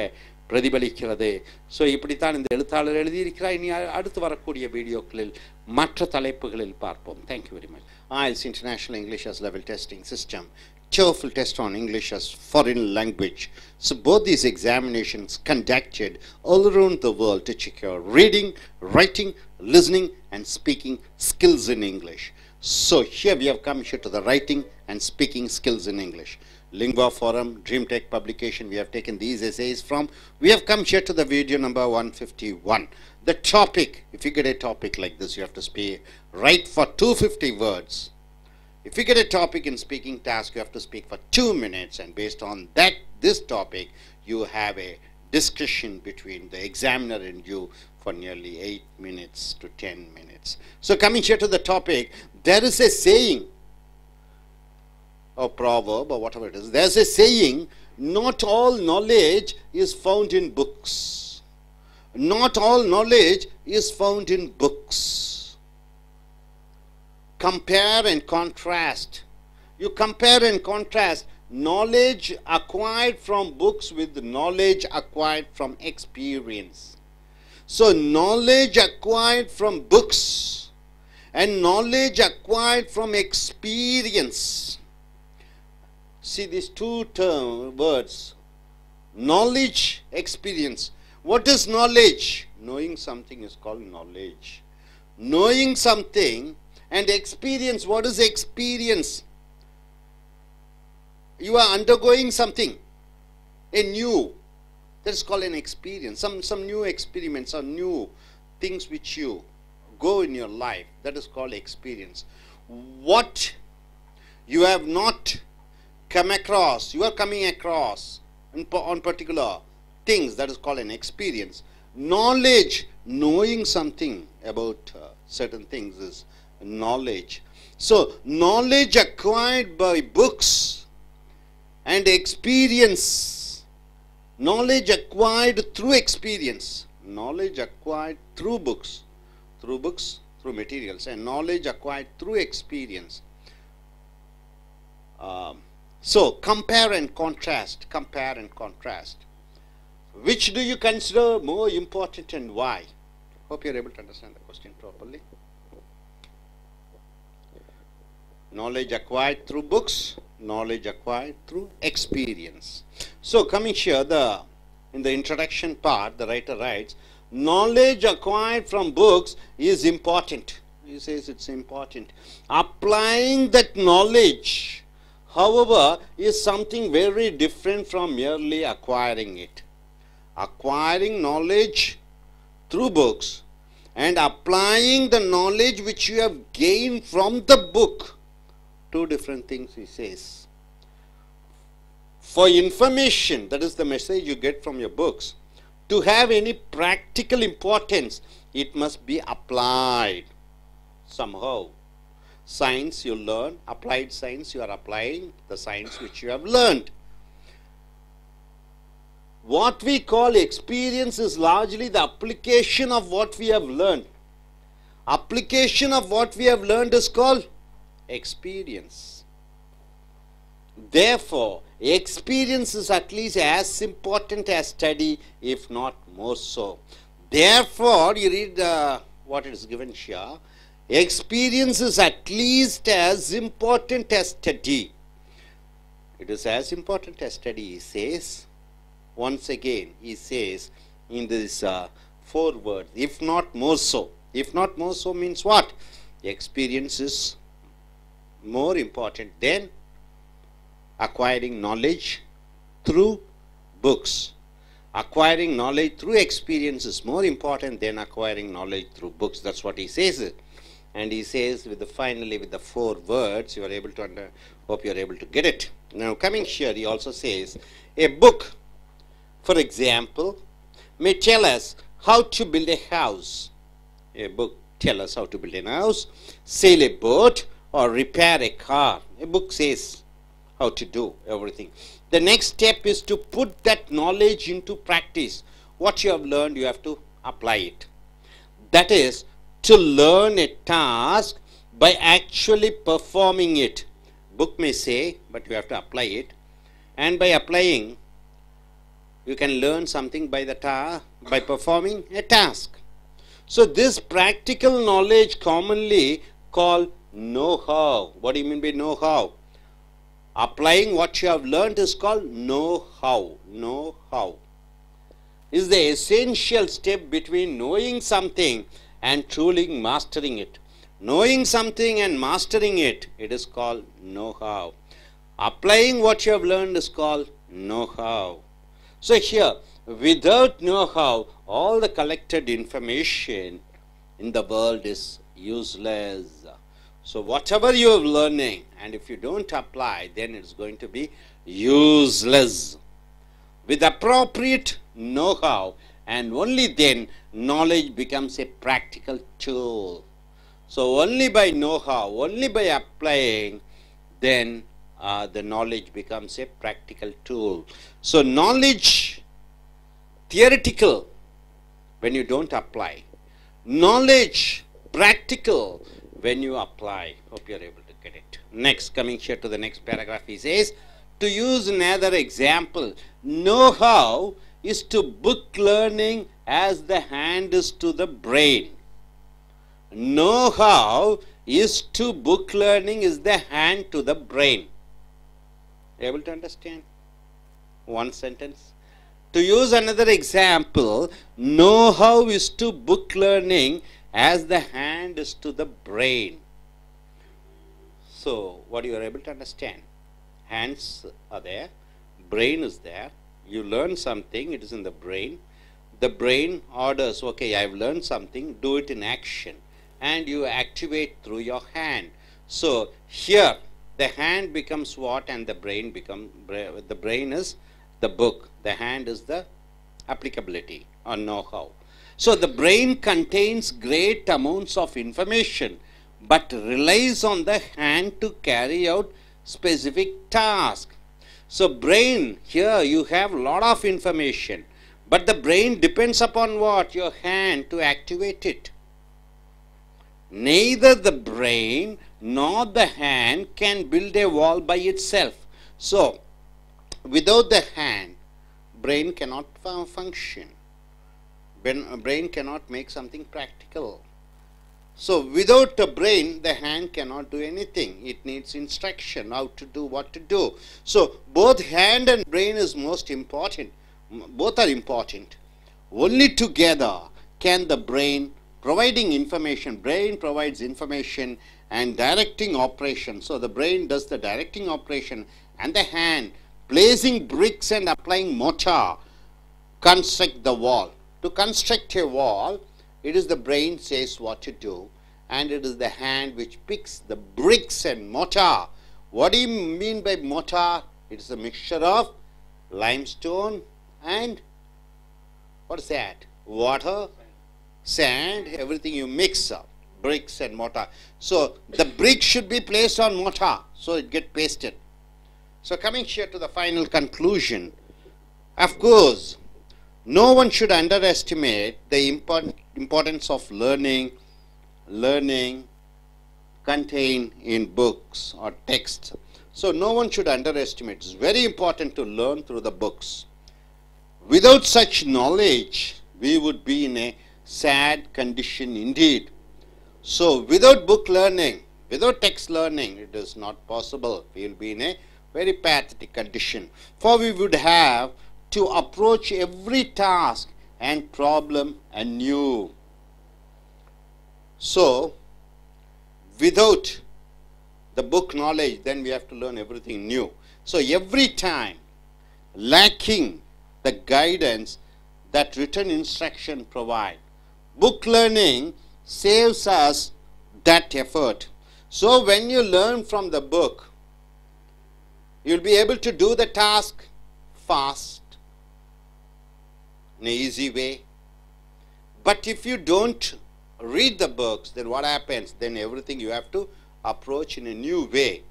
பிரதிபலிக்கிறது. ஸோ இப்படித்தான் இந்த எழுத்தாளர் எழுதியிருக்கிறார். இனி அடுத்து வரக்கூடிய வீடியோக்களில் மற்ற தலைப்புகளில் பார்ப்போம். Thank you very much. IELTS International English as Level Testing System, TOEFL test on English as foreign language. So both these examinations conducted all around the world to check your reading, writing, listening and speaking skills in English. So here we have come here to the writing and speaking skills in English. Lingua Forum, DreamTech publication, we have taken these essays from. We have come here to the video number 151. The topic, if you get a topic like this, you have to write for 250 words. If you get a topic in speaking task, you have to speak for 2 minutes, and based on this topic, you have a discussion between the examiner and you for nearly 8 minutes to 10 minutes. So coming here to the topic, there is a saying, or proverb or whatever it is. There's a saying, not all knowledge is found in books. Not all knowledge is found in books. Compare and contrast. You compare and contrast knowledge acquired from books with knowledge acquired from experience. So knowledge acquired from books and knowledge acquired from experience. See these two words, knowledge, experience. What is knowledge? Knowing something is called knowledge. Knowing something and experience. What is experience? You are undergoing something, a new. That is called an experience. Some new experiments or new things which you go in your life. That is called experience. What you have not come across, you are coming across on particular things, that is called an experience. Knowledge, knowing something about certain things is knowledge. So knowledge acquired by books and experience, knowledge acquired through experience, knowledge acquired through books, through materials, and knowledge acquired through experience. So compare and contrast, compare and contrast. Which do you consider more important and why? Hope you are able to understand the question properly. Knowledge acquired through books, knowledge acquired through experience. So coming here, in the introduction part, the writer writes, knowledge acquired from books is important. He says it's important. Applying that knowledge, however, is something very different from merely acquiring it. Acquiring knowledge through books and applying the knowledge which you have gained from the book, two different things, he says. For information, that is the message you get from your books, to have any practical importance, it must be applied somehow. Science you learn, applied science, you are applying the science which you have learned. What we call experience is largely the application of what we have learned. Application of what we have learned is called experience. Therefore, experience is at least as important as study, if not more so. Therefore, you read what is given here. Experience is at least as important as study. It is as important as study, he says. Once again, he says in this 4 words, if not more so. If not more so means what? Experience is more important than acquiring knowledge through books. Acquiring knowledge through experience is more important than acquiring knowledge through books. That's what he says. And he says finally with the 4 words, you are able to hope you are able to get it. Now coming here, he also says, a book, for example, may tell us how to build a house. A book tells us how to build a house, sail a boat, or repair a car. A book says how to do everything. The next step is to put that knowledge into practice. What you have learned, you have to apply it. That is, to learn a task by actually performing it. Book may say, but you have to apply it. And by applying, you can learn something by performing a task. So this practical knowledge commonly called know-how. What do you mean by know-how? Applying what you have learned is called know-how. Know-how is the essential step between knowing something and truly mastering it. Knowing something and mastering it, it is called know-how. Applying what you have learned is called know-how. So here, without know-how, all the collected information in the world is useless. So whatever you are learning, and if you don't apply, then it's going to be useless. With appropriate know-how, and only then knowledge becomes a practical tool. So only by know-how, only by applying, then the knowledge becomes a practical tool. So knowledge, theoretical, when you don't apply. Knowledge, practical, when you apply. Hope you are able to get it. Next, coming here to the next paragraph, he says, to use another example, know-how is to book learning as the hand is to the brain. Know-how is to book learning is the hand to the brain. Able to understand? One sentence. To use another example, know-how is to book learning as the hand is to the brain. So, what you are able to understand? Hands are there, brain is there, you learn something, it is in the brain. The brain orders, okay, I have learned something, do it in action. And you activate through your hand. So, here, the hand becomes what and the brain becomes, the brain is the book, the hand is the applicability or know-how. So the brain contains great amounts of information but relies on the hand to carry out specific task. So brain, here you have a lot of information, but the brain depends upon what? Your hand to activate it. Neither the brain nor the hand can build a wall by itself. So without the hand, brain cannot function. Brain cannot make something practical. So without the brain, the hand cannot do anything. It needs instruction, how to do, what to do. So both hand and brain is most important. Both are important. Only together can the brain providing information. Brain provides information and directing operation. So the brain does the directing operation and the hand placing bricks and applying mortar construct the wall. To construct a wall, it is the brain says what to do and it is the hand which picks the bricks and mortar. What do you mean by mortar? It is a mixture of limestone and what is that? Water, sand, everything you mix up, bricks and mortar. So the brick should be placed on mortar so it gets pasted. So coming here to the final conclusion, of course, no one should underestimate the importance of learning contained in books or texts. So no one should underestimate. It's very important to learn through the books. Without such knowledge, we would be in a sad condition indeed. So without book learning, without text learning, it is not possible. We will be in a very pathetic condition. For we would have to approach every task and problem anew. So, without the book knowledge, then we have to learn everything new. So, every time lacking the guidance that written instruction provide, book learning saves us that effort. So, when you learn from the book, you will be able to do the task fast, in an easy way. But if you don't read the books, then what happens? Then everything you have to approach in a new way.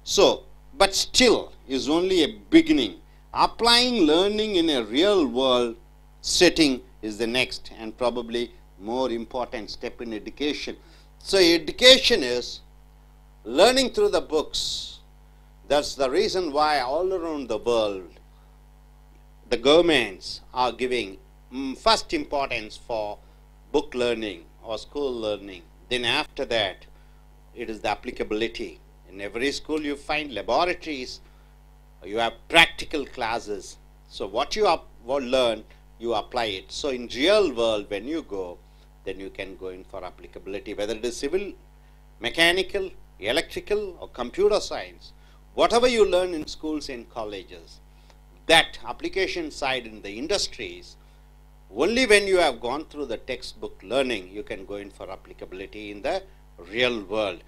So, but still is only a beginning. Applying learning in a real world setting is the next and probably more important step in education. So education is learning through the books. That's the reason why all around the world the governments are giving first importance for book learning or school learning. Then after that, it is the applicability. In every school you find laboratories, you have practical classes. So what you learn, you apply it. So in real world, when you go, then you can go in for applicability, whether it is civil, mechanical, electrical or computer science. Whatever you learn in schools and colleges, that application side in the industries, only when you have gone through the textbook learning, you can go in for applicability in the real world.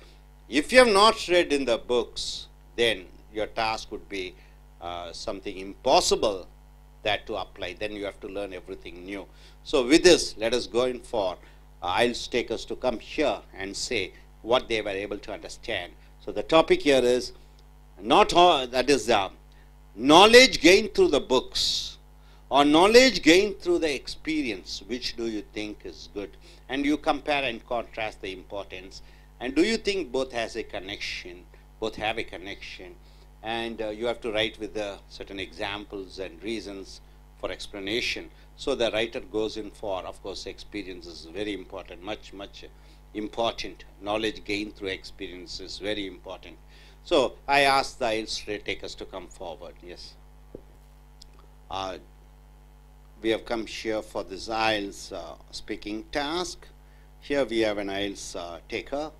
If you have not read in the books, then your task would be something impossible that to apply. Then you have to learn everything new. So with this, let us go in for I.E.L.T.S takers to come here and say what they were able to understand. So the topic here is Not all, that is knowledge gained through the books or knowledge gained through the experience. Which do you think is good? And you compare and contrast the importance. And do you think both has a connection? Both have a connection. And you have to write with certain examples and reasons for explanation. So the writer goes in for, of course, experience is very important, much important. Knowledge gained through experience is very important. So I asked the I.E.L.T.S takers to come forward. Yes. We have come here for this I.E.L.T.S speaking task. Here we have an I.E.L.T.S taker.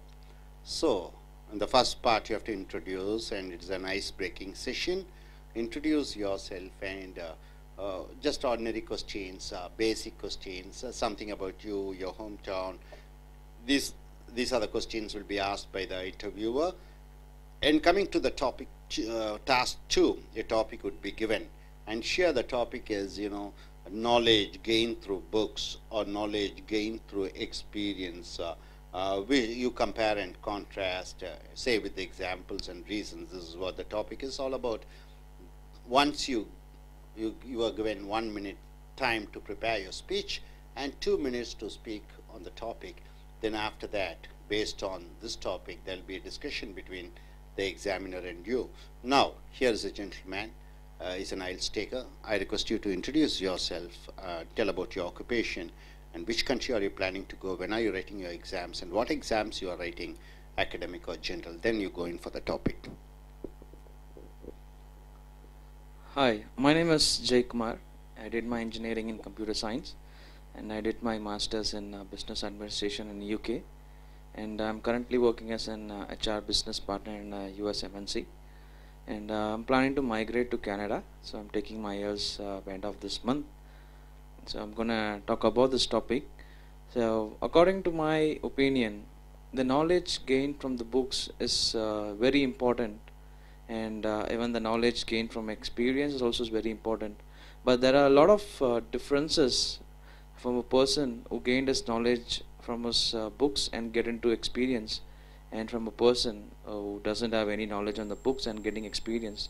So in the first part you have to introduce, and it's an ice-breaking session. Introduce yourself and just ordinary questions, basic questions, something about you, your hometown. These are the questions will be asked by the interviewer. And coming to the topic, task 2, a topic would be given. And here the topic is, knowledge gained through books or knowledge gained through experience. You compare and contrast, say with the examples and reasons. This is what the topic is all about. Once you are given 1 minute time to prepare your speech and 2 minutes to speak on the topic. Then after that, based on this topic, there will be a discussion between the examiner and you. Now, here is a gentleman. He's an I.E.L.T.S taker. I request you to introduce yourself, tell about your occupation, and which country are you planning to go, when are you writing your exams, and what exams you are writing, academic or general. Then you go in for the topic. Hi, my name is Jay Kumar. I did my engineering in computer science, and I did my master's in business administration in the UK. And I'm currently working as an HR business partner in US MNC. And I'm planning to migrate to Canada, so I'm taking my I.E.L.T.S by end of this month. So I'm gonna talk about this topic. So according to my opinion, the knowledge gained from the books is very important, and even the knowledge gained from experience is also very important. But there are a lot of differences from a person who gained his knowledge from his books and get into experience, and from a person who doesn't have any knowledge on the books and getting experience.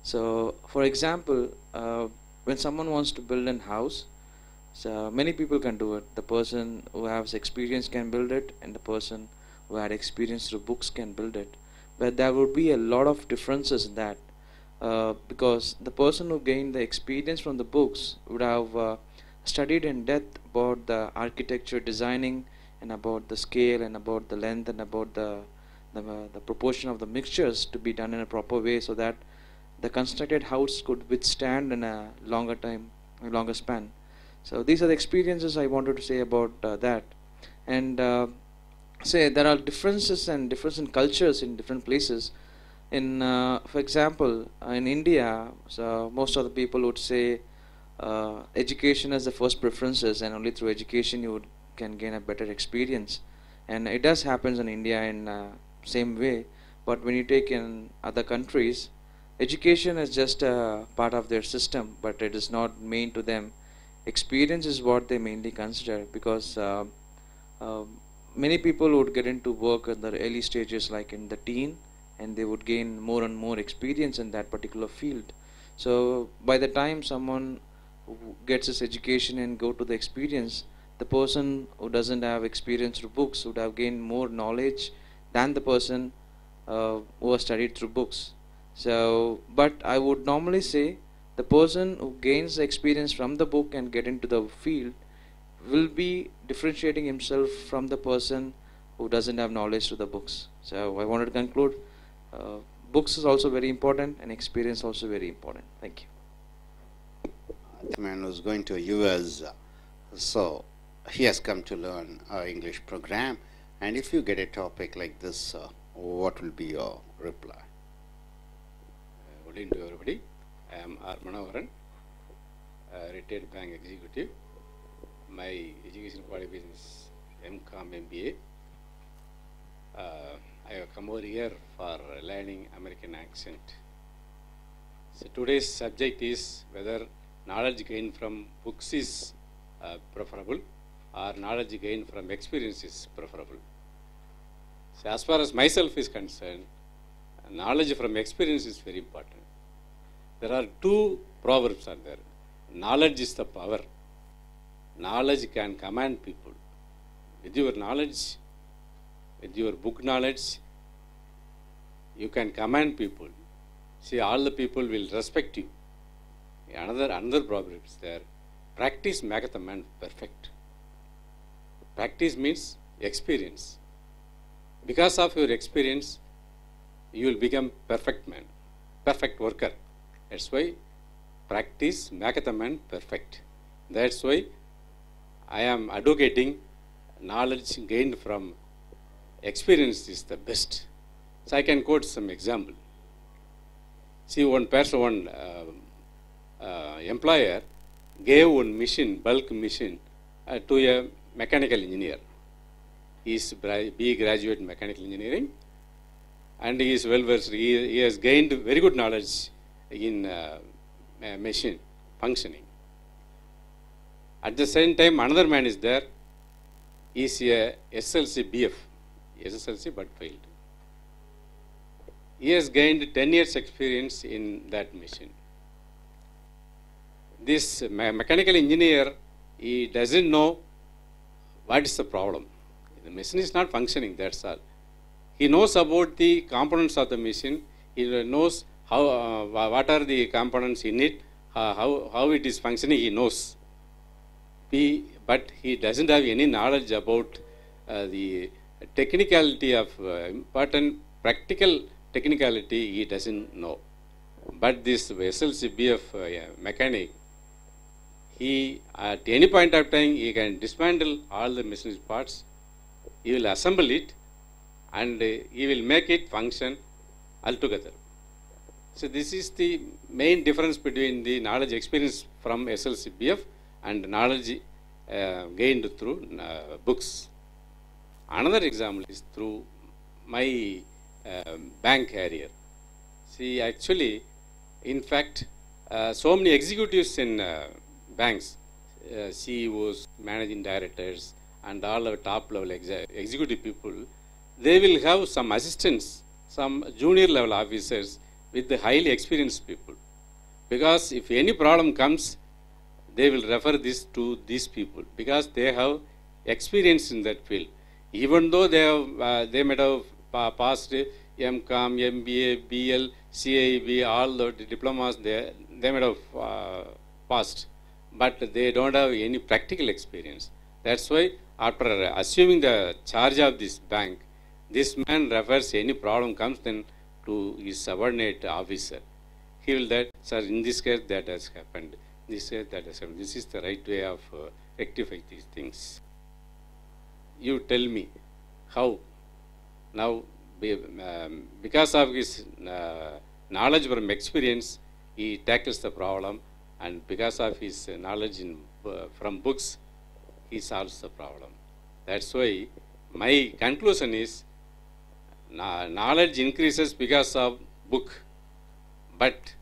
So for example, when someone wants to build a house, so many people can do it. The person who has experience can build it, and the person who had experience through books can build it. But there would be a lot of differences in that, because the person who gained the experience from the books would have studied in depth about the architecture, designing, and about the scale, and about the length, and about the proportion of the mixtures to be done in a proper way, so that the constructed house could withstand in a longer time, a longer span. So these are the experiences I wanted to say about that. And say there are differences and difference in cultures in different places. In for example, in India, so most of the people would say education as the first preferences, and only through education you can gain a better experience. And it does happen in India in same way. But when you take in other countries, education is just a part of their system, but it is not main to them. Experience is what they mainly consider, because many people would get into work in the early stages, like in the teen, and they would gain more and more experience in that particular field. So by the time someone gets his education and go to the experience, the person who doesn't have experience through books would have gained more knowledge than the person who has studied through books. So, but I would normally say the person who gains the experience from the book and get into the field will be differentiating himself from the person who doesn't have knowledge through the books. So I wanted to conclude, books is also very important, and experience also very important. Thank you. The man was going to US, so he has come to learn our English program. And if you get a topic like this, what will be your reply? Good evening to everybody. I am R. Manavaran, retired bank executive. My education qualification is M.Com MBA. I have come over here for learning American accent. So today's subject is whether knowledge gained from books is preferable, or knowledge gained from experience is preferable. So as far as myself is concerned, knowledge from experience is very important. There are two proverbs are there. Knowledge is the power. Knowledge can command people. With your knowledge, with your book knowledge, you can command people. See, all the people will respect you. Another proverb is there. Practice maketh a man perfect. Practice means experience. Because of your experience, you will become perfect man, perfect worker. That's why practice maketh a man perfect. That's why I am advocating knowledge gained from experience is the best. So I can quote some example. See, one employer gave one machine, bulk machine, to a mechanical engineer. He is BE graduate in mechanical engineering, and he is well versed. He has gained very good knowledge in machine functioning. At the same time, another man is there. He is a SLC BF, SSLC but failed. He has gained 10 years experience in that machine. This mechanical engineer, he doesn't know what is the problem. The machine is not functioning, that's all. He knows about the components of the machine. He knows how, what are the components in it, how it is functioning, he knows. But he doesn't have any knowledge about the technicality of important practical technicality, he doesn't know. But this SLCBF mechanic, he at any point of time he can dismantle all the machinery parts, he will assemble it, and he will make it function altogether. So this is the main difference between the knowledge experience from SLCBF and knowledge gained through books. Another example is through my bank career. See, actually, in fact, so many executives in banks, CEOs, managing directors, and all the top level executive people, they will have some assistants, some junior level officers with the highly experienced people. Because if any problem comes, they will refer this to these people because they have experience in that field. Even though they might have passed M.Com, MBA, BL, CIB, all the diplomas they might have passed, but they don't have any practical experience. That's why after assuming the charge of this bank, this man refers any problem comes then to his subordinate officer. He will that, sir, in this case that has happened, this case that has happened. This is the right way of rectifying these things. You tell me how now, because of his knowledge from experience, he tackles the problem, and because of his knowledge from books, he solves the problem. That's why my conclusion is knowledge increases because of book, but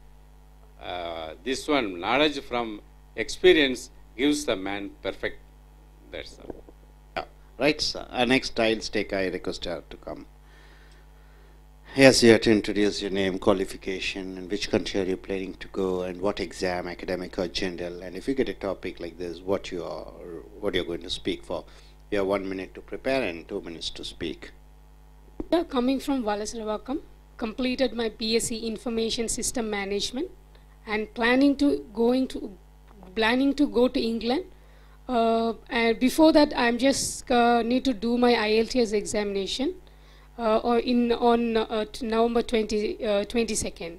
this one, knowledge from experience, gives the man perfect. That's all. Yeah. Right, sir. Next, I'll take, I request her to come. Yes, you have to introduce your name, qualification, and which country are you planning to go, and what exam, academic or general, and if you get a topic like this, what you're going to speak for. You have 1 minute to prepare and 2 minutes to speak. Yeah, coming from Valasravakam, completed my BSc Information System Management, and planning to go to England. And before that, I'm just need to do my I.E.L.T.S examination on November 22nd.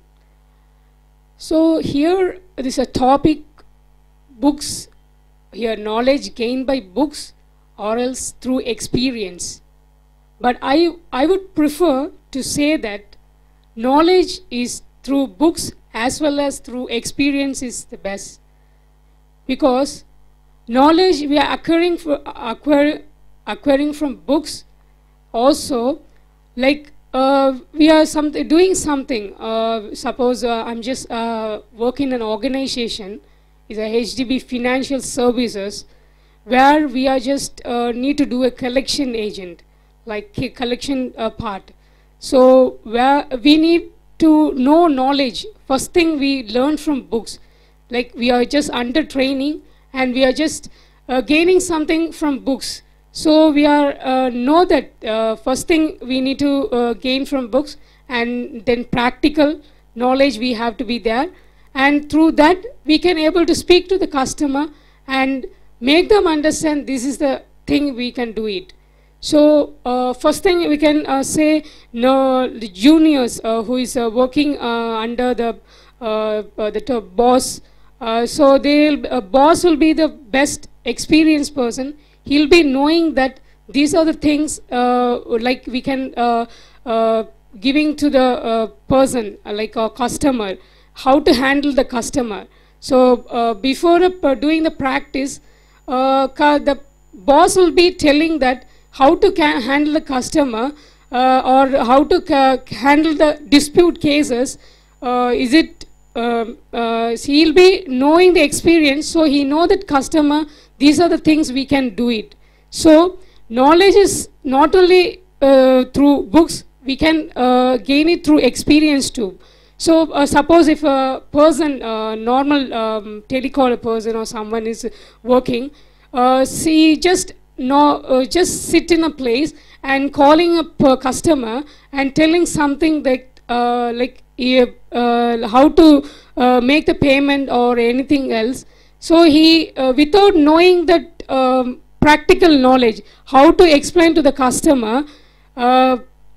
So here this is a topic, books. Here, knowledge gained by books or else through experience. But I would prefer to say that knowledge is through books as well as through experience is the best. Because knowledge we are acquiring from books also, like we are doing something. Suppose I'm just working in an organization, is a HDB Financial Services, where we are just need to do a collection agent, like a collection part. So we need to know knowledge. First thing we learn from books. Like we are just under training and we are just gaining something from books. So we are know that first thing we need to gain from books, and then practical knowledge we have to be there, and through that we can able to speak to the customer and make them understand this is the thing we can do it. So first thing we can say, no, the juniors who is working under the boss, so boss will be the best experienced person. He'll be knowing that these are the things like we can giving to the person, like a customer, how to handle the customer. So before doing the practice, the boss will be telling that how to handle the customer or how to handle the dispute cases. He'll be knowing the experience, so he know that customer, these are the things we can do it. So knowledge is not only through books, we can gain it through experience too. So suppose if a person, normal telecaller person or someone is working, see just sit in a place and calling a customer and telling something that like how to make the payment or anything else. So he without knowing that practical knowledge, how to explain to the customer,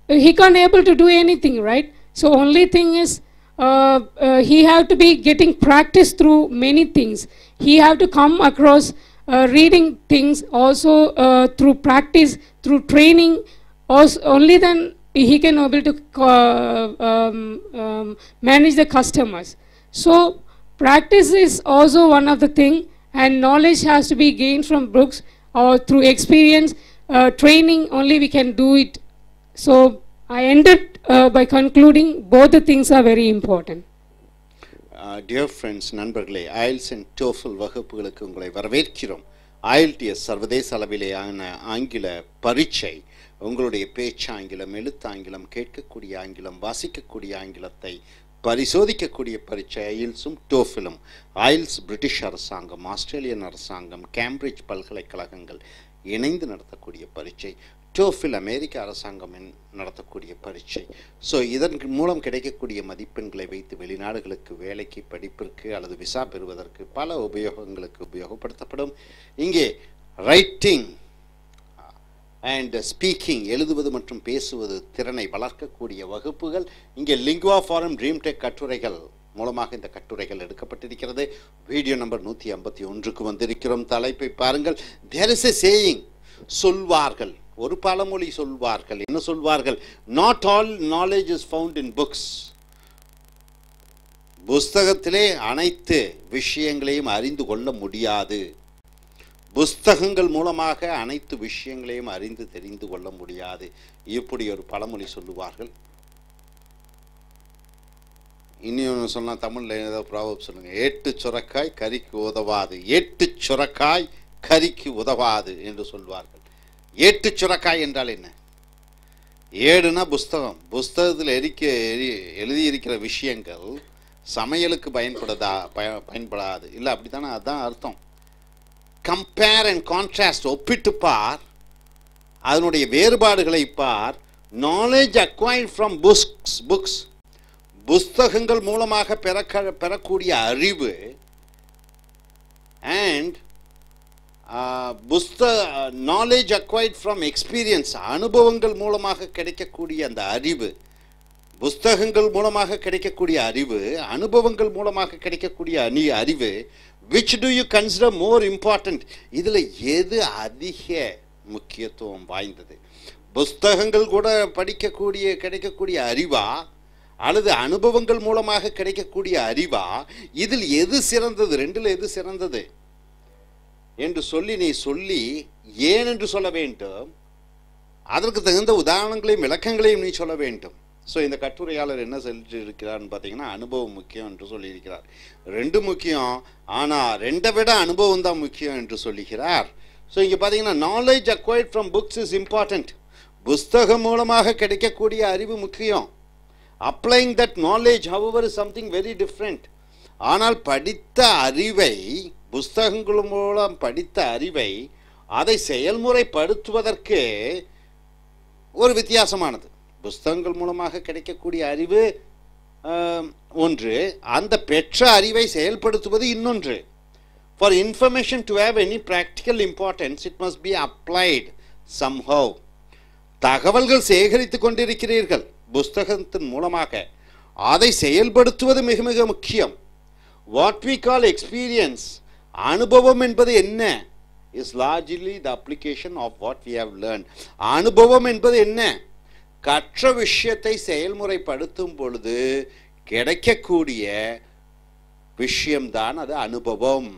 he can't able to do anything, right? So only thing is he have to be getting practice through many things. He have to come across reading things also through practice, through training. Also, only then he can able to manage the customers. So practice is also one of the thing, and knowledge has to be gained from books or through experience, training. Only we can do it. So I ended by concluding both the things are very important. Dear friends, நண்பர்களே, IELTS and TOEFL வகுப்புகளுக்கு உங்களை வரவேற்கிறோம். I.E.L.T.S சர்வதேச அளவிலேயான ஆங்கில பரீட்சை உங்களுடைய பேச்சாங்கிலம், எழுத்தாங்கிலம், கேட்கக்கூடிய ஆங்கிலம், வாசிக்கக்கூடிய ஆங்கிலத்தை பரிசோதிக்கக்கூடிய பரீட்சை IELTSம் TOEFLம். IELTS பிரிட்டிஷ் அரசாங்கம், ஆஸ்திரேலியன் அரசாங்கம், கேம்பிரிட்ஜ் பல்கலைக்கழகங்கள் இணைந்து நடத்தக்கூடிய பரீட்சை. TOEFL அமெரிக்க அரசாங்கம் நடத்தக்கூடிய பரீட்சை. ஸோ இதன் மூலம் கிடைக்கக்கூடிய மதிப்பெண்களை வைத்து வெளிநாடுகளுக்கு வேலைக்கு, படிப்பிற்கு அல்லது விசா பெறுவதற்கு பல உபயோகங்களுக்கு உபயோகப்படுத்தப்படும். இங்கே ரைட்டிங் அண்ட் ஸ்பீக்கிங், எழுதுவது மற்றும் பேசுவது திறனை வளர்க்கக்கூடிய வகுப்புகள். இங்கே லிங்குவா ஃபாரம் ட்ரீம் டெக் கட்டுரைகள் மூலமாக இந்த கட்டுரைகள் எடுக்கப்பட்டிருக்கிறது. வீடியோ நம்பர் 151க்கு வந்திருக்கிறோம். தலைப்பை பாருங்கள். தேர் இஸ் எ சேயிங், சொல்வார்கள், ஒரு பழமொழி சொல்வார்கள். என்ன சொல்வார்கள்? Not all knowledge is found in books. புஸ்தகத்திலே அனைத்து விஷயங்களையும் அறிந்து கொள்ள முடியாது. புஸ்தகங்கள் மூலமாக அனைத்து விஷயங்களையும் அறிந்து தெரிந்து கொள்ள முடியாது. இப்படி ஒரு பழமொழி சொல்லுவார்கள். இன்னொன்று சொன்னால் தமிழில் ஏதோ ப்ராவர்ப் சொல்லுங்க, ஏட்டு சுரக்காய் கறிக்கு உதவாது, ஏட்டு சுரக்காய் கறிக்கு உதவாது என்று சொல்வார்கள். ஏட்டு சுரக்காய் என்றால் என்ன? ஏடுனா புஸ்தகம். புஸ்தகத்தில் எழுதியிருக்கிற விஷயங்கள் சமையலுக்கு பயன்படாது இல்லை, அப்படித்தானே? அதுதான் அர்த்தம். கம்பேர் அண்ட் கான்ட்ராஸ்ட், ஒப்பிட்டு பார், அதனுடைய வேறுபாடுகளை பார். நாலேஜ் அக்வைர்ட் ஃப்ரம் புக்ஸ், புஸ்தகங்கள் மூலமாக பெறக்கூடிய அறிவு, and knowledge acquired from experience, அனுபவங்கள் மூலமாக கிடைக்கக்கூடிய அந்த அறிவு. புஸ்தகங்கள் மூலமாக கிடைக்கக்கூடிய அறிவு, அனுபவங்கள் மூலமாக கிடைக்கக்கூடிய அறிவு. which do you consider more important? இதில் எது அதிக முக்கியத்துவம் வாய்ந்தது? புஸ்தகங்கள் கூட கிடைக்கக்கூடிய அறிவா அல்லது அனுபவங்கள் மூலமாக கிடைக்கக்கூடிய அறிவா? இதில் எது சிறந்தது? ரெண்டில் எது சிறந்தது என்று சொல்லி ஏன் என்று சொல்ல வேண்டும். அதற்கு தகுந்த உதாரணங்களையும் விளக்கங்களையும் நீ சொல்ல வேண்டும். ஸோ இந்த கட்டுரையாளர் என்ன சொல்லியிருக்கிறார்னு பார்த்தீங்கன்னா, அனுபவம் முக்கியம் என்று சொல்லியிருக்கிறார். ரெண்டு முக்கியம், ஆனால் ரெண்டை விட அனுபவம் தான் முக்கியம் என்று சொல்லுகிறார். ஸோ இங்கே பார்த்தீங்கன்னா, knowledge acquired from books is important. புஸ்தகம் மூலமாக கிடைக்கக்கூடிய அறிவு முக்கியம். Applying that knowledge, however, is something very different. ஆனால் படித்த அறிவை, புஸ்தகங்கள் மூலம் படித்த அறிவை அதை செயல்முறைப்படுத்துவதற்கு ஒரு வித்தியாசமானது. புஸ்தகங்கள் மூலமாக கிடைக்கக்கூடிய அறிவு ஒன்று, அந்த பெற்ற அறிவை செயல்படுத்துவது இன்னொன்று. For information to have any practical importance, it must be applied somehow. தகவல்கள் சேகரித்துக் கொண்டிருக்கிறீர்கள் புஸ்தகத்தின் மூலமாக, அதை செயல்படுத்துவது மிக மிக முக்கியம். What we call experience, அனுபவம் என்பது என்ன, is largely the application of what we have learned. அனுபவம் என்பது என்ன, கற்ற விஷயத்தை செயல்முறைப்படுத்தும் பொழுது கிடைக்கக்கூடிய விஷயம்தான் அது அனுபவம்.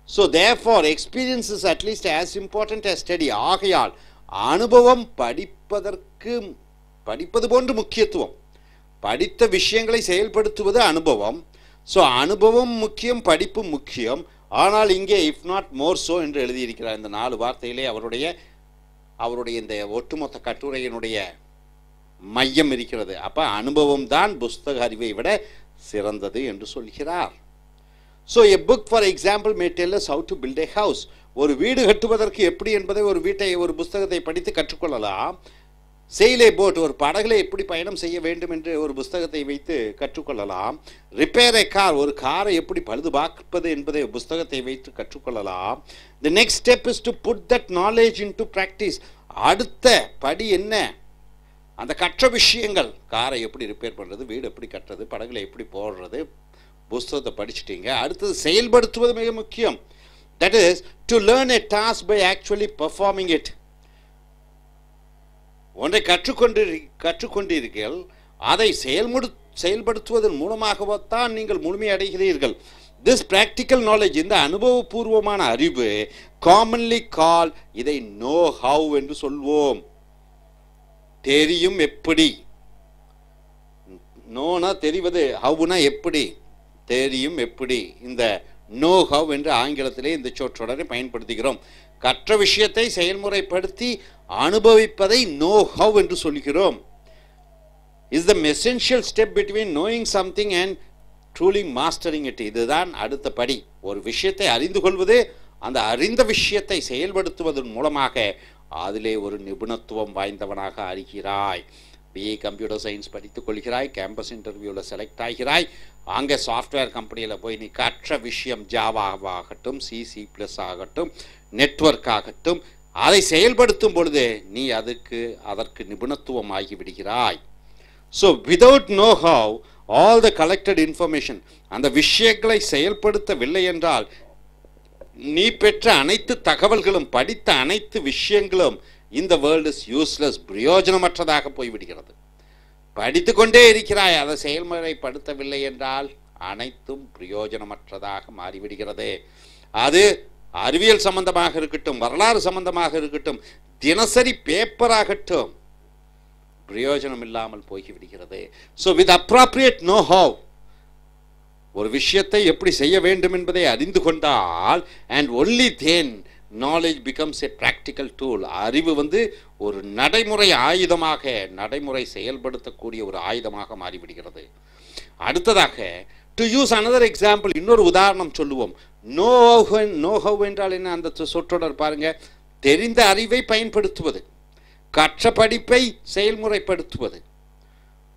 So therefore experience is at least as important as study. ஆகையால் அனுபவம் படிப்பது போன்று முக்கியத்துவம். படித்த விஷயங்களை செயல்படுத்துவது அனுபவம். ஸோ அனுபவம் முக்கியம், படிப்பு முக்கியம். ஆனால் இங்கே இஃப் நாட் மோர் சோ என்று எழுதியிருக்கிறார். இந்த 4 வார்த்தையிலே அவருடைய இந்த ஒட்டுமொத்த கட்டுரையினுடைய மையம் இருக்கிறது. அப்போ அனுபவம் தான் புஸ்தக அறிவை விட சிறந்தது என்று சொல்கிறார். So a book, for example, may tell us how to build a house. ஒரு வீடு கட்டுவதற்கு எப்படி என்பதை ஒரு புஸ்தகத்தை படித்து கற்றுக்கொள்ளலாம். Sail a boat, ஒரு படகுல எப்படி பயணம் செய்ய வேண்டும் என்று ஒரு புஸ்தகத்தை வைத்து கற்றுக்கொள்ளலாம். Repair a car, ஒரு காரை எப்படி பழுது பார்ப்பது என்பதை புஸ்தகத்தை வைத்து கற்றுக்கொள்ளலாம். The next step is to put that knowledge into practice. அடுத்த படி என்ன, அந்த கற்ற விஷயங்கள், காரை எப்படி ரிப்பேர் பண்ணுறது, வீடு எப்படி கட்டுறது, படகுல எப்படி போடுறது, புஸ்தகத்தை படிச்சுட்டீங்க. அடுத்தது செயல்படுத்துவது மிக முக்கியம். That is to learn a task by actually performing it. ஒன்றை கற்றுக்கொண்டீர்கள், அதை செயல்படுத்துவதன் மூலமாகத்தான் நீங்கள் முழுமை அடைகிறீர்கள். This practical knowledge, இந்த அனுபவபூர்வமான அறிவு, commonly called, இதை know how என்று சொல்வோம். தெரியும் எப்படி, நோனா தெரிவது, ஹவுனா எப்படி, தெரியும் எப்படி. இந்த நோ ஹவ் என்று ஆங்கிலத்திலே இந்த சொற்றொடரை பயன்படுத்துகிறோம். கற்ற விஷயத்தை செயல்முறைப்படுத்தி அனுபவிப்பதை நோ ஹவ் என்று சொல்கிறோம். Is the essential step between knowing something and truly mastering it. இதுதான் அடுத்த படி. ஒரு விஷயத்தை அறிந்து கொள்வது, அந்த அறிந்த விஷயத்தை செயல்படுத்துவதன் மூலமாக அதிலே ஒரு நிபுணத்துவம் வாய்ந்தவனாக அறிகிறாய். பிஏ கம்ப்யூட்டர் சயின்ஸ் படித்துக் கொள்கிறாய், கேம்பஸ் இன்டர்வியூவில் செலக்ட் ஆகிறாய், அங்கே சாஃப்ட்வேர் கம்பெனியில் போய் நீ கற்ற விஷயம் ஜாவாகட்டும், C++ ஆகட்டும், நெட்வொர்க் ஆகட்டும், அதை செயல்படுத்தும் பொழுது நீ அதற்கு நிபுணத்துவம் ஆகிவிடுகிறாய். So without know how all the collected information, அந்த விஷயங்களை செயல்படுத்தவில்லை என்றால் நீ பெற்ற அனைத்து தகவல்களும், படித்த அனைத்து விஷயங்களும் இந்த வேர்ல்ட் இஸ் யூஸ்லெஸ், பிரயோஜனமற்றதாக போய்விடுகிறது. படித்து கொண்டே இருக்கிறாய், அதை செயல்முறைப்படுத்தவில்லை என்றால் அனைத்தும் பிரயோஜனமற்றதாக மாறிவிடுகிறது. அது அறிவியல் சம்பந்தமாக இருக்கட்டும், வரலாறு சம்பந்தமாக இருக்கட்டும், தினசரி பேப்பராகட்டும், பிரயோஜனம் இல்லாமல் போய்விடுகிறது. So with appropriate know how, ஒரு விஷயத்தை எப்படி செய்ய வேண்டும் என்பதை அறிந்து கொண்டால், and only then knowledge becomes a practical tool. அறிவு ஒரு நடைமுறை ஆயுதமாக, நடைமுறை செயல்படுத்தக்கூடிய ஒரு ஆயுதமாக மாறிவிடுகிறது. அடுத்ததாக டு யூஸ் another example, இன்னொரு உதாரணம் சொல்லுவோம். நோ ஹவ் என்றால் என்ன? அந்த சொற்றொடர் பாருங்க. தெரிந்த அறிவை பயன்படுத்துவது, கற்ற படிப்பை செயல்முறைப்படுத்துவது.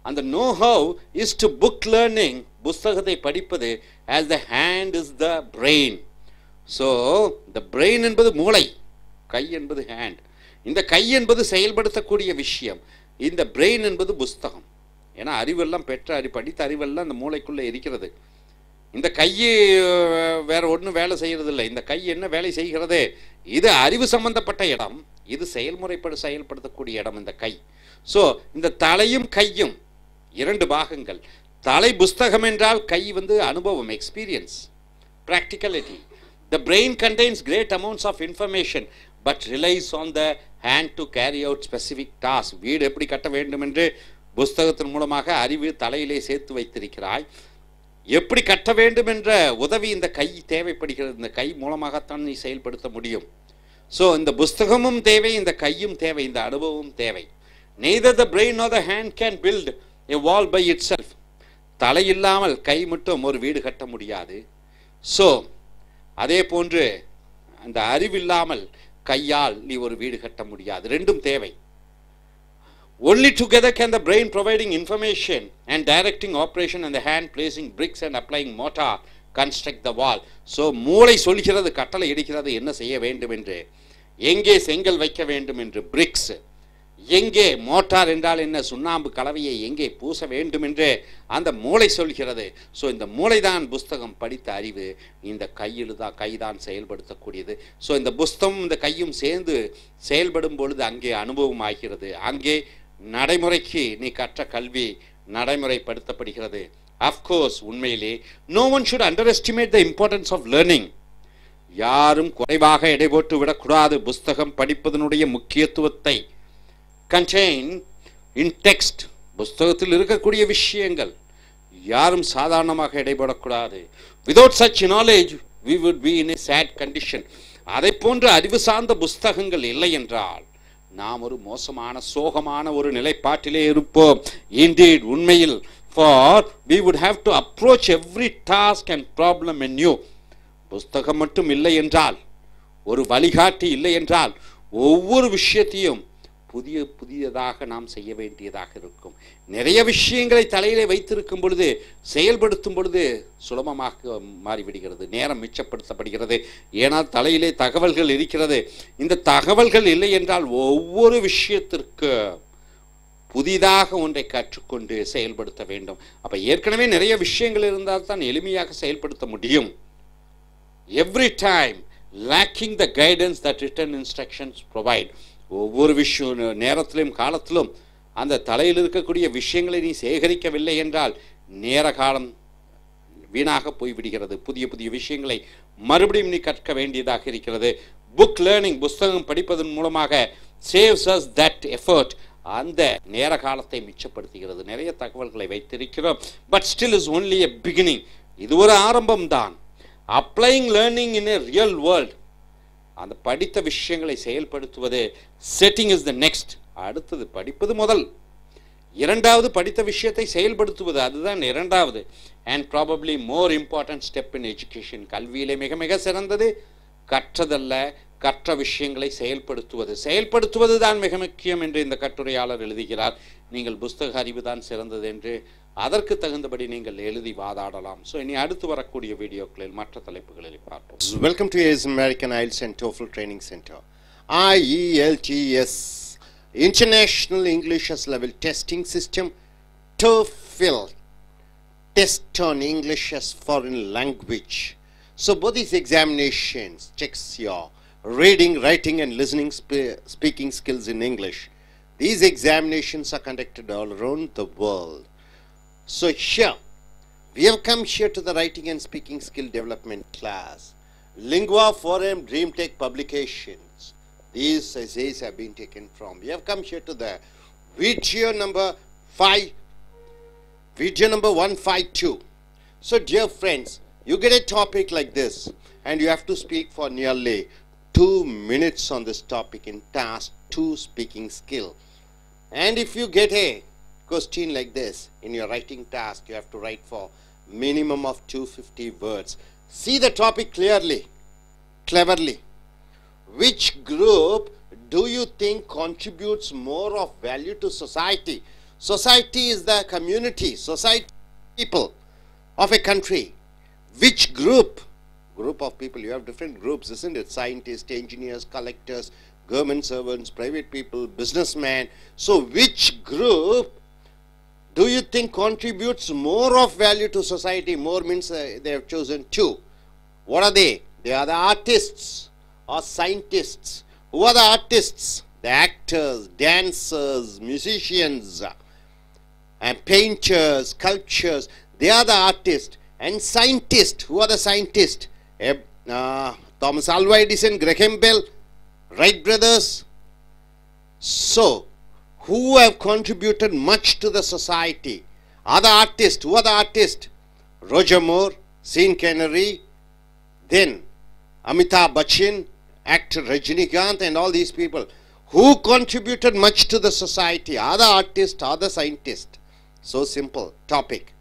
அந்த know how is to book learning, புஸ்தகத்தை படிப்பது, as the hand is the brain. So இந்த பிரெயின் என்பது மூளை, கை என்பது ஹேண்ட். இந்த கை என்பது செயல்படுத்தக்கூடிய விஷயம், இந்த பிரெயின் என்பது புஸ்தகம். ஏன்னா அறிவெல்லாம் படித்த அறிவெல்லாம் இந்த மூளைக்குள்ளே இருக்கிறது. இந்த கை வேற ஒன்றும் வேலை செய்கிறதில்லை. இந்த கை என்ன வேலை செய்கிறது? இது அறிவு சம்பந்தப்பட்ட இடம், இது செயல்படுத்தக்கூடிய இடம் இந்த கை. ஸோ இந்த தலையும் கையும் 2 பாகங்கள். தலை புஸ்தகம் என்றால் கை அனுபவம், experience, practicality. The brain contains great amounts of information but relies on the hand to carry out specific tasks. வீடு எப்படி கட்ட வேண்டும் என்று புஸ்தகத்தின் மூலமாக அறிவு தலையிலே சேர்த்து வைத்திருக்கிறாய். எப்படி கட்ட வேண்டும் என்ற உதவி இந்த கை தேவைப்படுகிறது. இந்த கை மூலமாகத்தான் நீ செயல்படுத்த முடியும். ஸோ இந்த புஸ்தகமும் தேவை, இந்த கையும் தேவை, இந்த அனுபவமும் தேவை. neither the brain nor the hand can build a wall by itself. தலை இல்லாமல் கை மட்டும் ஒரு வீடு கட்ட முடியாது. ஸோ அதே போன்று அந்த அறிவில்லாமல் கையால் நீ ஒரு வீடு கட்ட முடியாது. ரெண்டும் தேவை. only together can the brain providing information and directing operation and the hand placing bricks and applying mortar construct the wall. So மூளை சொல்கிறது, கட்டளை இடிக்கிறது, என்ன செய்ய வேண்டும் என்று, எங்கே செங்கல் வைக்க வேண்டும் என்று பிரிக்ஸ், எங்கே மோட்டார் என்றால் என்ன, சுண்ணாம்பு கலவையை எங்கே பூச வேண்டும் என்று அந்த மூளை சொல்கிறது. ஸோ இந்த மூளைதான் புஸ்தகம் படித்த அறிவு, இந்த கைதான் செயல்படுத்தக்கூடியது. ஸோ இந்த புஸ்தகம் இந்த கையும் சேர்ந்து செயல்படும் பொழுது அங்கே அனுபவம் ஆகிறது, அங்கே நடைமுறைக்கு நீ கற்ற கல்வி நடைமுறைப்படுத்தப்படுகிறது. அஃப்கோர்ஸ் உண்மையிலே no one should underestimate the importance of learning. யாரும் குறைவாக எடை போட்டு விடக்கூடாது புஸ்தகம் படிப்பதனுடைய முக்கியத்துவத்தை. contain in text, புஸ்தகத்தில் இருக்கக்கூடிய விஷயங்கள் யாரும் சாதாரணமாக எடைபடக்கூடாது. without such knowledge we would be in a sad condition. அதை போன்ற அறிவு சார்ந்த புஸ்தகங்கள் இல்லை என்றால் நாம் ஒரு மோசமான சோகமான ஒரு நிலைப்பாட்டிலே இருப்போம். indeed உண்மையில் for we would have to approach every task and problem anew. புஸ்தகம் மட்டும் இல்லை என்றால், ஒரு வழிகாட்டி இல்லை என்றால், ஒவ்வொரு விஷயத்தையும் புதியதாக நாம் செய்ய வேண்டியதாக இருக்கும். நிறைய விஷயங்களை தலையிலே வைத்திருக்கும் பொழுது செயல்படுத்தும் பொழுது சுலபமாக மாறிவிடுகிறது, நேரம் மிச்சப்படுத்தப்படுகிறது. ஏனால் தலையிலே தகவல்கள் இருக்கிறது. இந்த தகவல்கள் இல்லை என்றால் ஒவ்வொரு விஷயத்திற்கு புதிதாக ஒன்றை கற்றுக்கொண்டு செயல்படுத்த வேண்டும். அப்ப ஏற்கனவே நிறைய விஷயங்கள் இருந்தால் தான் எளிமையாக செயல்படுத்த முடியும். every time lacking the guidance that written instructions provide. ஒவ்வொரு விஷயம் நேரத்திலும் காலத்திலும் அந்த தலையில் இருக்கக்கூடிய விஷயங்களை நீ சேகரிக்கவில்லை என்றால் நேர காலம் வீணாக போய்விடுகிறது. புதிய புதிய விஷயங்களை மறுபடியும் நீ கற்க வேண்டியதாக இருக்கிறது. புக் லேர்னிங், புஸ்தகம் படிப்பதன் மூலமாக saves us that effort, அந்த நேர காலத்தை மிச்சப்படுத்துகிறது. நிறைய தகவல்களை வைத்திருக்கிறோம், but still is only a beginning. இது ஒரு ஆரம்பம் தான். applying learning in a real world, அந்த படித்த விஷயங்களை செயல்படுத்துவது, setting is the next. அடுத்தது படிப்பது முதல், இரண்டாவது படித்த விஷயத்தை செயல்படுத்துவது, அதுதான் இரண்டாவது. and probably more important step in education. கல்வியிலே மிக மிக சிறந்தது கற்றதல்ல, கற்ற விஷயங்களை செயல்படுத்துவது தான் மிக முக்கியம் என்று இந்த கட்டுரையாளர் எழுதுகிறார். நீங்கள் புஸ்தக அறிவு தான் சிறந்தது என்று அதற்கு தகுந்தபடி நீங்கள் எழுதி வாதாடலாம். ஸோ இனி அடுத்து வரக்கூடிய வீடியோக்களில் மற்ற தலைப்புகளில் பார்ப்போம். Welcome to American I.E.L.T.S and TOEFL Training Center. I.E.L.T.S, International English as Level Testing System. TOEFL, Test on English as Foreign Language. So both these examinations checks your reading, writing and listening, speaking skills in English. These examinations are conducted all around the world. So here, we have come here to the writing and speaking skill development class. Lingua Forum Dream Tech publications. These essays have been taken from. We have come here to the video number 152. So dear friends, you get a topic like this and you have to speak for nearly 2 minutes on this topic in task 2 speaking skill. And if you get a question like this in your writing task, you have to write for minimum of 250 words. See the topic cleverly. Which group do you think contributes more of value to society? Society is the community, society, people of a country. Which group of people? You have different groups, isn't it? Scientists, engineers, collectors, government servants, private people, businessmen. So which group do you think contributes more of value to society? More means they have chosen 2. What are they? They are the artists or scientists. Who are the artists? The actors, dancers, musicians, and painters, sculptors. They are the artists. And scientists. Who are the scientists? Thomas Alva Edison, Graham Bell, Wright brothers. So who have contributed much to the society? Are the artists. Who are the artists? Roger Moore, Sean Connery, then Amitabh Bachchan, actor Rajinikanth and all these people, who contributed much to the society? Are the artists, are the scientists? So simple topic.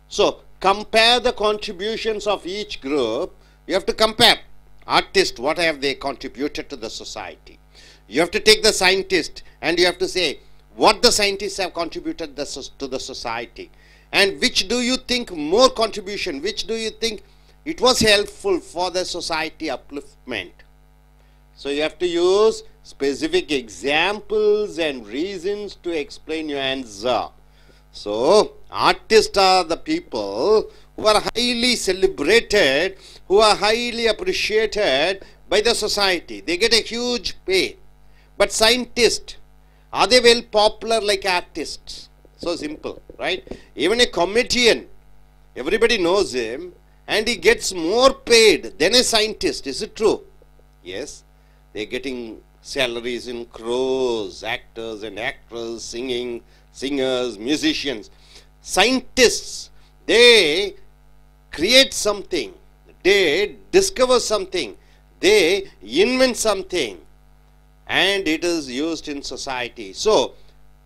So compare the contributions of each group. You have to compare. Artists, what have they contributed to the society? You have to take the scientist and you have to say what the scientists have contributed to the society. And which do you think more contribution, which do you think it was helpful for the society upliftment? So you have to use specific examples and reasons to explain your answer. So artists are the people who are highly celebrated, who are highly appreciated by the society. They get a huge pay. But scientists, are they well popular like artists? So simple, right? Even a comedian, everybody knows him and he gets more paid than a scientist. Is it true? Yes. They're getting salaries in crores, actors and actresses, singers, musicians. Scientists, they create something, they discover something, they invent something, and it is used in society. So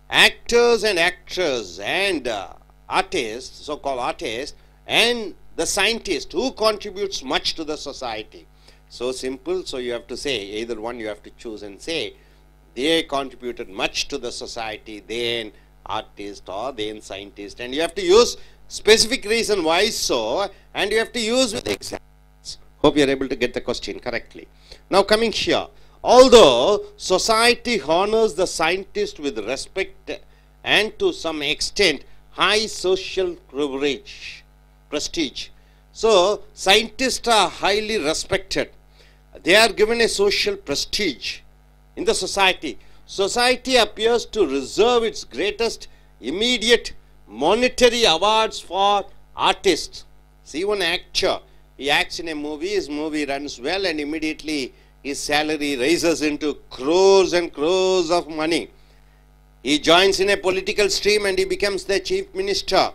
actors and actresses and artists, so-called artists, and the scientist, who contributes much to the society? So simple. So you have to say either one, you have to choose and say they contributed much to the society, then artist or then scientist, and you have to use specific reason why so, and you have to use with examples. Hope you are able to get the question correctly. Now coming here, although society honors the scientist with respect and to some extent high social prestige, so scientists are highly respected. They are given a social prestige in the society. Society appears to reserve its greatest immediate monetary awards for artists. See, one actor, he acts in a movie, his movie runs well, and immediately his salary raises into crores and crores of money. He joins in a political stream and he becomes the chief minister,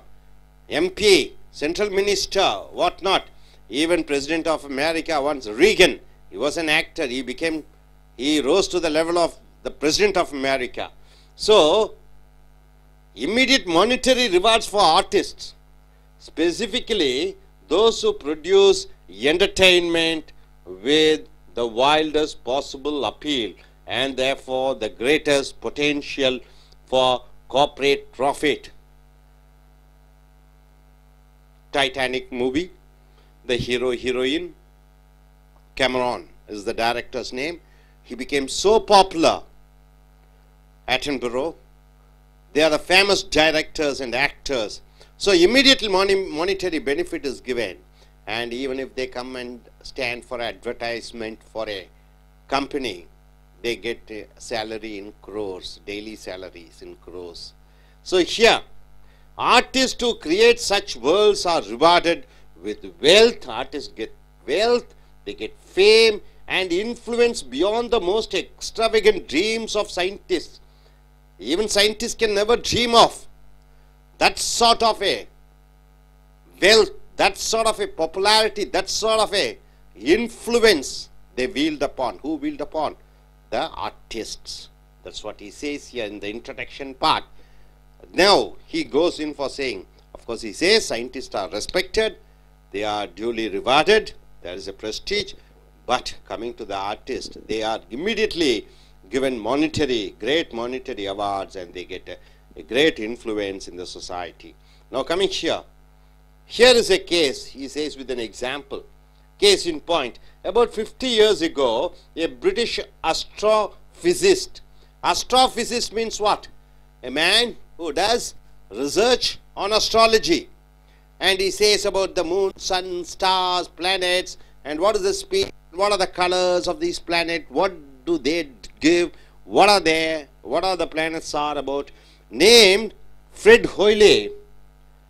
MP, central minister, what not. Even President of America once, Reagan, he was an actor, he rose to the level of the President of America. So immediate monetary rewards for artists, specifically those who produce entertainment with the wildest possible appeal and therefore the greatest potential for corporate profit. Titanic movie, the hero, heroine, Cameron is the director's name. He became so popular. Attenborough, they are the famous directors and actors. So immediately monetary benefit is given, and even if they come and stand for advertisement for a company, they get a salary in crores, daily salaries in crores. So here, artists who create such worlds are rewarded with wealth. Artists get wealth, they get fame and influence beyond the most extravagant dreams of scientists. Even scientists can never dream of that sort of a wealth, that sort of a popularity, that sort of a influence they wield upon. Who wield upon? The artists. That's what he says here in the introduction part. Now he goes in for saying, of course he says scientists are respected, they are duly rewarded, there is a prestige, but coming to the artist, they are immediately given great monetary awards, and they get a great influence in the society. Now coming here is a case, he says with an example. Case in point, about 50 years ago, a British astrophysicist means what? A man who does research on astrology, and he says about the moon, sun, stars, planets, and what is the speed, what are the colors of these planets, what do they give, what are the planets are about. Named Fred Hoyle,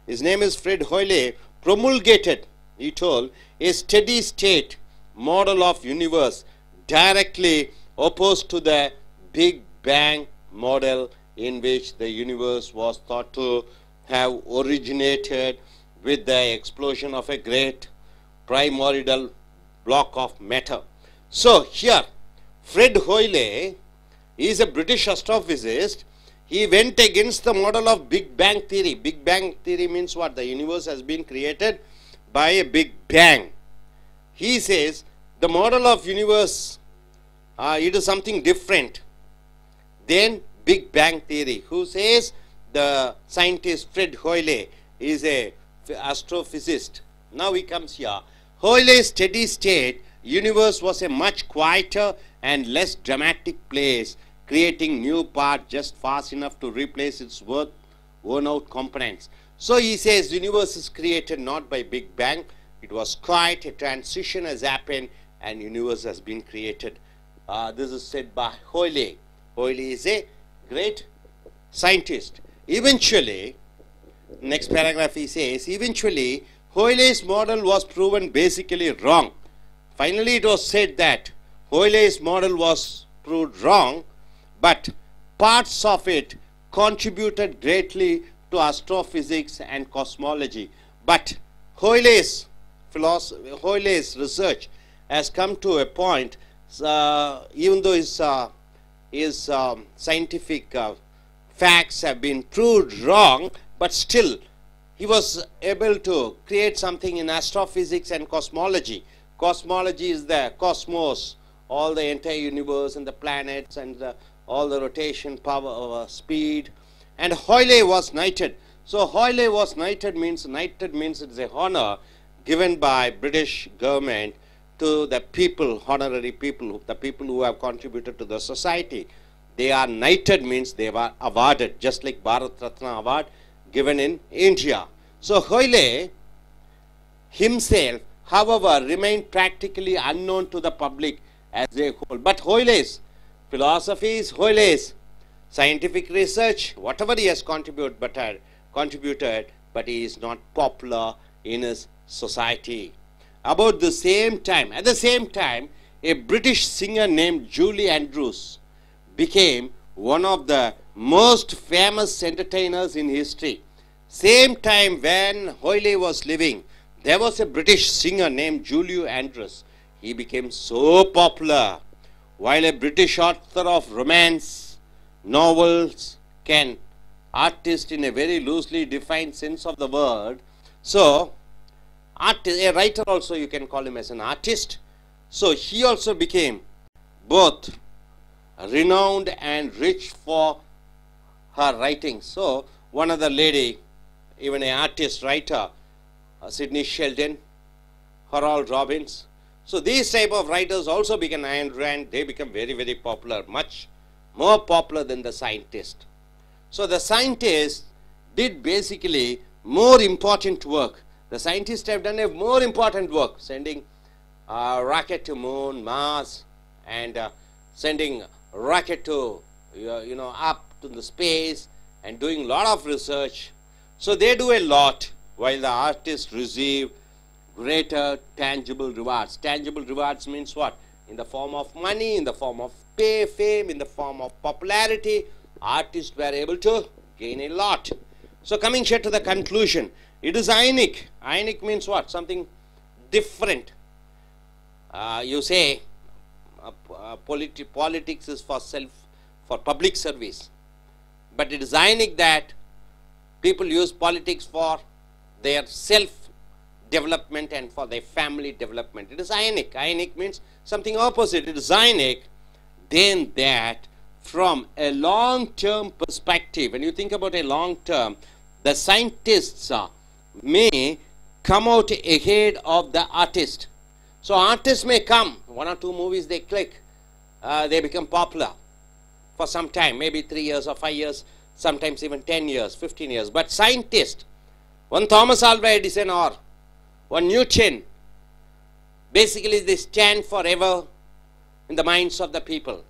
his name is Fred Hoyle, promulgated, he told, a steady state model of universe directly opposed to the Big Bang model, in which the universe was thought to have originated with the explosion of a great primordial block of matter. So here Fred Hoyle is a British astrophysicist. He went against the model of Big Bang theory. Big Bang theory means what? The universe has been created by a big bang. He says the model of universe, it is something different than Big Bang theory. Who says? The scientist Fred Hoyle is a astrophysicist. Now he comes here. Hoyle's steady state universe was a much quieter and less dramatic place, creating new parts just fast enough to replace its worn out components. So he says universe is created not by Big Bang. It was quiet, a transition has happened and universe has been created. This is said by Hoyle. Hoyle is a great scientist. Eventually, next paragraph he says, eventually Hoyle's model was proven basically wrong. Finally it was said that Hoyle's model was proved wrong, but parts of it contributed greatly to astrophysics and cosmology. But Hoyle's research has come to a point, even though his scientific facts have been proved wrong, but still he was able to create something in astrophysics and cosmology. Cosmology is the cosmos, all the entire universe and the planets and all the rotation, power, speed. And Hoyle was knighted. So Hoyle was knighted means it's a honor given by British government to the people, honorary people, the people who have contributed to the society. They are knighted means they were awarded, just like Bharat Ratna award given in India. So Hoyle himself, however, remained practically unknown to the public as a whole. But Hoyle's philosophies, Hoyle's scientific research, whatever he has contributed, but he is not popular in his society. About the same time, at the same time, a British singer named Julie Andrews became one of the most famous entertainers in history. Same time when Hoyle was living, there was a British singer named Julie Andrews. He became so popular. While a British author of romance novels can artist in a very loosely defined sense of the word, so a writer also you can call him as an artist. So he also became both renowned and rich for her writing. So one other lady, even an artist writer, Sidney Sheldon, Harold Robbins. So these type of writers also became, and they become very, very popular, much more popular than the scientist. So the scientists did basically more important work. The scientists have done a more important work, sending rocket to moon, Mars, and sending rocket to up to the space and doing a lot of research. So they do a lot, while the artists receive greater tangible rewards. Tangible rewards means what? In the form of money, in the form of pay, fame, in the form of popularity. Artists were able to gain a lot. So coming here to the conclusion, it is ionic. Ionic means what? Something different. You say politics is for public service, but it is ionic that people use politics for their self-development and for their family development. It is ionic. Ionic means something opposite. It is ionic. Then that from a long-term perspective, when you think about a long-term, the scientists may come out ahead of the artist. So artists may come, 1 or 2 movies they click, they become popular for some time, maybe 3 years or 5 years, sometimes even 10 years, 15 years. But scientists, one Thomas Alva Edison or one Newton, basically they stand forever in the minds of the people.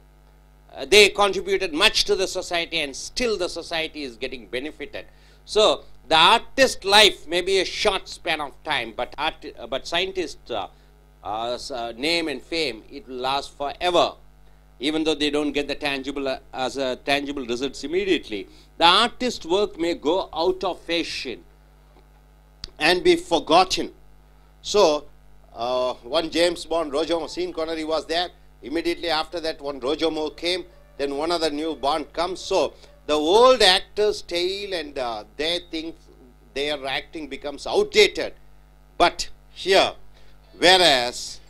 They contributed much to the society and still the society is getting benefited. So the artist life may be a short span of time, but scientists' name and fame, it will last forever, even though they don't get the tangible tangible results immediately. The artist's work may go out of fashion and be forgotten. So one James Bond, Roger Sean Connery was there. Immediately after that, one Rojomo came, then one other new Bond comes. So the old actors' tale and their things, their acting becomes outdated. But here, whereas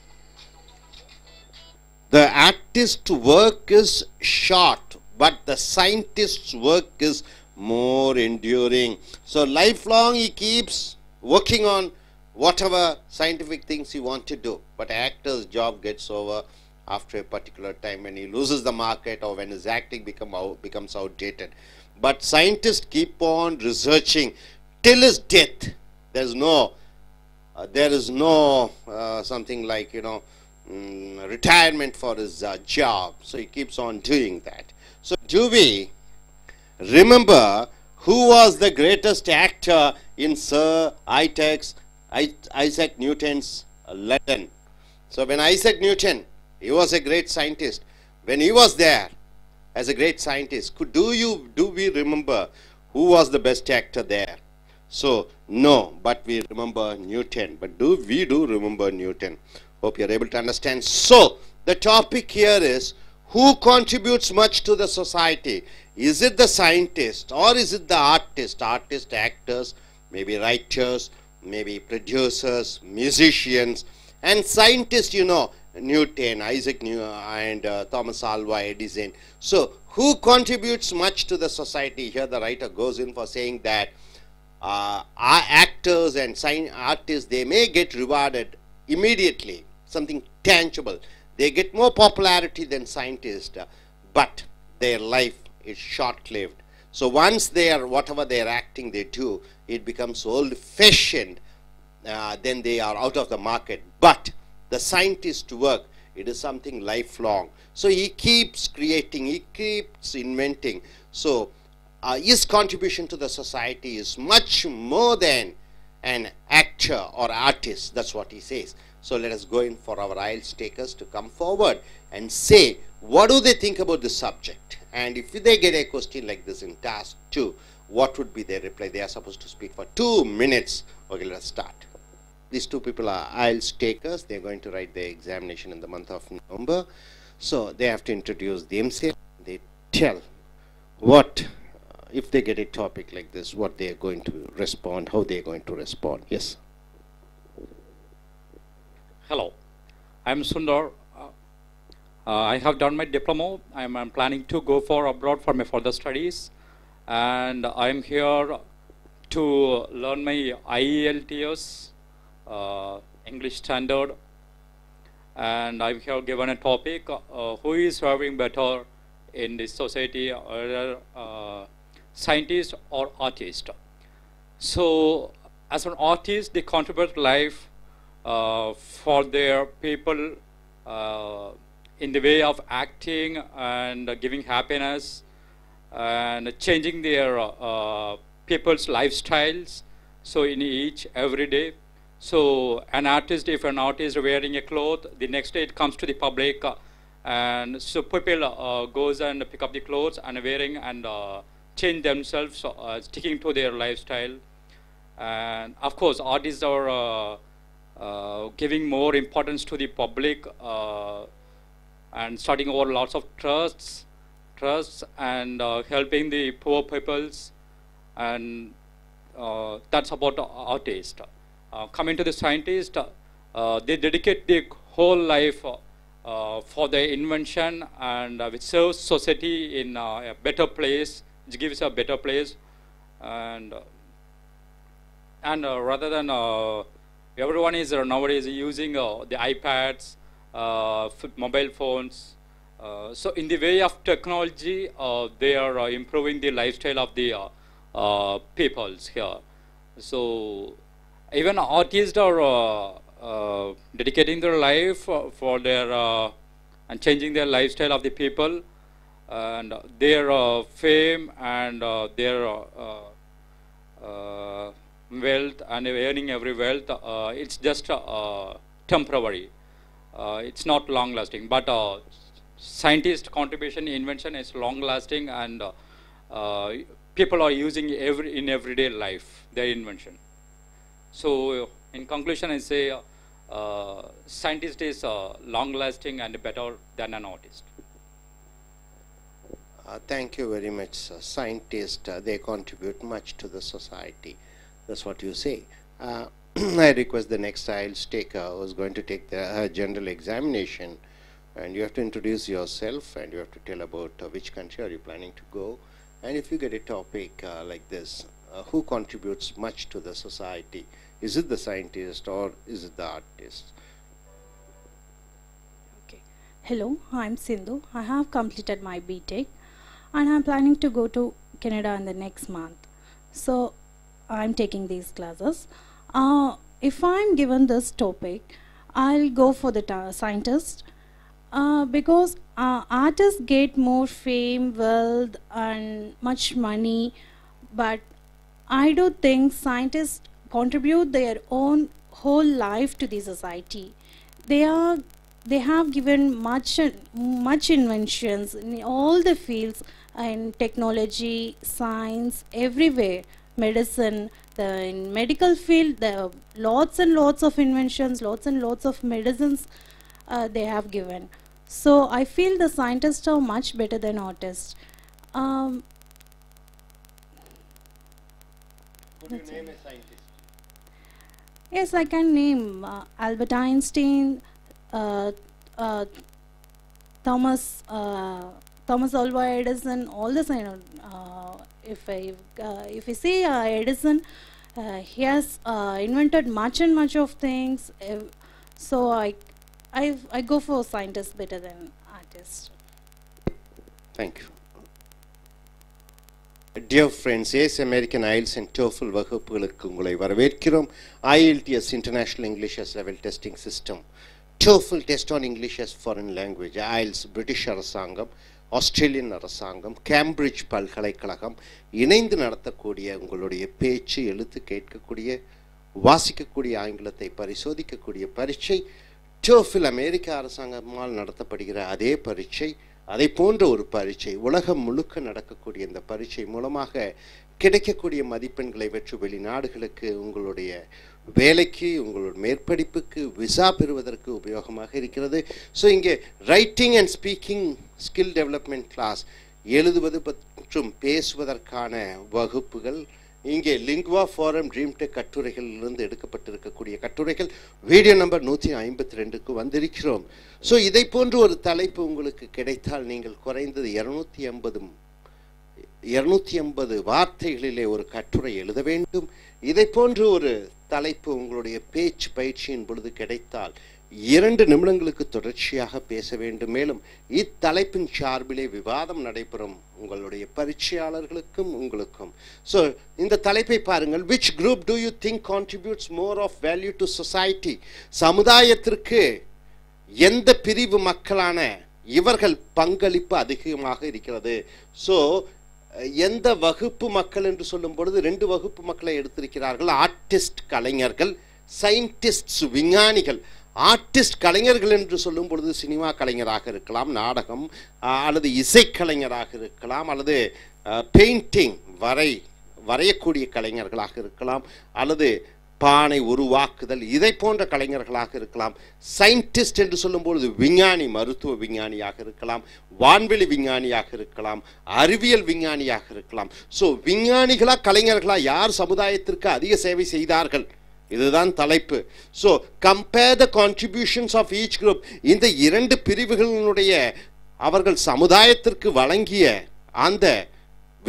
the artist's work is short, but the scientist's work is more enduring. So lifelong he keeps working on whatever scientific things he wants to do. But actor's job gets over after a particular time when he loses the market or when his acting becomes outdated. But scientists keep on researching till his death. There is no something like, retirement for his job. So he keeps on doing that. So do we remember who was the greatest actor in Sir Isaac Newton's London? So when Isaac Newton, he was a great scientist. When he was there as a great scientist, do we remember who was the best actor there? So no, but we remember Newton. But we do remember Newton? Hope you are able to understand. So the topic here is, who contributes much to the society? Is it the scientist or is it the artist? Artists, actors, maybe writers, maybe producers, musicians, and scientists, Newton, Isaac Newton, and Thomas Alva Edison. So who contributes much to the society? Here the writer goes in for saying that actors and artists, they may get rewarded immediately, something tangible. They get more popularity than scientists, but their life is short-lived. So once whatever they are acting they do, it becomes old-fashioned, then they are out of the market. But the scientist's work, it is something lifelong. So he keeps creating, he keeps inventing. So his contribution to the society is much more than an actor or artist. That's what he says. So let us go in for our IELTS takers to come forward and say, what do they think about this subject? And if they get a question like this in task 2, what would be their reply? They are supposed to speak for 2 minutes. Okay, let us start. These 2 people are IELTS takers. They are going to write their examination in the month of November. So they have to introduce themselves. They tell what, if they get a topic like this, what they are going to respond, how they are going to respond. Yes. Hello, I'm Sundar. I have done my diploma. I'm planning to go abroad for my further studies, and I'm here to learn my I.E.L.T.S English standard, and I'm here given a topic: who is serving better in this society, either scientist or artist. So, as an artist, they contribute life for their people in the way of acting and giving happiness and changing their people's lifestyles. So in every day. So an artist, if an artist is wearing a cloth, the next day it comes to the public, and so people goes and pick up the clothes and wearing and change themselves, sticking to their lifestyle. And of course, artists are giving more importance to the public and starting over lots of trusts and helping the poor peoples, and that's about the artist. Coming to the scientist, they dedicate their whole life for their invention, and which serves society in a better place, which gives a better place, and rather than everyone is nowadays using the iPads, mobile phones. So in the way of technology, they are improving the lifestyle of the peoples here. So even artists are dedicating their life for their and changing their lifestyle of the people, and their fame and their wealth and earning every wealth. It's just temporary. It's not long lasting. But scientist contribution, invention is long lasting, and people are using in everyday life their invention. So in conclusion, I say scientist is long-lasting and better than an artist. Thank you very much, sir. Scientists, they contribute much to the society. That's what you say. I request the next IELTS taker who is going to take the general examination, and you have to introduce yourself and you have to tell about which country are you planning to go, and if you get a topic like this, who contributes much to the society? Is it the scientist or is it the artist? Okay. Hello, I'm Sindhu. I have completed my BTech and I'm planning to go to Canada in the next month. So I'm taking these classes. If I'm given this topic, I'll go for the scientist because artists get more fame, wealth and much money, but I do think scientists contribute their own whole life to the society. They have given much inventions in all the fields, in technology, science, everywhere, medicine. In medical field, there are lots and lots of inventions, lots and lots of medicines they have given. So I feel the scientists are much better than artists. Could you name a scientist? Yes, I can name Albert Einstein, Thomas Alva Edison, all the if you see Edison, he has invented much and much of things. So I go for scientists better than artists. Thank you. Dear friends, yes, American IELTS and TOEFL வகுப்புகளுக்கு உங்களை வரவேற்கிறோம். I.E.L.T.S International English as Level Testing System, TOEFL Test on English as Foreign Language, I.E.L.T.S British அரசாங்கம், Australian அரசாங்கம், Cambridge பல்கலைக்கழகம் இணைந்து நடத்தக்கூடிய உங்களுடைய பேச்சு, எழுத்து, கேட்கக்கூடிய, வாசிக்கக்கூடிய, ஆங்கிலத்தை பரிசோதிக்கக்கூடிய பரீட்சை, TOEFL அமெரிக்க அரசாங்கமால் நடத்தப்படுகிற அதே பரீட்சை, அதை போன்ற ஒரு பரீட்சை, உலகம் முழுக்க நடக்கக்கூடிய இந்த பரீட்சை மூலமாக கிடைக்கக்கூடிய மதிப்பெண்களை வெற்றி வெளிநாடுகளுக்கு உங்களுடைய வேலைக்கு, உங்களுடைய மேற்படிப்புக்கு விசா பெறுவதற்கு உபயோகமாக இருக்கிறது. ஸோ இங்கே writing and speaking skill development class, எழுதுவது மற்றும் பேசுவதற்கான வகுப்புகள், இங்கே லிங்குவா ஃபாரம் ட்ரீம்டெக் கட்டுரைகளிலிருந்து எடுக்கப்பட்டிருக்கக்கூடிய கட்டுரைகள், வீடியோ நம்பர் 152க்கு வந்திருக்கிறோம். ஸோ இதை போன்ற ஒரு தலைப்பு உங்களுக்கு கிடைத்தால் நீங்கள் குறைந்தது 250 வார்த்தைகளிலே ஒரு கட்டுரை எழுத வேண்டும். இதை போன்ற ஒரு தலைப்பு உங்களுடைய பேச்சு பயிற்சியின் பொழுது கிடைத்தால் 2 நிமிடங்களுக்கு தொடர்ச்சியாக பேச வேண்டும். மேலும் இத்தலைப்பின் சார்பிலே விவாதம் நடைபெறும் உங்களுடைய பரீட்சையாளர்களுக்கும் உங்களுக்கும். ஸோ இந்த தலைப்பை பாருங்கள். which group do you think contributes more of value to society? சமுதாயத்திற்கு எந்த பிரிவு மக்களான இவர்கள் பங்களிப்பு அதிகமாக இருக்கிறது? ஸோ எந்த வகுப்பு மக்கள் என்று சொல்லும் பொழுது 2 வகுப்பு மக்களை எடுத்திருக்கிறார்கள். ஆர்டிஸ்ட் கலைஞர்கள், சயின்டிஸ்ட் விஞ்ஞானிகள். ஆர்டிஸ்ட் கலைஞர்கள் என்று சொல்லும் பொழுது சினிமா கலைஞராக இருக்கலாம், நாடகம் அல்லது இசைக்கலைஞராக இருக்கலாம், அல்லது பெயிண்டிங் வரையக்கூடிய கலைஞர்களாக இருக்கலாம், அல்லது பானை உருவாக்குதல் இதை போன்ற கலைஞர்களாக இருக்கலாம். சயின்டிஸ்ட் என்று சொல்லும்பொழுது விஞ்ஞானி, மருத்துவ விஞ்ஞானியாக இருக்கலாம், வான்வெளி விஞ்ஞானியாக இருக்கலாம், அறிவியல் விஞ்ஞானியாக இருக்கலாம். ஸோ விஞ்ஞானிகளா கலைஞர்களா யார் சமுதாயத்திற்கு அதிக சேவை செய்தார்கள்? இதுதான் தலைப்பு. So compare the contributions of each group. இந்த 2 பிரிவுகளினுடைய அவர்கள் சமுதாயத்திற்கு வழங்கிய அந்த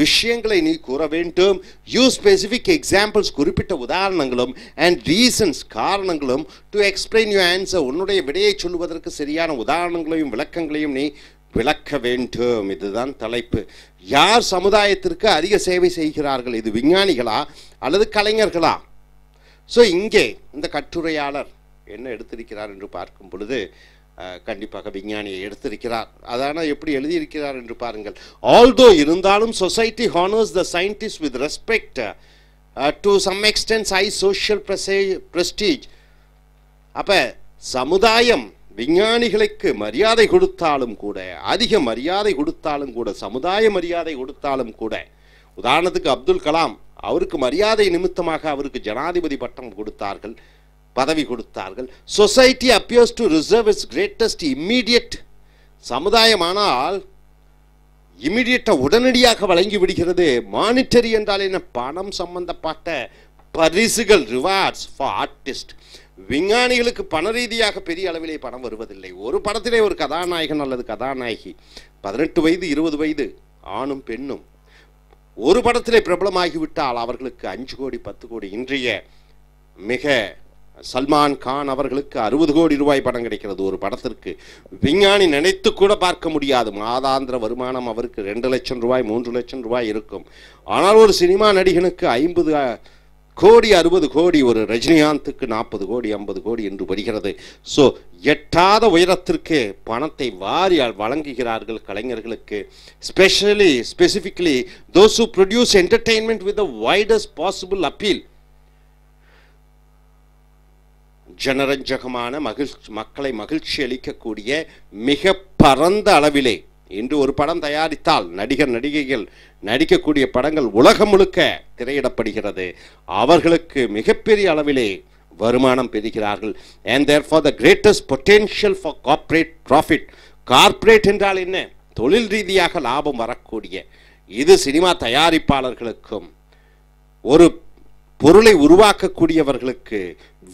விஷயங்களை நீ கூற வேண்டும். யூஸ் ஸ்பெசிஃபிக் எக்ஸாம்பிள்ஸ், குறிப்பிட்ட உதாரணங்களும், அண்ட் ரீசன்ஸ் காரணங்களும், டு எக்ஸ்பிளைன் யூ ஆன்சர். உன்னுடைய விடையை சொல்லுவதற்கு சரியான உதாரணங்களையும் விளக்கங்களையும் நீ விளக்க வேண்டும். இதுதான் தலைப்பு. யார் சமுதாயத்திற்கு அதிக சேவை செய்கிறார்கள்? இது விஞ்ஞானிகளா அல்லது கலைஞர்களா? ஸோ இங்கே இந்த கட்டுரையாளர் என்ன எடுத்திருக்கிறார் என்று பார்க்கும் பொழுது கண்டிப்பாக விஞ்ஞானியை எடுத்திருக்கிறார். அதான எப்படி எழுதியிருக்கிறார் என்று பாருங்கள். ஆல்தோ இருந்தாலும் society honours the scientist with respect to some extent high social prestige. அப்போ சமுதாயம் விஞ்ஞானிகளுக்கு மரியாதை கொடுத்தாலும் கூட, அதிக மரியாதை கொடுத்தாலும் கூட, சமுதாய மரியாதை கொடுத்தாலும் கூட, உதாரணத்துக்கு அப்துல் கலாம், அவருக்கு மரியாதை நிமித்தமாக அவருக்கு ஜனாதிபதி பட்டம் கொடுத்தார்கள். பதவி கொடுத்தார்கள். Society appears to reserve its greatest immediate, சமுதாயமானால் இம்மீடியட்டாக உடனடியாக வழங்கி விடுகிறது. மானிட்டரி என்றால் என்ன? பணம் சம்பந்தப்பட்ட பரிசுகள், ரிவார்ட்ஸ் ஃபார் ஆர்டிஸ்ட். விஞ்ஞானிகளுக்கு பண ரீதியாக பெரிய அளவிலே பணம் வருவதில்லை. ஒரு படத்திலே ஒரு கதாநாயகன் அல்லது கதாநாயகி 18 வயது 20 வயது ஆணும் பெண்ணும் ஒரு படத்திலே பிரபலமாகிவிட்டால் அவர்களுக்கு 5 கோடி 10 கோடி. இன்றைய மிக சல்மான் கான் அவர்களுக்கு 60 கோடி ரூபாய் படம் கிடைக்கிறது ஒரு படத்திற்கு. விஞ்ஞானி நினைத்து கூட பார்க்க முடியாது. மாதாந்திர வருமானம் அவருக்கு 2 லட்சம் ரூபாய் 3 லட்சம் ரூபாய் இருக்கும். ஆனால் ஒரு சினிமா நடிகனுக்கு 50 கோடி 60 கோடி, ஒரு ரஜினிகாந்துக்கு 40 கோடி 50 கோடி என்று வருகிறது. ஸோ எட்டாத உயரத்திற்கு பணத்தை வாரி வழங்குகிறார்கள் கலைஞர்களுக்கு. Specifically those who produce entertainment with the widest possible appeal. ஜனரஞ்சகமான மக்களை மகிழ்ச்சி அளிக்கக்கூடிய மிக பரந்த அளவிலே இன்று ஒரு படம் தயாரித்தால் நடிகர் நடிகைகள் நடிக்கக்கூடிய படங்கள் உலகம் முழுக்க திரையிடப்படுகிறது. அவர்களுக்கு மிகப்பெரிய அளவிலே வருமானம் பெறுகிறார்கள். and therefore the greatest potential for corporate profit. Corporate என்றால் என்ன? தொழில் ரீதியாக லாபம் வரக்கூடிய. இது சினிமா தயாரிப்பாளர்களுக்கும் ஒரு பொருளை உருவாக்கக்கூடியவர்களுக்கு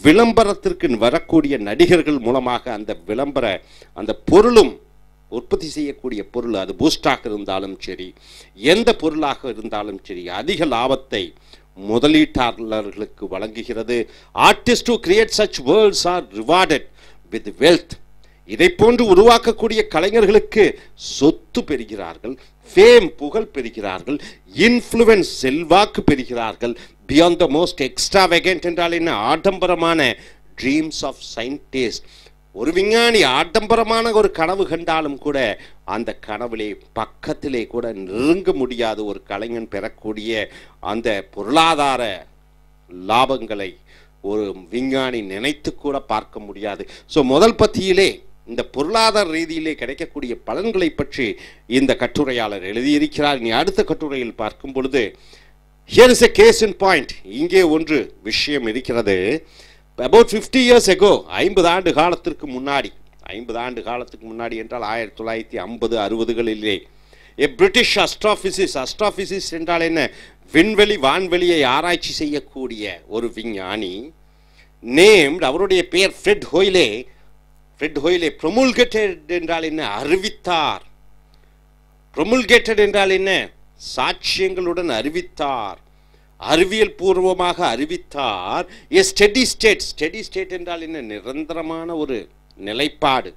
விளம்பரத்திற்கு வரக்கூடிய நடிகர்கள் மூலமாக அந்த பொருளும் உற்பத்தி செய்யக்கூடிய பொருள், அது பூஸ்டாக இருந்தாலும் சரி, எந்த பொருளாக இருந்தாலும் சரி, அதிக லாபத்தை முதலீட்டாளர்களுக்கு வழங்குகிறது. Artist who create such worlds are rewarded with wealth. இதை போன்று உருவாக்கக்கூடிய கலைஞர்களுக்கு சொத்து பெறுகிறார்கள், ஃபேம் புகழ் பெறுகிறார்கள், இன்ஃப்ளூயன்ஸ் செல்வாக்கு பெறுகிறார்கள். பியாண்ட் த மோஸ்ட் எக்ஸ்ட்ராவேகன்ட் என்றால் என்ன? ஆடம்பரமான ட்ரீம்ஸ் ஆஃப் சயின்டிஸ்ட். ஒரு விஞ்ஞானி ஆடம்பரமான ஒரு கனவு கண்டாலும் கூட அந்த கனவிலே பக்கத்திலே கூட நெருங்க முடியாது ஒரு கலைஞன் பெறக்கூடிய அந்த பொருளாதார லாபங்களை ஒரு விஞ்ஞானி நினைத்து கூட பார்க்க முடியாது. ஸோ முதல் பத்தியிலே இந்த பொருளாதார ரீதியிலே கிடைக்கக்கூடிய பலன்களை பற்றி இந்த கட்டுரையாளர் எழுதியிருக்கிறார். இனி அடுத்த கட்டுரையில் பார்க்கும் பொழுது here is a case in point. இங்கே ஒன்று விஷயம் இருக்கிறது. about 50 years ago, 50 ஆண்டு காலத்திற்கு முன்னாடி, 50 ஆண்டு காலத்துக்கு முன்னாடி என்றால் 1950 60களிலே a British astrophysicist என்றால் என்ன? விண்வெளி வான்வெளியை ஆராய்ச்சி செய்யக்கூடிய ஒரு விஞ்ஞானி named, அவருடைய பெயர் ஃப்ரெட் ஹோய்லே. promulgated என்றால் என்ன? அறிவித்தார். promulgated என்றால் என்ன? சாட்சியங்களுடன் அறிவித்தார், அறிவியல் பூர்வமாக அறிவித்தார். a steady state என்றால் என்ன? நிரந்தரமான ஒரு நிலைப்பாடு.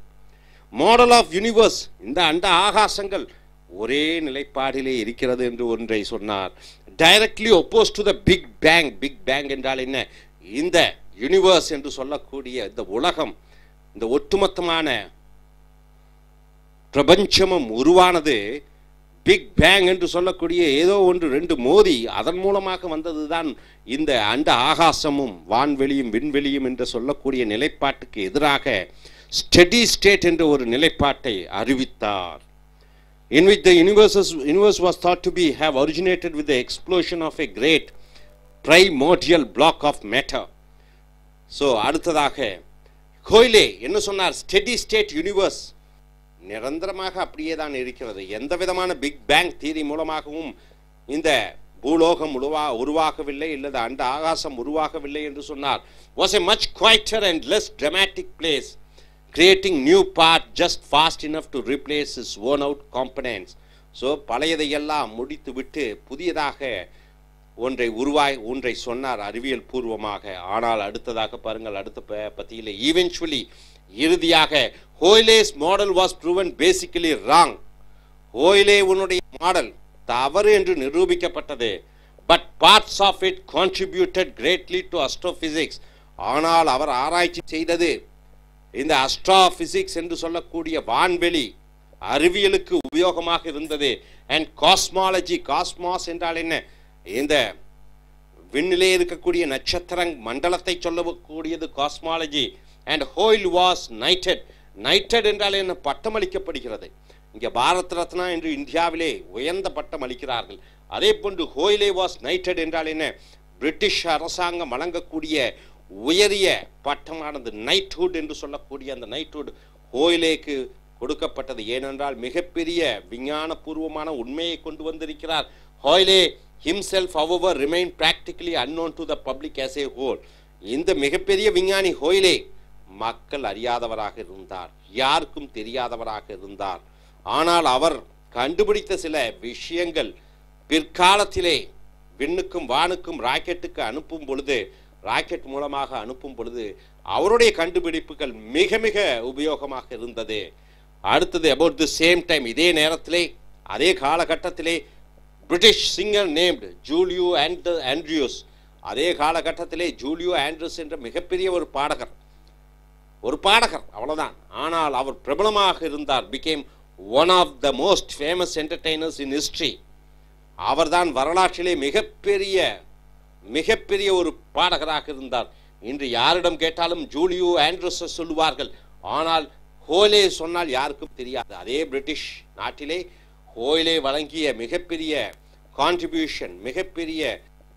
model of universe, இந்த அண்ட ஆகாசங்கள் ஒரே நிலைப்பாடிலே இருக்கிறது என்று ஒன்றை சொன்னார். directly opposed to the big bang என்றால் என்ன? இந்த யூனிவர்ஸ் என்று சொல்லக்கூடிய இந்த உலகம், இந்த ஒட்டுமொத்தமான பிரபஞ்சமும் உருவானது பிக் பேங் என்று சொல்லக்கூடிய ஏதோ ஒன்று ரெண்டு மோதி அதன் மூலமாக வந்ததுதான் இந்த அண்ட ஆகாசமும் வான்வெளியும் விண்வெளியும் என்று சொல்லக்கூடிய நிலைப்பாட்டுக்கு எதிராக ஸ்டெடி ஸ்டேட் என்ற ஒரு நிலைப்பாட்டை அறிவித்தார். In which the universe was thought to have originated with the explosion of a great primordial block of matter. So அடுத்ததாக கோயிலே என்ன சொன்னார்? ஸ்டெடி ஸ்டேட் யூனிவர்ஸ் நிரந்தரமாக அப்படியே தான் இருக்கிறது. எந்த விதமான பிக் பேங் தியரி மூலமாகவும் இந்த பூலோகம் உருவாகவில்லை, இல்லது அண்ட ஆகாசம் உருவாகவில்லை என்று சொன்னார். was a much quieter and less dramatic place, creating new part just fast enough to replace its worn out components. So பழையதையெல்லாம் முடித்து விட்டு புதியதாக ஒன்றை சொன்னார் அறிவியல் பூர்வமாக. ஆனால் அடுத்ததாக பாருங்கள், அடுத்த பத்தியிலே eventually இறுதியாக Hoyle's model was proven basically wrong. Hoyle உன்னுடைய மாடல் தவறு என்று நிரூபிக்கப்பட்டது. But parts of it contributed greatly to astrophysics. ஆனால் அவர் ஆராய்ச்சி செய்தது இந்த அஸ்ட்ரோபிசிக்ஸ் என்று சொல்லக்கூடிய வான்வெளி அறிவியலுக்கு உபயோகமாக இருந்தது. அண்ட் காஸ்மாலஜி, காஸ்மாஸ் என்றால் என்ன? இந்த விண்ணிலே இருக்கக்கூடிய நட்சத்திர மண்டலத்தை சொல்லக்கூடியது cosmology. And Hoyle was knighted. Knighted என்றால் என்ன? பட்டம் அளிக்கப்படுகிறது. இங்கே பாரத் ரத்னா என்று இந்தியாவிலே உயர்ந்த பட்டம் அளிக்கிறார்கள். அதே போன்று ஹோயிலே வாஸ் நைட்டட் என்றால் என்ன? பிரிட்டிஷ் அரசாங்கம் வழங்கக்கூடிய உயரிய பட்டமானது நைட்ஹுட் என்று சொல்லக்கூடிய அந்த நைட்ஹுட் ஹோயிலேக்கு கொடுக்கப்பட்டது. ஏனென்றால் மிகப்பெரிய விஞ்ஞானபூர்வமான உண்மையை கொண்டு வந்திருக்கிறார். ஹோயிலே himself however remained practically unknown to the public as a whole. இந்த மிகப்பெரிய விஞ்ஞானி ஹோயிலே மக்கள் அறியாதவராக இருந்தார், யாருக்கும் தெரியாதவராக இருந்தார். ஆனால் அவர் கண்டுபிடித்த சில விஷயங்கள் பிற்காலத்திலே விண்ணுக்கும் வானுக்கும் ராக்கெட்டுக்கு அனுப்பும் பொழுது, ராக்கெட் மூலமாக அனுப்பும் பொழுது அவருடைய கண்டுபிடிப்புகள் மிக மிக உபயோகமாக இருந்தது. அடுத்தது about the same time, இதே நேரத்திலே அதே காலகட்டத்திலே British singer named Julio Andrews, அதே காலகட்டத்திலே ஜூலியோ ஆண்ட்ரியூஸ் என்ற மிகப்பெரிய ஒரு பாடகர் அவ்வளவுதான். ஆனால் அவர் பிரபலமாக இருந்தார். became one of the most famous entertainers in history. அவர்தான் வரலாற்றிலே மிகப்பெரிய ஒரு பாடகராக இருந்தார். இன்று யாரிடம் கேட்டாலும் ஜூலியோ ஆண்ட்ரியூஸ் சொல்லுவார்கள். ஆனால் ஹோயிலே சொன்னால் யாருக்கும் தெரியாது. அதே பிரிட்டிஷ் நாட்டிலே ஹோயிலே வழங்கிய மிகப்பெரிய கான்ட்ரிபியூஷன், மிகப்பெரிய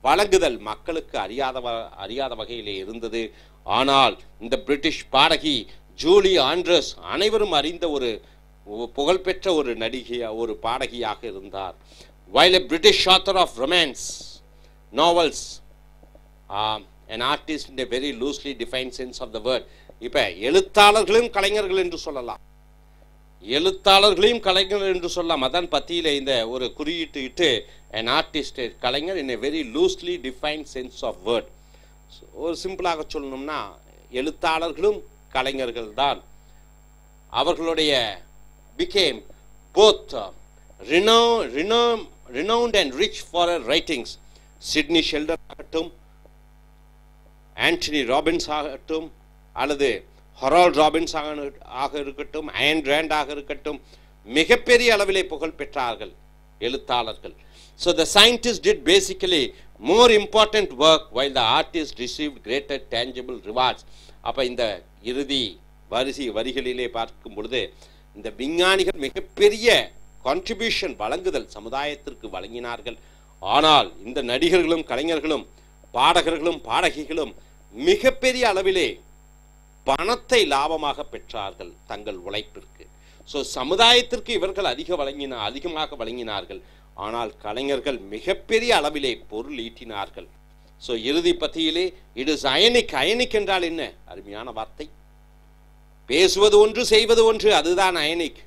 வழங்குதல் மக்களுக்கு அறியாத வகையிலே இருந்தது. ஆனால் இந்த பிரிட்டிஷ் பாடகி ஜூலி ஆண்ட்ரஸ் அனைவரும் அறிந்த ஒரு புகழ்பெற்ற ஒரு ஒரு பாடகியாக இருந்தார். While a British author of romance novels, an artist in a very loosely defined sense of the word. இப்ப எழுத்தாளர்களும் கலைஞர்கள் என்று சொல்லலாம், எழுத்தாளர்களையும் கலைஞர்கள் என்று சொல்லலாம். அதான் பத்தியில இந்த ஒரு குறியீட்டு இட்டு an artist, Kalaignar in a very loosely defined sense of word. ஒரு சிம்பிளாக சொல்லணும்னா எழுத்தாளர்களும் கலைஞர்கள் தான். அவர்களுடைய became both renowned and rich for her writings. Sidney Sheldon ஆகட்டும், ஆண்டனி ராபின்ஸ் ஆகட்டும், அல்லது ஹொரால்ட் ராபின்ஸ் ஆக இருக்கட்டும், அயன் ராண்டாக இருக்கட்டும், மிகப்பெரிய அளவிலே புகழ் பெற்றார்கள் எழுத்தாளர்கள். So the scientists did basically more important work while the artists received greater tangible rewards. அப்ப இந்த இறுதி வரிகளிலே பார்க்கும் பொழுது இந்த விஞ்ஞானிகள் மிகப்பெரிய கான்ட்ரிபியூஷன் வழங்குதல் சமுதாயத்திற்கு வழங்கினார்கள். ஆனால் இந்த நடிகர்களும் கலைஞர்களும் பாடகர்களும் பாடகிகளும் மிகப்பெரிய அளவிலே பணத்தை லாபமாக பெற்றார்கள் தங்கள் உழைப்பிற்கு. ஸோ சமுதாயத்திற்கு இவர்கள் அதிகமாக வழங்கினார்கள். ஆனால் கலைஞர்கள் மிகப்பெரிய அளவிலே பொருள் ஈட்டினார்கள். ஸோ இறுதி பத்தியிலே இட் இஸ் அயனிக். அயனிக் என்றால் என்ன? அருமையான வார்த்தை. பேசுவது ஒன்று, செய்வது ஒன்று, அதுதான் அயனிக்.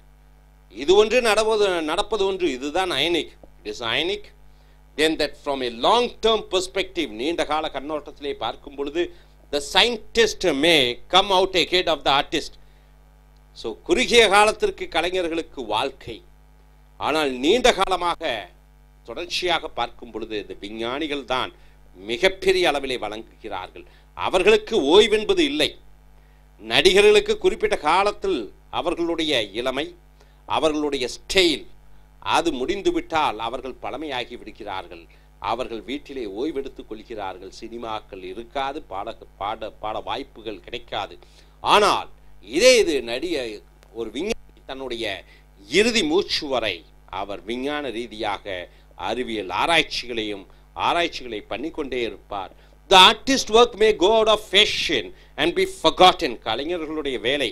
இது ஒன்று, நடப்பது ஒன்று, இதுதான் ionic. It is ionic. Then that from a long term perspective, நீண்ட கால கண்ணோட்டத்திலே பார்க்கும் பொழுது the scientist may come out ahead of the artist. So குறுகிய காலத்திற்கு கலைஞர்களுக்கு வாழ்க்கை, ஆனால் நீண்ட காலமாக தொடர்ச்சியாக பார்க்கும் பொழுது இந்த விஞ்ஞானிகள் தான் மிகப்பெரிய அளவிலே வழங்குகிறார்கள். அவர்களுக்கு ஓய்வென்பது இல்லை. நடிகர்களுக்கு குறிப்பிட்ட காலத்தில் அவர்களுடைய இளமை, அவர்களுடைய ஸ்டைல் அது முடிந்துவிட்டால் அவர்கள் பழமையாகி விடுகிறார்கள். அவர்கள் வீட்டிலே ஓய்வெடுத்துக் கொள்கிறார்கள். சினிமாக்கள் இருக்காது, பாட வாய்ப்புகள் கிடைக்காது. ஆனால் இது ஒரு விஞ்ஞானி தன்னுடைய இறுதி மூச்சு வரை அவர் விஞ்ஞான ரீதியாக அறிவியல் ஆராய்ச்சிகளை பண்ணிக்கொண்டே இருப்பார். The artist work may go out of fashion and be forgotten. கலைஞர்களுடைய வேலை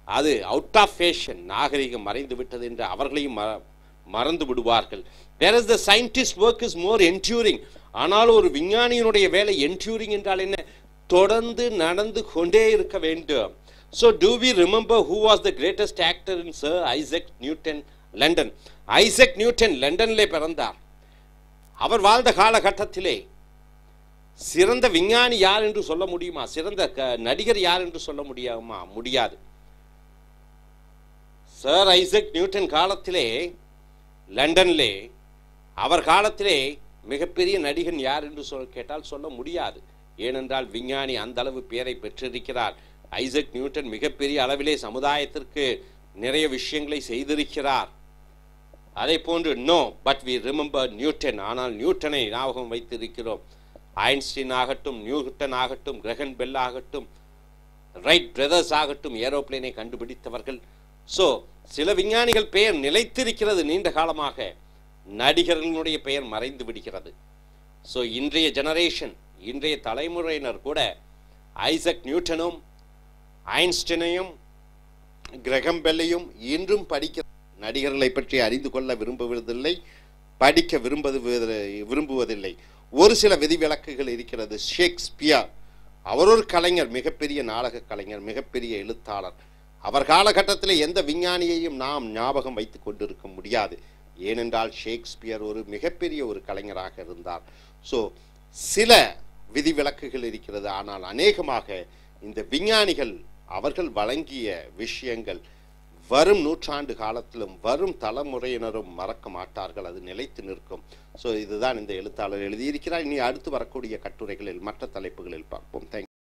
அது அவுட் ஆஃப் ஃபேஷன், நாகரிகம் மறைந்து விட்டது என்று அவர்களையும் மறந்து விடுவார்கள். whereas the scientist work is more enduring. ஆனால் ஒரு விஞ்ஞானியினுடைய வேலை என்டியூரிங் என்றால் என்ன? தொடர்ந்து நடந்து கொண்டே இருக்க வேண்டும். So do we remember who was the greatest actor in Sir Isaac Newton, London? Isaac Newton லண்டனிலே பிறந்தார். அவர் வாழ்ந்த காலகட்டத்திலே சிறந்த விஞ்ஞானி யார் என்று சொல்ல முடியுமா? சிறந்த நடிகர் யார் என்று சொல்ல முடியாது. சர் ஐசக் நியூட்டன் காலத்திலே லண்டனிலே அவர் காலத்திலே மிகப்பெரிய நடிகன் யார் என்று கேட்டால் சொல்ல முடியாது. ஏனென்றால் விஞ்ஞானி அந்த அளவு பெயரை பெற்றிருக்கிறார். ஐசக் நியூட்டன் மிகப்பெரிய அளவிலே சமுதாயத்திற்கு நிறைய விஷயங்களை செய்திருக்கிறார். அதே போன்று பட் வி ரிமெம்பர் நியூட்டன். ஆனால் நியூட்டனை ஞாபகம் வைத்திருக்கிறோம். ஐன்ஸ்டீன் ஆகட்டும், நியூட்டன் ஆகட்டும், கிரகன் பெல் ஆகட்டும், ரைட் பிரதர்ஸ் ஆகட்டும், ஏரோப்ளேனை கண்டுபிடித்தவர்கள். ஸோ சில விஞ்ஞானிகள் பெயர் நிலைத்திருக்கிறது நீண்ட காலமாக, நடிகர்களுடைய பெயர் மறைந்து விடுகிறது. ஸோ இன்றைய ஜெனரேஷன், இன்றைய தலைமுறையினர் கூட ஐசக் நியூட்டனும் ஐன்ஸ்டைனையும் கிரகம் பெல்லையும் இன்றும் படிக்க நடிகர்களை பற்றி அறிந்து கொள்ள விரும்புவதில்லை, படிக்க விரும்புவதில்லை. ஒரு சில விதிவிலக்குகள் இருக்கிறது. ஷேக்ஸ்பியர் அவர் ஒரு கலைஞர், மிகப்பெரிய நாடக கலைஞர், மிகப்பெரிய எழுத்தாளர். அவர் காலகட்டத்தில் எந்த விஞ்ஞானியையும் நாம் ஞாபகம் வைத்துக் கொண்டிருக்க முடியாது. ஏனென்றால் ஷேக்ஸ்பியர் ஒரு மிகப்பெரிய ஒரு கலைஞராக இருந்தார். ஸோ சில விதிவிலக்குகள் இருக்கிறது. ஆனால் அநேகமாக இந்த விஞ்ஞானிகள் அவர்கள் வழங்கிய விஷயங்கள் வரும் நூற்றாண்டு காலத்திலும் வரும் தலைமுறையினரும் மறக்க மாட்டார்கள், அது நிலைத்து நிற்கும். ஸோ இதுதான் இந்த எழுத்தாளர் எழுதியிருக்கிறார். இனி அடுத்து வரக்கூடிய கட்டுரைகளில் மற்ற தலைப்புகளில் பார்ப்போம். தேங்க்யூ.